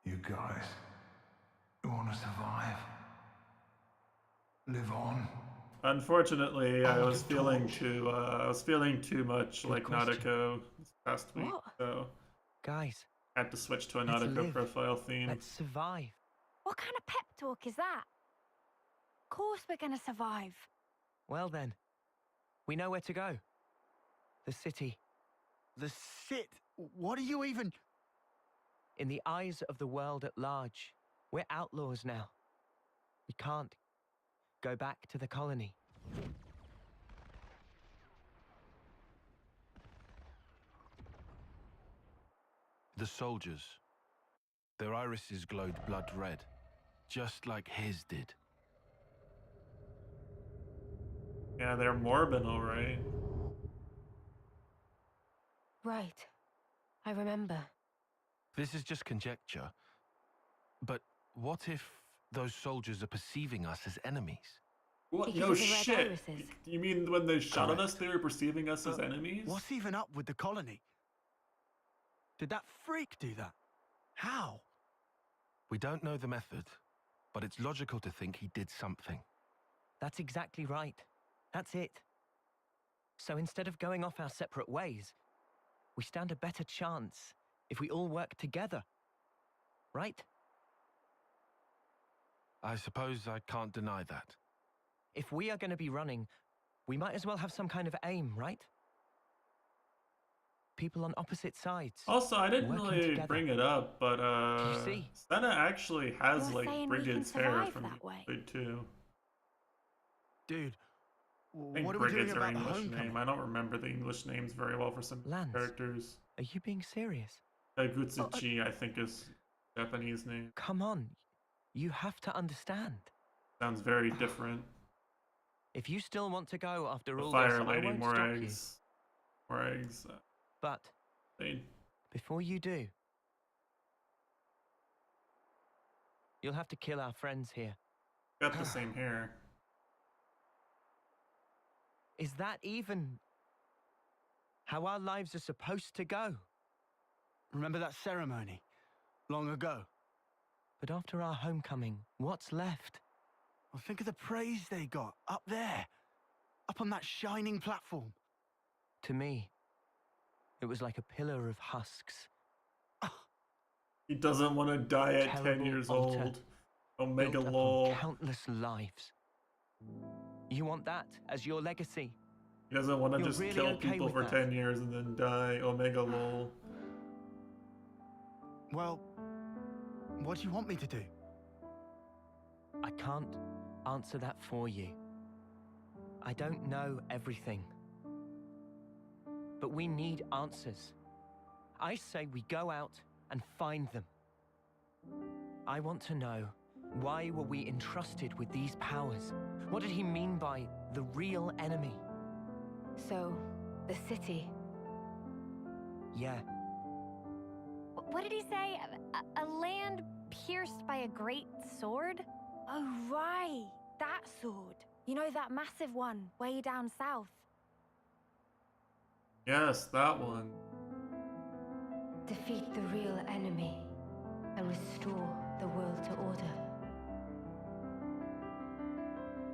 You guys, you want to survive? Live on? Unfortunately, I Hold was the feeling torch. too much Good like question. Nautico this past week, What? so Guys, had to switch to a let's Nautico live. profile theme. let's survive. What kind of pep talk is that? Of course we're gonna survive. Well then, we know where to go. The city. The sit. What are you even? In the eyes of the world at large, we're outlaws now. We can't go back to the colony. The soldiers. Their irises glowed blood red, just like his did. Yeah, they're Morbin, alright. Right. I remember. This is just conjecture. But what if those soldiers are perceiving us as enemies? What? Because No of the red shit. irises. You mean when they shot at Correct. us, they were perceiving us as enemies? What's even up with the colony? Did that freak do that? How? We don't know the method, but it's logical to think he did something. That's exactly right. That's it. So instead of going off our separate ways, we stand a better chance if we all work together. Right? I suppose I can't deny that. If we are going to be running, we might as well have some kind of aim, right? People on opposite sides. Also, I didn't working really together. bring it up, but you see? Senna actually has You're like saying we can Brigid's hair survive from that way? Blade 2. Dude, I think what are we doing Brigid's her about the English homecoming? name. I don't remember the English names very well for some Lance. characters. Are you being serious? Gutsuchi, I think, is Japanese name. Come on. You have to understand. Sounds very different. If you still want to go after The all Fire this, I Lady, won't more stop eggs. More eggs. you. But They before you do, you'll have to kill our friends here. got the same hair. Is that even how our lives are supposed to go? Remember that ceremony? Long ago? But after our homecoming, what's left? Well, think of the praise they got, up there. Up on that shining platform. To me, it was like a pillar of husks. He doesn't want to die at 10 Terrible years altar old. Omega built upon lol. countless lives. You want that as your legacy? He doesn't want to You're just really kill okay people with for that? 10 years and then die. Omega lol. Well, what do you want me to do? I can't answer that for you. I don't know everything. But we need answers. I say we go out and find them. I want to know, why were we entrusted with these powers? What did he mean by the real enemy? So, the city. Yeah, What did he say? A land pierced by a great sword? Oh, right. That sword. You know, that massive one way down south. Yes, that one. Defeat the real enemy and restore the world to order.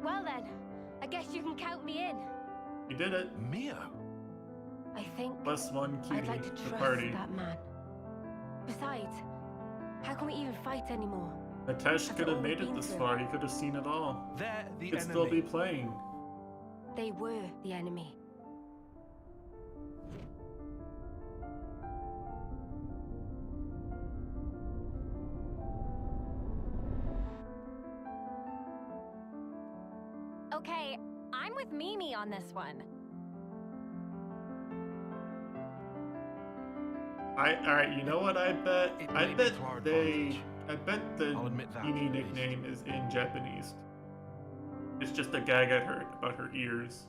Well then, I guess you can count me in. He did it. Mio? I think +1 key I'd like to to trust party. that man. Besides, how can we even fight anymore? Natesh After could all have we've made it been this through. far. He could have seen it all. They're the He could enemy. still be playing. They were the enemy. Okay, I'm with Mimi on this one. Alright, you know what I bet? It I may be bet to our advantage. I bet the I'll admit that, Ini at least. nickname is in Japanese. It's just a gag at her about her ears.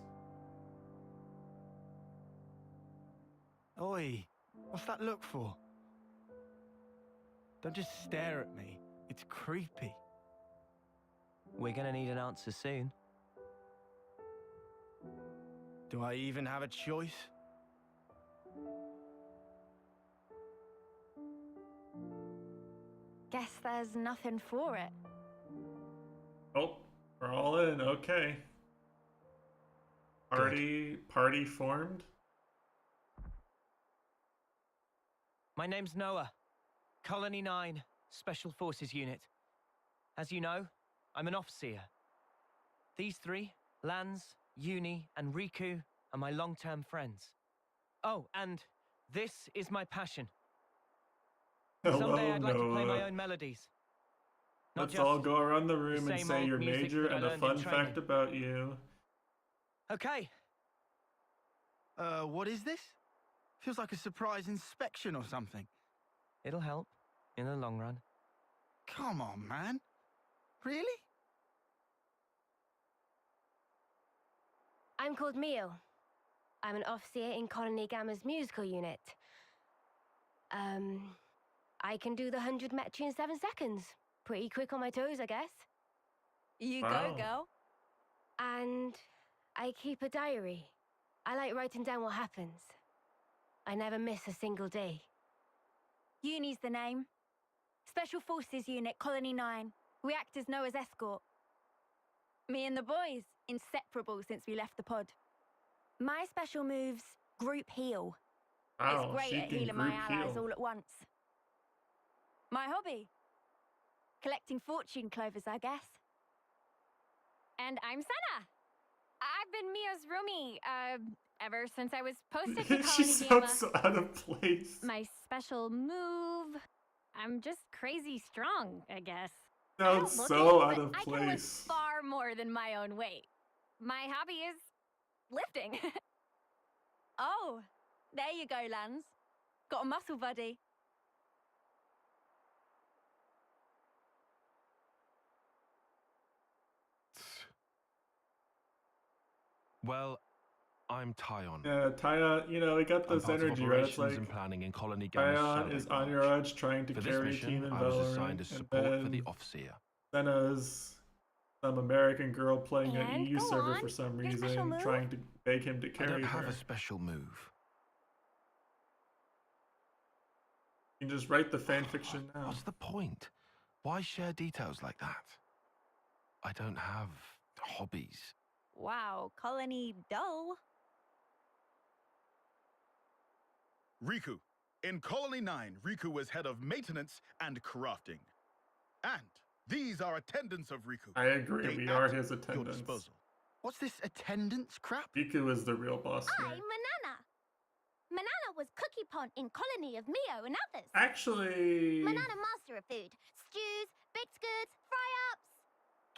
Oi, what's that look for? Don't just stare at me. It's creepy. We're gonna need an answer soon. Do I even have a choice? Guess there's nothing for it. Oh, we're all in. Okay. Party formed. My name's Noah. Colony 9, Special Forces Unit. As you know, I'm an off-seer. These three, Lance, Uni, and Riku, are my long-term friends. Oh, and this is my passion. Someday I'd like to play my own melodies. Let's all go around the room and say your major and a fun fact about you. Okay. What is this? Feels like a surprise inspection or something. It'll help in the long run. Come on, man. Really? I'm called Mio. I'm an officer in Colony Gamma's musical unit. I can do the 100 metri in 7 seconds. Pretty quick on my toes, I guess. You go, girl. And I keep a diary. I like writing down what happens. I never miss a single day. Uni's the name. Special Forces Unit, Colony 9. We act as Noah's escort. Me and the boys, inseparable since we left the pod. My special move's group heal. It's great at healing my allies all at once. My hobby? Collecting fortune clovers, I guess. And I'm Senna. I've been Mia's roomie, ever since I was posted to She Colony sounds Gamma. so out of place. My special move... I'm just crazy strong, I guess. Sounds I don't so look it, out but of I can lift place. far more than my own weight. My hobby is lifting. Oh, there you go, Lance. Got a muscle buddy. Well, I'm Tyon. Yeah, Taya, you know, we got this I'm part energy, of right? It's operations like and planning in Colony Gamma's Tyon is on your edge trying to For carry this a team mission, in I was Valorant, assigned as and support for then the Offseer. Senna's some American girl playing an And EU go server on. for some Your special reason, move? trying to beg him to I carry don't have her. a special move. You can just write the fan fiction now. What's the point? Why share details like that? I don't have hobbies. Wow, Colony dull. Riku. In Colony 9, Riku was head of maintenance and crafting. And these are attendants of Riku. I agree, They we are at his your attendants. disposal. What's this attendance crap? Riku is the real boss I'm here. Manana. Manana was cookie pond in Colony of Mio and others. Actually... Manana master of food. Stews, baked goods, fry-ups.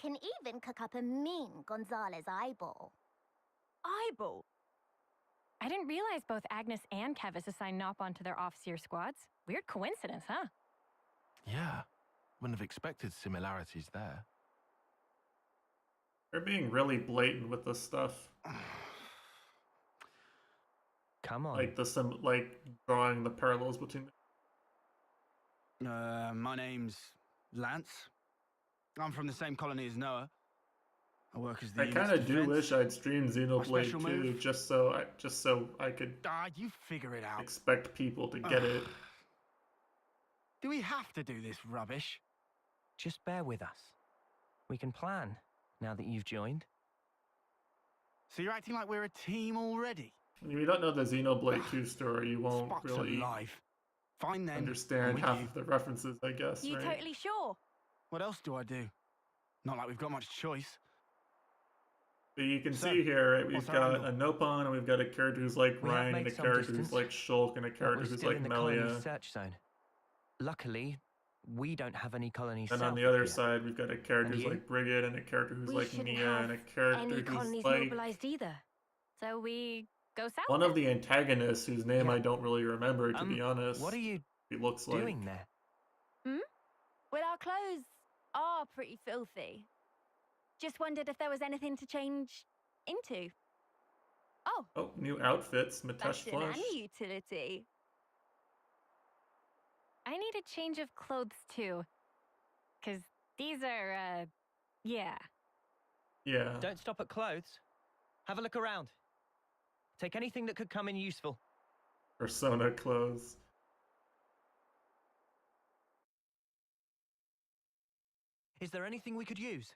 Can even cook up a mean Gonzalez eyeball. Eyeball? I didn't realize both Agnes and Kevis assigned Nop onto their off-seer squads. Weird coincidence, huh? Yeah, wouldn't have expected similarities there. They're being really blatant with this stuff. Come on. Like like drawing the parallels between. My name's Lance. I'm from the same colony as Noah. I work as the I kind of do wish I'd streamed Xenoblade special 2 move? just so I could you figure it out. expect people to get it. Do we have to do this rubbish? Just bear with us. We can plan now that you've joined. So you're acting like we're a team already? If you don't know the Xenoblade 2 story, you won't Sparks really alive. Fine then. I'm understand with half you. of the references, I guess, You right? totally sure? What else do I do? Not like we've got much choice. But you can So, see here, right, we've what's our got angle? a Nopon, and we've got a character who's like We have Ryan, and made a some character distance, who's like Shulk, and a but character we're who's still like in the colony Melia. search zone. Luckily, we don't have any colonies And south on the of other here. side, we've got a character And who's you? like Brigid, and a character who's We like shouldn't Nia, have and a character any who's colonies like mobilized either. So we go south. one of the antagonists whose name Yeah. I don't really remember, to be honest. What are you He looks like. doing there? Well, our clothes are pretty filthy. Just wondered if there was anything to change into. Oh, Oh, new outfits, Matesh fashion Flush. and utility. I need a change of clothes too. 'Cause these are, yeah. Yeah. Don't stop at clothes. Have a look around. Take anything that could come in useful. Persona clothes. Is there anything we could use?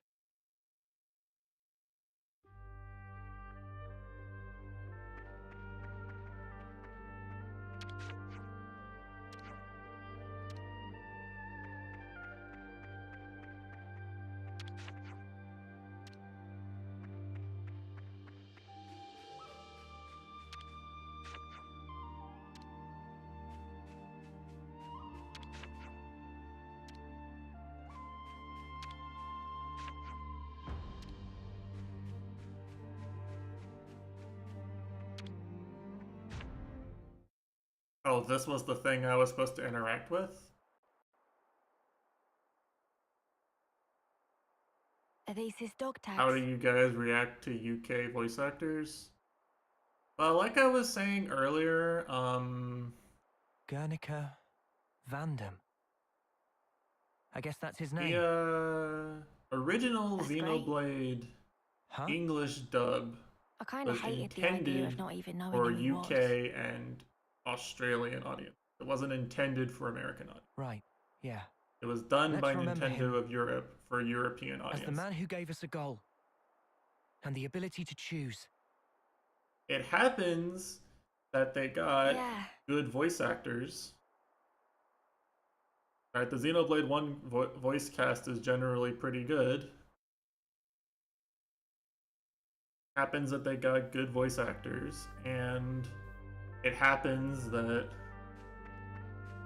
Oh, this was the thing I was supposed to interact with? Are these his dog tags? How do you guys react to UK voice actors? Well, like I was saying earlier, Guernica Vandam. I guess that's his name. the original That's great. Xenoblade English dub I kind of was hated the idea intended of not even knowing for who he UK was. and Australian audience. It wasn't intended for American audience. Right, yeah. It was done Let's by remember Nintendo him of Europe for European as audience. the man who gave us a goal and the ability to choose. It happens that they got Yeah. good voice actors. Alright, the Xenoblade 1 voice cast is generally pretty good. Happens that they got good voice actors, and it happens that,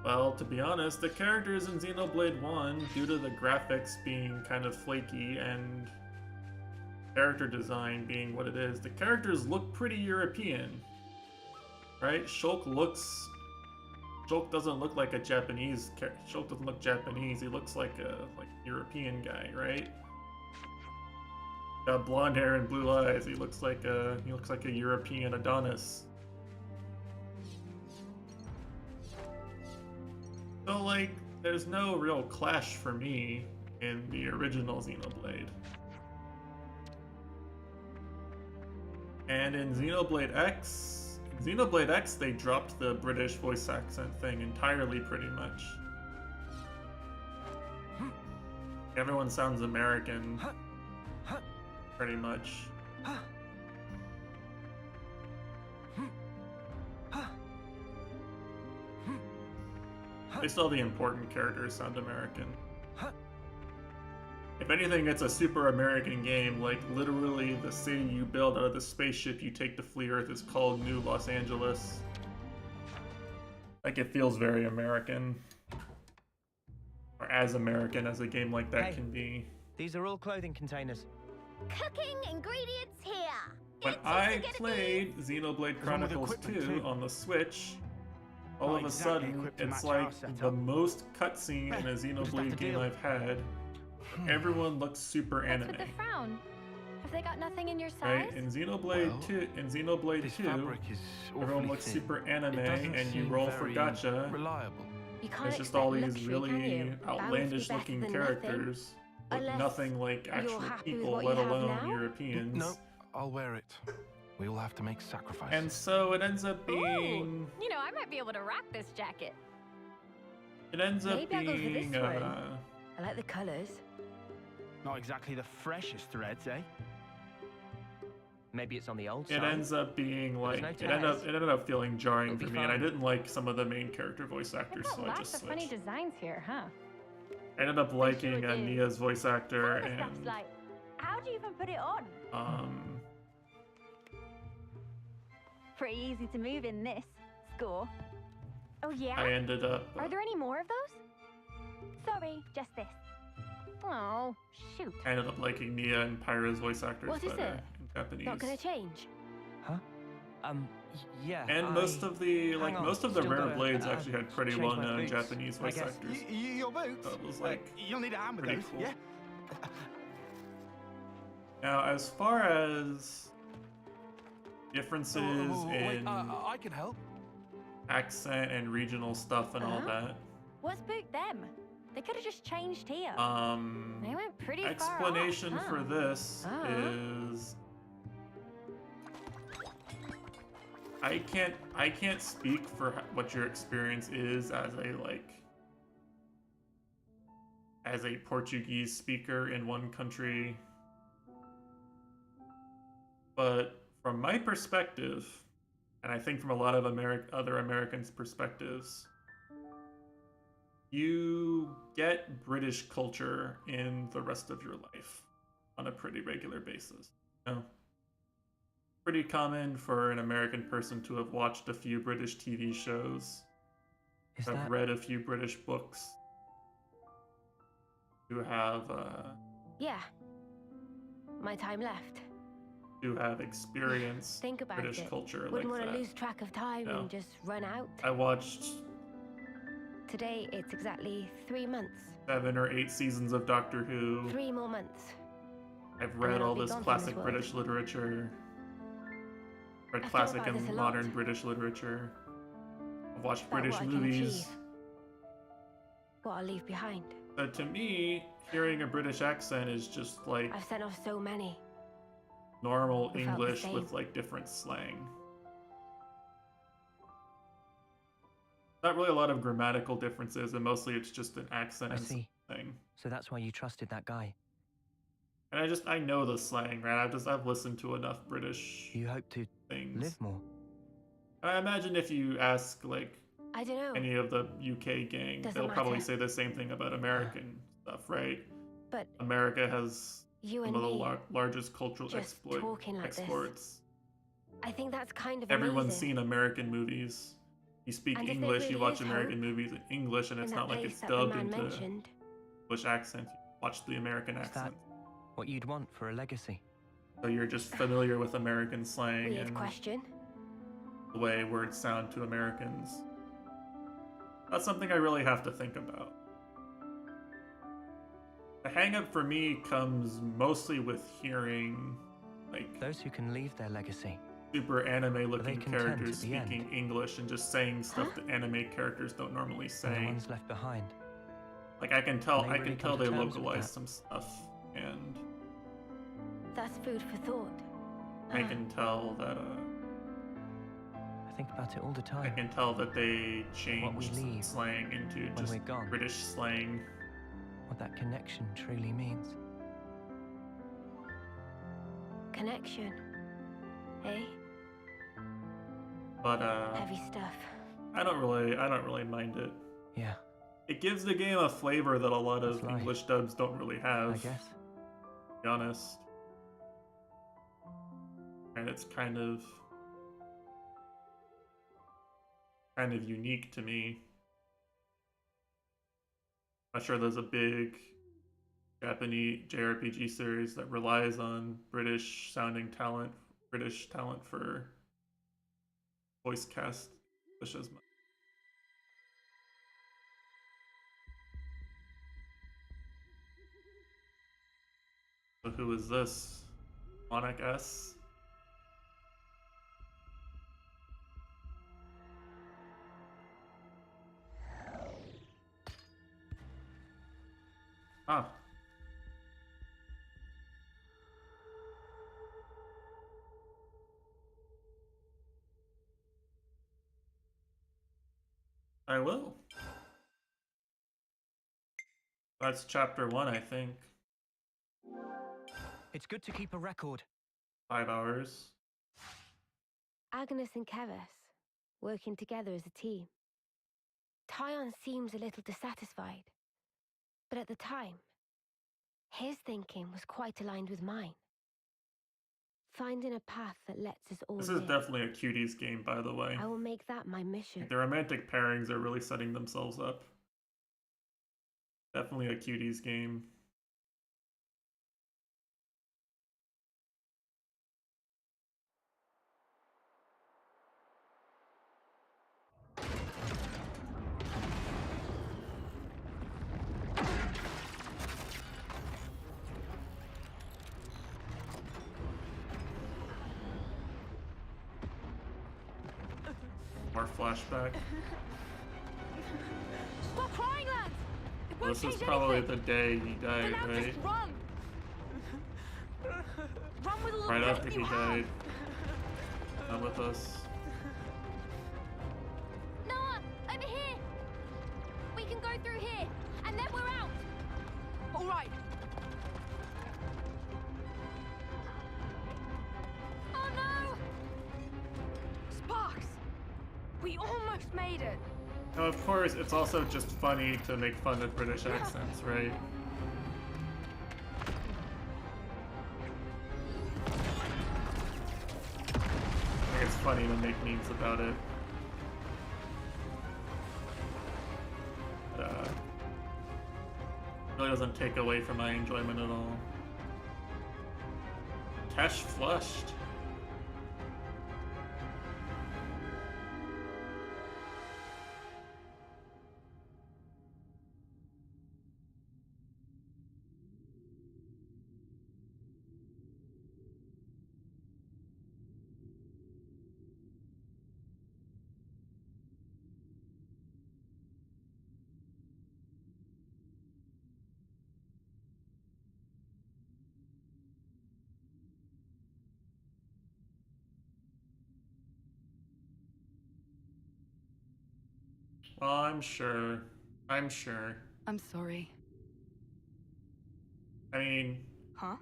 well, to be honest, the characters in Xenoblade 1, due to the graphics being kind of flaky and character design being what it is, the characters look pretty European, right? Shulk doesn't look like a Japanese character. Shulk doesn't look Japanese. He looks like a European guy, right? Got blonde hair and blue eyes. He looks like a European Adonis. So like, there's no real clash for me in the original Xenoblade. And in Xenoblade X, they dropped the British voice accent thing entirely, pretty much. Everyone sounds American, pretty much. They still, the important characters sound American. If anything, it's a super American game. Like, literally, the city you build out of the spaceship you take to flee Earth is called New Los Angeles. Like, it feels very American. Or as American as a game like that can be. These are all clothing containers. Cooking ingredients here. When I played Xenoblade Chronicles 2 on the Switch, all of a sudden, it's like the most cutscene in a Xenoblade game I've had. Everyone looks super What's anime. with the frown? Have they got nothing in your size? Right? In Xenoblade 2, everyone looks super anime, and you roll for gacha. Reliable. You can't It's just all expect these luxury, can really you? outlandish looking Bound to be better than characters, but Unless nothing like you're actual happy with people, what let you have alone now? Europeans. No, I'll wear it. We all have to make sacrifices. And so it ends up being. Ooh, you know, I might be able to rock this jacket. It ends up Maybe I'll go for this being. one. I like the colours. Not exactly the freshest threads, eh? Maybe it's on the old It side. ends up being There's like no it ended up feeling jarring It'll for be me, and I fine. didn't like some of the main character voice actors, Got so I lots just of funny switched. designs here, huh? I ended up liking sure do. Nia's voice actor, Some of the stuff's and like, how do you even put it on? Pretty easy to move in this. Score. Oh yeah? I ended up. Are there any more of those? Sorry, just this. Oh, shoot. I ended up liking Nia and Pyra's voice actors What is better it? in Japanese. Not gonna change. Huh? Yeah. And most of the hang on, most of the still rare gotta, blades actually had pretty change my well-known boots, Japanese I voice guess. actors. Your boots? So it was like you'll need a hand with pretty those, cool. yeah? Now, as far as differences wait, in I can help. accent and regional stuff and all that, What spooked them? They could have just changed here. They went pretty explanation far off, for huh? this is I can't speak for what your experience is as a Portuguese speaker in one country, but from my perspective, and I think from a lot of other Americans' perspectives, you get British culture in the rest of your life on a pretty regular basis. You know? Pretty common for an American person to have watched a few British TV shows, have read a few British books, to have Yeah. My time left. to have experienced Think about British it. culture Wouldn't like want that. to lose track of time No. and just run out. I watched Today it's exactly 3 months. 7 or 8 seasons of Doctor Who. 3 more months. I've And read then I'll all be this gone from classic this world. British literature. Read I've thought classic about this a and lot. modern British literature. I've watched About British what I can movies. achieve. What I'll leave behind. But to me, hearing a British accent is just like I've sent off so many. normal who felt the English same. with like different slang. Not really a lot of grammatical differences, and mostly it's just an accent I and see. thing. So that's why you trusted that guy. And I know the slang, right? I've listened to enough British You hope to things. live more. I imagine if you ask like I don't know. any of the UK gang, Doesn't they'll probably matter. say the same thing about American stuff, right? But America has you some and of the me, largest cultural just talking like this. exports. I think that's kind of Everyone's amazing. seen American movies. You speak And if there English, you really watch is American movies in English, and in it's that not like place it's that the dubbed man into mentioned. English accent. You watch the American Is accent. that what you'd want for a legacy? So you're just familiar with American slang Weird and question. the way words sound to Americans. That's something I really have to think about. The hang-up for me comes mostly with hearing, like, Those who can leave their legacy. super anime-looking content characters at the end? speaking English and just saying stuff that anime characters don't normally And the say. ones left behind. Like I can tell, They I really can tell come to they terms with localize that. some stuff, and That's food for thought. I can tell that I think about it all the I time. can tell that they changed some leave slang into when just we're gone. British slang. What that connection truly means. Connection. Hey? But Heavy stuff. I don't really mind it. Yeah, It gives the game a flavor that a lot of That's life. English dubs don't really have. I guess. To be honest. And it's kind of unique to me. I'm sure there's a big Japanese JRPG series that relies on British sounding talent, British talent for voice cast English as much. So who is this? Monarch S? Ah. I will. That's chapter 1, I think. It's good to keep a record. 5 hours. Agnes and Kevis, working together as a team. Tyon seems a little dissatisfied, but at the time, his thinking was quite aligned with mine. Finding a path that lets us all This is live. definitely a cuties game, by the way. I will make that my mission. The romantic pairings are really setting themselves up. Definitely a cuties game. More flashback. Stop crying, Lance! It won't This is change probably anything. the day he died, For now, right? just run! Run with all the Right breath after he you have. died. Not with us. Noah, over here! We can go through here, and then we're out! All right. Oh no! Sparks! We almost made it. Now, of course, it's also just funny to make fun of British accents, right? I think it's funny to make memes about it. Really doesn't take away from my enjoyment at all. Tesh flushed. Well, I'm sure. I'm sure. I'm sorry. I mean, Huh?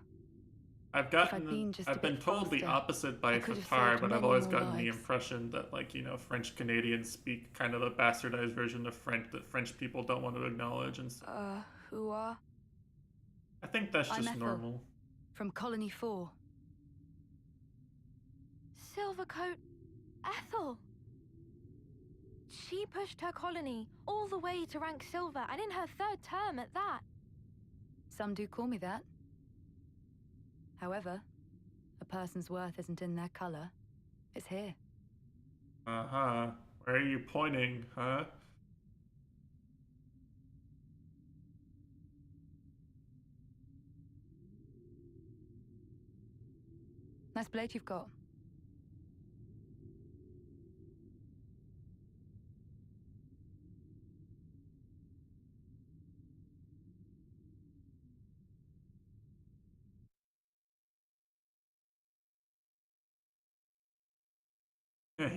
I've been just a I've been bit told the faster, opposite by I could have Fatar, saved but I've many always more gotten the lives. impression that, like, you know, French Canadians speak kind of a bastardized version of French that French people don't want to acknowledge, and Who are? I think that's I'm just Ethel. normal. From Colony 4. Silvercoat Ethel! She pushed her colony all the way to rank silver, and in her 3rd term at that. Some do call me that. However, a person's worth isn't in their color. It's here. Uh-huh. Where are you pointing, huh? Nice blade you've got.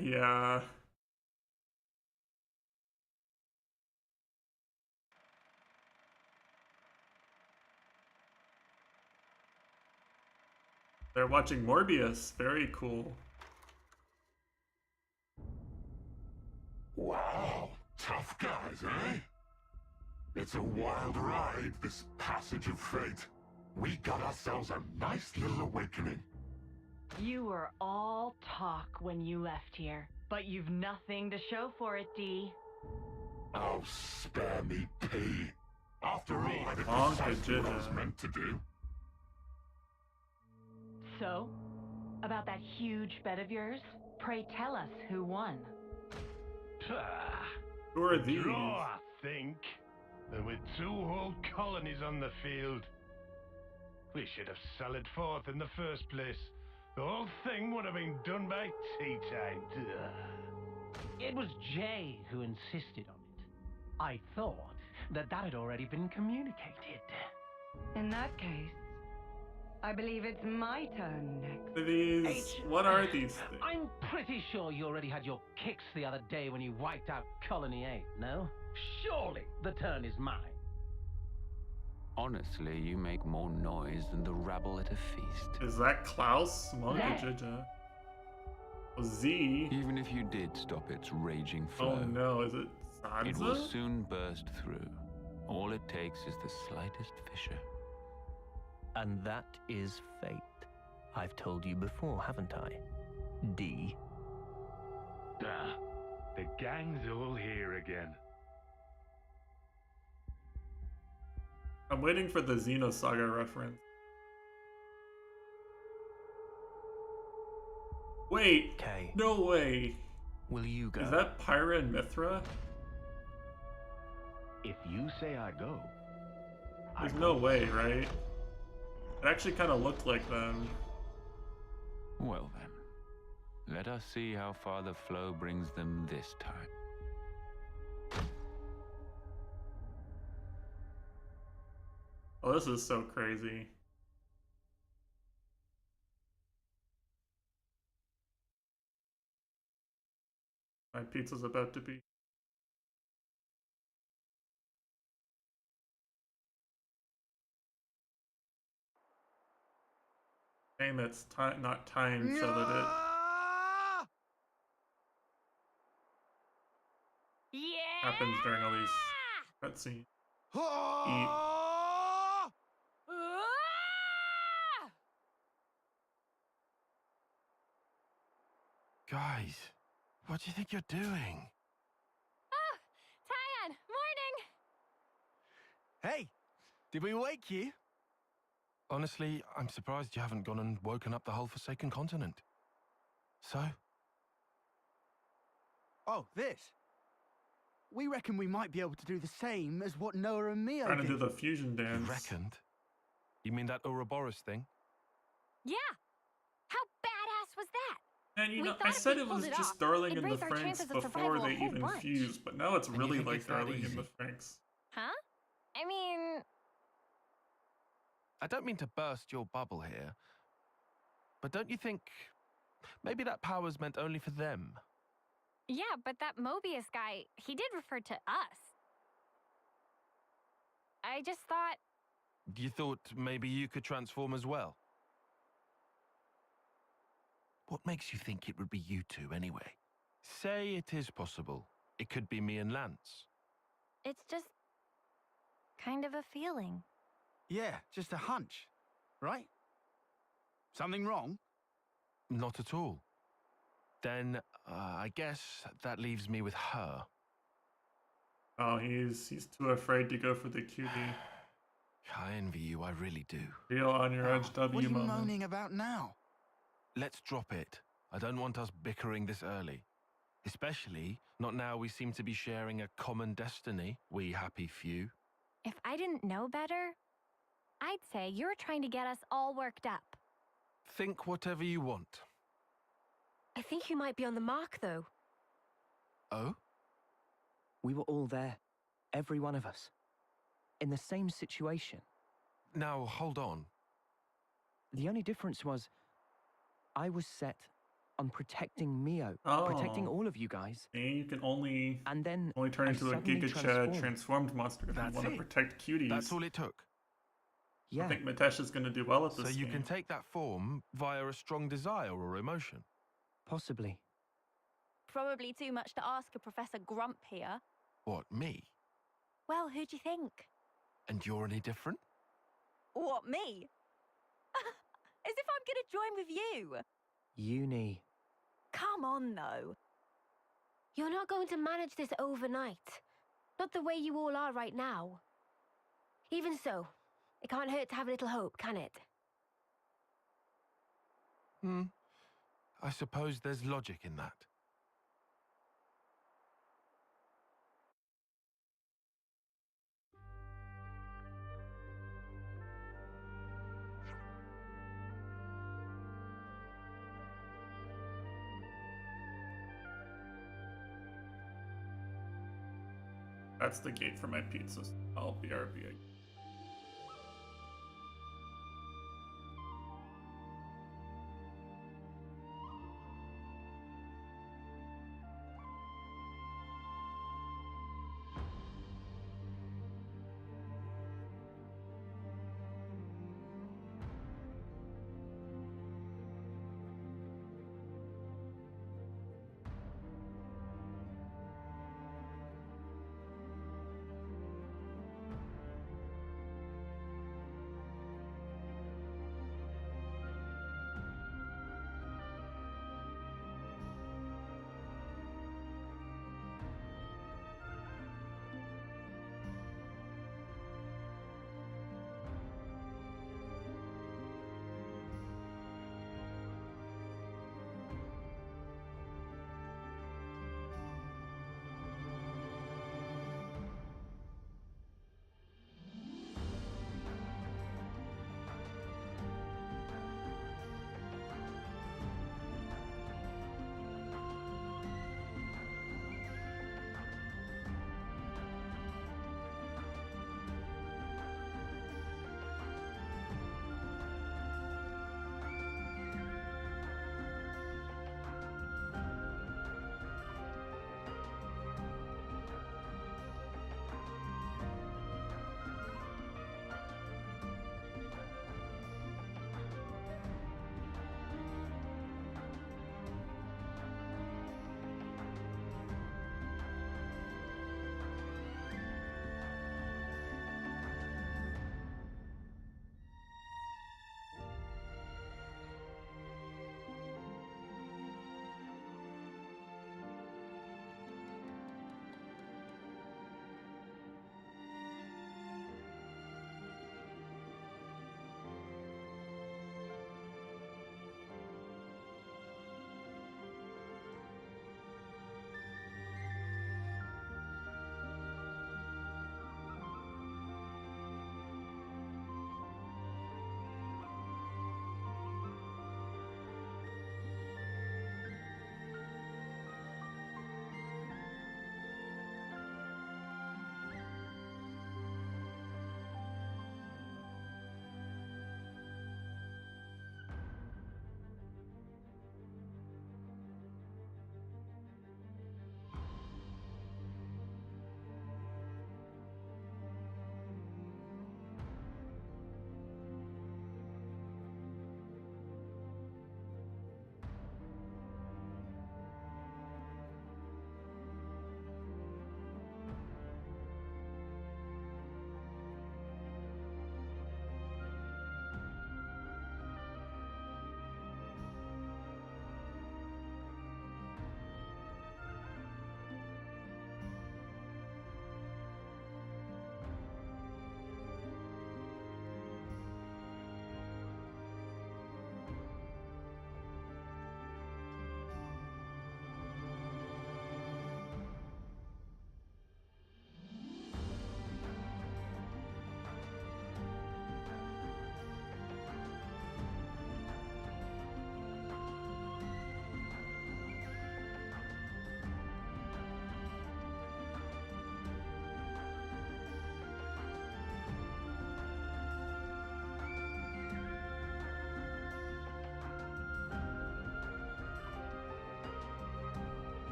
Yeah. They're watching Morbius. Very cool. Wow, tough guys, eh? It's a wild ride, this passage of fate. We got ourselves a nice little awakening. You were all talk when you left here, but you've nothing to show for it, Dee. Oh, spare me, P. After all, I did Honk precisely what I Vegeta. was meant to do. So, about that huge bet of yours, pray tell us who won. Who are these? Draw, I think. And with 2 whole colonies on the field. We should have sallied forth in the first place. The whole thing would have been done by tea time. It was Jay who insisted on it. I thought that had already been communicated. In that case, I believe it's my turn next. These... What are these things? I'm pretty sure you already had your kicks the other day when you wiped out Colony 8, no? Surely the turn is mine. Honestly, you make more noise than the rabble at a feast. Is that Klaus? Monka Z? Even if you did stop its raging flow. Oh no, is it Sansa? It will soon burst through. All it takes is the slightest fissure. And that is fate. I've told you before, haven't I? D. The gang's all here again. I'm waiting for the Xenosaga reference. Wait, Kay. No way. Will you go? Is that Pyra and Mithra? If you say I go, There's no way, right? It actually kind of looked like them. Well then, Let us see how far the flow brings them this time. Oh, this is so crazy. My pizza's about to be... Shame it's not timed so that it... happens during all these cutscenes. Eat. Guys, what do you think you're doing? Oh, Tyan, morning! Hey, did we wake you? Honestly, I'm surprised you haven't gone and woken up the whole Forsaken Continent. So? Oh, this. We reckon we might be able to do the same as what Noah and Mio Trying to did. do the fusion dance. You reckoned? You mean that Ouroboros thing? Yeah. How badass was that? And you know, I said it was just Darling in the Franxx before they even fused, but now it's really like Darling in the Franxx. Huh? I mean... I don't mean to burst your bubble here, but don't you think maybe that power's meant only for them? Yeah, but that Mobius guy, he did refer to us. I just thought... You thought maybe you could transform as well? What makes you think it would be you two, anyway? Say it is possible. It could be me and Lance. It's just... kind of a feeling. Yeah, just a hunch, right? Something wrong? Not at all. Then, I guess that leaves me with her. Oh, he's too afraid to go for the cutie. I envy you, I really do. Feel on your edge, W What are you moment. moaning about now? Let's drop it. I don't want us bickering this early. Especially not now we seem to be sharing a common destiny, we happy few. If I didn't know better, I'd say you're trying to get us all worked up. Think whatever you want. I think you might be on the mark, though. Oh? We were all there. Every one of us. In the same situation. Now, hold on. The only difference was... I was set on protecting Mio. Oh. Protecting all of you guys. And you can only turn I into a suddenly Giga Chad transformed monster if you want to protect cuties. That's all it took. Yeah. I think Mitesh is going to do well at this So you game. can take that form via a strong desire or emotion. Possibly. Probably too much to ask a Professor Grump here. What, me? Well, who do you think? And you're any different? What, me? As if I'm gonna join with you. Uni. Come on, though. You're not going to manage this overnight. Not the way you all are right now. Even so, it can't hurt to have a little hope, can it? I suppose there's logic in that. That's the gate for my pizzas. I'll BRB.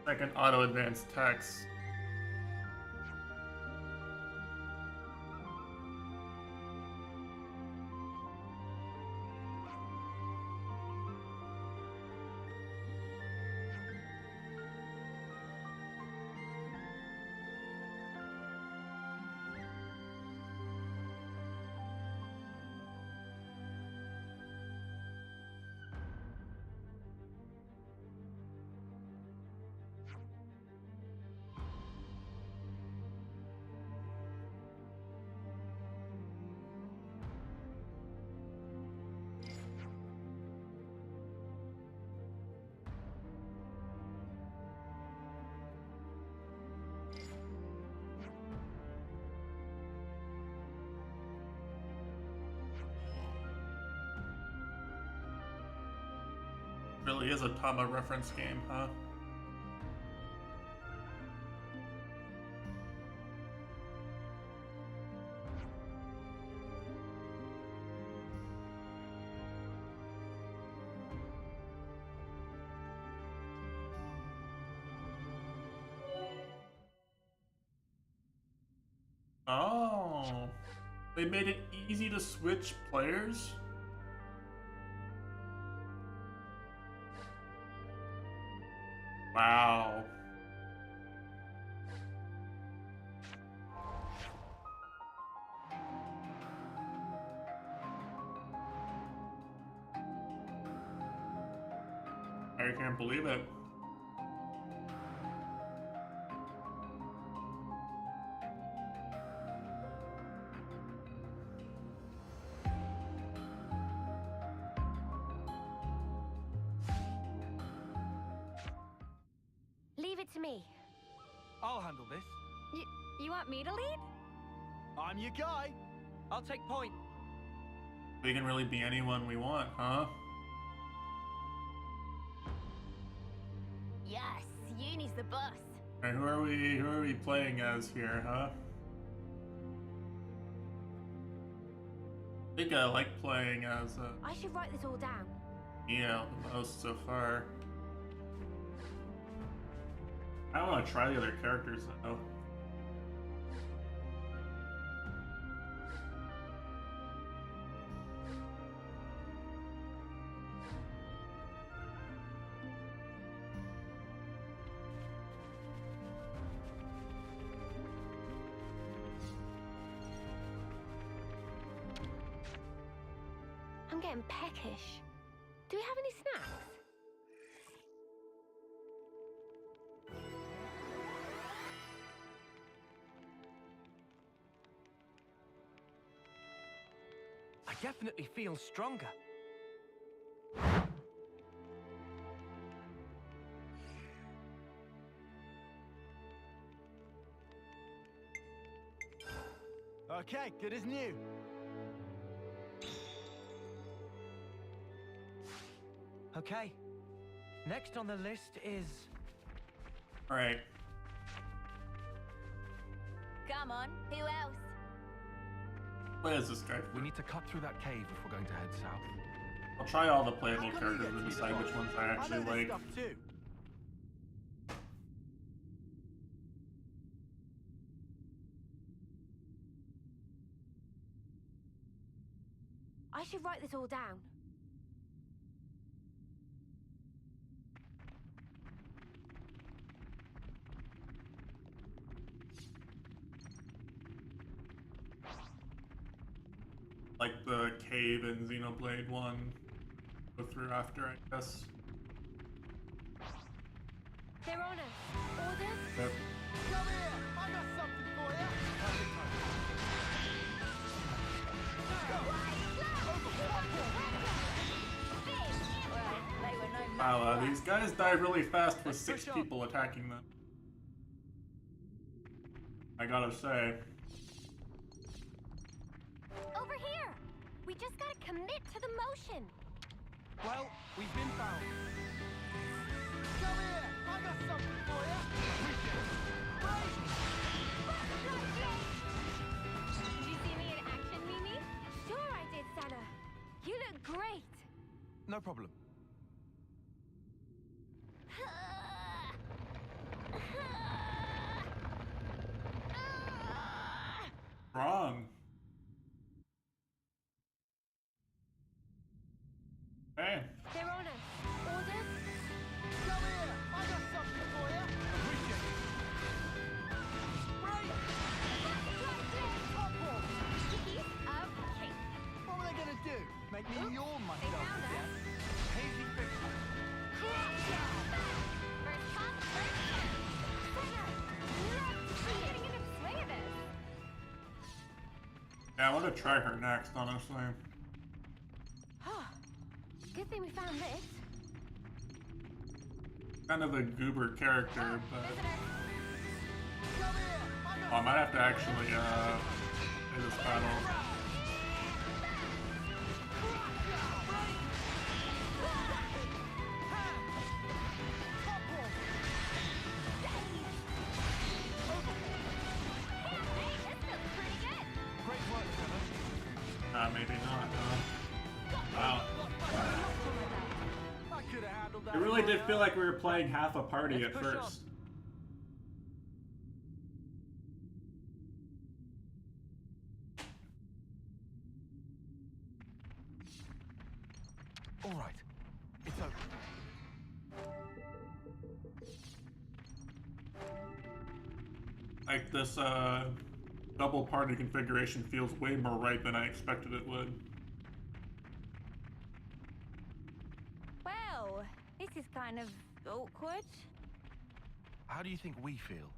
I can auto advance text. Really is a Tama reference game, huh? Oh, they made it easy to switch players? Wow. I can't believe it. Leave it to me. I'll handle this. You want me to lead? I'm your guy. I'll take point. We can really be anyone we want, huh? Yes, Uni's the boss. Alright, who are we playing as here, huh? I think I like playing as I should write this all down. yeah, the most so far. I want to try the other characters though. I'm getting peckish. Do we have any snacks? I definitely feel stronger. Okay, good as new. Okay. Next on the list is... Alright. Come on, who else? What is this guy? We need to cut through that cave if we're going to head south. I'll try all the playable characters and decide which ones I actually know this like. stuff too. I should write this all down. Like the cave and Xenoblade one. Go through after, I guess. They're on us. Orders? Yep. Come here! I got something for you! Wow, these guys die really fast with 6 people attacking them. I gotta say. Over here! We just gotta commit to the motion. Well, we've been found. Come here! I got something for you! Did you see me in action, Mimi? Sure I did, Sana. You look great. No problem. wrong? Hey. They're on us. Orders? Come here! I got something for you! Appreciate it! Break! Top off! Piece of cake. What were they gonna do? Make me yawn They myself found to us. death? Hazy fiction. First come, first served. I'm getting into the swing of this. Yeah, I want to try her next, honestly. Good thing we found this. Kind of a goober character, but Visitor. oh, I might have to actually do this battle. Hey, this feels pretty good. Great work, Trevor. Maybe not. Wow. I could have handled that. It really on did my feel own. like we were playing half a party Let's at push on. first. All right. It's open. Like this double party configuration feels way more right than I expected it would. Well, this is kind of awkward. How do you think we feel?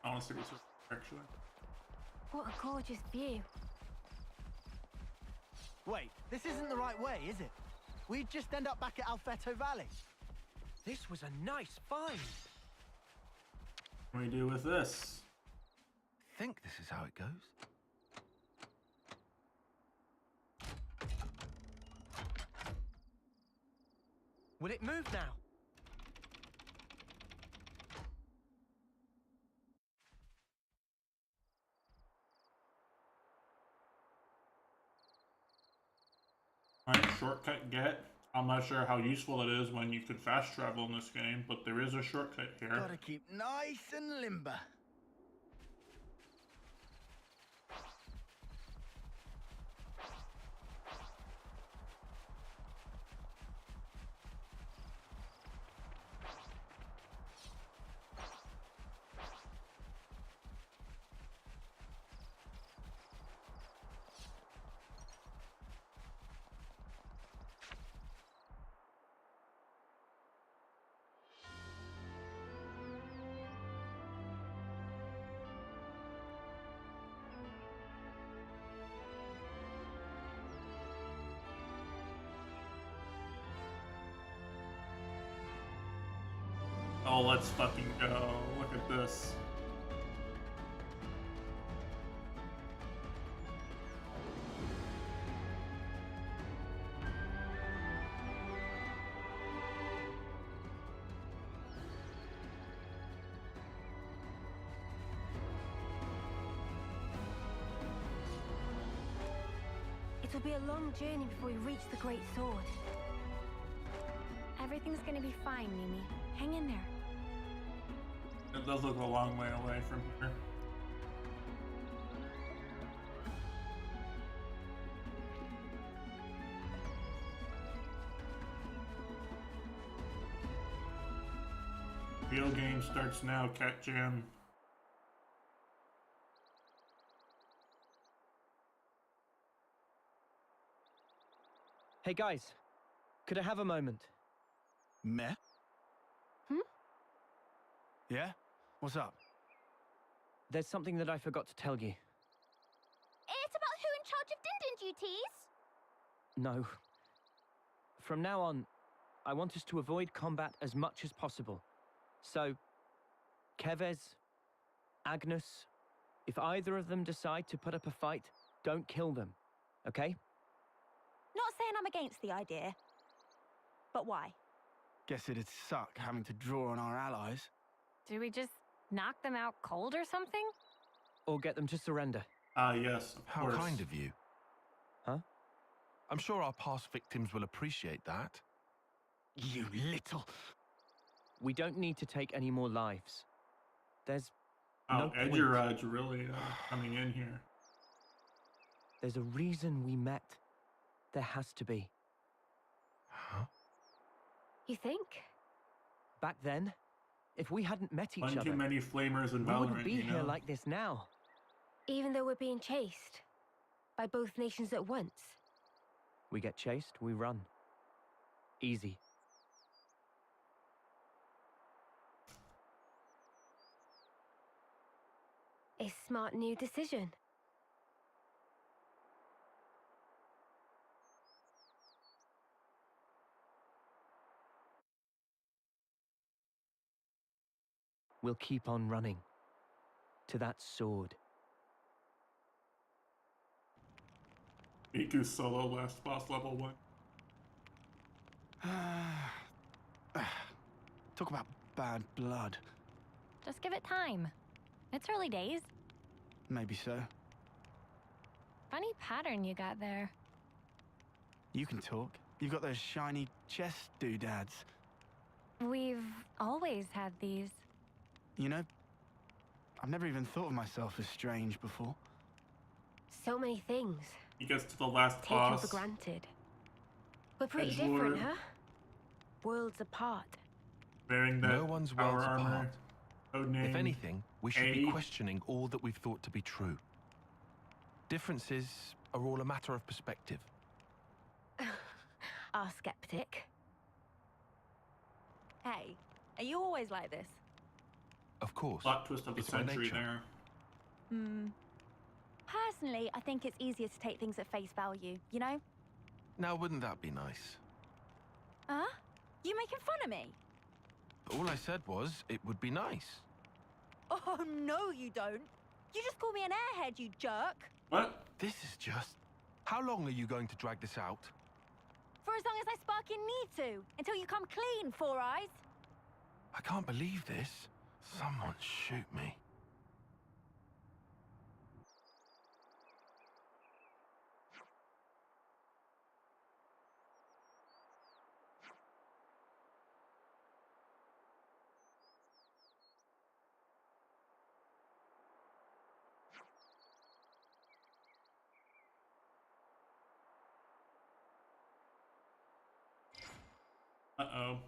I want to see what's actually. What a gorgeous view. Wait, this isn't the right way, is it? We'd just end up back at Alfetto Valley. This was a nice find. What do we do with this? Think this is how it goes? Will it move now? Alright, shortcut get. I'm not sure how useful it is when you could fast travel in this game, but there is a shortcut here. Gotta keep nice and limber. Oh, let's fucking go. Look at this. It'll be a long journey before we reach the Great Sword. Everything's gonna be fine, Mimi. Hang in there. It does look a long way away from here. Video game starts now, Cat Jam. Hey guys, could I have a moment? Meh? Hmm? Yeah? What's up? There's something that I forgot to tell you. It's about who in charge of Din duties. No. From now on, I want us to avoid combat as much as possible. So, Kevez, Agnes, if either of them decide to put up a fight, don't kill them, okay? Not saying I'm against the idea. But why? Guess it'd suck having to draw on our allies. Do we just knock them out cold or something? Or get them to surrender. Yes, of How course. kind of you. Huh? I'm sure our past victims will appreciate that. You little... We don't need to take any more lives. There's Oh, no point. Edgerudge really coming in here. There's a reason we met. There has to be. Huh? You think? Back then, if we hadn't met each One other, too many flamers in we Valorant, wouldn't be you here know? like this now. Even though we're being chased by both nations at once? We get chased, we run. Easy. A smart new decision. We'll keep on running. To that sword. Miku solo last boss level 1. Talk about bad blood. Just give it time. It's early days. Maybe so. Funny pattern you got there. You can talk. You've got those shiny chest doodads. We've always had these. You know, I've never even thought of myself as strange before. So many things. He gets to the last Taken boss. for granted. We're pretty Edgelord. different, huh? Worlds apart. Wearing that No one's power worlds armor. apart. Codename If anything, we should be A. questioning all that we've thought to be true. Differences are all a matter of perspective. Our skeptic. Hey, are you always like this? Of course. Plot twist of the It's my century nature. there. Personally, I think it's easier to take things at face value, you know? Now, wouldn't that be nice? Huh? You making fun of me? All I said was, it would be nice. Oh, no, you don't. You just call me an airhead, you jerk. What? This is just... How long are you going to drag this out? For as long as I sparking need to, until you come clean, Four Eyes. I can't believe this. Someone shoot me. Uh-oh.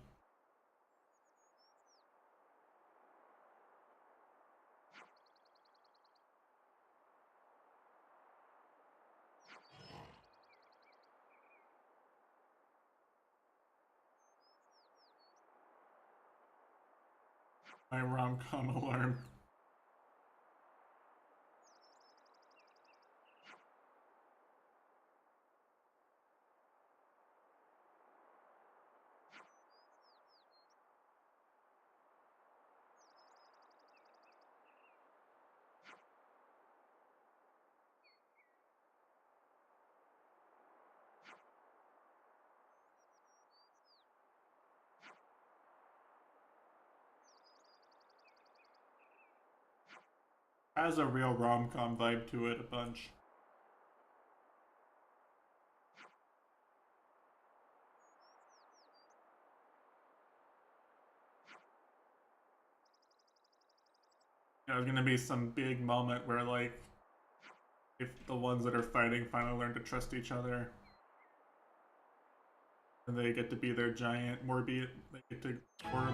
My rom-com alarm. Has a real rom-com vibe to it a bunch. There's gonna be some big moment where, like, if the ones that are fighting finally learn to trust each other, and they get to be their giant Morbius, they get to sword.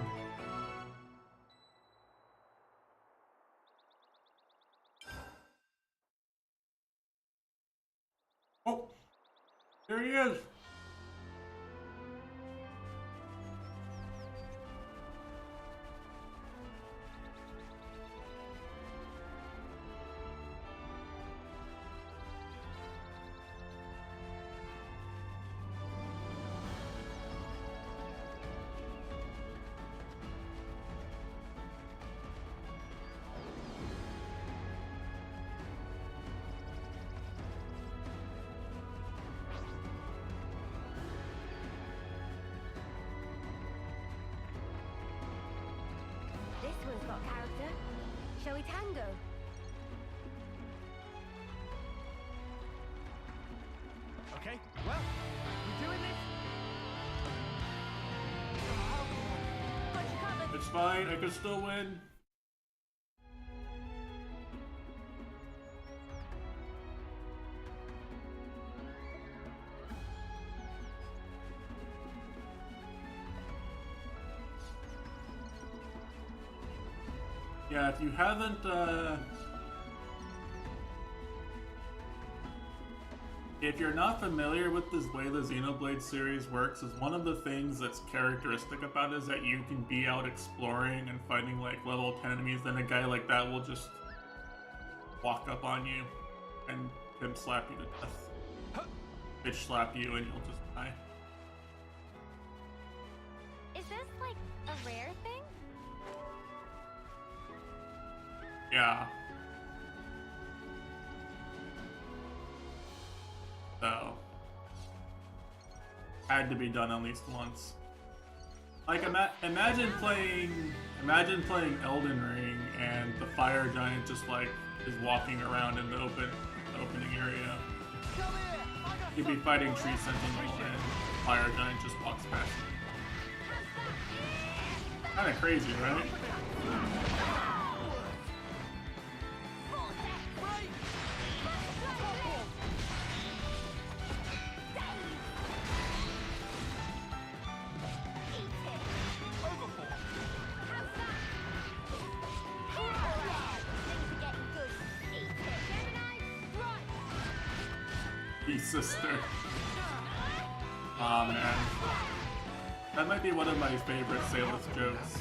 Oh, there he is. Shall we tango? Okay, well, we doing this? It's fine, I can still win. Yeah, if you haven't, if you're not familiar with this way the Xenoblade series works, is one of the things that's characteristic about it is that you can be out exploring and fighting like level 10 enemies, then a guy like that will just walk up on you and can slap you to death. Bitch slap you and you'll just die. Is this like a rare thing? Yeah. So, had to be done at least once. Like imagine playing Elden Ring and the fire giant just like is walking around in the opening area. You'd be fighting Tree Sentinel and the fire giant just walks past you. Kind of crazy, right? Sister. Aw, man. That might be one of my favorite Saleth jokes.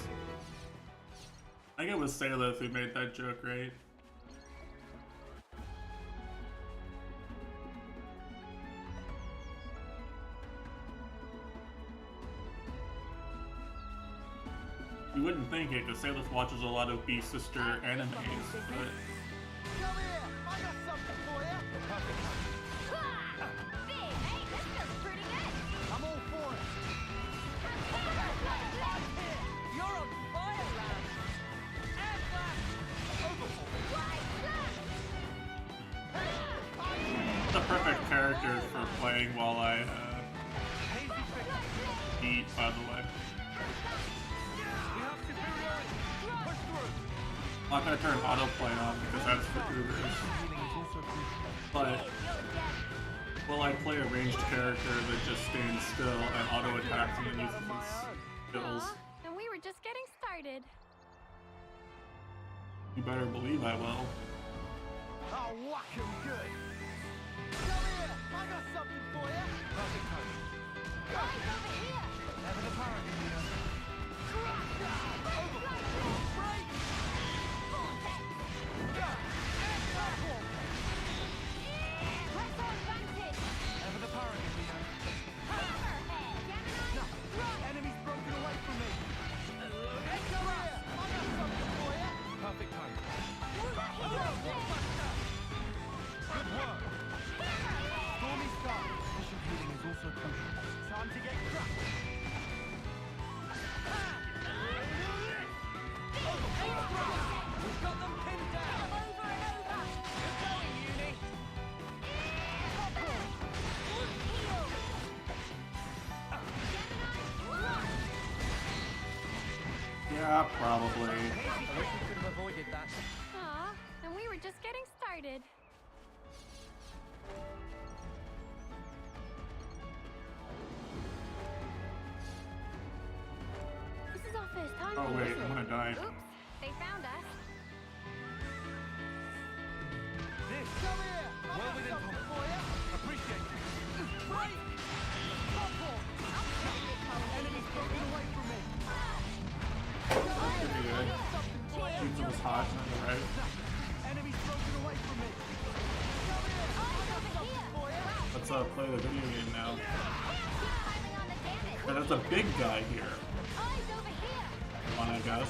I think it was Saleth who made that joke, right? You wouldn't think it, because Saleth watches a lot of B-Sister animes, but... Come here! I got something for you! I'm all for it! You're on fire, lad! And The perfect character for playing while I eat, by the way. I'm not gonna turn autoplay on because that's for Ubers. But will I play a ranged character that just stands still and auto attacks and uses his skills? And we were just getting started. You better believe I will. I'll whack him good! Come here! I got something for you! Perfect time. Guys, over here! Never the parody, Break! Press on vantage! Never the parody, Leo. No! Enemy's broken away from me! Hey, come here! I got something for you! Perfect time. Good work! Stormy Star. Mission healing is also crucial. Time to get cracked! We've got them pinned down! Over and over! Good going, Uni! Yeah, probably. I wish we could have avoided that. Aw, and we were just getting started. This is our first time. Oh here, wait, isn't I'm it? gonna die. Oops, they found us. This. Come here! Well within something for you! Appreciate it! Break! Couple! Enemy's broken away from me! Pretty good. Pizza was hot on the right. Enemy's broken away from me! Come here! I got something for you! Let's play the video game now. But there's a big guy here. One, I guess.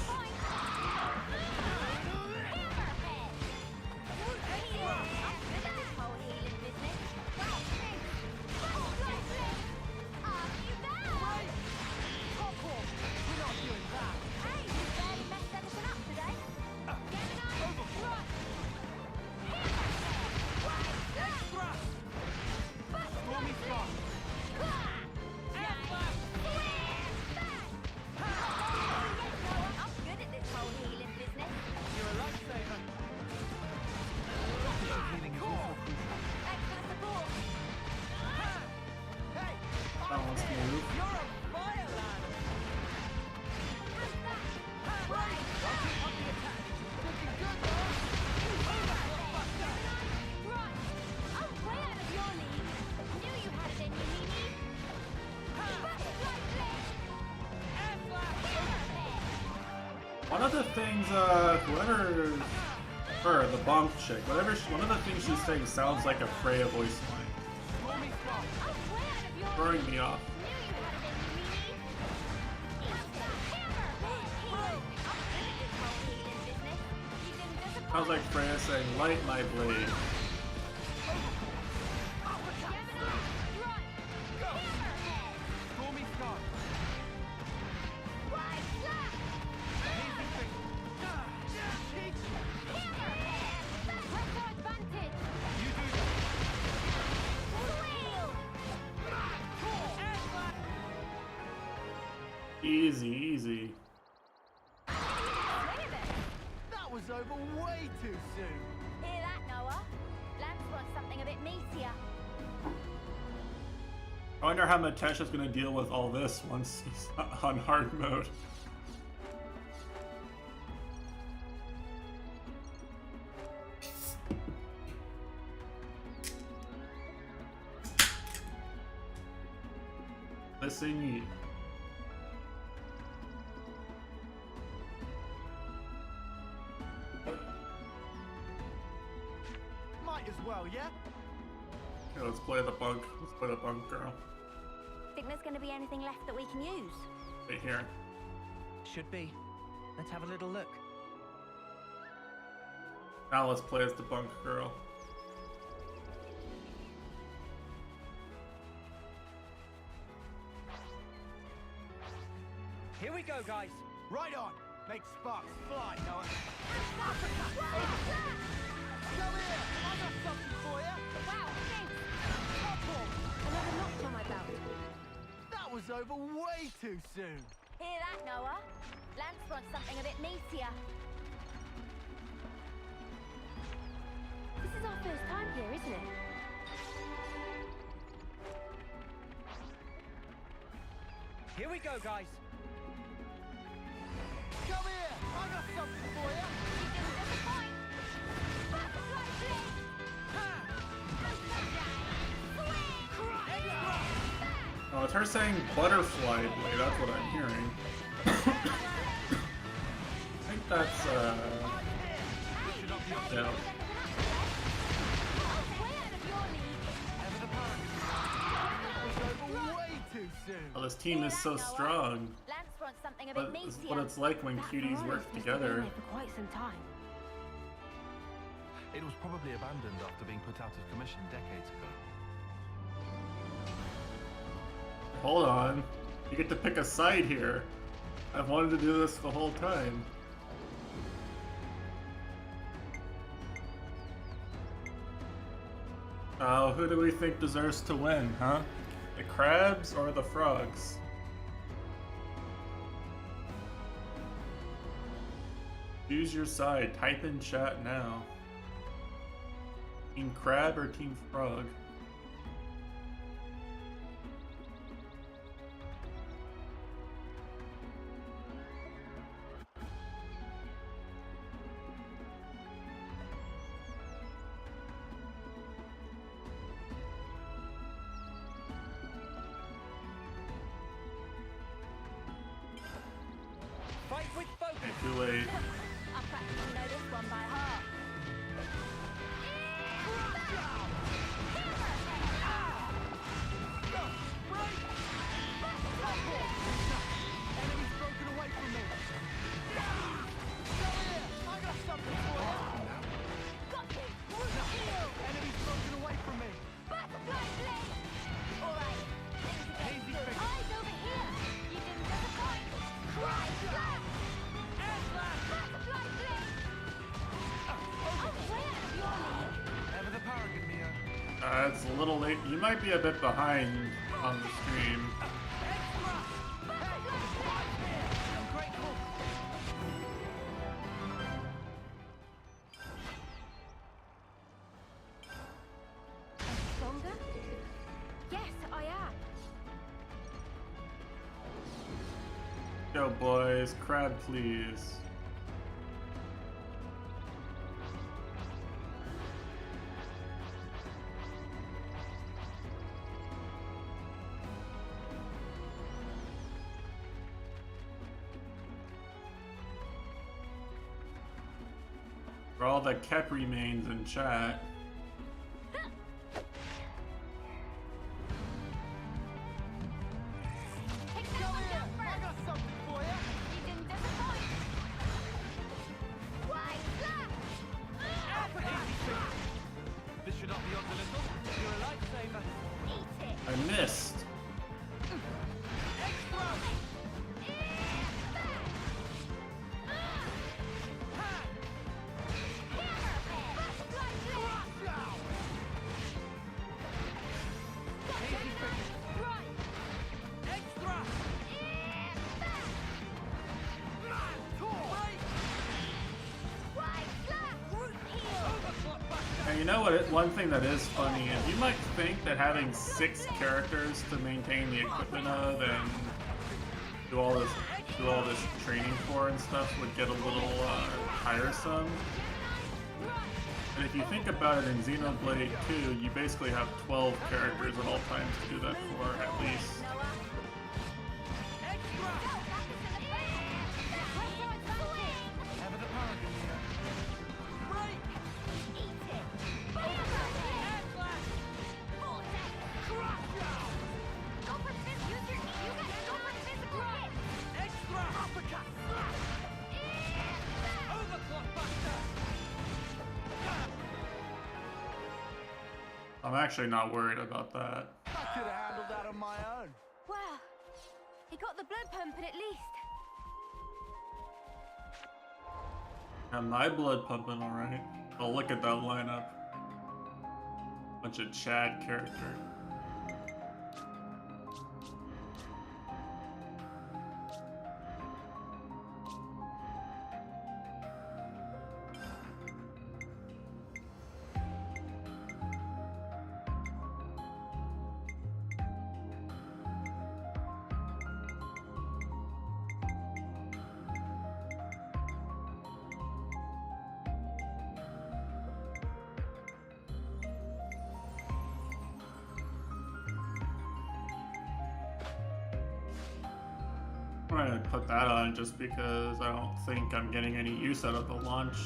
One of the things, whoever, her, the bonk chick, one of the things she's saying sounds like a Freya voice line. Throwing me off. Sounds like Freya saying, light my blade. Easy, easy. That was over way too soon. Hear that, Noah? Lance wants something a bit meatier. I wonder how Matesha's gonna deal with all this once he's on hard mode. Listen, Might as well, yeah? Okay, let's play the bunk. Let's play the bunk girl. Think there's going to be anything left that we can use? Right here. Should be. Let's have a little look. Now let's play as the bunk girl. Here we go, guys. Right on. Make sparks fly, Noah. Come here. I got something for you. Wow, thanks. Another notch on my belt. That was over way too soon. Hear that, Noah? Lance wants something a bit meatier. This is our first time here, isn't it? Here we go, guys. Come here. I got something for you. You didn't disappoint. Butterfly blade. Oh, it's her saying butterfly blade, that's what I'm hearing. I think that's, yeah. Oh, this team is so strong. Lance wants something a But bit this is meatier. what it's like when cuties work together. For quite some time. It was probably abandoned after being put out of commission decades ago. Hold on. You get to pick a side here. I've wanted to do this the whole time. Oh, who do we think deserves to win, huh? The crabs or the frogs? Choose your side. Type in chat now. Team crab or team frog? Fight with focus. Too late. I practically know this one by heart. Enemy's broken away from me. Come here. I got something for you. Got you. Enemy's broken away from me. Butterfly blade. All right. Easy fix. Eyes over here. You didn't disappoint. Cry flat. Butterfly blade. I'm way out of your league. Ever the paragon, Mia. It's a little late. You might be a bit behind on the stream. Stronger? Yes, I am. Go, boys. Crab, please. For all the Kep remains in chat. This should not be on the little. You're a lifesaver. Eat it. I missed. And you know what? One thing that is funny is you might think that having 6 characters to maintain the equipment of and do all this training for and stuff would get a little tiresome. But if you think about it, in Xenoblade 2, you basically have 12 characters at all times to do that for, at least. I'm actually not worried about that. I could have handled that on my own. Well, he got the blood pumping at least. Got my blood pumping alright. Oh, look at that lineup. Bunch of Chad characters. I'm gonna put that on just because I don't think I'm getting any use out of the launch.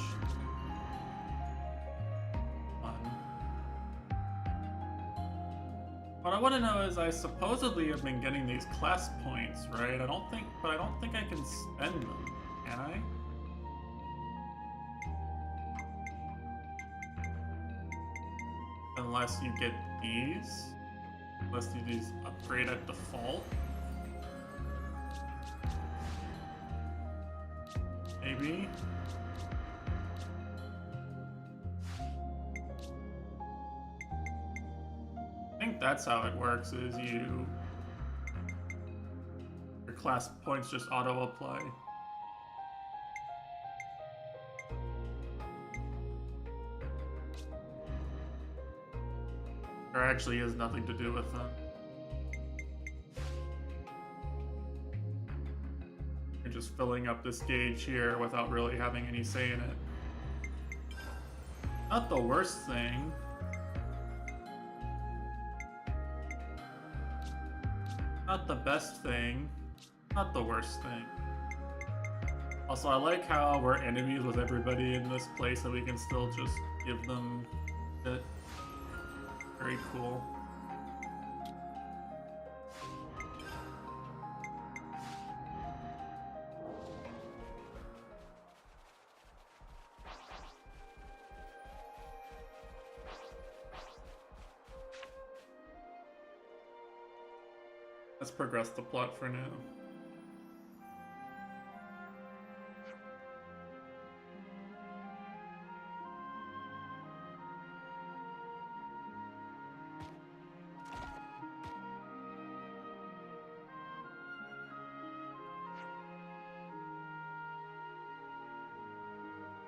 What I want to know is I supposedly have been getting these class points, right? I don't think I can spend them, can I? Unless you get these. Unless these upgrade at default. Maybe. I think that's how it works, is your class points just auto apply. There actually is nothing to do with them. You're just filling up this gauge here without really having any say in it. Not the worst thing. Not the best thing. Not the worst thing. Also, I like how we're enemies with everybody in this place and we can still just give them it. Very cool. Let's progress the plot for now.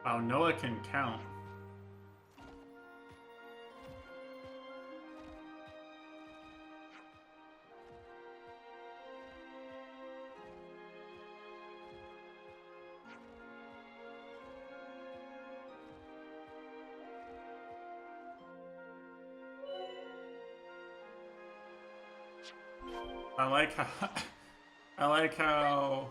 Wow, Noah can count. I like how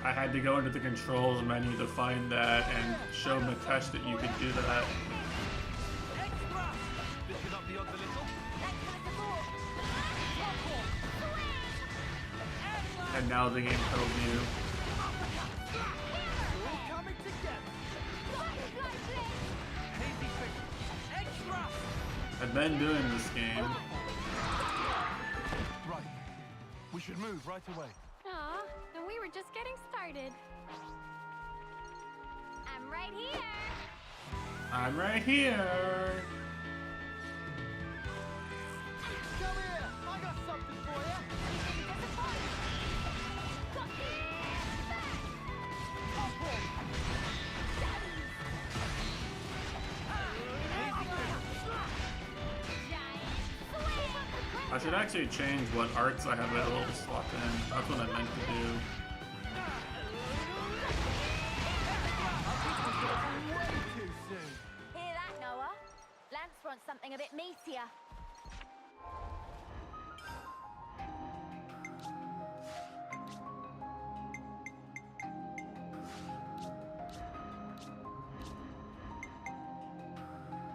I had to go into the controls menu to find that and show Mitesh that you could do that. And now the game tells you. I've been doing this game. Right. We should move right away. Aw, and we were just getting started. I'm right here. I'm right here. Come here! I got something for you! I should actually change what arts I have available to swap in. That's what I meant to do. Hear that, Noah? Lance wants something a bit meatier.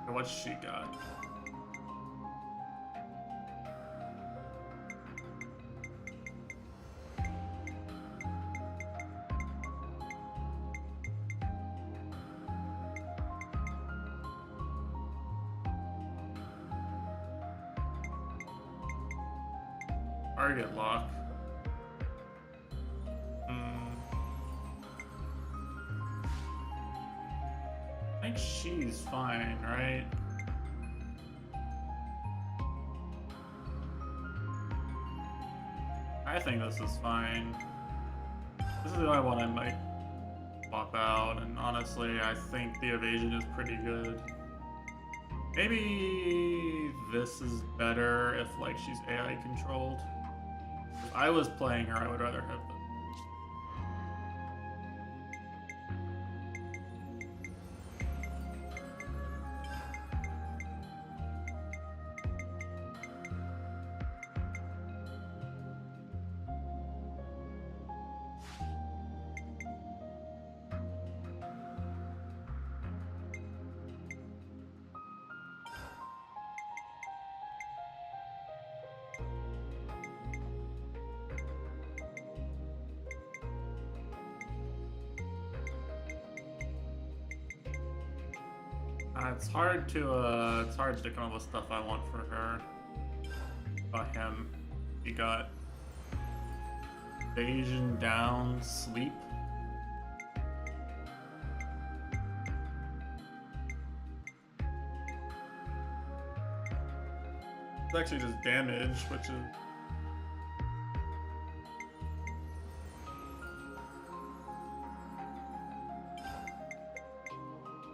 What's she got? Target lock. I think she's fine, right? I think this is fine. This is the only one I might swap out, and honestly, I think the evasion is pretty good. Maybe this is better if, like, she's AI controlled. If I was playing her, I would rather have the it's hard to come up with stuff I want for her. About him, he got evasion down, sleep. It's actually just damage, which is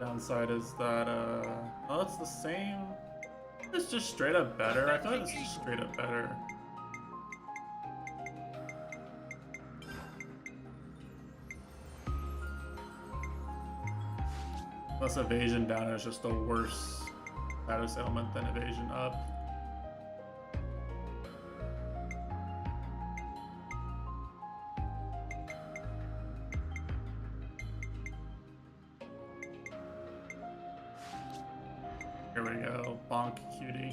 downside is that, oh, it's the same. It's just straight up better. I thought it's just straight up better. Plus evasion down is just a worse status ailment than evasion up. Here we go, bonk cutie.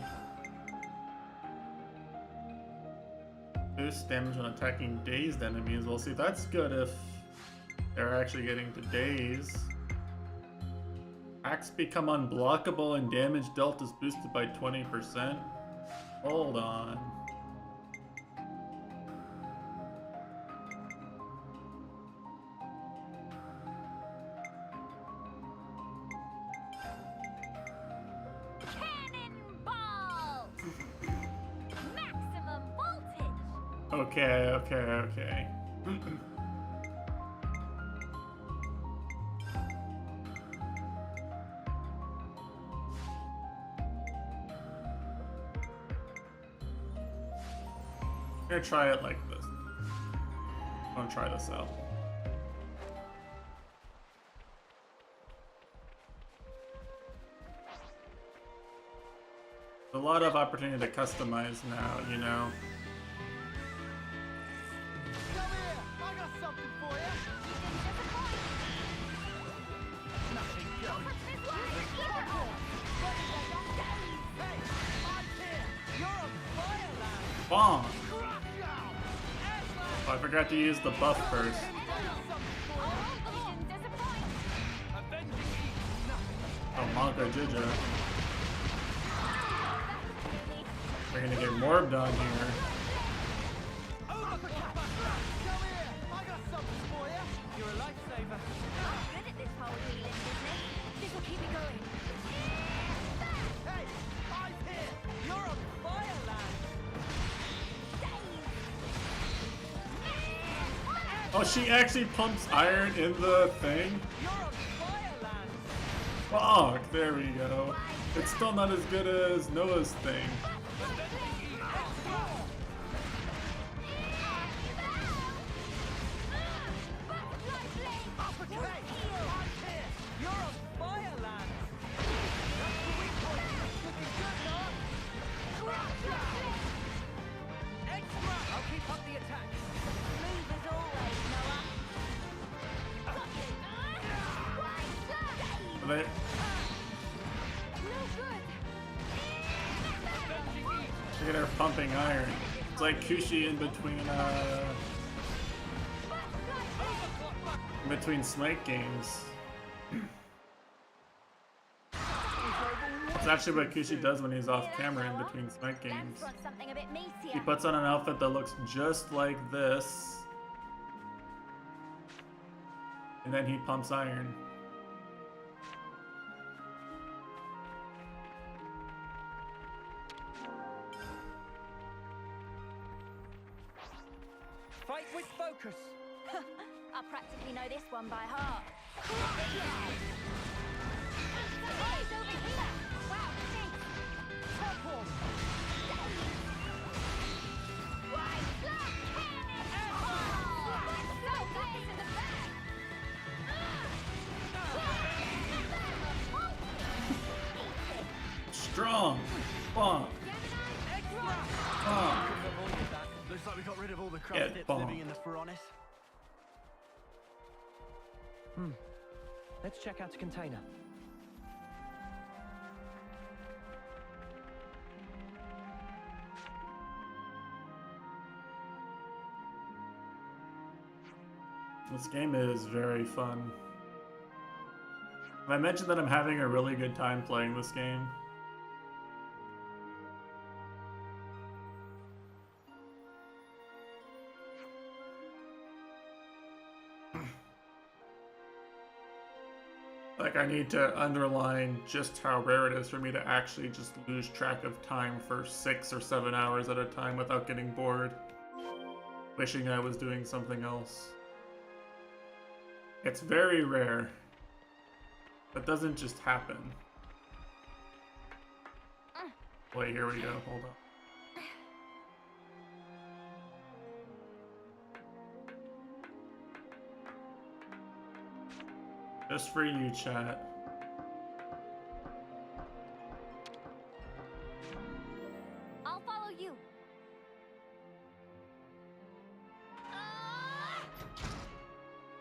Boost damage when attacking dazed enemies. Well, see, that's good if they're actually getting to daze. Attacks become unblockable and damage dealt is boosted by 20%. Hold on. Okay. I'm gonna try it like this. I'm gonna try this out. A lot of opportunity to customize now, you know. Come here! I got something something for you. Nothing going. Hey, I'm here. You're on fire, lad. Bomb! Oh, I forgot to use the buff first. Oh, Manga Jija. We're gonna get morbed on here. Come here. I got something for you. You're a lifesaver. I'm good at this whole healing business. This will keep me going. Hey, I'm here. You're on fire, lad. Oh, she actually pumps iron in the thing? Fuck, there we go. It's still not as good as Noah's thing. I'll keep up the attack. Move as always, Noah. They, look at her pumping iron. It's like Kushi in between Smite games. It's actually what Kushi does when he's off camera in between Smite games. Something a bit meatier. He puts on an outfit that looks just like this, and then he pumps iron. Fight with focus. I practically know this one by heart. Strong! Bonk! Bonk! Looks like we got rid of all the Get crust dips bombed. living in the Pharaonis. Let's check out the container. This game is very fun. Have I mentioned that I'm having a really good time playing this game? Like, I need to underline just how rare it is for me to actually just lose track of time for 6 or 7 hours at a time without getting bored, wishing I was doing something else. It's very rare. That doesn't just happen. Wait, here we go. Hold on. Just for you, chat. I'll follow you.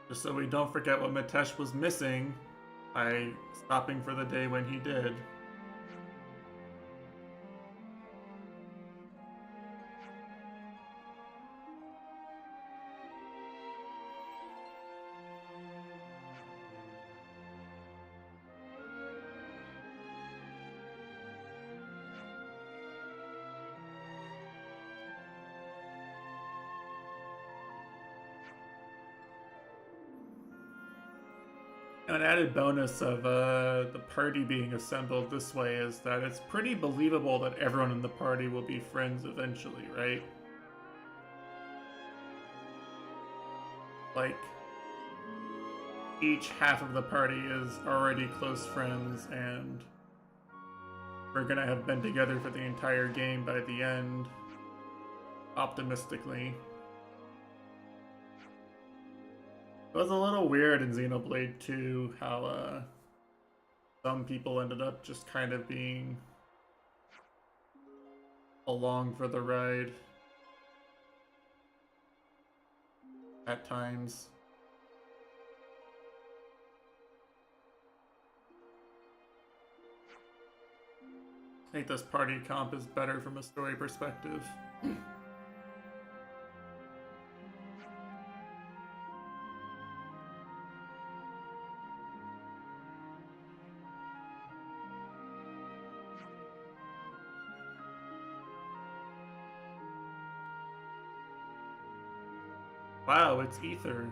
Just so we don't forget what Mitesh was missing by stopping for the day when he did. An added bonus of the party being assembled this way is that it's pretty believable that everyone in the party will be friends eventually, right? Like, each half of the party is already close friends, and we're gonna have been together for the entire game by the end, optimistically. It was a little weird in Xenoblade 2 how some people ended up just kind of being along for the ride at times. think this party comp is better from a story perspective. Wow, it's Ether.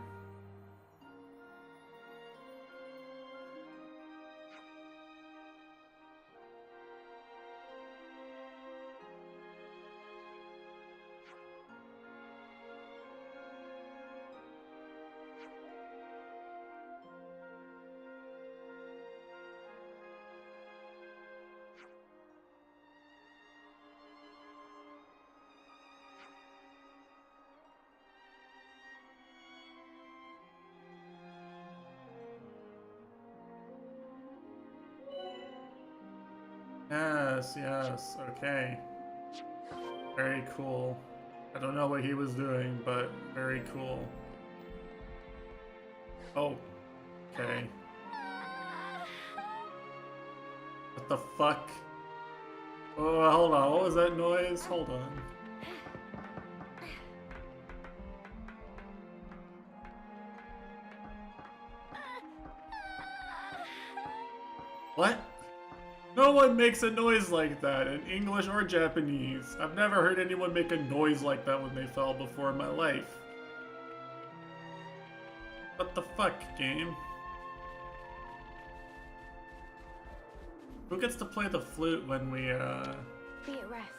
Yes, yes, okay. Very cool. I don't know what he was doing, but very cool. Oh, okay. What the fuck? Oh, hold on, what was that noise? Hold on. What? No one makes a noise like that in English or Japanese. I've never heard anyone make a noise like that when they fell before in my life. What the fuck, game? Who gets to play the flute when we, Be at rest.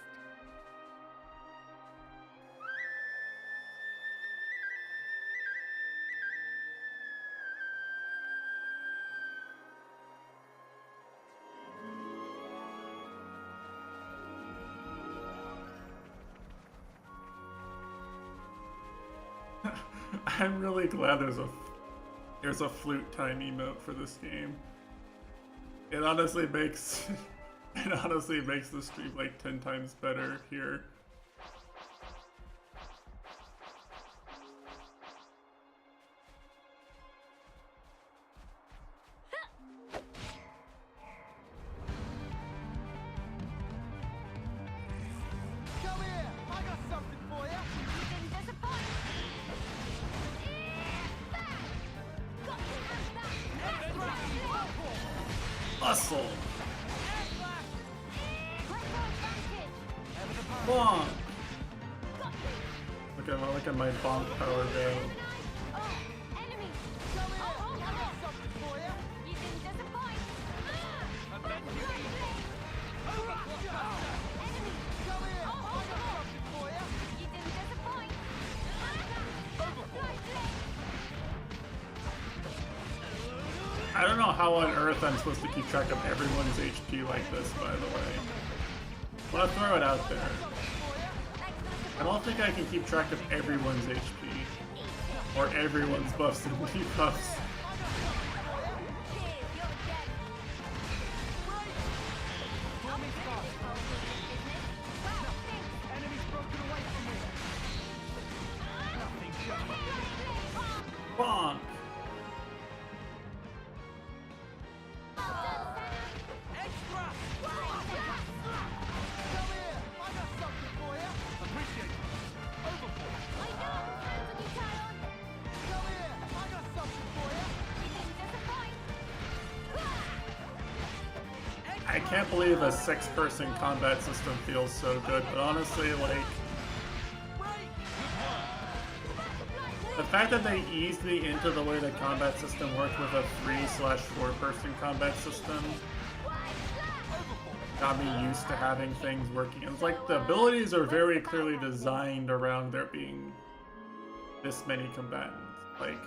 I'm really glad there's a flute time emote for this game. It honestly makes the stream like 10 times better here. Come here! I got something for you! You didn't disappoint! Hustle! Bonk! Look at my bonk power go. I don't know how on earth I'm supposed to keep track of everyone's HP like this, by the way. I want to throw it out there. I don't think I can keep track of everyone's HP. Or everyone's buffs and debuffs. Bonk! I can't believe a 6-person combat system feels so good, but honestly, like... the fact that they eased me into the way the combat system worked with a 3/4-person combat system got me used to having things working. It's like the abilities are very clearly designed around there being this many combatants. Like...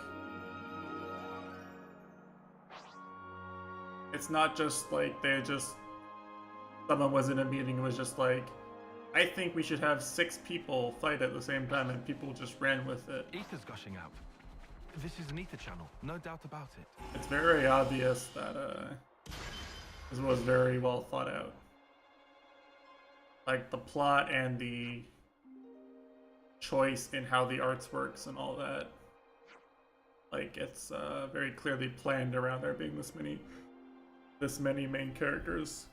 it's not just like someone was in a meeting and was just like, I think we should have 6 people fight at the same time, and people just ran with it. Ether's gushing out. This is an ether channel, no doubt about it. It's very obvious that this was very well thought out. Like the plot and the choice in how the arts works and all that. Like it's very clearly planned around there being this many main characters.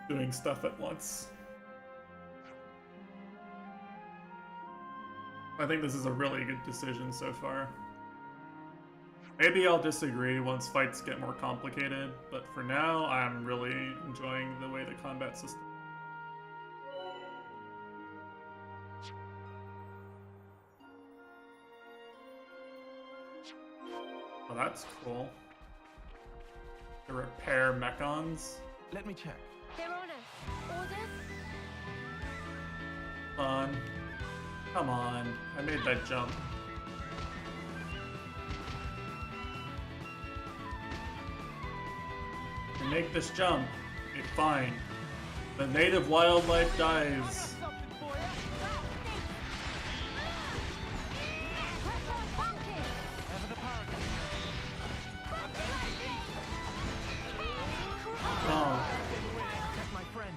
doing stuff at once. I think this is a really good decision so far. Maybe I'll disagree once fights get more complicated, but for now, I'm really enjoying the way the combat system. Oh, that's cool. To repair mechons. Let me check. They're on us. Orders? Come on. Come on. I made that jump. I make this jump. Okay, fine. The native wildlife dies. Oh.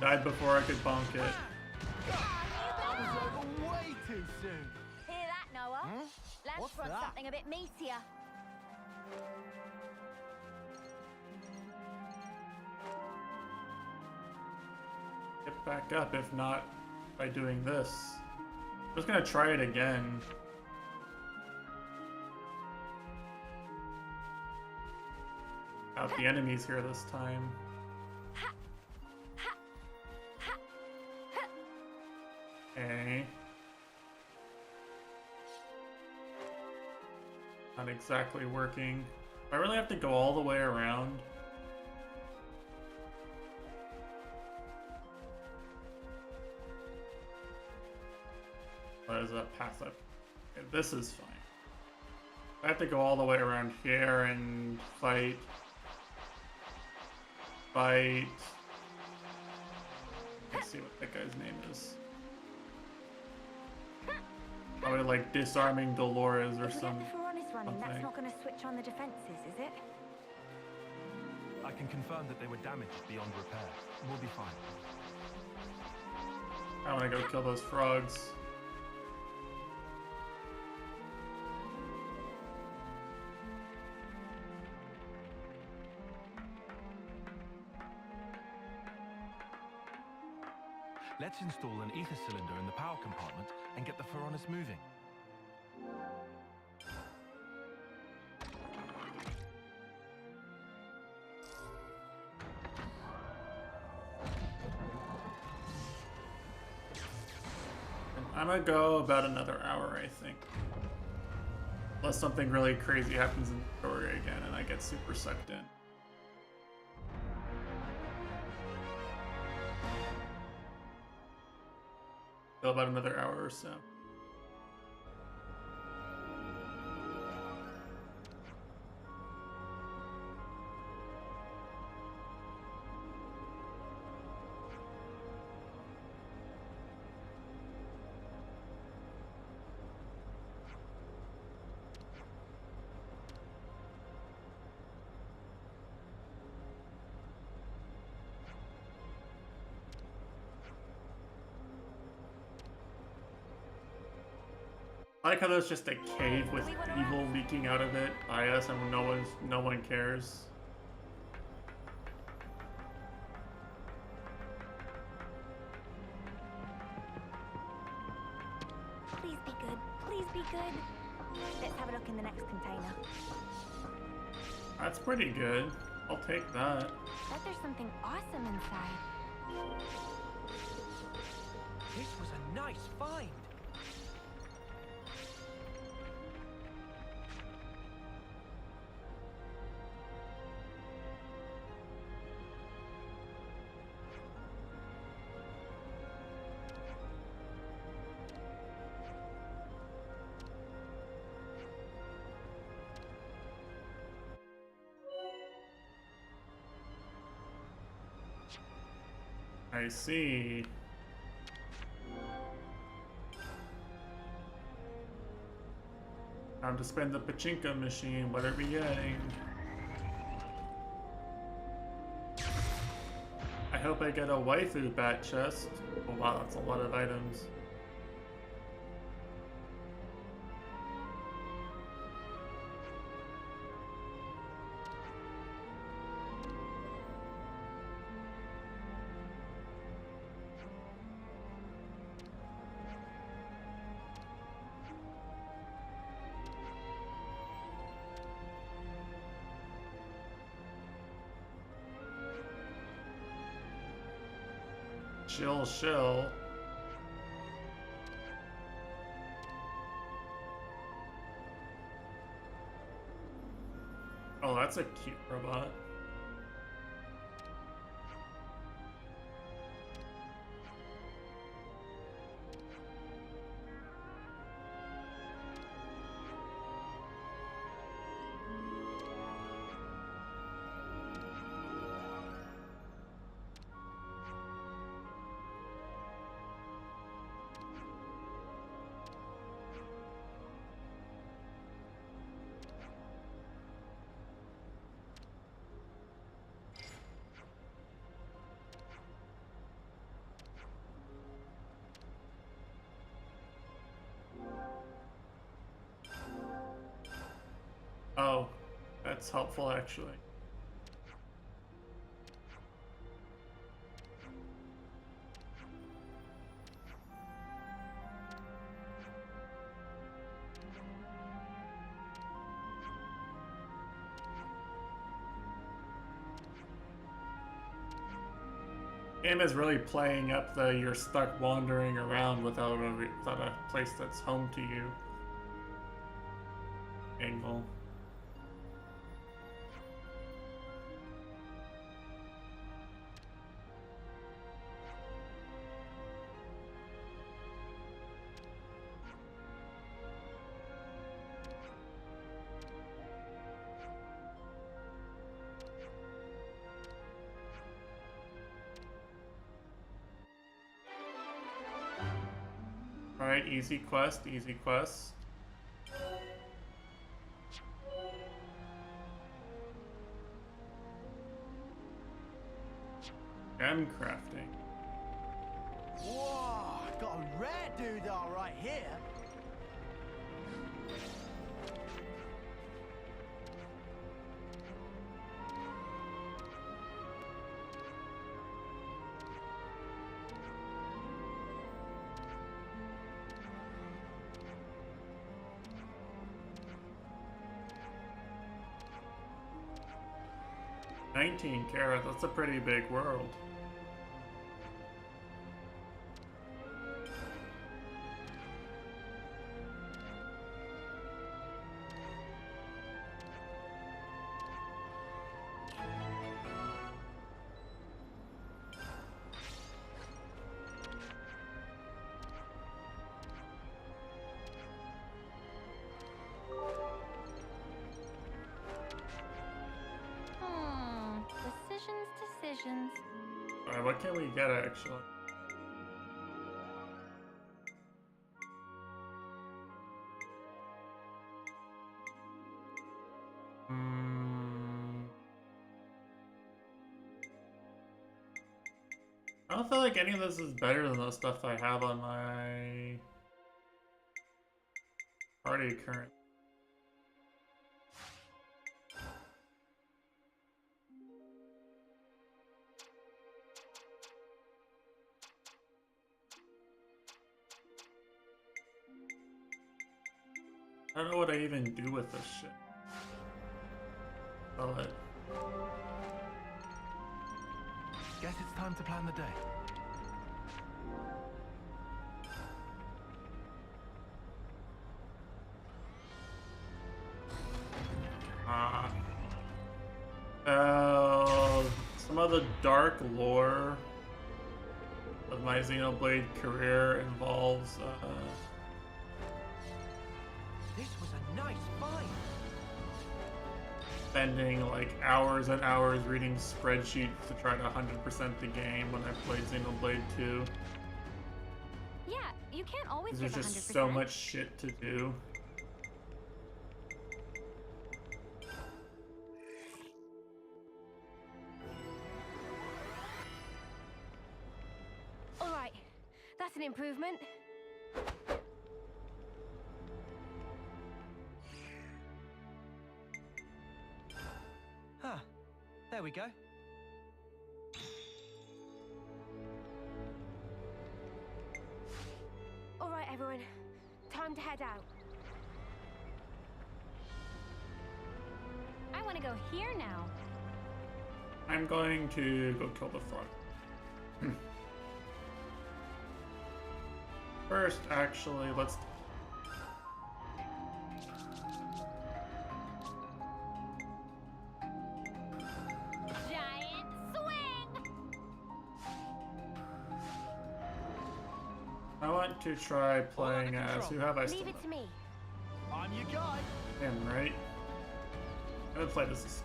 Died before I could bonk it. Way too soon. Hear that, Noah? Huh? Lance What's wants that? something a bit meatier. Get back up, if not by doing this. I'm just gonna try it again. Out the enemies here this time. Okay. Not exactly working. Do I really have to go all the way around? What is that path up? Okay, this is fine. I have to go all the way around here and fight. Let's see what that guy's name is. Probably like disarming Dolores or If we some. get the Ferronis running, that's something. not going to switch on the defenses, is it? I can confirm that they were damaged beyond repair. We'll be fine. I want to go kill those frogs. Let's install an ether cylinder in the power compartment and get the Ferronis moving. I'm gonna go about another hour, I think. Unless something really crazy happens in the story again and I get super sucked in. So about another hour or so. I like how there's just a cave with evil leaking out of it by us and no one cares. Please be good. Please be good. Let's have a look in the next container. That's pretty good. I'll take that. Bet there's something awesome inside. This was a nice find. I see. Time to spend the pachinko machine. What are we getting? I hope I get a waifu bat chest. Oh wow, that's a lot of items. Shill, shill. Oh, that's a cute robot. Oh, that's helpful actually. Game is really playing up the you're stuck wandering around without a place that's home to you angle. Alright, easy quest, easy quest. Gem crafting. Whoa, got a rare doodah right here. $19 carat, that's a pretty big world. Decisions. Alright, what can we get actually? I don't feel like any of this is better than the stuff I have on my party current. I don't know what I even do with this shit. Sell it. Guess it's time to plan the day. Some of the dark lore of my Xenoblade career involves This was a nice find. spending like hours and hours reading spreadsheets to try to 100% the game when I played Xenoblade 2. Yeah, you can't always There's give just 100%. so much shit to do. All right, that's an improvement. Huh. There we go. All right, everyone. Time to head out. I want to go here now. I'm going to go kill the frog. First, actually, let's... Giant swing! I want to try playing as... Who have I still? Leave it to me. I'm your guy. Him, right? I'm gonna play this.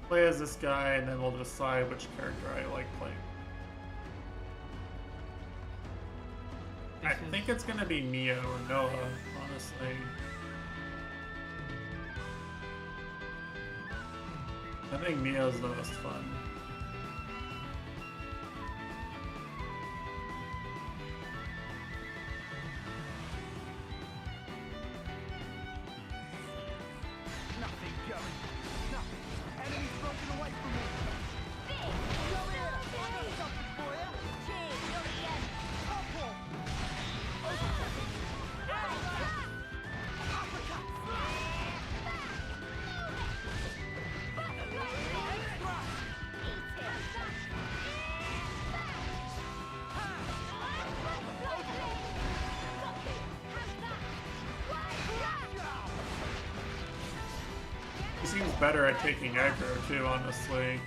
Play as this guy, and then we'll decide which character I like playing. I think it's gonna be Mio or Noah, honestly. I think Mio's the most fun. Nothing going. Nothing. Enemies broken away from me. Come here. I got something for you. Cheers, you're again. Upward. He seems better at taking aggro too, honestly.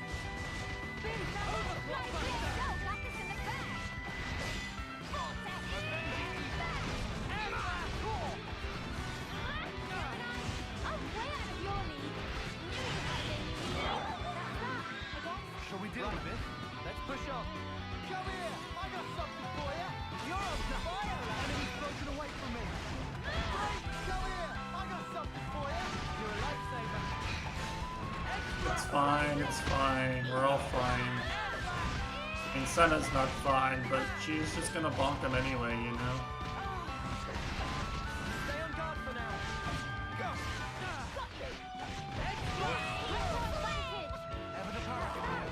Shall we deal with it? Let's push on. Come here. I got something for you. You're on fire. Enemies broken away from me. Come here. I got something for you. You're a lifesaver. It's fine, it's fine. We're all fine. I mean, Senna's not fine, but she's just gonna bonk him anyway, you know? Stay on guard for now. Go. Ever the paragon.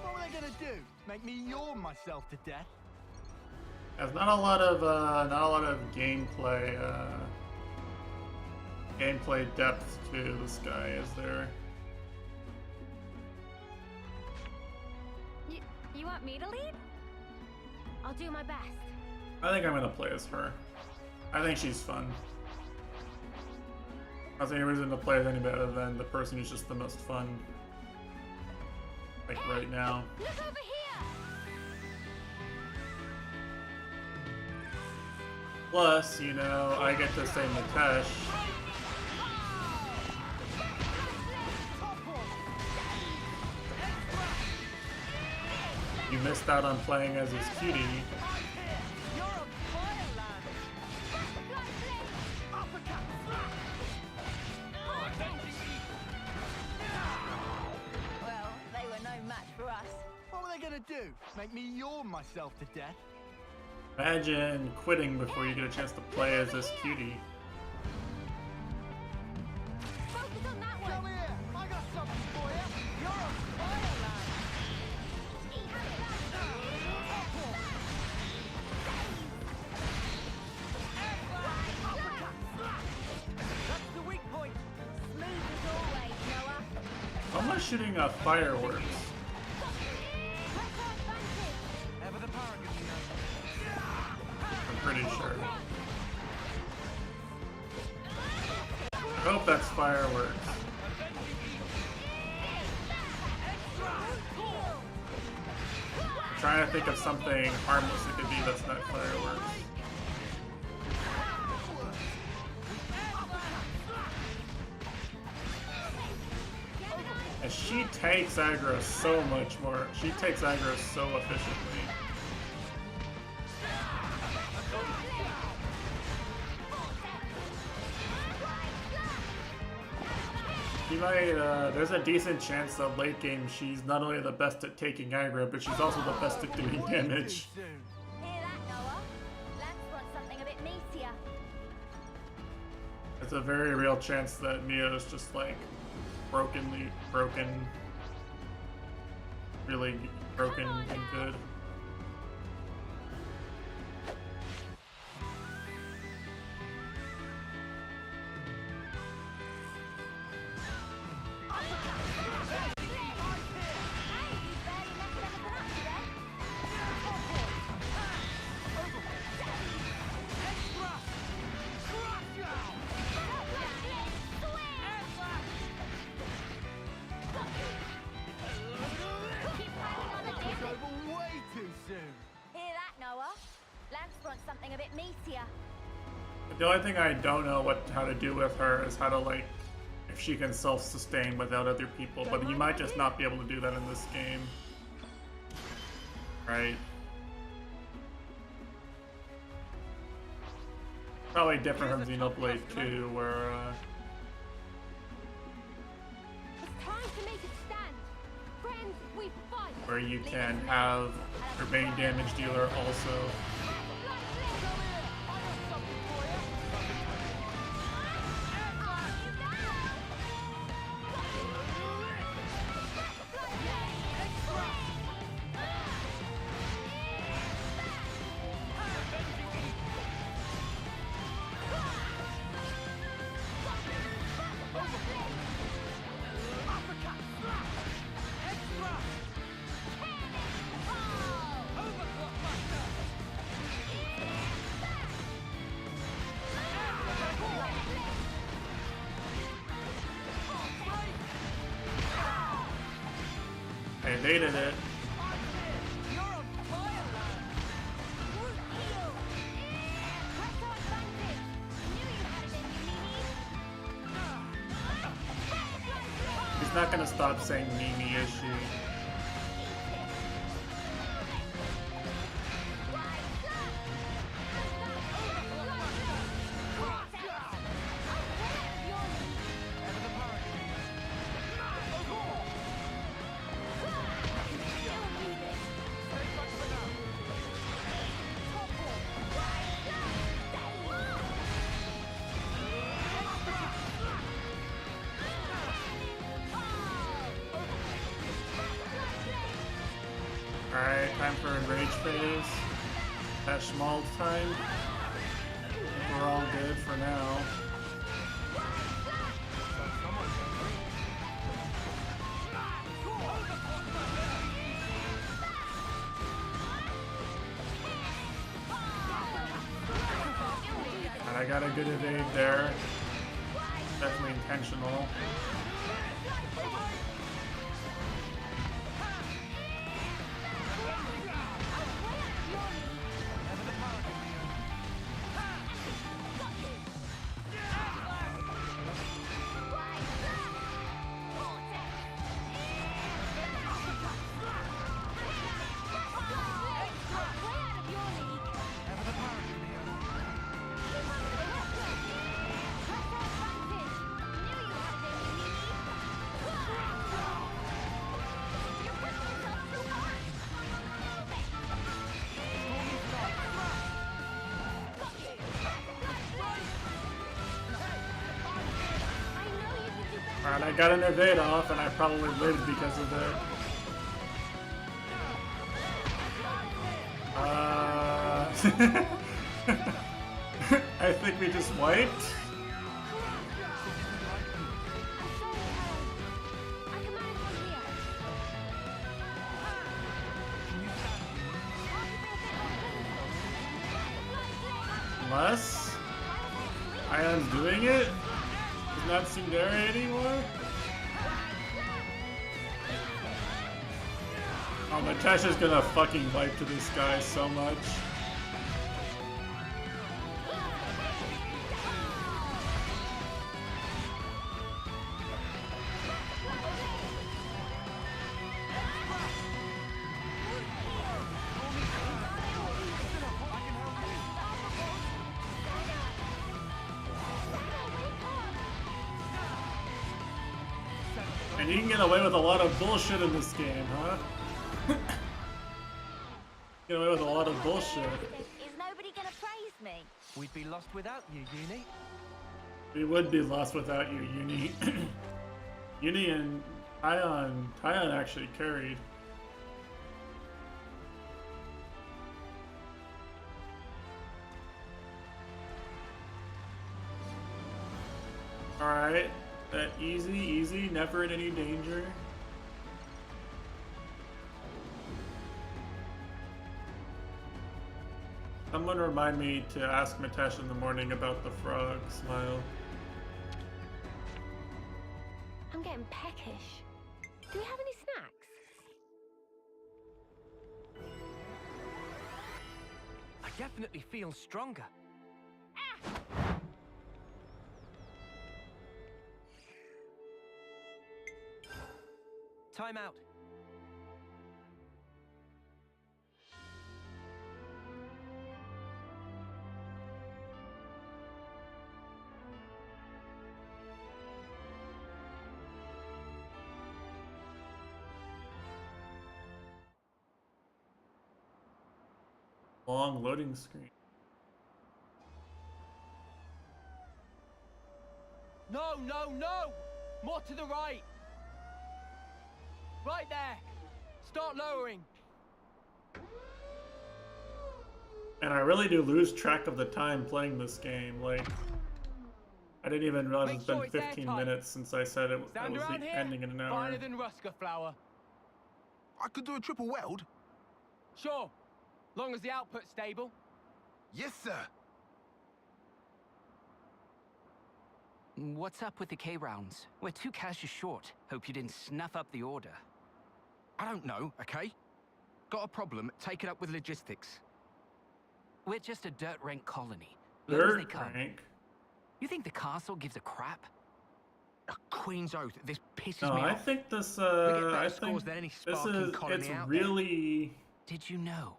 What were they gonna do? Make me yawn myself to death? There's not a lot of gameplay, gameplay depth to this guy, is there? You want me to lead? I'll do my best. I think I'm gonna play as her. I think she's fun. I don't see any reason to play as anybody other than the person who's just the most fun. Like right now. Look over here! Plus, you know, I get to say Mitesh. You missed out on playing as his cutie. Well, they were no match for us. What were they gonna do? Make me yawn myself to death? Imagine quitting before you get a chance to play as this cutie. Focus on that one. Come here. I got something for you. You're on fire, lad. That's the weak point. Smooth as always, Noah. I'm not shooting fireworks. Ever the paragon, you know. I'm pretty sure. I hope that's fireworks. I'm trying to think of something harmless it could be that's not fireworks. And she takes aggro so much more. She takes aggro so efficiently. She might, there's a decent chance that late game she's not only the best at taking aggro, but she's also the best at doing damage. Hear that, Noah? Lance wants something a bit meatier. It's a very real chance that Mio's just like broken, really broken and good. The only thing I don't know how to do with her is how to, like, if she can self-sustain without other people, but you might just not be able to do that in this game. Right? Probably different from Xenoblade 2, where, It's time to make a stand. Friends, we fight. where you can have your main damage dealer also. Hey, they did it. He's not gonna stop saying Mimi, is she? Alright, time for Enrage phase. That Schmaltz time. We're all good for now. And I got a good evade there. Definitely intentional. Alright, I got an evade off, and I probably lived because of it. I think we just wiped. Unless Ion's doing it? Does not seem there anymore? Oh, Natasha's gonna fucking wipe to this guy so much. And you can get away with a lot of bullshit in this game, huh? Get away with a lot of bullshit. Is nobody gonna praise me? We'd be lost without you, Uni. We would be lost without you, Uni. Uni and Tyon actually carried. Alright, that easy, never in any danger. Someone remind me to ask Mitesh in the morning about the frog smile. I'm getting peckish. Do we have any snacks? I definitely feel stronger. Ah! Time out. Long loading screen. No, no, no! More to the right! Right there! Start lowering! And I really do lose track of the time playing this game. Like, I didn't even realize it's been 15 minutes since I said it was the ending in an hour. Finer than Rusker flour. I could do a triple weld. Sure, long as the output's stable. Yes, sir. What's up with the K-rounds? We're 2 caches short. Hope you didn't snuff up the order. I don't know, okay? Got a problem, take it up with logistics. We're just a dirt rank colony. Look as they Dirt come. rank? You think the castle gives a crap? A Queen's oath, this pisses No, me I off. think this, We get better I scores think than any this sparking is, colony it's out there. really... Did you know?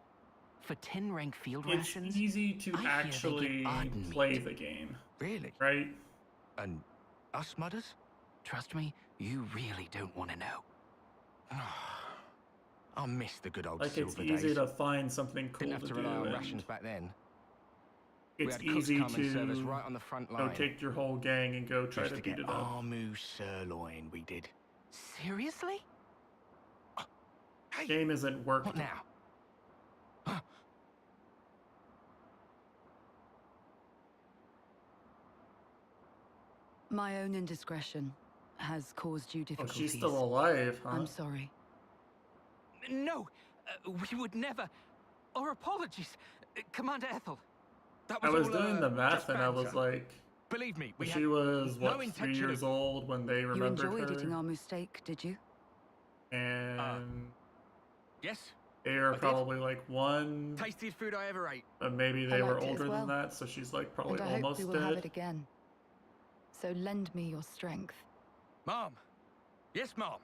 For 10 rank field It's rations, easy to I hear they actually give odd play meat. the game. Really? Right? And us mudders? Trust me, you really don't want to know. I miss the good old Like, silver it's easy days. to find something cool Didn't have to do, rely on and rations back then. We it's had cooks easy come and serve us to right on the front go line. take your whole gang and go try Used to to beat get it up. Armu sirloin, we did. Seriously? Game isn't working. What now? My own indiscretion has caused you Oh, difficulties. she's still alive, huh? I'm sorry. No, we would never. Our apologies, Commander Ethel. That I was all, doing the math just and I was banter. like, Believe me, we she had was, no what, 3 intention years of... old when they You remembered enjoyed her? eating our mistake, did you? And Yes. they were I did. probably like 1, Tastiest food I ever ate. but maybe I they were liked it as older well. than that, so she's like probably And I hope almost we will dead. have it again. So lend me your strength. Mom. Yes, Mom.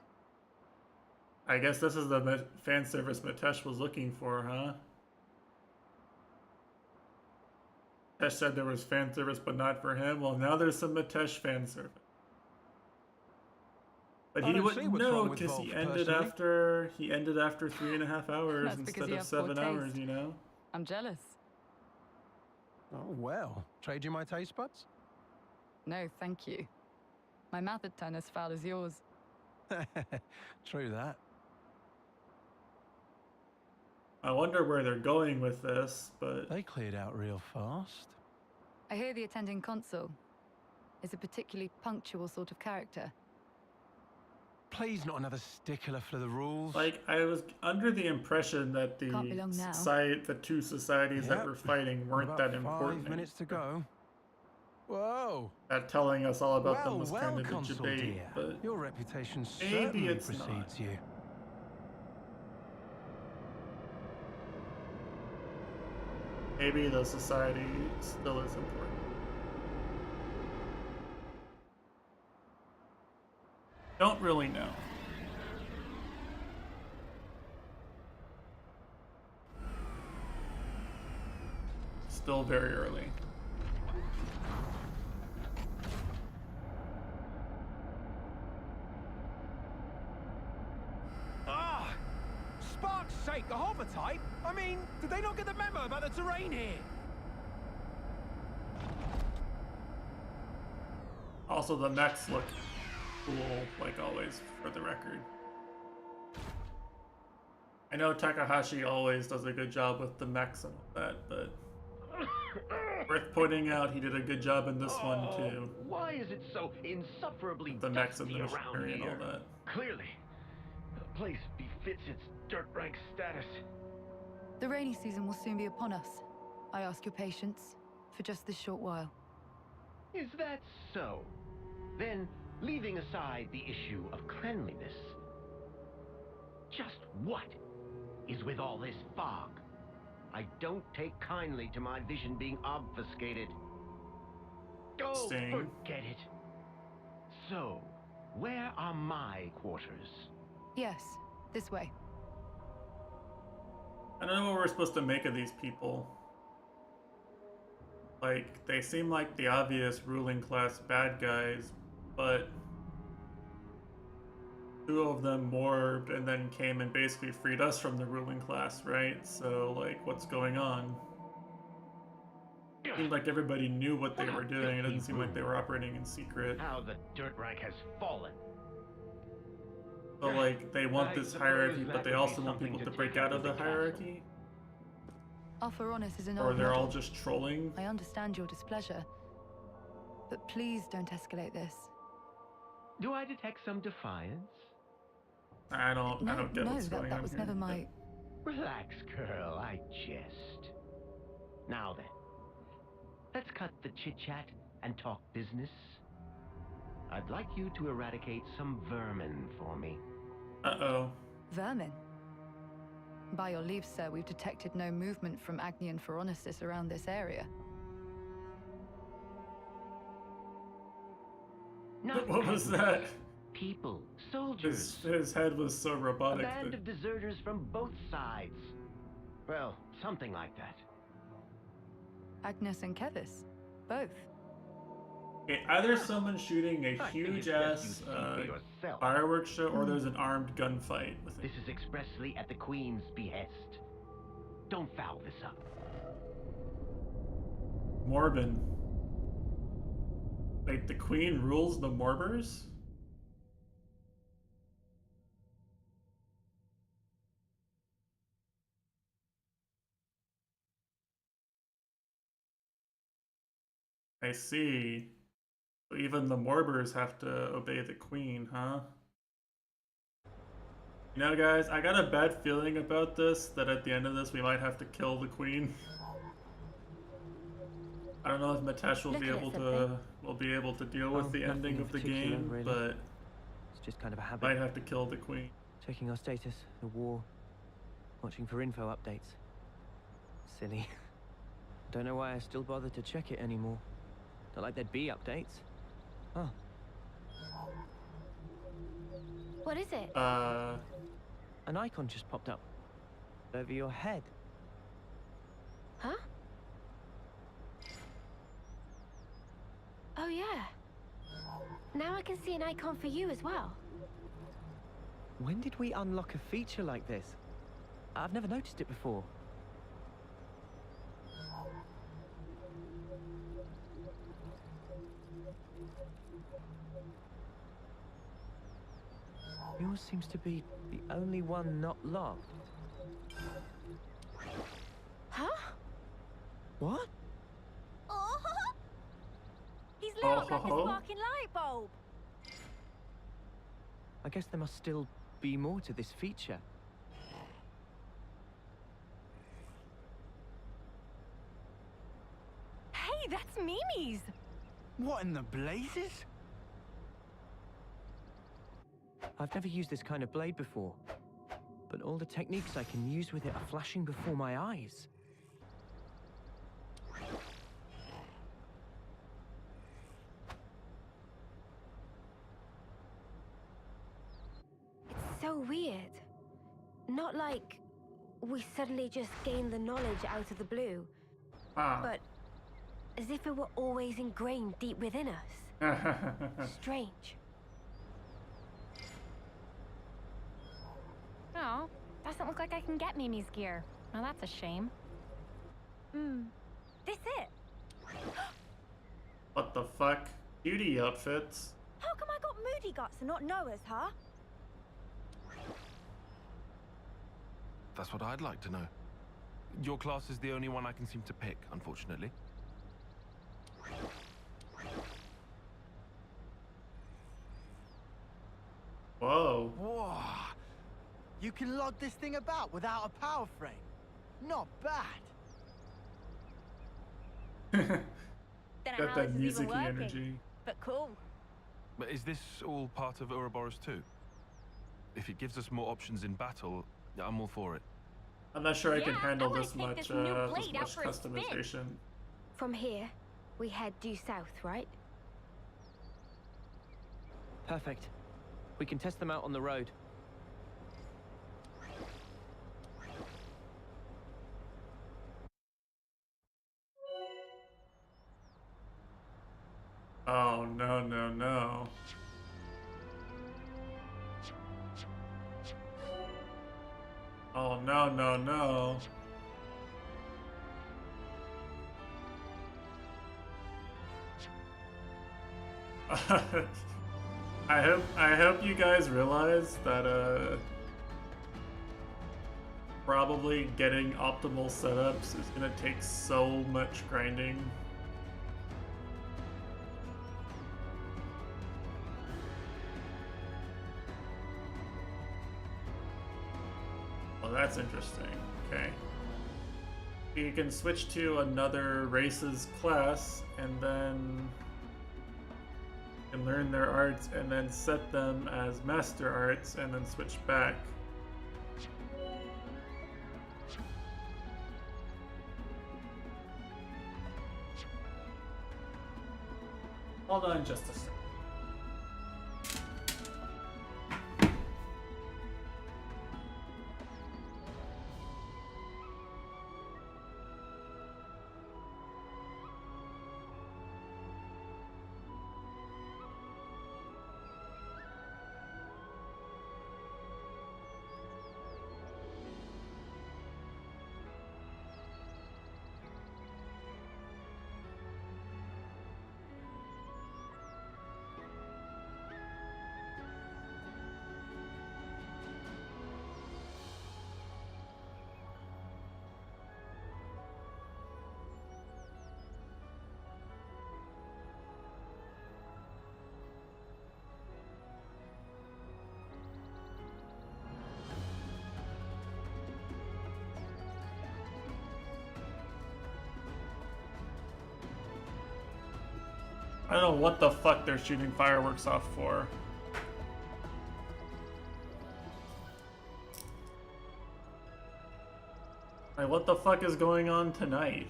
I guess this is the fan service Mitesh was looking for, huh? Mitesh said there was fan service, but not for him. Well, now there's some Mitesh fan service. But I he don't see wouldn't what's know wrong with because he Volk, ended personally. after 3.5 hours That's because instead you of have poor 7 hours, taste. you know? I'm jealous. Oh, well. Trade you my taste buds? No, thank you. My mouth would turn as foul as yours. True that. I wonder where they're going with this, but They cleared out real fast. I hear the attending consul is a particularly punctual sort of character. Please, not another stickler for the rules. like I was under the impression that the Can't be long now. the 2 societies that Yep. were fighting weren't About that 5 important. minutes to go. Whoa. That telling us all about them was well, kind of a Consul debate, dear. but Your reputation maybe certainly it's precedes not. you. maybe the society still is important. Don't really know. Still very early. Ah! Spark's sake, a hover type? I mean, did they not get the memo about the terrain here? Also, the mechs look cool, like always, for the record. I know Takahashi always does a good job with the mechs and all that, but worth pointing out he did a good job in this one too. Why is it so insufferably The mechs and the dusty around machinery and all here? that. Clearly, the place befits its dirt rank status. The rainy season will soon be upon us. I ask your patience for just this short while. Is that so? Then, leaving aside the issue of cleanliness, just what is with all this fog? I don't take kindly to my vision being obfuscated. Oh, Sting. forget it. So, where are my quarters? Yes, this way. I don't know what we're supposed to make of these people. Like, they seem like the obvious ruling class bad guys, but two of them morbed and then came and basically freed us from the ruling class, right? So, like, what's going on? It seemed like everybody knew what they were doing. It doesn't seem like they were operating in secret. How the dirt rank has fallen. So, like, they want this hierarchy, but they also want people to break out of the hierarchy? Our Feronis is an Or old they're all model. just trolling? I understand your displeasure, but please don't escalate this. Do I detect some defiance? I don't get what's going on that was here. never my... Relax, girl, I jest. Now then, let's cut the chit-chat and talk business. I'd like you to eradicate some vermin for me. Uh-oh. Vermin? By your leave, sir, we've detected no movement from Agnian Feronicis around this area. What was that? People, soldiers. His head was so A robotic. band of deserters from both sides. Well, something like that. Agnes and Kevis, both. Okay, either someone's shooting a huge-ass fireworks show, or there's an armed gunfight with it. This is expressly at the Queen's behest. Don't foul this up. Morbin. Wait, the Queen rules the Morbers? I see. So even the Morbers have to obey the Queen, huh? You know, guys, I got a bad feeling about this, that at the end of this we might have to kill the Queen. I don't know if Matesh will be able to deal with the ending of the game, really. but It's just kind of a habit. might have to kill the Queen. Checking our status, the war, watching for info updates. Silly. Don't know why I still bother to check it anymore. Not like there'd be updates. Oh. What is it? An icon just popped up. Over your head. Huh? Oh yeah. Now I can see an icon for you as well. When did we unlock a feature like this? I've never noticed it before. Yours seems to be the only one not locked. Huh? What? Oh! He's lit up like a sparking light bulb. I guess there must still be more to this feature. Hey, that's Mimi's! What in the blazes? I've never used this kind of blade before, but all the techniques I can use with it are flashing before my eyes. It's so weird. Not like we suddenly just gained the knowledge out of the blue, but as if it were always ingrained deep within us. Strange. Oh, doesn't look like I can get Mimi's gear. Well, that's a shame. This it? What the fuck? Beauty outfits. How come I got Moody Guts and not Noah's, huh? That's what I'd like to know. Your class is the only one I can seem to pick, unfortunately. Whoa. Whoa. You can lug this thing about without a power frame. Not bad. Got that music-y energy. But cool. But is this all part of Ouroboros too? If it gives us more options in battle, I'm all for it. I'm not sure I can handle I wanna this take much, this new blade out for a customization. From here, we head due south, right? Perfect. We can test them out on the road. Oh, no, no, no. Oh, no, no, no. I hope you guys realize that probably getting optimal setups is gonna take so much grinding. Well, that's interesting. Okay. You can switch to another race's class and then you can learn their arts and then set them as master arts and then switch back. Hold on just a second. I don't know what the fuck they're shooting fireworks off for. Like, what the fuck is going on tonight?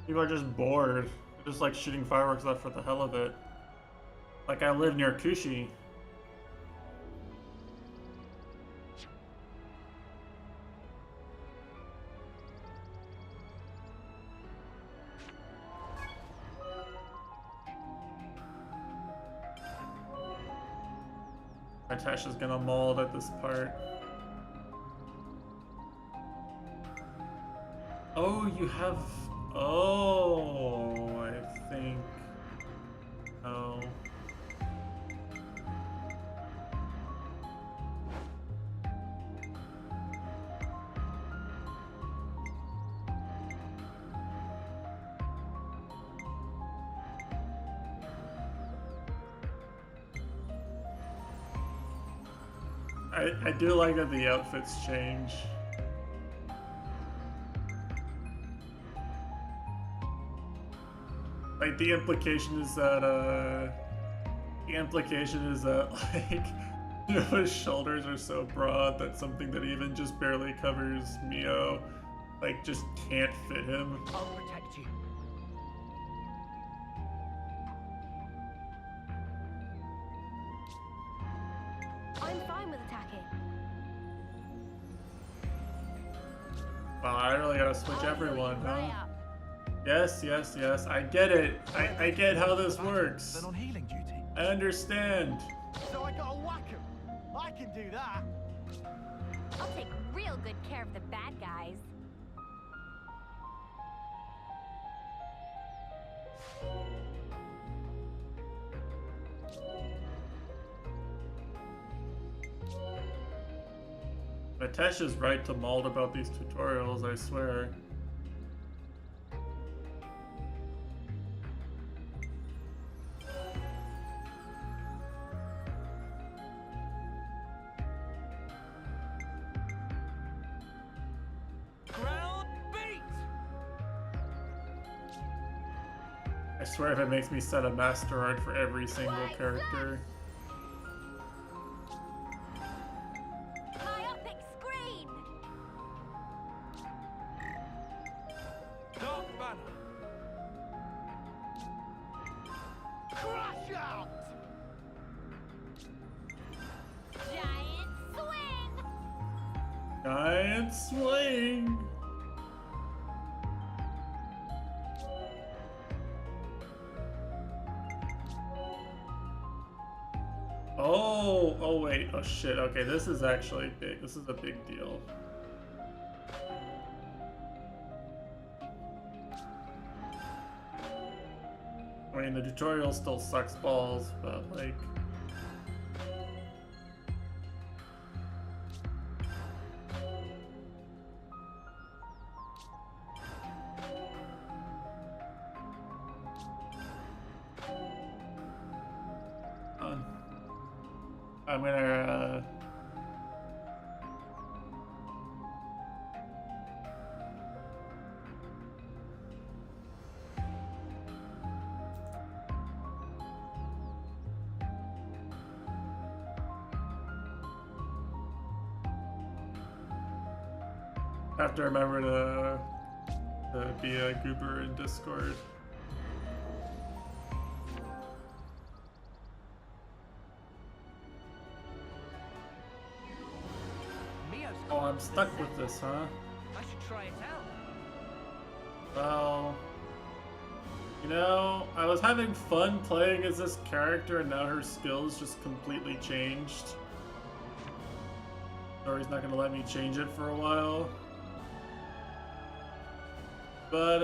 People are just bored. They're just like shooting fireworks off for the hell of it. Like I live near Kushi. Tasha's gonna mold at this part. Oh, you have... Oh, I think... Oh. I do like that the outfits change. Like the implication is that like you know, his shoulders are so broad that something that even just barely covers Mio like just can't fit him. I'll protect you. I'm fine with attacking. Wow, I really gotta switch everyone, huh? Yes, yes, yes. I get it. I get how this works. Then on healing duty. I understand. So I gotta whack him. I can do that. I'll take real good care of the bad guys. Mitesh is right to maul about these tutorials, I swear. Ground beat! I swear if it makes me set a master art for every single character. Myopic screen! Dark banner! Crash out! Giant swing! Giant swing! Oh wait, oh shit, okay, this is actually big. This is a big deal. I mean, the tutorial still sucks balls, but like... I'm gonna, have to remember to be a goober in Discord. Oh, I'm stuck with this, huh? I should try it out. Well, you know, I was having fun playing as this character, and now her skills just completely changed. Story's not gonna let me change it for a while. But,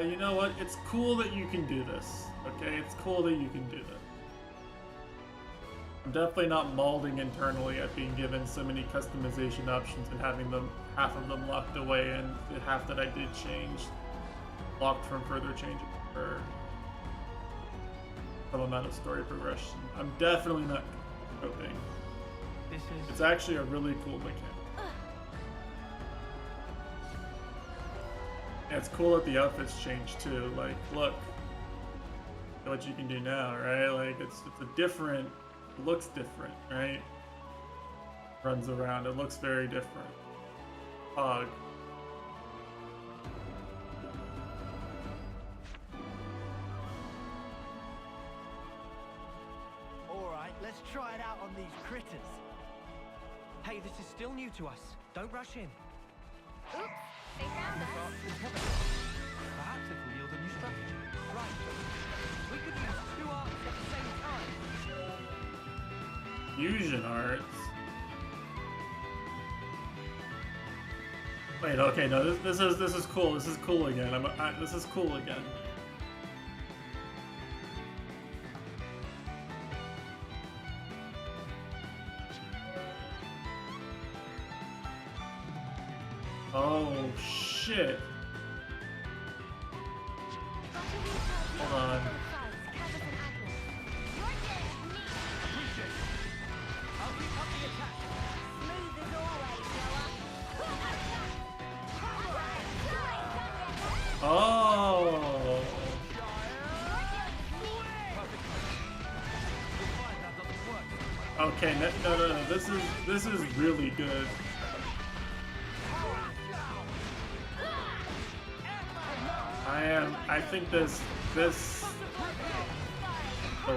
you know what? It's cool that you can do this, okay? It's cool that you can do that. I'm definitely not mauling internally at being given so many customization options and having them, half of them locked away, and the half that I did change locked from further change for some amount of story progression. I'm definitely not coping. It's actually a really cool mechanic. And it's cool that the outfits change too. Like, look at what you can do now, right? Like, it's a different. It looks different, right? Runs around. It looks very different. Hog. Alright, let's try it out on these critters. Hey, this is still new to us. Don't rush in. Oops, they found us. Perhaps it will yield a new strategy. Right. We could use two arts at the same time. Fusion arts. Wait, okay, no, this is cool. This is cool again. This is cool again. Oh shit. Hold on. Oh. Okay, no. This is really good. I think the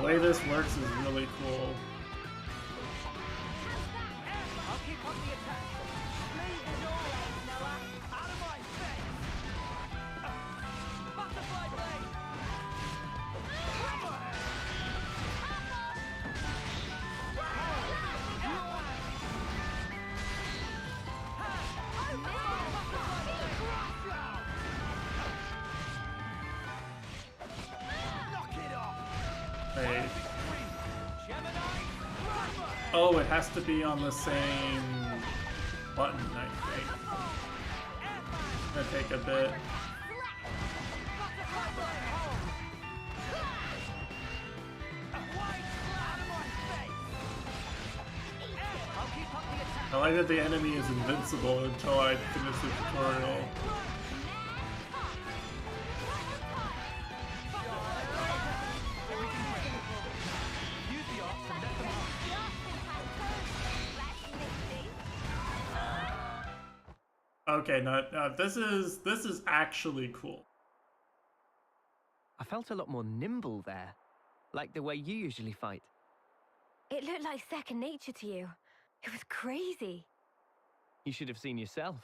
way this works is really cool. I'll keep up the attack. Smooth as always, Noah. Out of my face. Butterfly blade. Wait. Oh, it has to be on the same button, I think. It's gonna take a bit. I like that the enemy is invincible until I finish the tutorial. Okay, no, this is actually cool. I felt a lot more nimble there, like the way you usually fight. It looked like second nature to you. It was crazy. You should have seen yourself.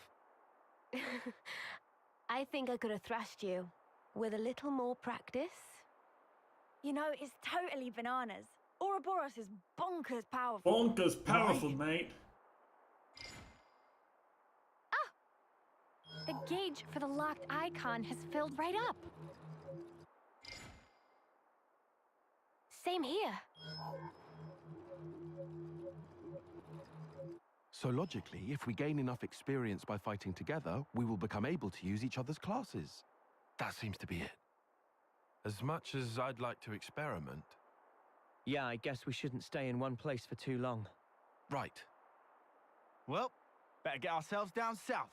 I think I could have thrashed you with a little more practice. You know, it's totally bananas. Ouroboros is bonkers powerful. Bonkers powerful, mate. The gauge for the locked icon has filled right up. Same here. So logically, if we gain enough experience by fighting together, we will become able to use each other's classes. That seems to be it. As much as I'd like to experiment... Yeah, I guess we shouldn't stay in one place for too long. Right. Well, better get ourselves down south.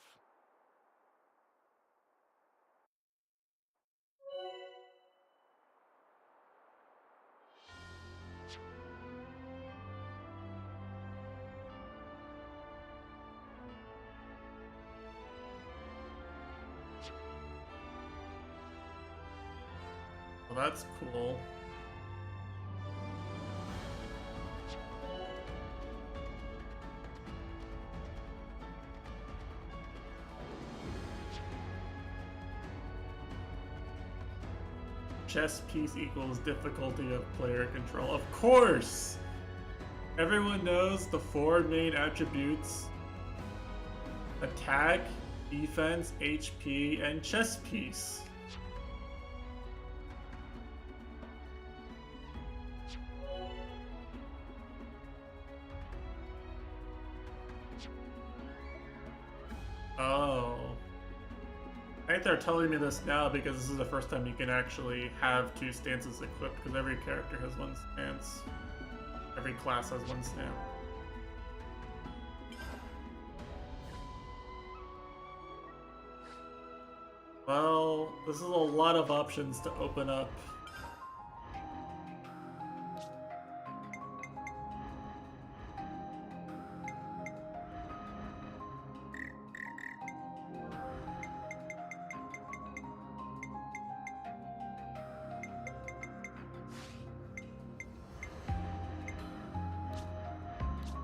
Well, that's cool. Chess piece equals difficulty of player control. Of course! Everyone knows the 4 main attributes: attack, defense, HP, and chess piece. Oh. I think they're telling me this now because this is the first time you can actually have 2 stances equipped, because every character has 1 stance. Every class has 1 stance. Well, this is a lot of options to open up.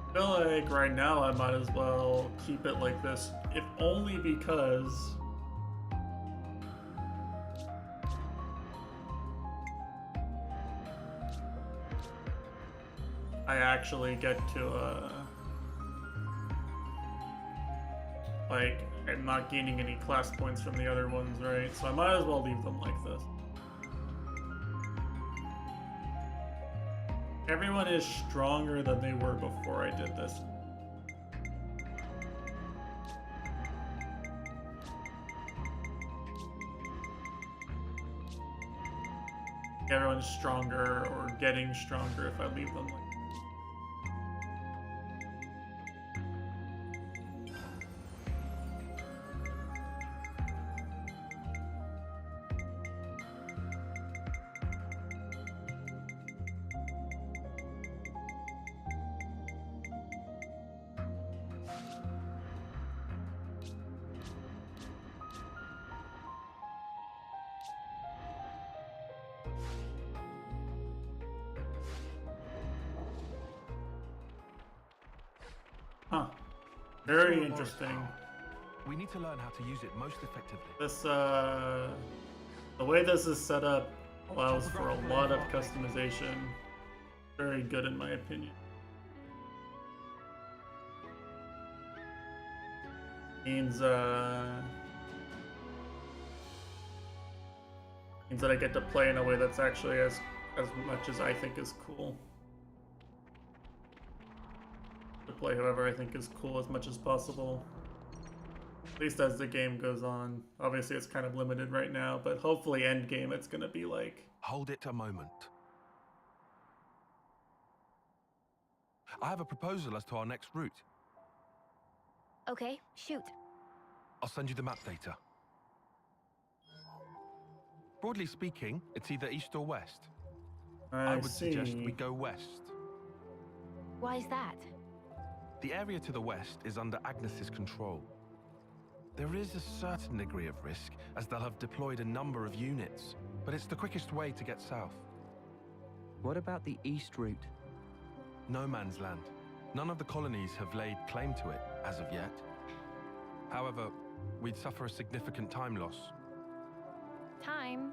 I feel like right now I might as well keep it like this, if only because I actually get to, like, I'm not gaining any class points from the other ones, right? So I might as well leave them like this. Everyone is stronger than they were before I did this. Everyone's stronger or getting stronger if I leave them like this. Huh. Very interesting. We need to learn how to use it most effectively. This, the way this is set up allows for a lot of customization. Very good in my opinion. Means that I get to play in a way that's actually as much as I think is cool. To play whoever I think is cool as much as possible. At least as the game goes on. Obviously it's kind of limited right now, but hopefully end game it's gonna be like... Hold it a moment. I have a proposal as to our next route. Okay, shoot. I'll send you the map data. Broadly speaking, it's either east or west. I would suggest we go west. Why is that? The area to the west is under Agnes's control. There is a certain degree of risk, as they'll have deployed a number of units, but it's the quickest way to get south. What about the east route? No man's land. None of the colonies have laid claim to it, as of yet. However, we'd suffer a significant time loss. Time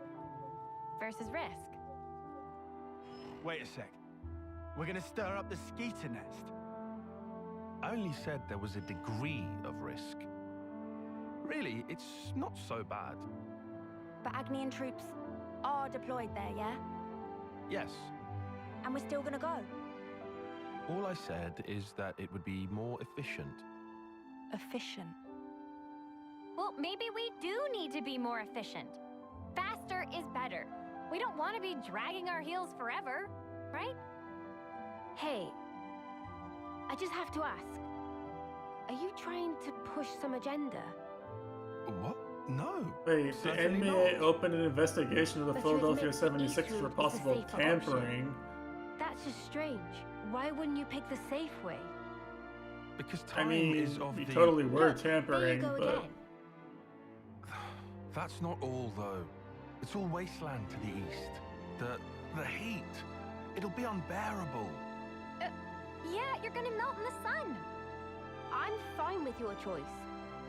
versus risk. Wait a sec. We're gonna stir up the skeeter nest. I only said there was a degree of risk. Really, it's not so bad. But Agnian troops are deployed there, yeah? Yes. And we're still gonna go? All I said is that it would be more efficient. Efficient? Well, maybe we do need to be more efficient. Faster is better. We don't want to be dragging our heels forever, right? Hey, I just have to ask. Are you trying to push some agenda? What? No. Wait, the certainly NBA not. opened an investigation of the But you Philadelphia admit the 76ers East for Route is the possible safer tampering. That's just strange. Why wouldn't you pick the safe way? Because I time mean, is of we the... totally were Look, tampering, there you go but... again. That's not all, though. It's all wasteland to the east. The heat. It'll be unbearable. Yeah, you're gonna melt in the sun. I'm fine with your choice,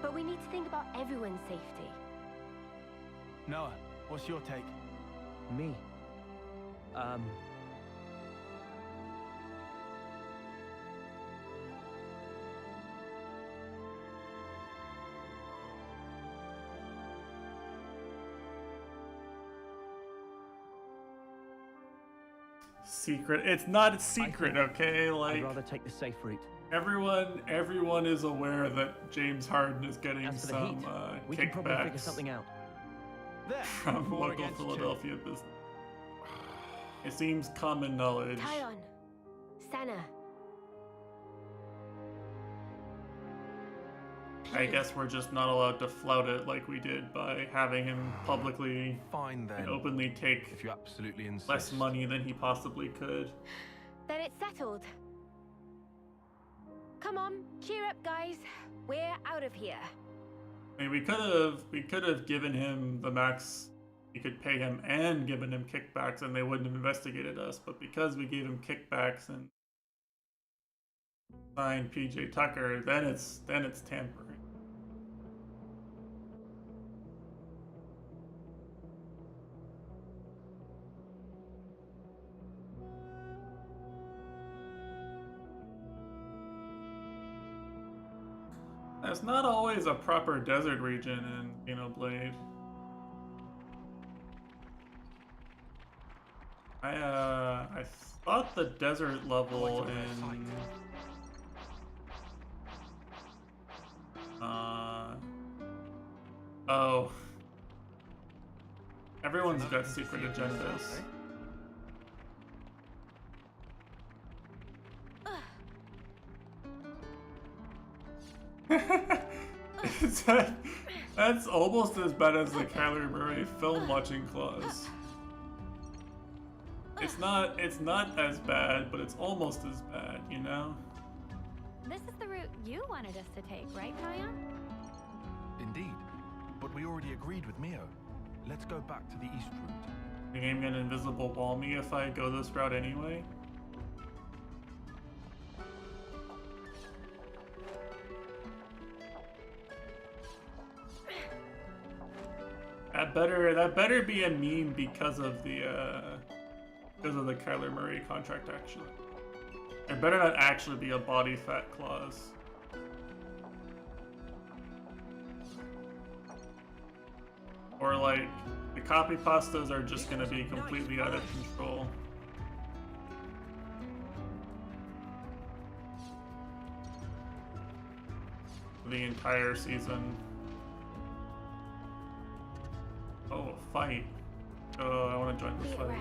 but we need to think about everyone's safety. Noah, what's your take? Me? Secret. It's not a secret, okay? Like, I'd rather take the safe route. everyone is aware that James Harden is getting As for the some heat, we can probably figure kickbacks something out. There, from 4 local against 2. Philadelphia business. It seems common knowledge. Tyon, Sana. I guess we're just not allowed to flout it like we did by having him publicly Fine then. and openly take If you absolutely insist. less money than he possibly could. Then it's settled. Come on, cheer up, guys. We're out of here. I mean, we could have given him the max we could pay him and given him kickbacks, and they wouldn't have investigated us. But because we gave him kickbacks and signed PJ Tucker, then it's tampering. There's not always a proper desert region in xenoblade. I thought the desert level in oh, everyone's got secret agendas. That's almost as bad as the Kyler Murray film watching clause. It's not as bad, but it's almost as bad, you know? This is the route you wanted us to take, right, Tyon? Indeed. But we already agreed with Mio. Let's go back to the east route. The game gonna invisible wall me if I go this route anyway? That better be a meme because of the Kyler Murray contract, actually. It better not actually be a body fat clause. Or like, the copy pastas are just gonna be completely out of control. The entire season. Oh, a fight. Oh, I want to join the fight.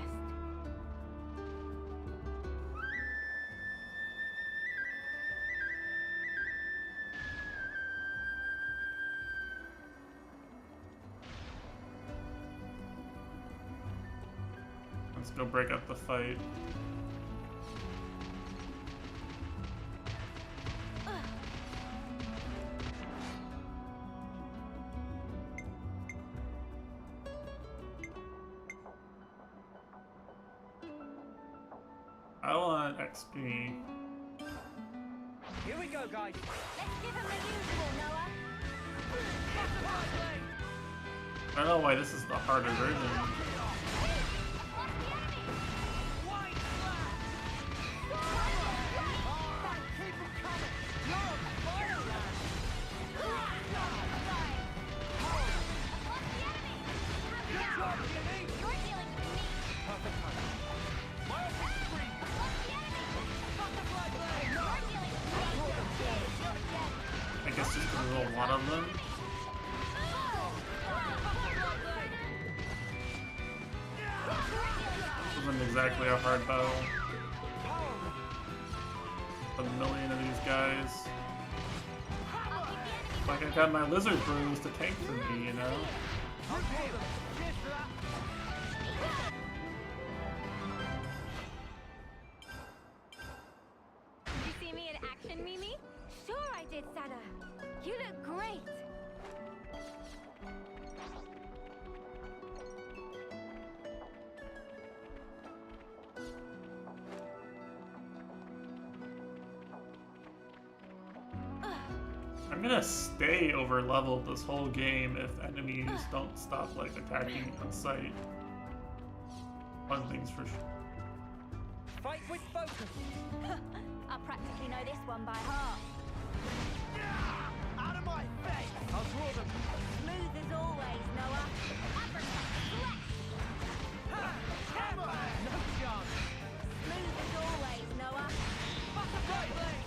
Let's go break up the fight. I want XP. Here we go, guys. Let's give him the usual, Noah. I don't know why this is the harder version. There's a lot of them. Wasn't exactly a hard battle. A million of these guys. Like I got my lizard bros to tank for me, you know? Did you see me in action, Mimi? Sure I did, Sana. You look great. I'm gonna stay over leveled this whole game if enemies don't stop like attacking on sight. One thing's for sure. Fight with focus. I practically know this one by heart. Out of my face! I'll draw them. Smooth as always, Noah. Hammer! No chance. Smooth as always, Noah. Butterfly blade!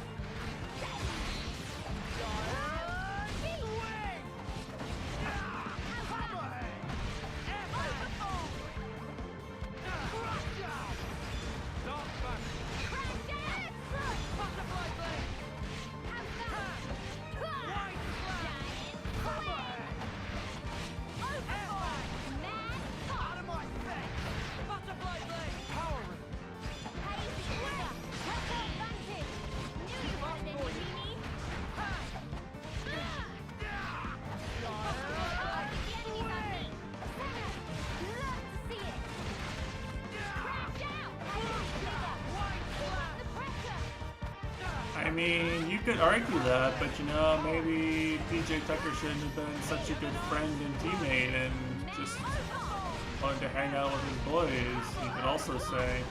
I mean, you could argue that, but you know, maybe PJ Tucker shouldn't have been such a good friend and teammate and just wanted to hang out with his boys. You could also say.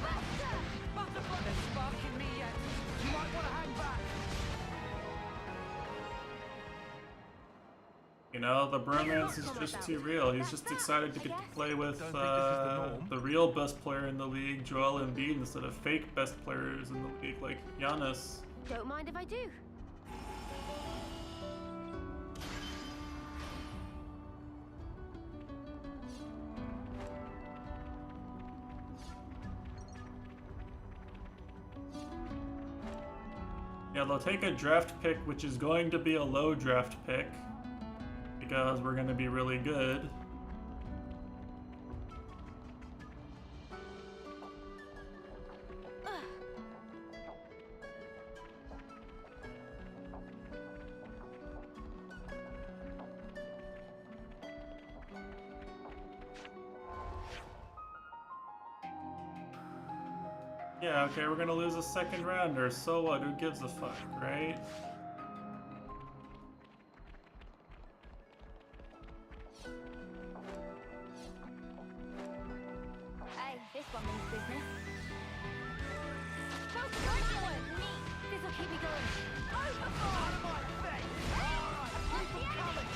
You know, the bromance is just too real. He's just excited to get to play with the real best player in the league, Joel Embiid, instead of fake best players in the league like Giannis. Don't mind if I do. Yeah, they'll take a draft pick, which is going to be a low draft pick, because we're going to be really good. Yeah, okay, we're gonna lose a second rounder, so what? Who gives a fuck, right? Hey, this one means business. Focus on that one! This'll keep me going. Out of my face! Alright, people coming!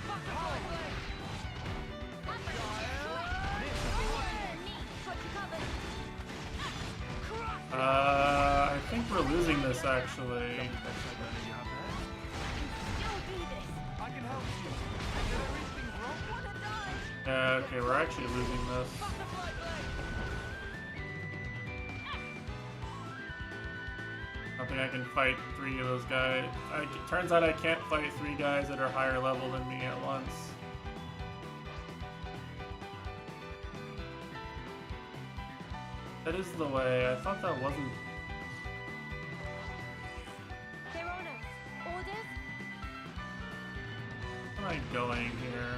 Butterfly blade! I think we're losing this actually. I can help you. Yeah, okay, we're actually losing this. I don't think I can fight 3 of those guys. Turns out I can't fight 3 guys that are higher level than me at once. That is the way. I thought that wasn't. They're on us. Orders? Where am I going here?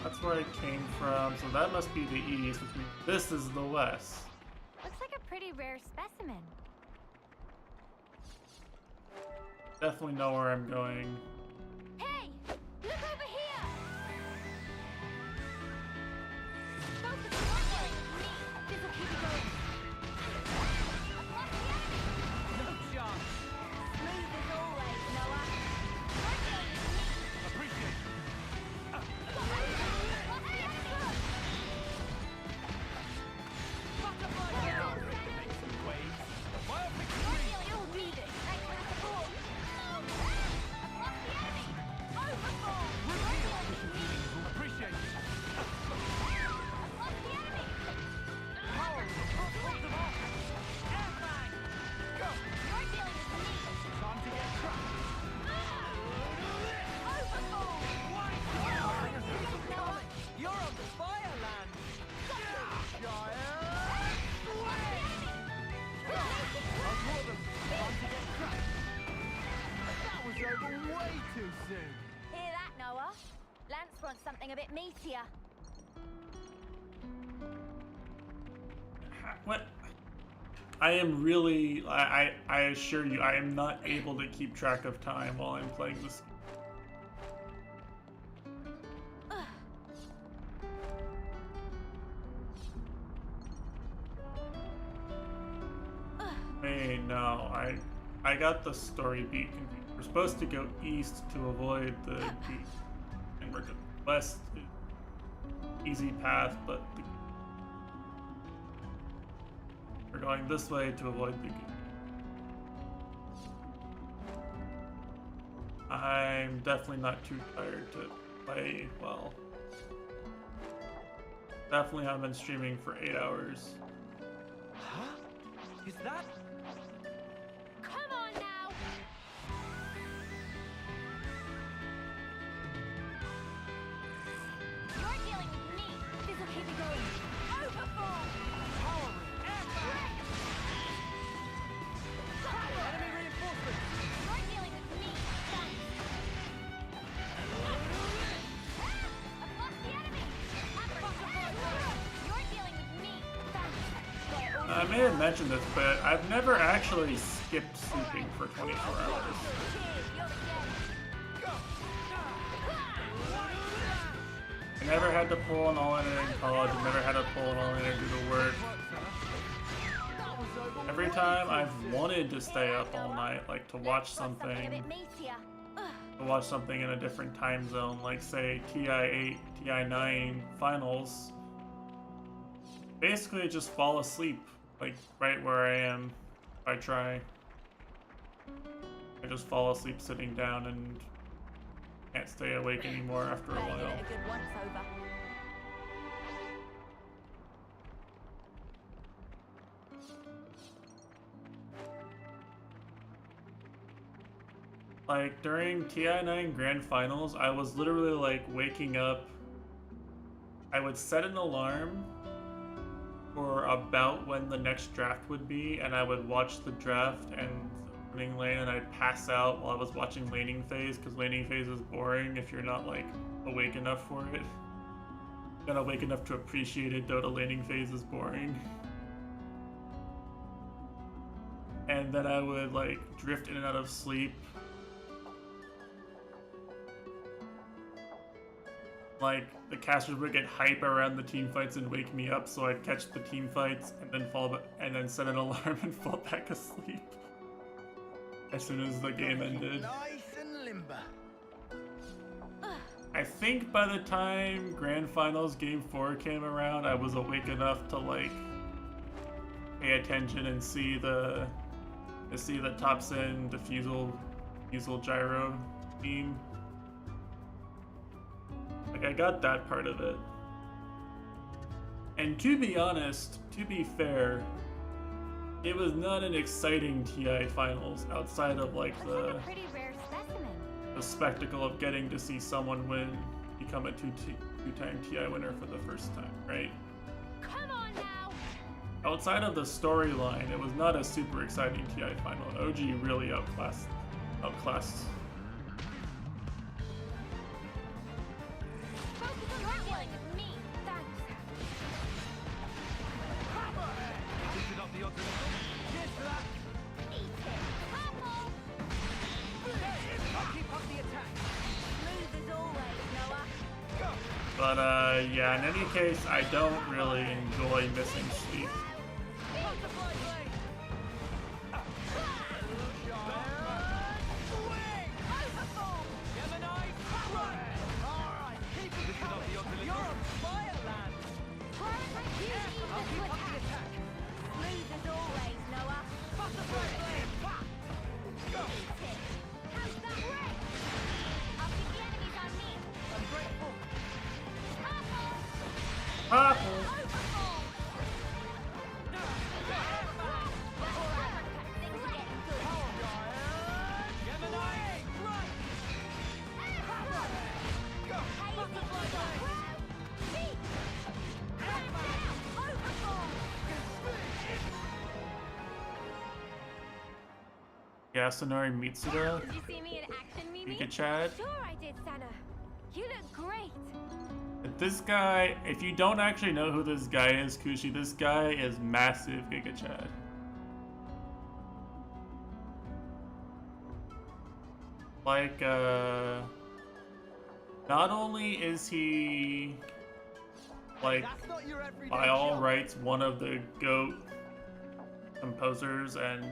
That's where I came from, so that must be the east, which means this is the west. Looks like a pretty rare specimen. Definitely know where I'm going. Hey! Look over here! Focus on that way! This'll keep you going. No chance! Smooth as always, Noah. Appreciate it. over way too soon. Hear that, Noah? Lance wants something a bit meatier. What? I am really, I assure you, I am not able to keep track of time while I'm playing this. Hey, no, I got the story beat confused. We're supposed to go east to avoid the gate, and we're going west. Easy path, but we're going this way to avoid the gate. I'm definitely not too tired to play well. Definitely haven't been streaming for 8 hours. Huh? Is that? Come on now! You're dealing with me. This'll keep me going. Overfall! Enemy reinforcements! You're dealing with me. Thanks. I've lost the enemy. You're dealing with me. Thanks. I may have mentioned this, but I've never actually skipped sleeping for 24 hours. I never had to pull an all-nighter in college. I never had to pull an all-nighter to do the work. Every time I've wanted to stay up all night, like to watch something in a different time zone, like say TI-8, TI-9 finals, basically just fall asleep, like right where I am. If I try, I just fall asleep sitting down and can't stay awake anymore after a while. Like during TI-9 Grand Finals, I was literally like waking up. I would set an alarm for about when the next draft would be, and I would watch the draft and opening lane, and I'd pass out while I was watching laning phase, because laning phase is boring if you're not like awake enough for it. Not awake enough to appreciate it, Dota laning phase is boring. And then I would like drift in and out of sleep. Like, the casters would get hype around the team fights and wake me up, so I'd catch the team fights and then and then set an alarm and fall back asleep as soon as the game ended. Nice and limber. I think by the time Grand Finals Game 4 came around, I was awake enough to like pay attention and see the Topsin Diffusal Gyro team. Like, I got that part of it. And to be honest, to be fair, it was not an exciting TI finals outside of like the spectacle of getting to see someone become a two-time TI winner for the first time, right? Come on now! Outside of the storyline, it was not a super exciting TI final. OG really outclassed. But yeah, in any case, I don't really enjoy missing sleep. Yasunori Mitsuda. Did you see me in action, Mimi? Giga Chad. Sure I did, Sana. You look great. This guy, if you don't actually know who this guy is, Kushi, this guy is massive Giga Chad. Like, not only is he, like, by all rights, one of the GOAT composers, and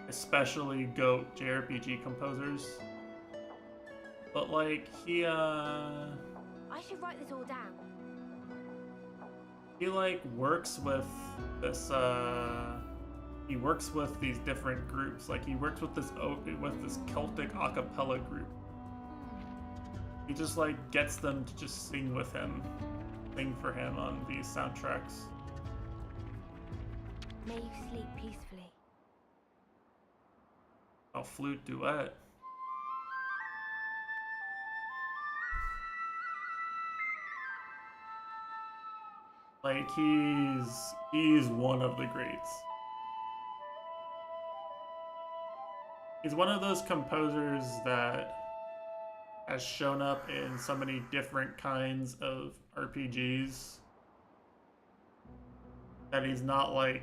especially GOAT JRPG composers, but, like, I should write this all down. he, like, works with this, he works with these different groups. Like, he works with this Celtic a cappella group. He just, like, gets them to just sing with him, sing for him on these soundtracks. May you sleep peacefully. A flute duet. Like, he's one of the greats. He's one of those composers that has shown up in so many different kinds of RPGs that he's not like...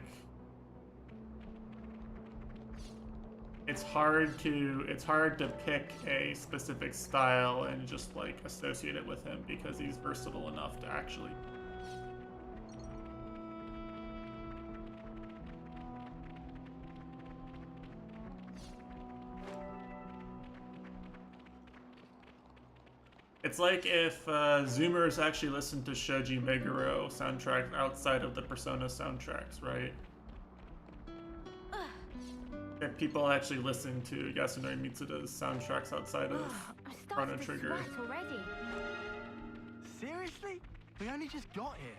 It's hard to pick a specific style and just like associate it with him because he's versatile enough to actually... It's like if Zoomers actually listened to Shoji Meguro soundtracks outside of the Persona soundtracks, right? If people actually listen to Yasunori Mitsuda's soundtracks outside of Chrono Trigger. Already. Seriously? We only just got here.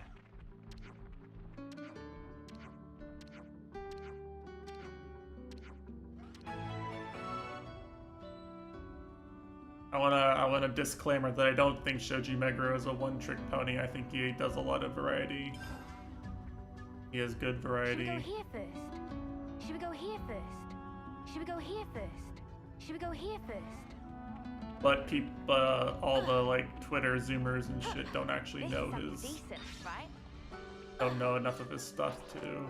I want a disclaimer that I don't think Shoji Meguro is a one-trick pony. I think he does a lot of variety. He has good variety. Should we go here first? Should we go here first? Should we go here first? Should we go here first? But all the like Twitter Zoomers and shit don't actually know his. Decent, right? Don't know enough of his stuff to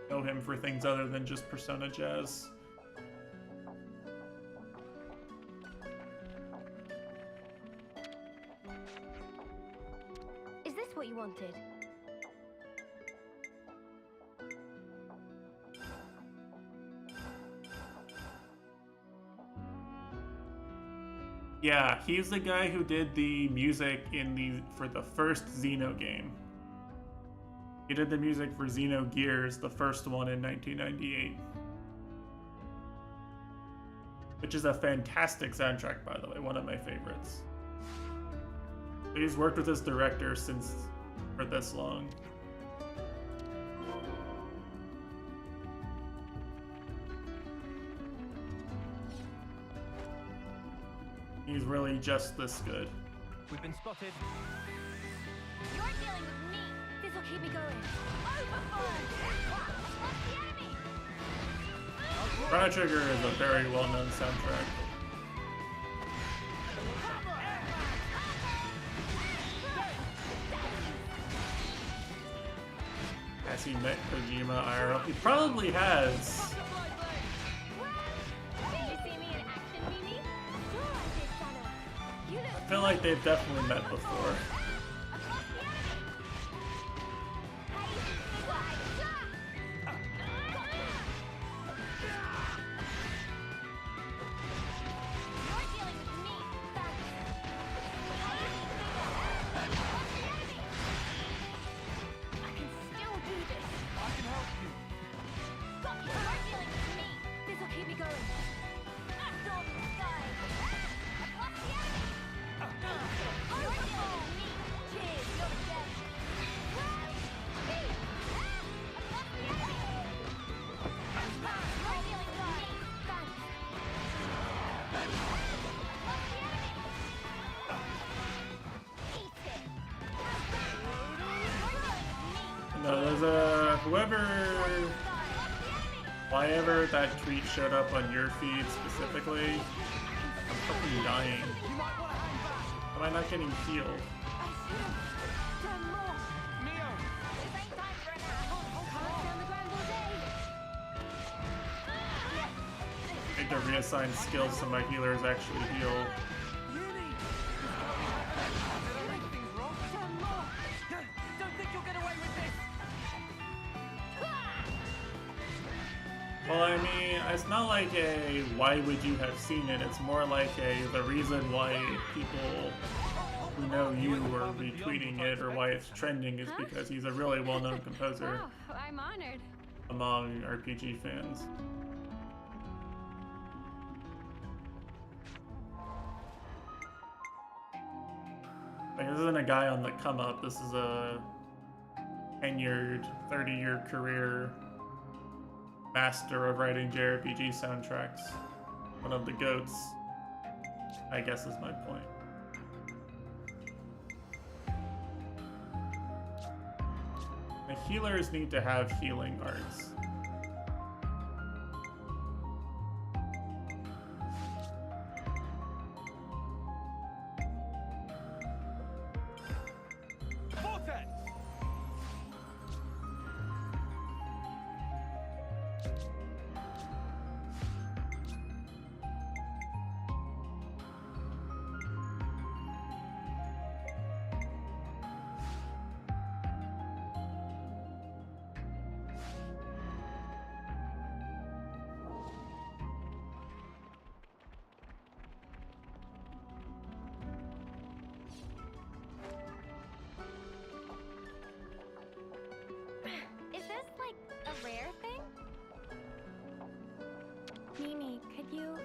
know him for things other than just Persona jazz. Is this what you wanted? Yeah, he's the guy who did the music for the first Xeno game. He did the music for Xenogears, the first one in 1998. Which is a fantastic soundtrack, by the way, one of my favorites. He's worked with this director for this long. He's really just this good. We've been spotted. You're dealing with me. This will keep me going. Overfall! What's the enemy? Chrono Trigger is a very well-known soundtrack. Has he met Kojima IRL? He probably has. I feel like they've definitely met before. No, there's whoever Why ever that tweet showed up on your feed specifically, I'm fucking dying. Am I not getting healed? I need to reassign skills so my healers actually heal. Well, I mean, it's not like a why would you have seen it, it's more like a the reason why people who know you are retweeting it or why it's trending is because he's a really well-known composer. Wow, I'm honored. Among RPG fans. Like, this isn't a guy on the come up, this is a tenured 30-year career master of writing JRPG soundtracks. One of the GOATs, I guess is my point. The healers need to have healing arts. Is this like a rare thing? Mimi, could you?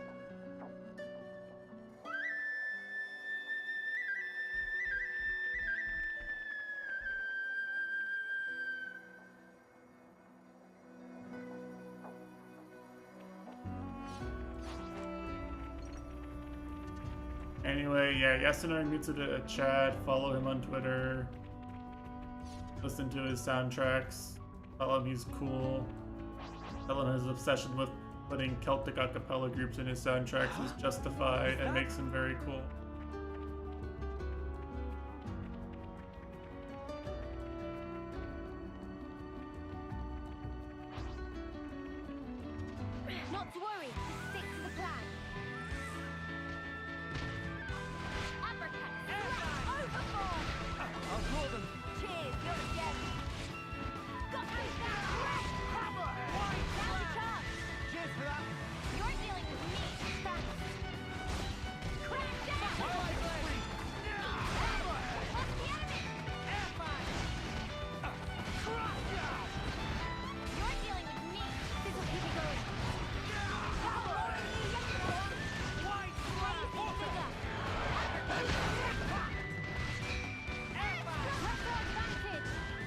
Anyway, yeah, Yasunori Mitsuda Chad, follow him on Twitter. Listen to his soundtracks. Tell him he's cool. Tell him his obsession with putting Celtic a cappella groups in his soundtracks is justified and makes him very cool. Not to worry, just stick to the plan. I'll draw them. Cheers, you're a gem. Got me down. Cheers for that. You're dealing with me. Thanks. Crack down! My life free. What's the enemy? Crush down. You're dealing with me. This will keep me going. White flag. Bigger.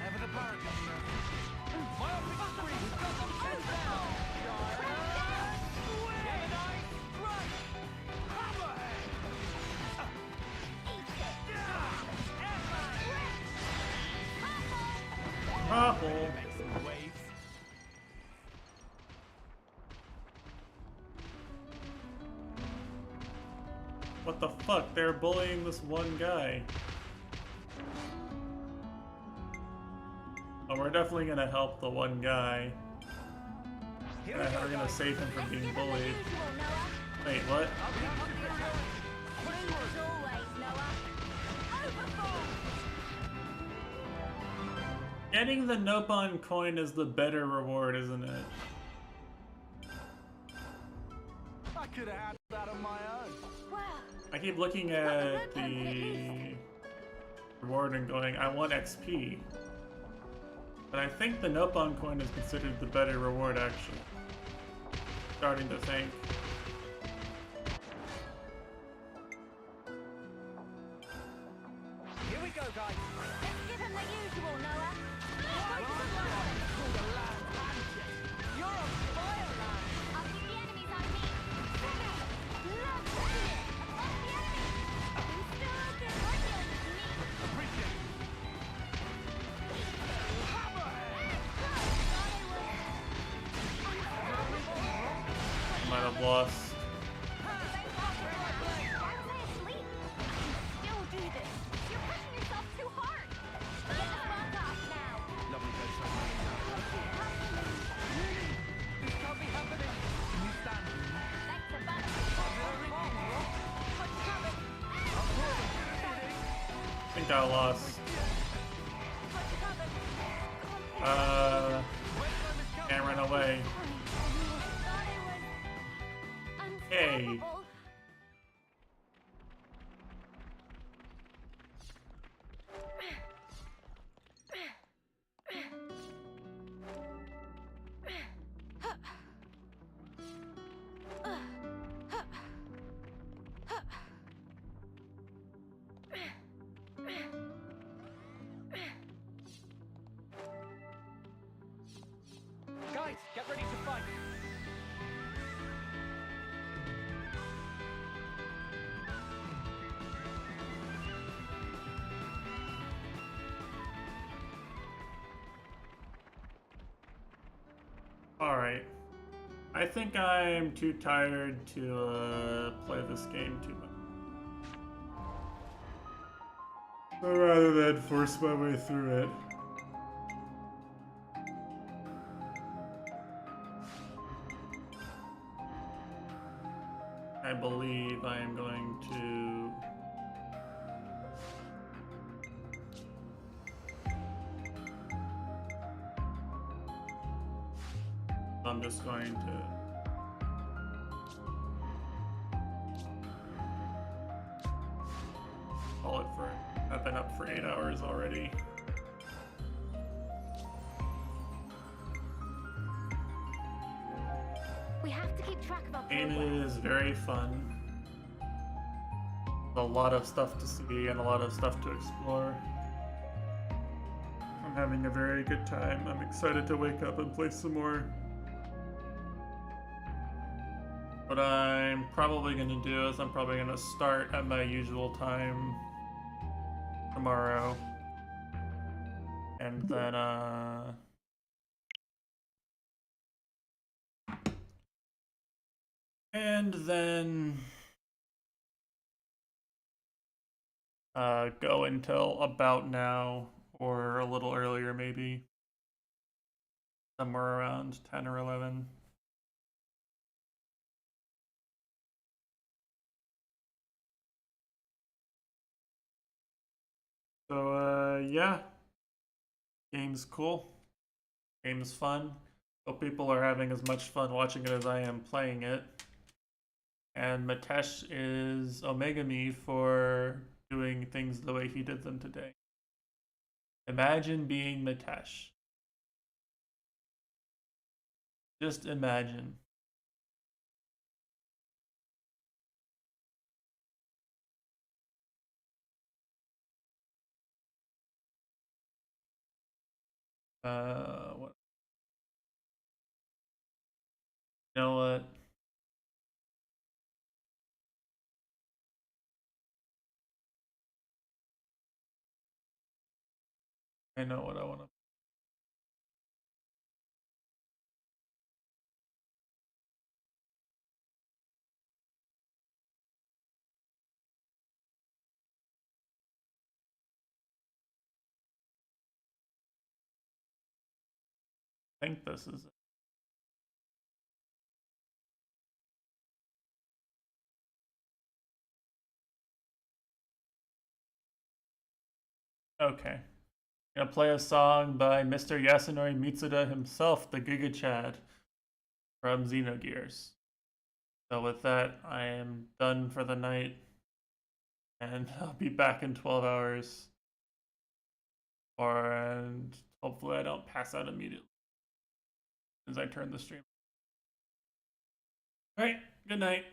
Ever the barricade. My optic screen has got them pinned down. Gemini, strike. Hammerhead. Apple. Make some waves. What the fuck? They're bullying this one guy. Oh, we're definitely gonna help the one guy. We're gonna save him from being bullied. Wait, what? Getting the Nopon coin is the better reward, isn't it? I could have had that on my own. I keep looking at the reward and going, I want XP. But I think the Nopon coin is considered the better reward, actually. Starting to think. Here we go, guys. Let's give him the usual, Noah. You're on fire, lad. I'll keep the enemies on me. Appreciate it. Hammerhead. I've lost. I think I lost. Can't run away. Hey. Guys, get ready to fight. Alright. I think I'm too tired to play this game too much. But rather than force my way through it. I believe I am going to I'm just going to call it for I've been up for 8 hours already. We have to keep track of our Game progress. is very fun. A lot of stuff to see and a lot of stuff to explore. I'm having a very good time. I'm excited to wake up and play some more. What I'm probably going to do is I'm probably going to start at my usual time tomorrow. And then, go until about now, or a little earlier maybe. Somewhere around 10 or 11. So, yeah. Game's cool. Game's fun. Hope people are having as much fun watching it as I am playing it. And Matesh is Omega me for doing things the way he did them today. Imagine being Matesh. Just imagine. What? You know what? I know what I want to. I think this is it. Okay. Gonna play a song by Mr. Yasunori Mitsuda himself, the Giga Chad from Xenogears. So with that, I am done for the night, and I'll be back in 12 hours. And hopefully I don't pass out immediately as I turn the stream. Alright, good night.